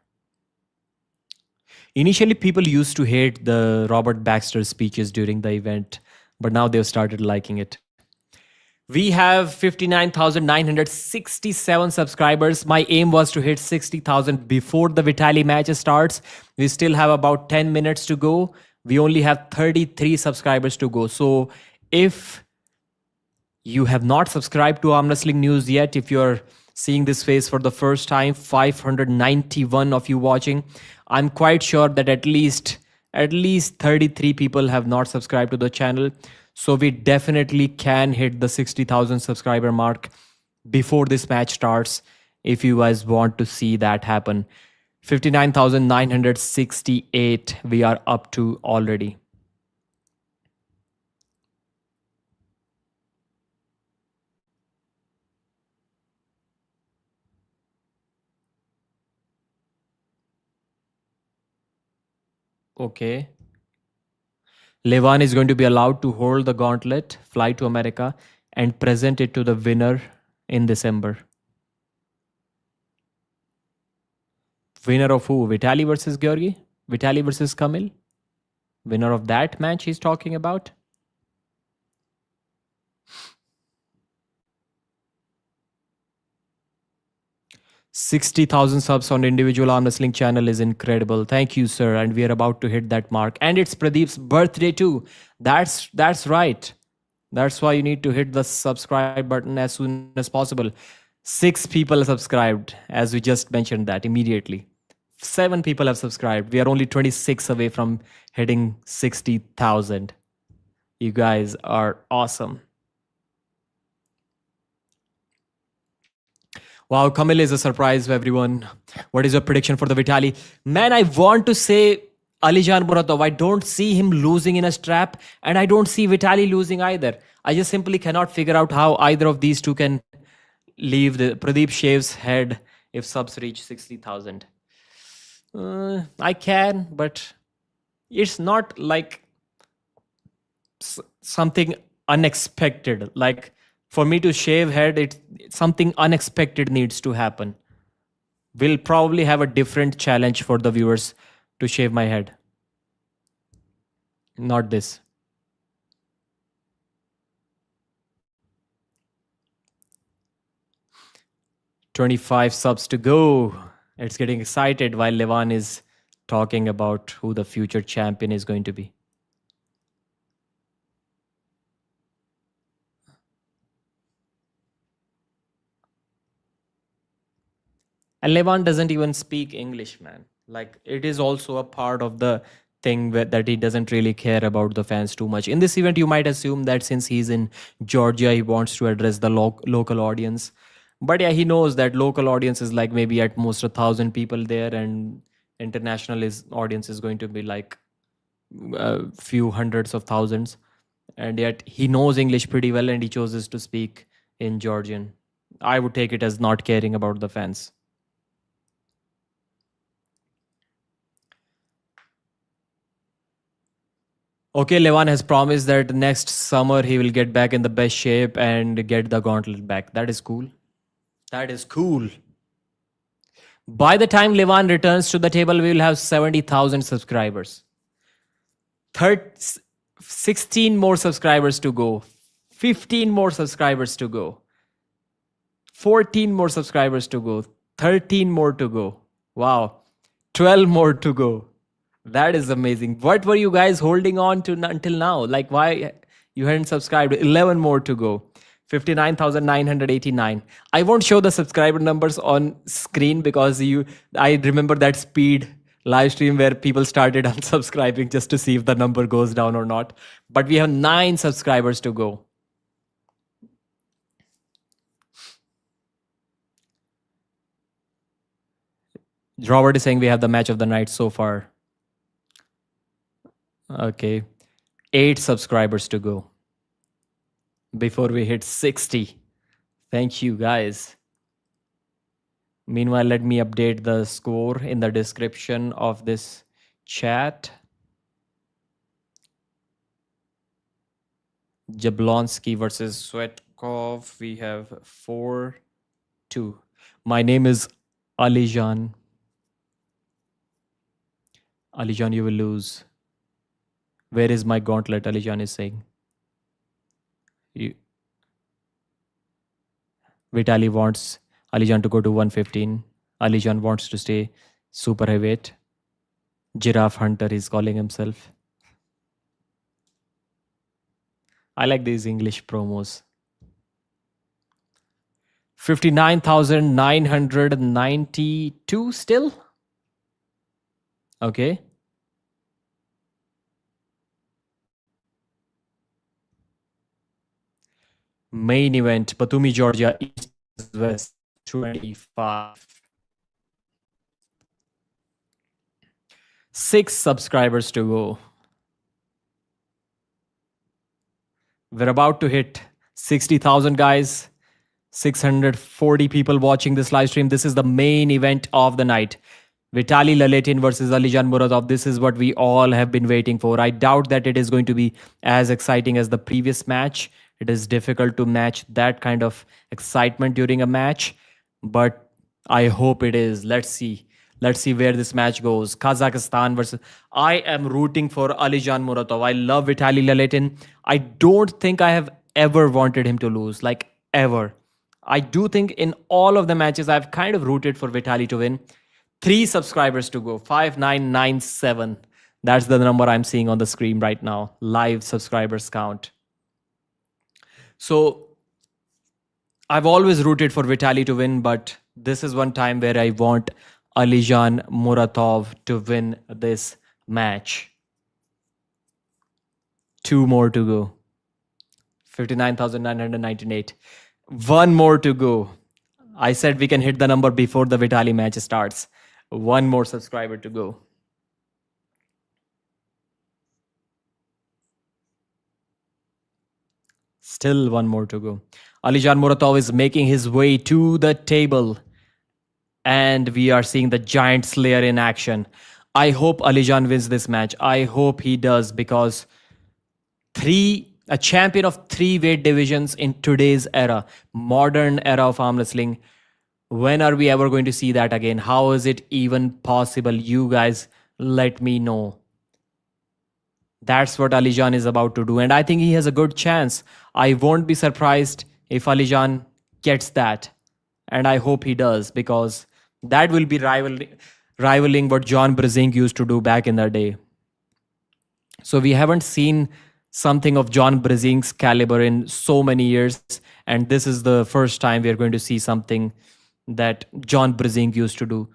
Initially, people used to hate the Robert Baxter speeches during the event, but now they've started liking it. We have 59,967 subscribers. My aim was to hit 60,000 before the Vitaly match starts. We still have about 10 minutes to go. We only have 33 subscribers to go. So if you have not subscribed to Arm Wrestling News yet, if you're seeing this face for the first time, 591 of you watching, I'm quite sure that at least 33 people have not subscribed to the channel. So we definitely can hit the 60,000 subscriber mark before this match starts if you guys want to see that happen. 59,968 we are up to already. Okay. Levan is going to be allowed to hold the gauntlet, fly to America, and present it to the winner in December. Winner of who? Vitaly versus Georgi? Vitaly versus Kamil? Winner of that match he's talking about? $60,000 subs on individual arm wrestling channel is incredible. Thank you, sir. And we are about to hit that mark. And it's Pradeep's birthday too. That's right. That's why you need to hit the subscribe button as soon as possible. 6 people subscribed, as we just mentioned that immediately. 7 people have subscribed. We are only 26 away from hitting 60,000. You guys are awesome. Wow, Kamil is a surprise for everyone. What is your prediction for the Vitaly? Man, I want to say Alizhan Muratov. I don't see him losing in a strap, and I don't see Vitaly losing either. I just simply cannot figure out how either of these two can leave the Pradeep shaves head if subs reach 60,000. I can, but it's not like something unexpected. Like, for me to shave head, something unexpected needs to happen. We'll probably have a different challenge for the viewers to shave my head. Not this. $25 subs to go. It's getting excited while Levan is talking about who the future champion is going to be. And Levan doesn't even speak English, man. Like, it is also a part of the thing that he doesn't really care about the fans too much. In this event, you might assume that since he's in Georgia, he wants to address the local audience. But yeah, he knows that local audience is like maybe at most 1,000 people there, and international audience is going to be like a few hundreds of thousands. And yet he knows English pretty well, and he chooses to speak in Georgian. I would take it as not caring about the fans. Okay, Levan has promised that next summer he will get back in the best shape and get the gauntlet back. That is cool. That is cool. By the time Levan returns to the table, we will have 70,000 subscribers. 16 more subscribers to go. 15 more subscribers to go. 14 more subscribers to go. 13 more to go. Wow. 12 more to go. That is amazing. What were you guys holding on to until now? Like, why you hadn't subscribed? 11 more to go. 59,989. I won't show the subscriber numbers on screen because I remember that speed live stream where people started unsubscribing just to see if the number goes down or not. But we have 9 subscribers to go. Robert is saying we have the match of the night so far. Okay. 8 subscribers to go before we hit 60. Thank you, guys. Meanwhile, let me update the score in the description of this chat. Jablonski versus Svetkov. We have 4-2. My name is Alizhan. Alizhan, you will lose. Where is my gauntlet? Alizhan is saying. Vitaly wants Alizhan to go to 115. Alizhan wants to stay super heavyweight. Giraffe Hunter is calling himself. I like these English promos. 59,992 still? Okay. Main event, Batumi, Georgia, East West 25. 6 subscribers to go. We're about to hit 60,000, guys. 640 people watching this live stream. This is the main event of the night. Vitaly Laletin versus Alizhan Muratov. This is what we all have been waiting for. I doubt that it is going to be as exciting as the previous match. It is difficult to match that kind of excitement during a match, but I hope it is. Let's see. Let's see where this match goes. Kazakhstan versus... I am rooting for Alizhan Muratov. I love Vitaly Laletin. I don't think I have ever wanted him to lose, like ever. I do think in all of the matches, I've kind of rooted for Vitaly to win. 3 subscribers to go. 5997. That's the number I'm seeing on the screen right now. Live subscribers count. So I've always rooted for Vitaly to win, but this is one time where I want Alizhan Muratov to win this match. 2 more to go. 59,998. 1 more to go. I said we can hit the number before the Vitaly match starts. 1 more subscriber to go. Still 1 more to go. Alizhan Muratov is making his way to the table. And we are seeing the Giant Slayer in action. I hope Alizhan wins this match. I hope he does, because a champion of 3 weight divisions in today's era, modern era of arm wrestling. When are we ever going to see that again? How is it even possible? You guys let me know. That's what Alizhan is about to do. And I think he has a good chance. I won't be surprised if Alizhan gets that. And I hope he does, because that will be rivaling what John Brzezinski used to do back in the day. So we haven't seen something of John Brzezinski's caliber in so many years. And this is the first time we are going to see something that John Brzezinski used to do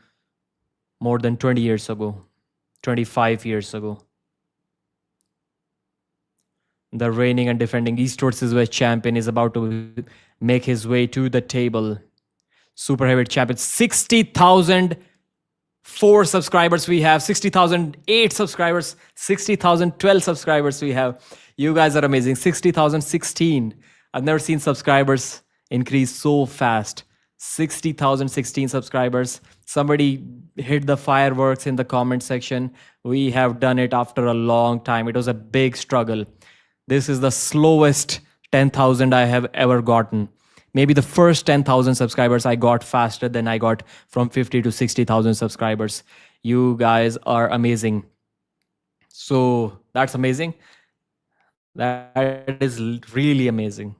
more than 20 years ago, 25 years ago. The reigning and defending East versus West champion is about to make his way to the table. Super heavyweight champion. 60,004 subscribers we have. 60,008 subscribers. 60,012 subscribers we have. You guys are amazing. 60,016. I've never seen subscribers increase so fast. 60,016 subscribers. Somebody hit the fireworks in the comment section. We have done it after a long time. It was a big struggle. This is the slowest 10,000 I have ever gotten. Maybe the first 10,000 subscribers I got faster than I got from 50 to 60,000 subscribers. You guys are amazing. So that's amazing. That is really amazing.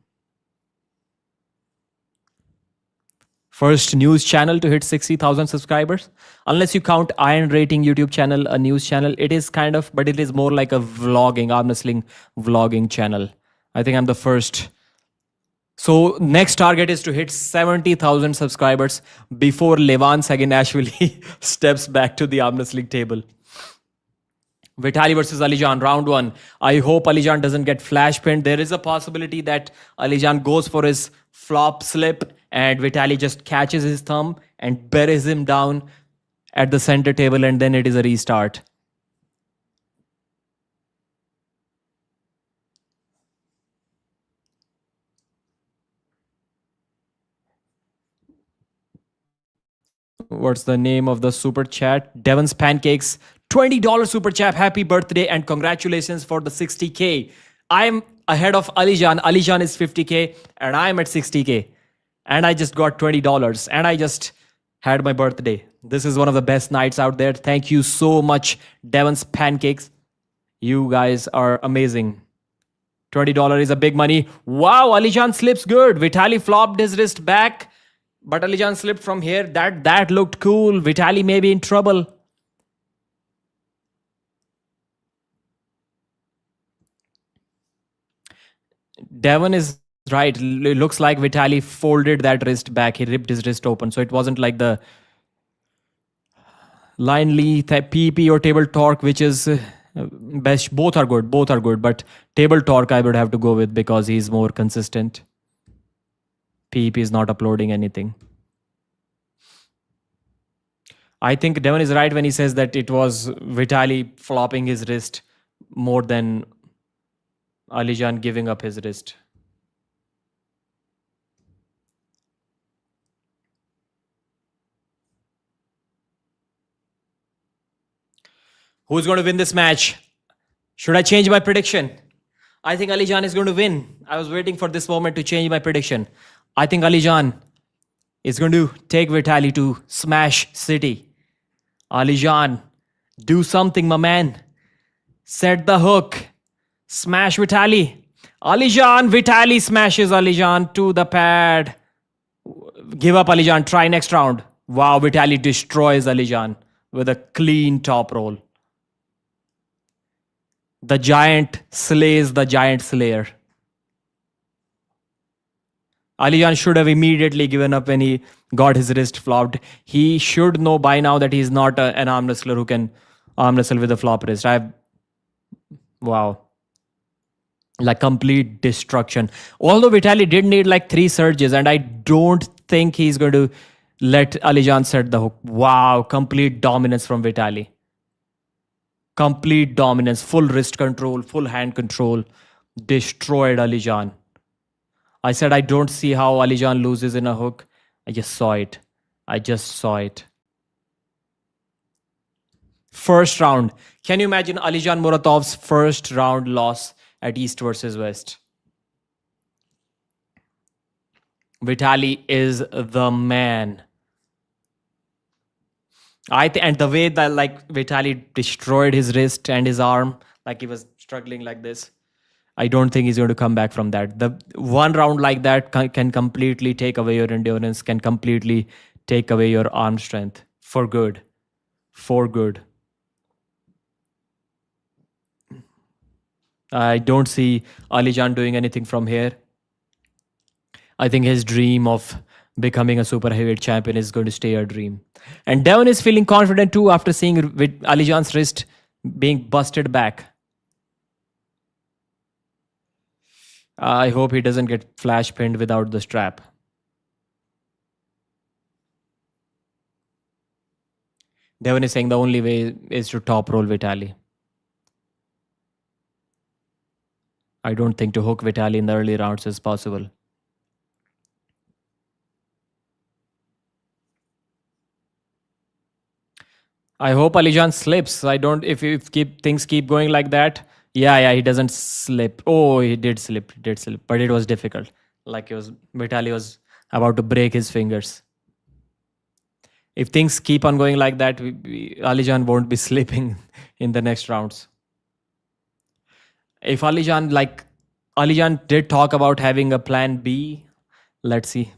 First news channel to hit 60,000 subscribers. Unless you count Iron Rating YouTube channel, a news channel, it is kind of, but it is more like a vlogging, arm wrestling vlogging channel. I think I'm the first So next target is to hit 70,000 subscribers before Levan Saginashvili steps back to the arm wrestling table. Vitaly versus Alizhan, round one. I hope Alizhan doesn't get flash pinned. There is a possibility that Alizhan goes for his flop slip and Vitaly just catches his thumb and buries him down at the center table, and then it is a restart. What's the name of the super chat? Devon's Pancakes, $20 super chat. Happy birthday and congratulations for the 60K. I'm ahead of Alizhan. Alizhan is 50K and I'm at 60K. And I just got $20 and I just had my birthday. This is one of the best nights out there. Thank you so much, Devon's Pancakes. You guys are amazing. $20 is a big money. Wow, Alizhan slips good. Vitaly flopped his wrist back. But Alizhan slipped from here. That looked cool. Vitaly may be in trouble. Devon is right. It looks like Vitaly folded that wrist back. He ripped his wrist open. So it wasn't like the line Lee, PP or table torque, which is best. Both are good. Both are good. But table torque I would have to go with because he's more consistent. PP is not uploading anything. I think Devon is right when he says that it was Vitaly flopping his wrist more than Alizhan giving up his wrist. Who's going to win this match? Should I change my prediction? I think Alizhan is going to win. I was waiting for this moment to change my prediction. I think Alizhan is going to take Vitaly to Smash City. Alizhan, do something, my man. Set the hook. Smash Vitaly. Alizhan, Vitaly smashes Alizhan to the pad. Give up, Alizhan. Try next round. Wow, Vitaly destroys Alizhan with a clean top roll. The giant slays the giant slayer. Alizhan should have immediately given up when he got his wrist flopped. He should know by now that he's not an arm wrestler who can arm wrestle with a flop wrist. Wow. Like complete destruction. Although Vitaly did need like 3 surges, and I don't think he's going to let Alizhan set the hook. Wow. Complete dominance from Vitaly. Complete dominance. Full wrist control. Full hand control. Destroyed Alizhan. I said I don't see how Alizhan loses in a hook. I just saw it. I just saw it. First round. Can you imagine Alizhan Muratov's first round loss at East versus West? Vitaly is the man. And the way that like Vitaly destroyed his wrist and his arm, like he was struggling like this, I don't think he's going to come back from that. The one round like that can completely take away your endurance, can completely take away your arm strength for good. For good. I don't see Alizhan doing anything from here. I think his dream of becoming a super heavyweight champion is going to stay a dream. And Devon is feeling confident too after seeing Alizhan's wrist being busted back. I hope he doesn't get flash pinned without the strap. Devon is saying the only way is to top roll Vitaly. I don't think to hook Vitaly in the early rounds is possible. I hope Alizhan slips. I don't. If things keep going like that, yeah, he doesn't slip. Oh, he did slip. But it was difficult. Like Vitaly was about to break his fingers. If things keep on going like that, Alizhan won't be slipping in the next rounds. If Alizhan did talk about having a plan B, let's see.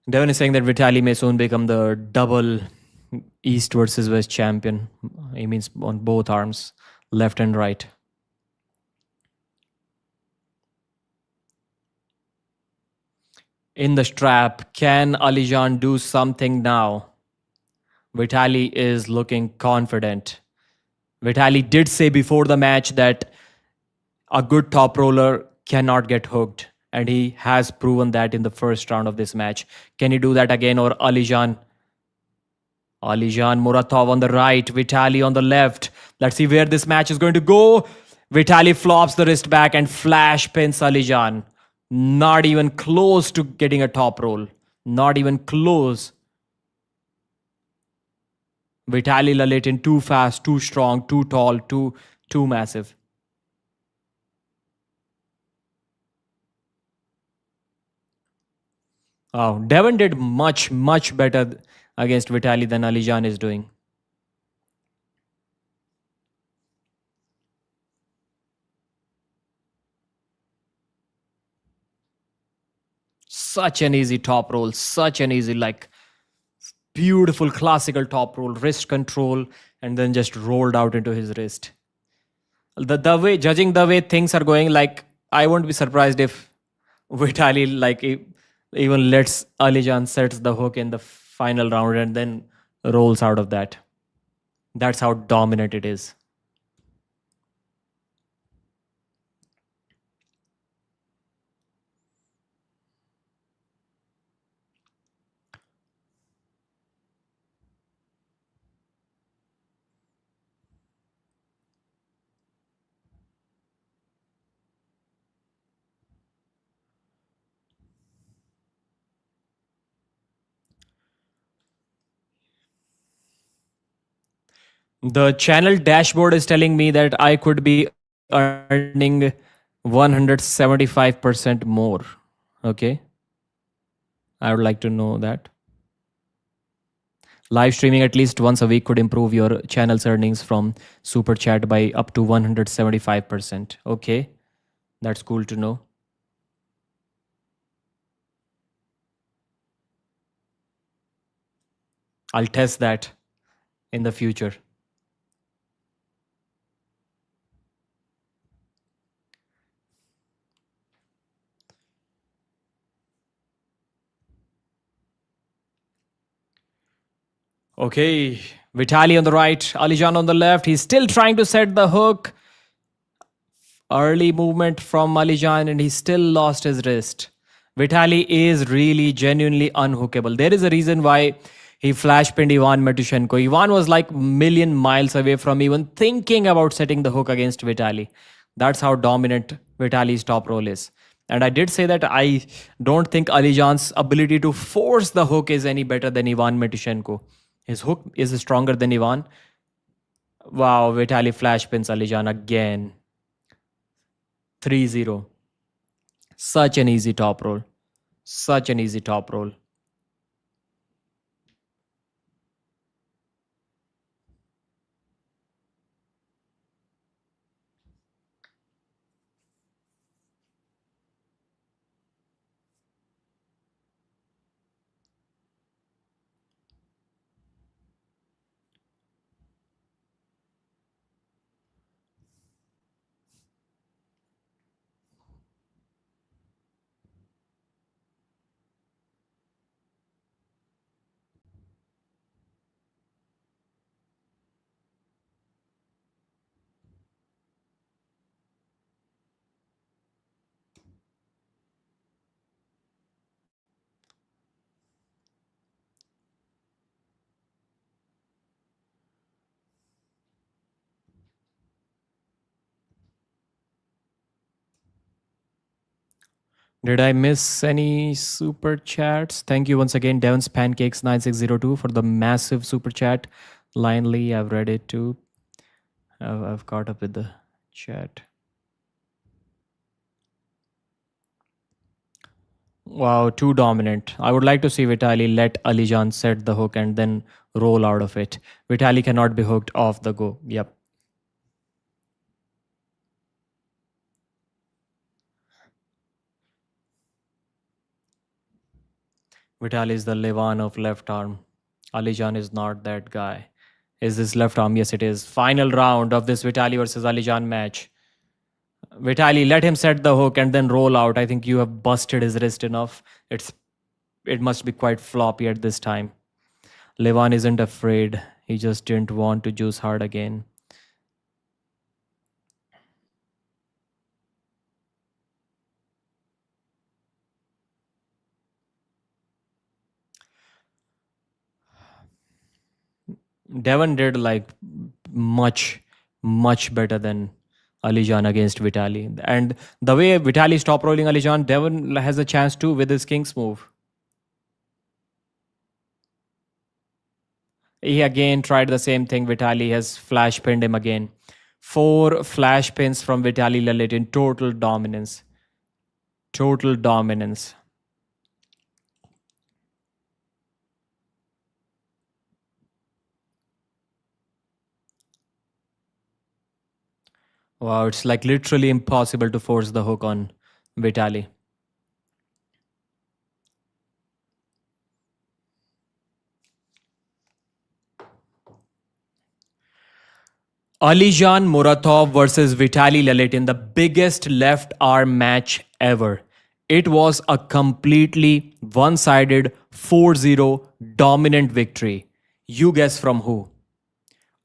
Devon is saying that Vitaly may soon become the double East versus West champion. He means on both arms, left and right. In the strap, can Alizhan do something now? Vitaly is looking confident. Vitaly did say before the match that a good top roller cannot get hooked, and he has proven that in the first round of this match. Can he do that again, or Alizhan? Alizhan, Muratov on the right, Vitaly on the left. Let's see where this match is going to go. Vitaly flops the wrist back and flash pins Alizhan. Not even close to getting a top roll. Not even close. Vitaly Laletin, too fast, too strong, too tall, too massive. Oh, Devon did much better against Vitaly than Alizhan is doing. Such an easy top roll, such an easy, like, beautiful classical top roll, wrist control, and then just rolled out into his wrist. The way, judging the way things are going, like, I won't be surprised if Vitaly even lets Alizhan sets the hook in the final round and then rolls out of that. That's how dominant it is. The channel dashboard is telling me that I could be earning 175% more. Okay. I would like to know that. Live streaming at least once a week could improve your channel's earnings from super chat by up to 175%. Okay. That's cool to know. I'll test that in the future. Okay, Vitaly on the right, Alizhan on the left. He's still trying to set the hook. Early movement from Alizhan and he still lost his wrist. Vitaly is really genuinely unhookable. There is a reason why he flash pinned Ivan Matushenko. Ivan was like million miles away from even thinking about setting the hook against Vitaly. That's how dominant Vitaly's top roll is. And I did say that I don't think Alizhan's ability to force the hook is any better than Ivan Matushenko. His hook is stronger than Ivan. Wow, Vitaly flash pins Alizhan again. 3-0. Such an easy top roll. Such an easy top roll. Did I miss any super chats? Thank you once again, Devon's Pancakes 9602 for the massive super chat. Linely, I've read it too. I've caught up with the chat. Wow, too dominant. I would like to see Vitaly let Alizhan set the hook and then roll out of it. Vitaly cannot be hooked off the go. Yep. Vitaly is the Levan of left arm. Alizhan is not that guy. Is this left arm? Yes, it is. Final round of this Vitaly versus Alizhan match. Vitaly, let him set the hook and then roll out. I think you have busted his wrist enough. It must be quite floppy at this time. Levan isn't afraid. He just didn't want to juice hard again. Devon did like much better than Alizhan against Vitaly. And the way Vitaly stopped rolling Alizhan, Devon has a chance too with his king's move. He again tried the same thing. Vitaly has flash pinned him again. 4 flash pins from Vitaly Laletin. Total dominance. Total dominance. Wow, it's like literally impossible to force the hook on Vitaly. Alizhan Muratov versus Vitaly Laletin, the biggest left arm match ever. It was a completely one-sided 4-0 dominant victory. You guess from who?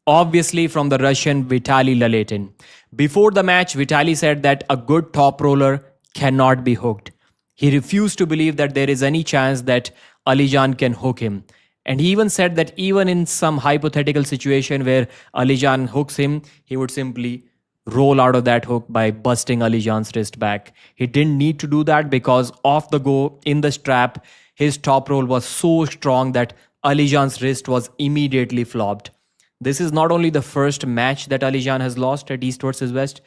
Obviously from the Russian Vitaly Laletin. Before the match, Vitaly said that a good top roller cannot be hooked. He refused to believe that there is any chance that Alizhan can hook him. And he even said that even in some hypothetical situation where Alizhan hooks him, he would simply roll out of that hook by busting Alizhan's wrist back. He didn't need to do that because off the go in the strap, his top roll was so strong that Alizhan's wrist was immediately flopped. This is not only the first match that Alizhan has lost at East versus West,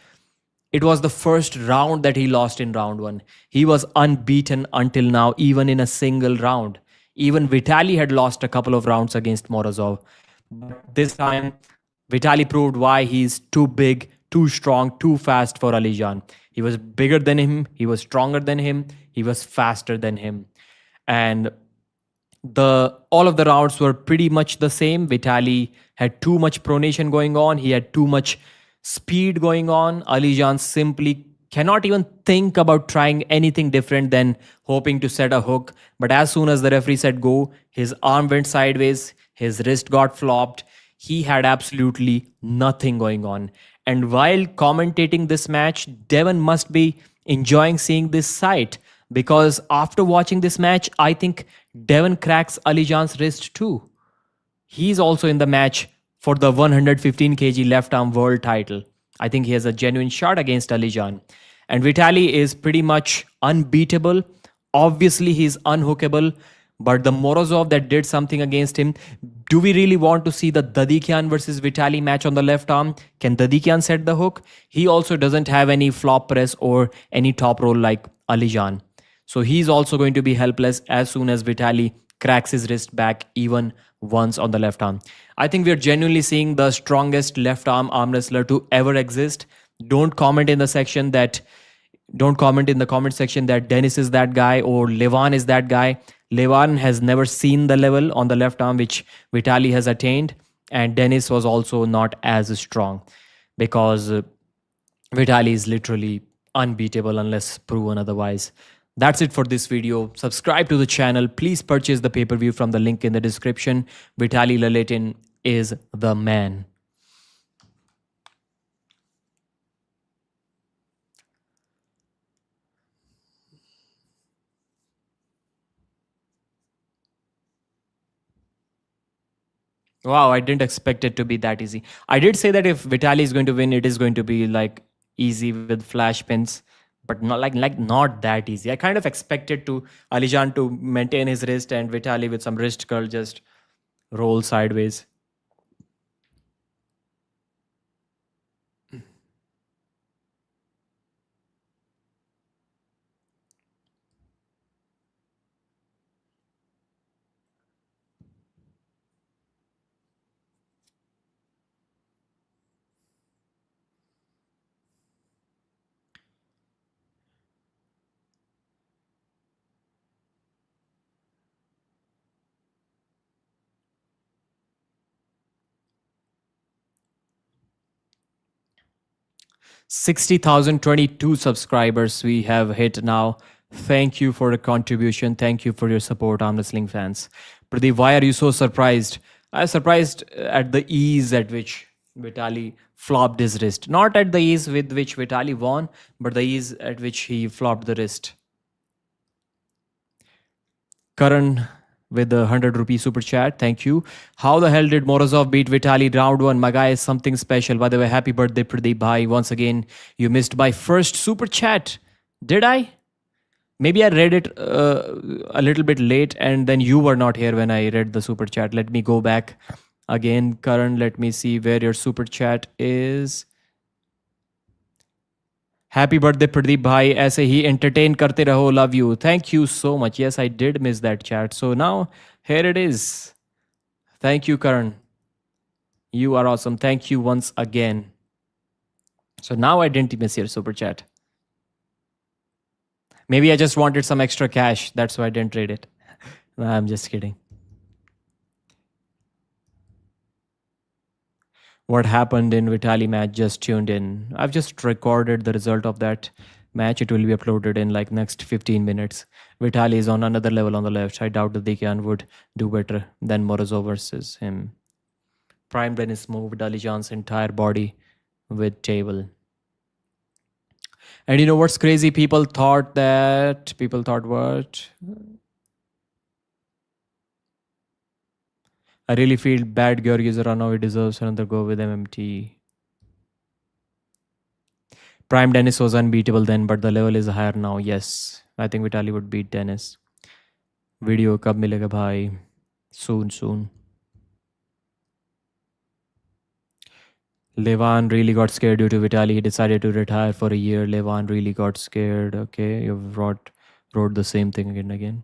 it was the first round that he lost in round 1. He was unbeaten until now, even in a single round. Even Vitaly had lost a couple of rounds against Morozov. But this time, Vitaly proved why he's too big, too strong, too fast for Alizhan. He was bigger than him, he was stronger than him, he was faster than him. And the all of the rounds were pretty much the same. Vitaly had too much pronation going on. He had too much speed going on. Alizhan simply cannot even think about trying anything different than hoping to set a hook. But as soon as the referee said go, his arm went sideways, his wrist got flopped. He had absolutely nothing going on. And while commentating this match, Devon must be enjoying seeing this sight, because after watching this match, I think Devon cracks Alizhan's wrist too. He's also in the match for the 115 kg left arm world title. I think he has a genuine shot against Alizhan. And Vitaly is pretty much unbeatable. Obviously, he's unhookable. But the Morozov that did something against him, do we really want to see the Dadikyan versus Vitaly match on the left arm? Can Dadikyan set the hook? He also doesn't have any flop press or any top roll like Alizhan. So he's also going to be helpless as soon as Vitaly cracks his wrist back even once on the left arm. I think we're genuinely seeing the strongest left arm wrestler to ever exist. Don't comment in the section that don't comment in the comment section that Dennis is that guy or Levan is that guy. Levan has never seen the level on the left arm which Vitaly has attained, and Dennis was also not as strong because Vitaly is literally unbeatable unless proven otherwise. That's it for this video. Subscribe to the channel. Please purchase the pay-per-view from the link in the description. Vitaly Laletin is the man. Wow, I didn't expect it to be that easy. I did say that if Vitaly is going to win, it is going to be like easy with flash pins, but not not that easy. I kind of expected to Alizhan to maintain his wrist and Vitaly with some wrist curl just roll sideways. 60,022 subscribers we have hit now. Thank you for the contribution. Thank you for your support, arm wrestling fans. Pradeep, why are you so surprised? I'm surprised at the ease at which Vitaly flopped his wrist. Not at the ease with which Vitaly won, but the ease at which he flopped the wrist. Karan with the 100 rupee super chat. Thank you. How the hell did Morozov beat Vitaly round one? My guy is something special. By the way, happy birthday, Pradeep Bhai. Once again, you missed my first super chat. Did I? Maybe I read it a little bit late and then you were not here when I read the super chat. Let me go back again. Karan, let me see where your super chat is. Happy birthday, Pradeep Bhai. ऐसे ही entertain करते रहो. Love you. Thank you so much. Yes, I did miss that chat. So now, here it is. Thank you, Karan. You are awesome. Thank you once again. So now I didn't miss your super chat. Maybe I just wanted some extra cash. That's why I didn't trade it. No, I'm just kidding. What happened in Vitaly match? Just tuned in. I've just recorded the result of that match. It will be uploaded in like next 15 minutes. Vitaly is on another level on the left. I doubt that Dekyan would do better than Morozov versus him. Prime Dennis moved Alizhan's entire body with table. And you know what's crazy? People thought what? I really feel bad. Georgi Zoranov deserves another go with MMT. Prime Dennis was unbeatable then, but the level is higher now. Yes, I think Vitaly would beat Dennis. Video kab milega bhai? Soon. Levan really got scared due to Vitaly. He decided to retire for a year. Levan really got scared. Okay, you've wrote the same thing again and again.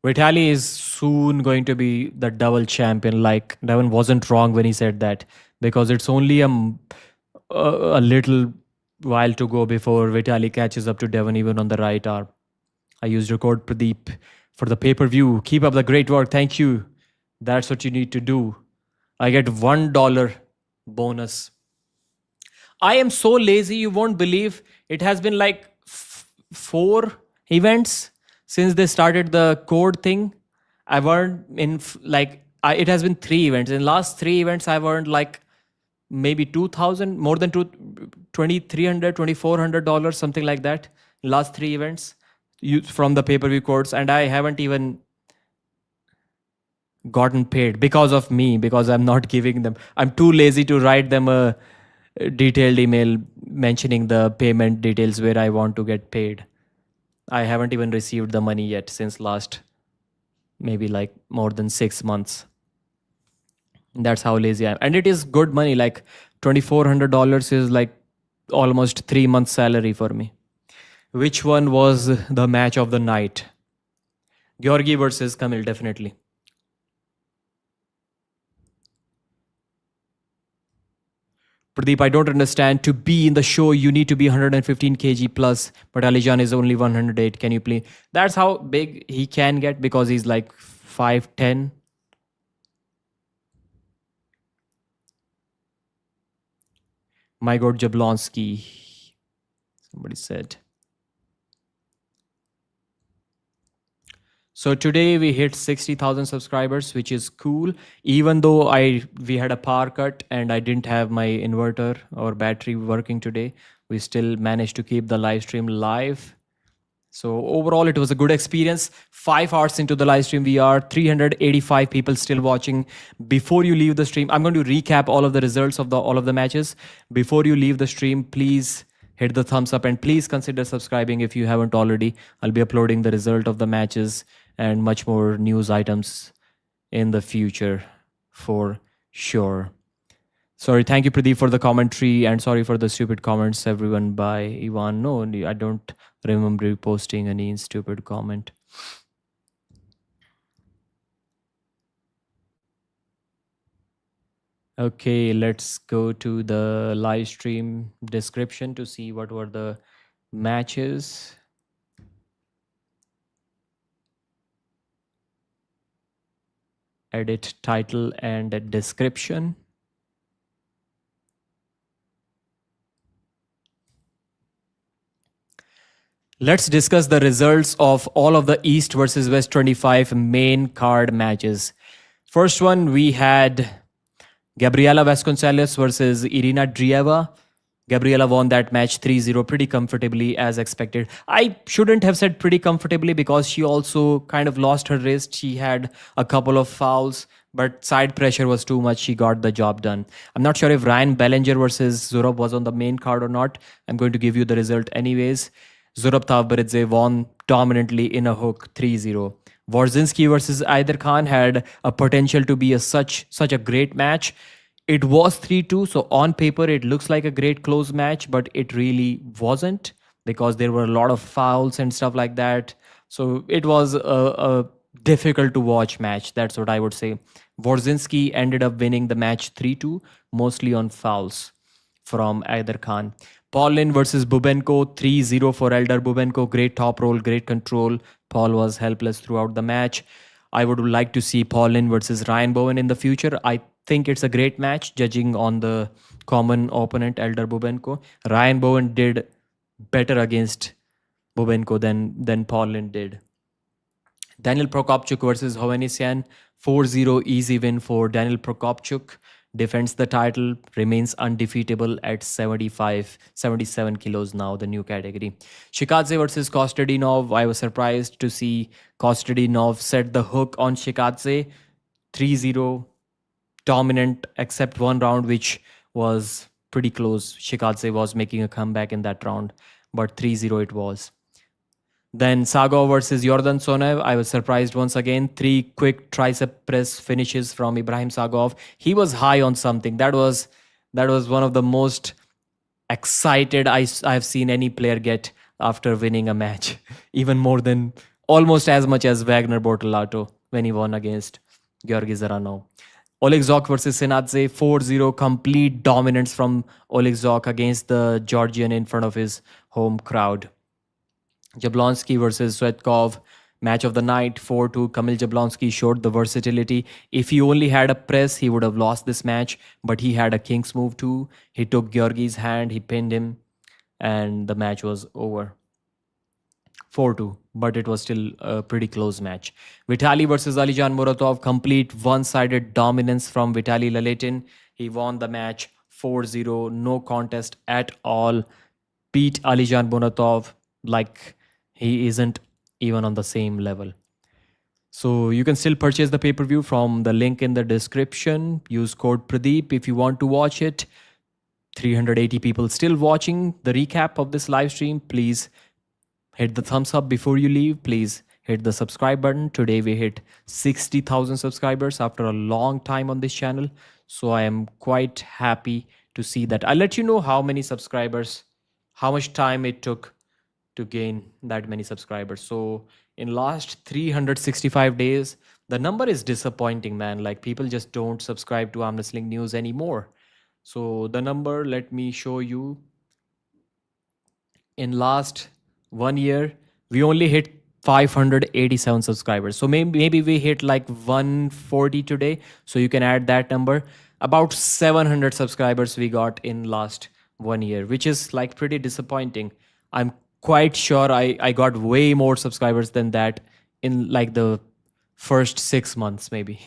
Vitaly is soon going to be the double champion. Like, Devon wasn't wrong when he said that, because it's only a little while to go before Vitaly catches up to Devon even on the right arm. I used record Pradeep for the pay-per-view. Keep up the great work. Thank you. That's what you need to do. I get $1 bonus. I am so lazy, you won't believe. It has been like 4 events since they started the code thing. I've earned it has been 3 events. In last 3 events, I've earned like maybe 2,000, more than $2,300, $2,400, something like that. Last 3 events from the pay-per-view codes, and I haven't even gotten paid because of me, because I'm not giving them. I'm too lazy to write them a detailed email mentioning the payment details where I want to get paid. I haven't even received the money yet since last maybe like more than 6 months. That's how lazy I am. And it is good money. Like $2,400 is like almost 3 months salary for me. Which one was the match of the night? Georgi versus Kamil, definitely. Pradeep, I don't understand. To be in the show, you need to be 115 kg plus, but Alizhan is only 108. Can you please? That's how big he can get, because he's like 5'10". My God, Jablonski. Somebody said. So today we hit 60,000 subscribers, which is cool. Even though we had a power cut and I didn't have my inverter or battery working today, we still managed to keep the live stream live. So overall, it was a good experience. 5 hours into the live stream, we are 385 people still watching. Before you leave the stream, I'm going to recap all of the results of all of the matches. Before you leave the stream, please hit the thumbs up and please consider subscribing if you haven't already. I'll be uploading the result of the matches and much more news items in the future for sure. Sorry, thank you, Pradeep, for the commentary, and sorry for the stupid comments, everyone, by Ivan. No, I don't remember posting any stupid comment. Okay, let's go to the live stream description to see what were the matches. edit title and a description. Let's discuss the results of all of the East versus West 25 main card matches. First one, we had Gabriela Vasconcelos versus Irina Driaeva. Gabriela won that match 3-0 pretty comfortably as expected. I shouldn't have said pretty comfortably because she also kind of lost her wrist. She had a couple of fouls, but side pressure was too much. She got the job done. I'm not sure if Ryan Ballenger versus ZURAB was on the main card or not. I'm going to give you the result anyways. ZURAB TAVBARIDZE won dominantly in a hook 3-0. WAWRZYNSKI versus AIDARKHAN had a potential to be such a great match. It was 3-2, so on paper it looks like a great close match, but it really wasn't because there were a lot of fouls and stuff like that. So it was a difficult to watch match. That's what I would say. WAWRZYNSKI ended up winning the match 3-2, mostly on fouls from AIDARKHAN. Paul LINN versus BUBENKO, 3-0 for Elder BUBENKO. Great top roll, great control. Paul was helpless throughout the match. I would like to see Paul LINN versus Ryan Bowen in the future. I think it's a great match, judging on the common opponent, Elder BUBENKO. Ryan Bowen did better against BUBENKO than Paul LINN did. Daniel Prokopciuc versus HOVHANNISYAN, 4-0 easy win for Daniel Prokopciuc. Defends the title, remains undefeatable at 77 kilos now, the new category. CHIKADZE versus KOSTADINOV. I was surprised to see KOSTADINOV set the hook on CHIKADZE. 3-0, dominant except one round, which was pretty close. CHIKADZE was making a comeback in that round, but 3-0 it was. Then SAGOV versus TSONEV. I was surprised once again. 3 quick tricep press finishes from Ibrahim SAGOV. He was high on something. That was one of the most excited I've seen any player get after winning a match. Even more than, almost as much as Wagner Bortolato when he won against Georgi Zaranov. Oleg ZHOKH versus TSINADZE, 4-0 complete dominance from Oleg ZHOKH against the Georgian in front of his home crowd. Jablonski versus SVETKOV, match of the night, 4-2. Kamil Jablonski showed the versatility. If he only had a press, he would have lost this match, but he had a king's move too. He took Georgi's hand, he pinned him, and the match was over. 4-2, but it was still a pretty close match. Vitaly versus Alizhan Muratov, complete one-sided dominance from Vitaly Laletin. He won the match 4-0, no contest at all. Beat Alizhan Muratov like he isn't even on the same level. So you can still purchase the pay-per-view from the link in the description. Use code Pradeep if you want to watch it. 380 people still watching the recap of this live stream. Please hit the thumbs up before you leave. Please hit the subscribe button. Today we hit 60,000 subscribers after a long time on this channel. So I am quite happy to see that. I'll let you know how many subscribers, how much time it took to gain that many subscribers. So in last 365 days, the number is disappointing, man. Like people just don't subscribe to Arm Wrestling News anymore. So the number, let me show you. In last 1 year, we only hit 587 subscribers. So maybe we hit like 140 today. So you can add that number. About 700 subscribers we got in last 1 year, which is like pretty disappointing. I'm quite sure I got way more subscribers than that in like the first 6 months maybe,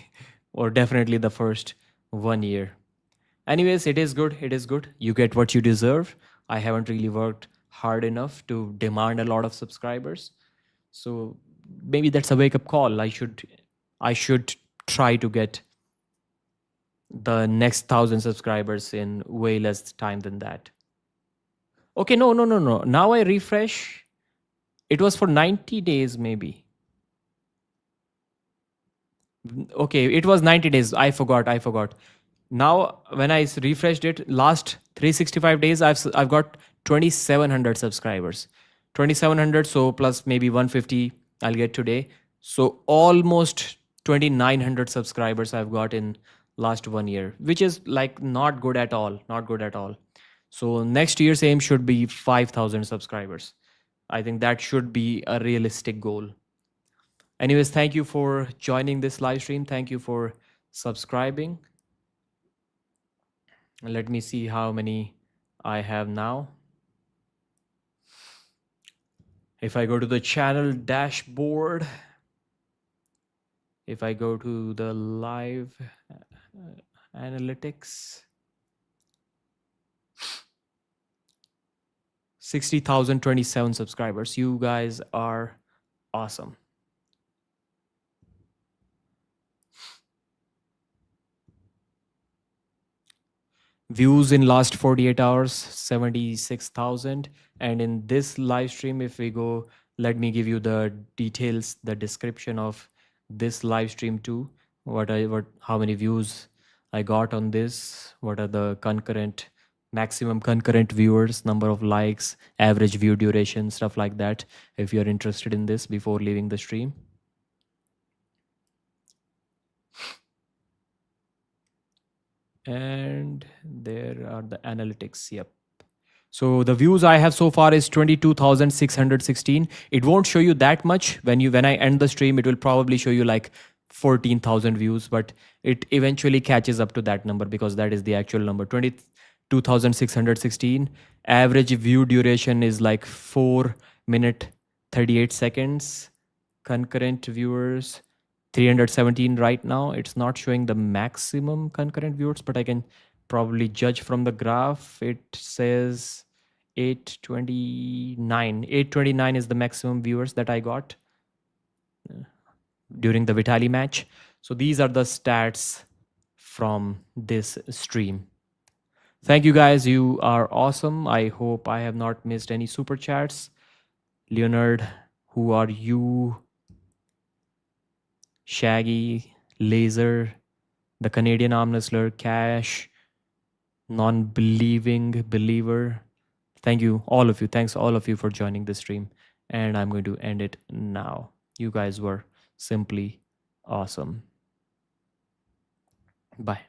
or definitely the first 1 year. Anyways, it is good. It is good. You get what you deserve. I haven't really worked hard enough to demand a lot of subscribers. So maybe that's a wake-up call. I should try to get the next 1,000 subscribers in way less time than that. Okay, no. Now I refresh. It was for 90 days maybe. Okay, it was 90 days. I forgot. Now when I refreshed it, last 365 days, I've got 2,700 subscribers. 2,700, so plus maybe 150 I'll get today. So almost 2,900 subscribers I've got in last 1 year, which is like not good at all. Not good at all. So next year's aim should be 5,000 subscribers. I think that should be a realistic goal. Anyways, thank you for joining this live stream. Thank you for subscribing. Let me see how many I have now. If I go to the channel dashboard, if I go to the live analytics, 60,027 subscribers. You guys are awesome. Views in last 48 hours, 76,000. And in this live stream, if we go, let me give you the details, the description of this live stream too. How many views I got on this, what are the concurrent, maximum concurrent viewers, number of likes, average view duration, stuff like that, if you're interested in this before leaving the stream. And there are the analytics. Yep. So the views I have so far is 22,616. It won't show you that much. When I end the stream, it will probably show you like 14,000 views, but it eventually catches up to that number because that is the actual number. 22,616. Average view duration is like 4 minutes 38 seconds. Concurrent viewers 317 right now. It's not showing the maximum concurrent viewers, but I can probably judge from the graph. It says 829. 829 is the maximum viewers that I got during the Vitaly match. So these are the stats from this stream. Thank you guys. You are awesome. I hope I have not missed any super chats. Leonard, who are you? Shaggy, Laser, the Canadian arm wrestler, Cash, non-believing believer. Thank you, all of you. Thanks all of you for joining the stream. And I'm going to end it now. You guys were simply awesome. Bye.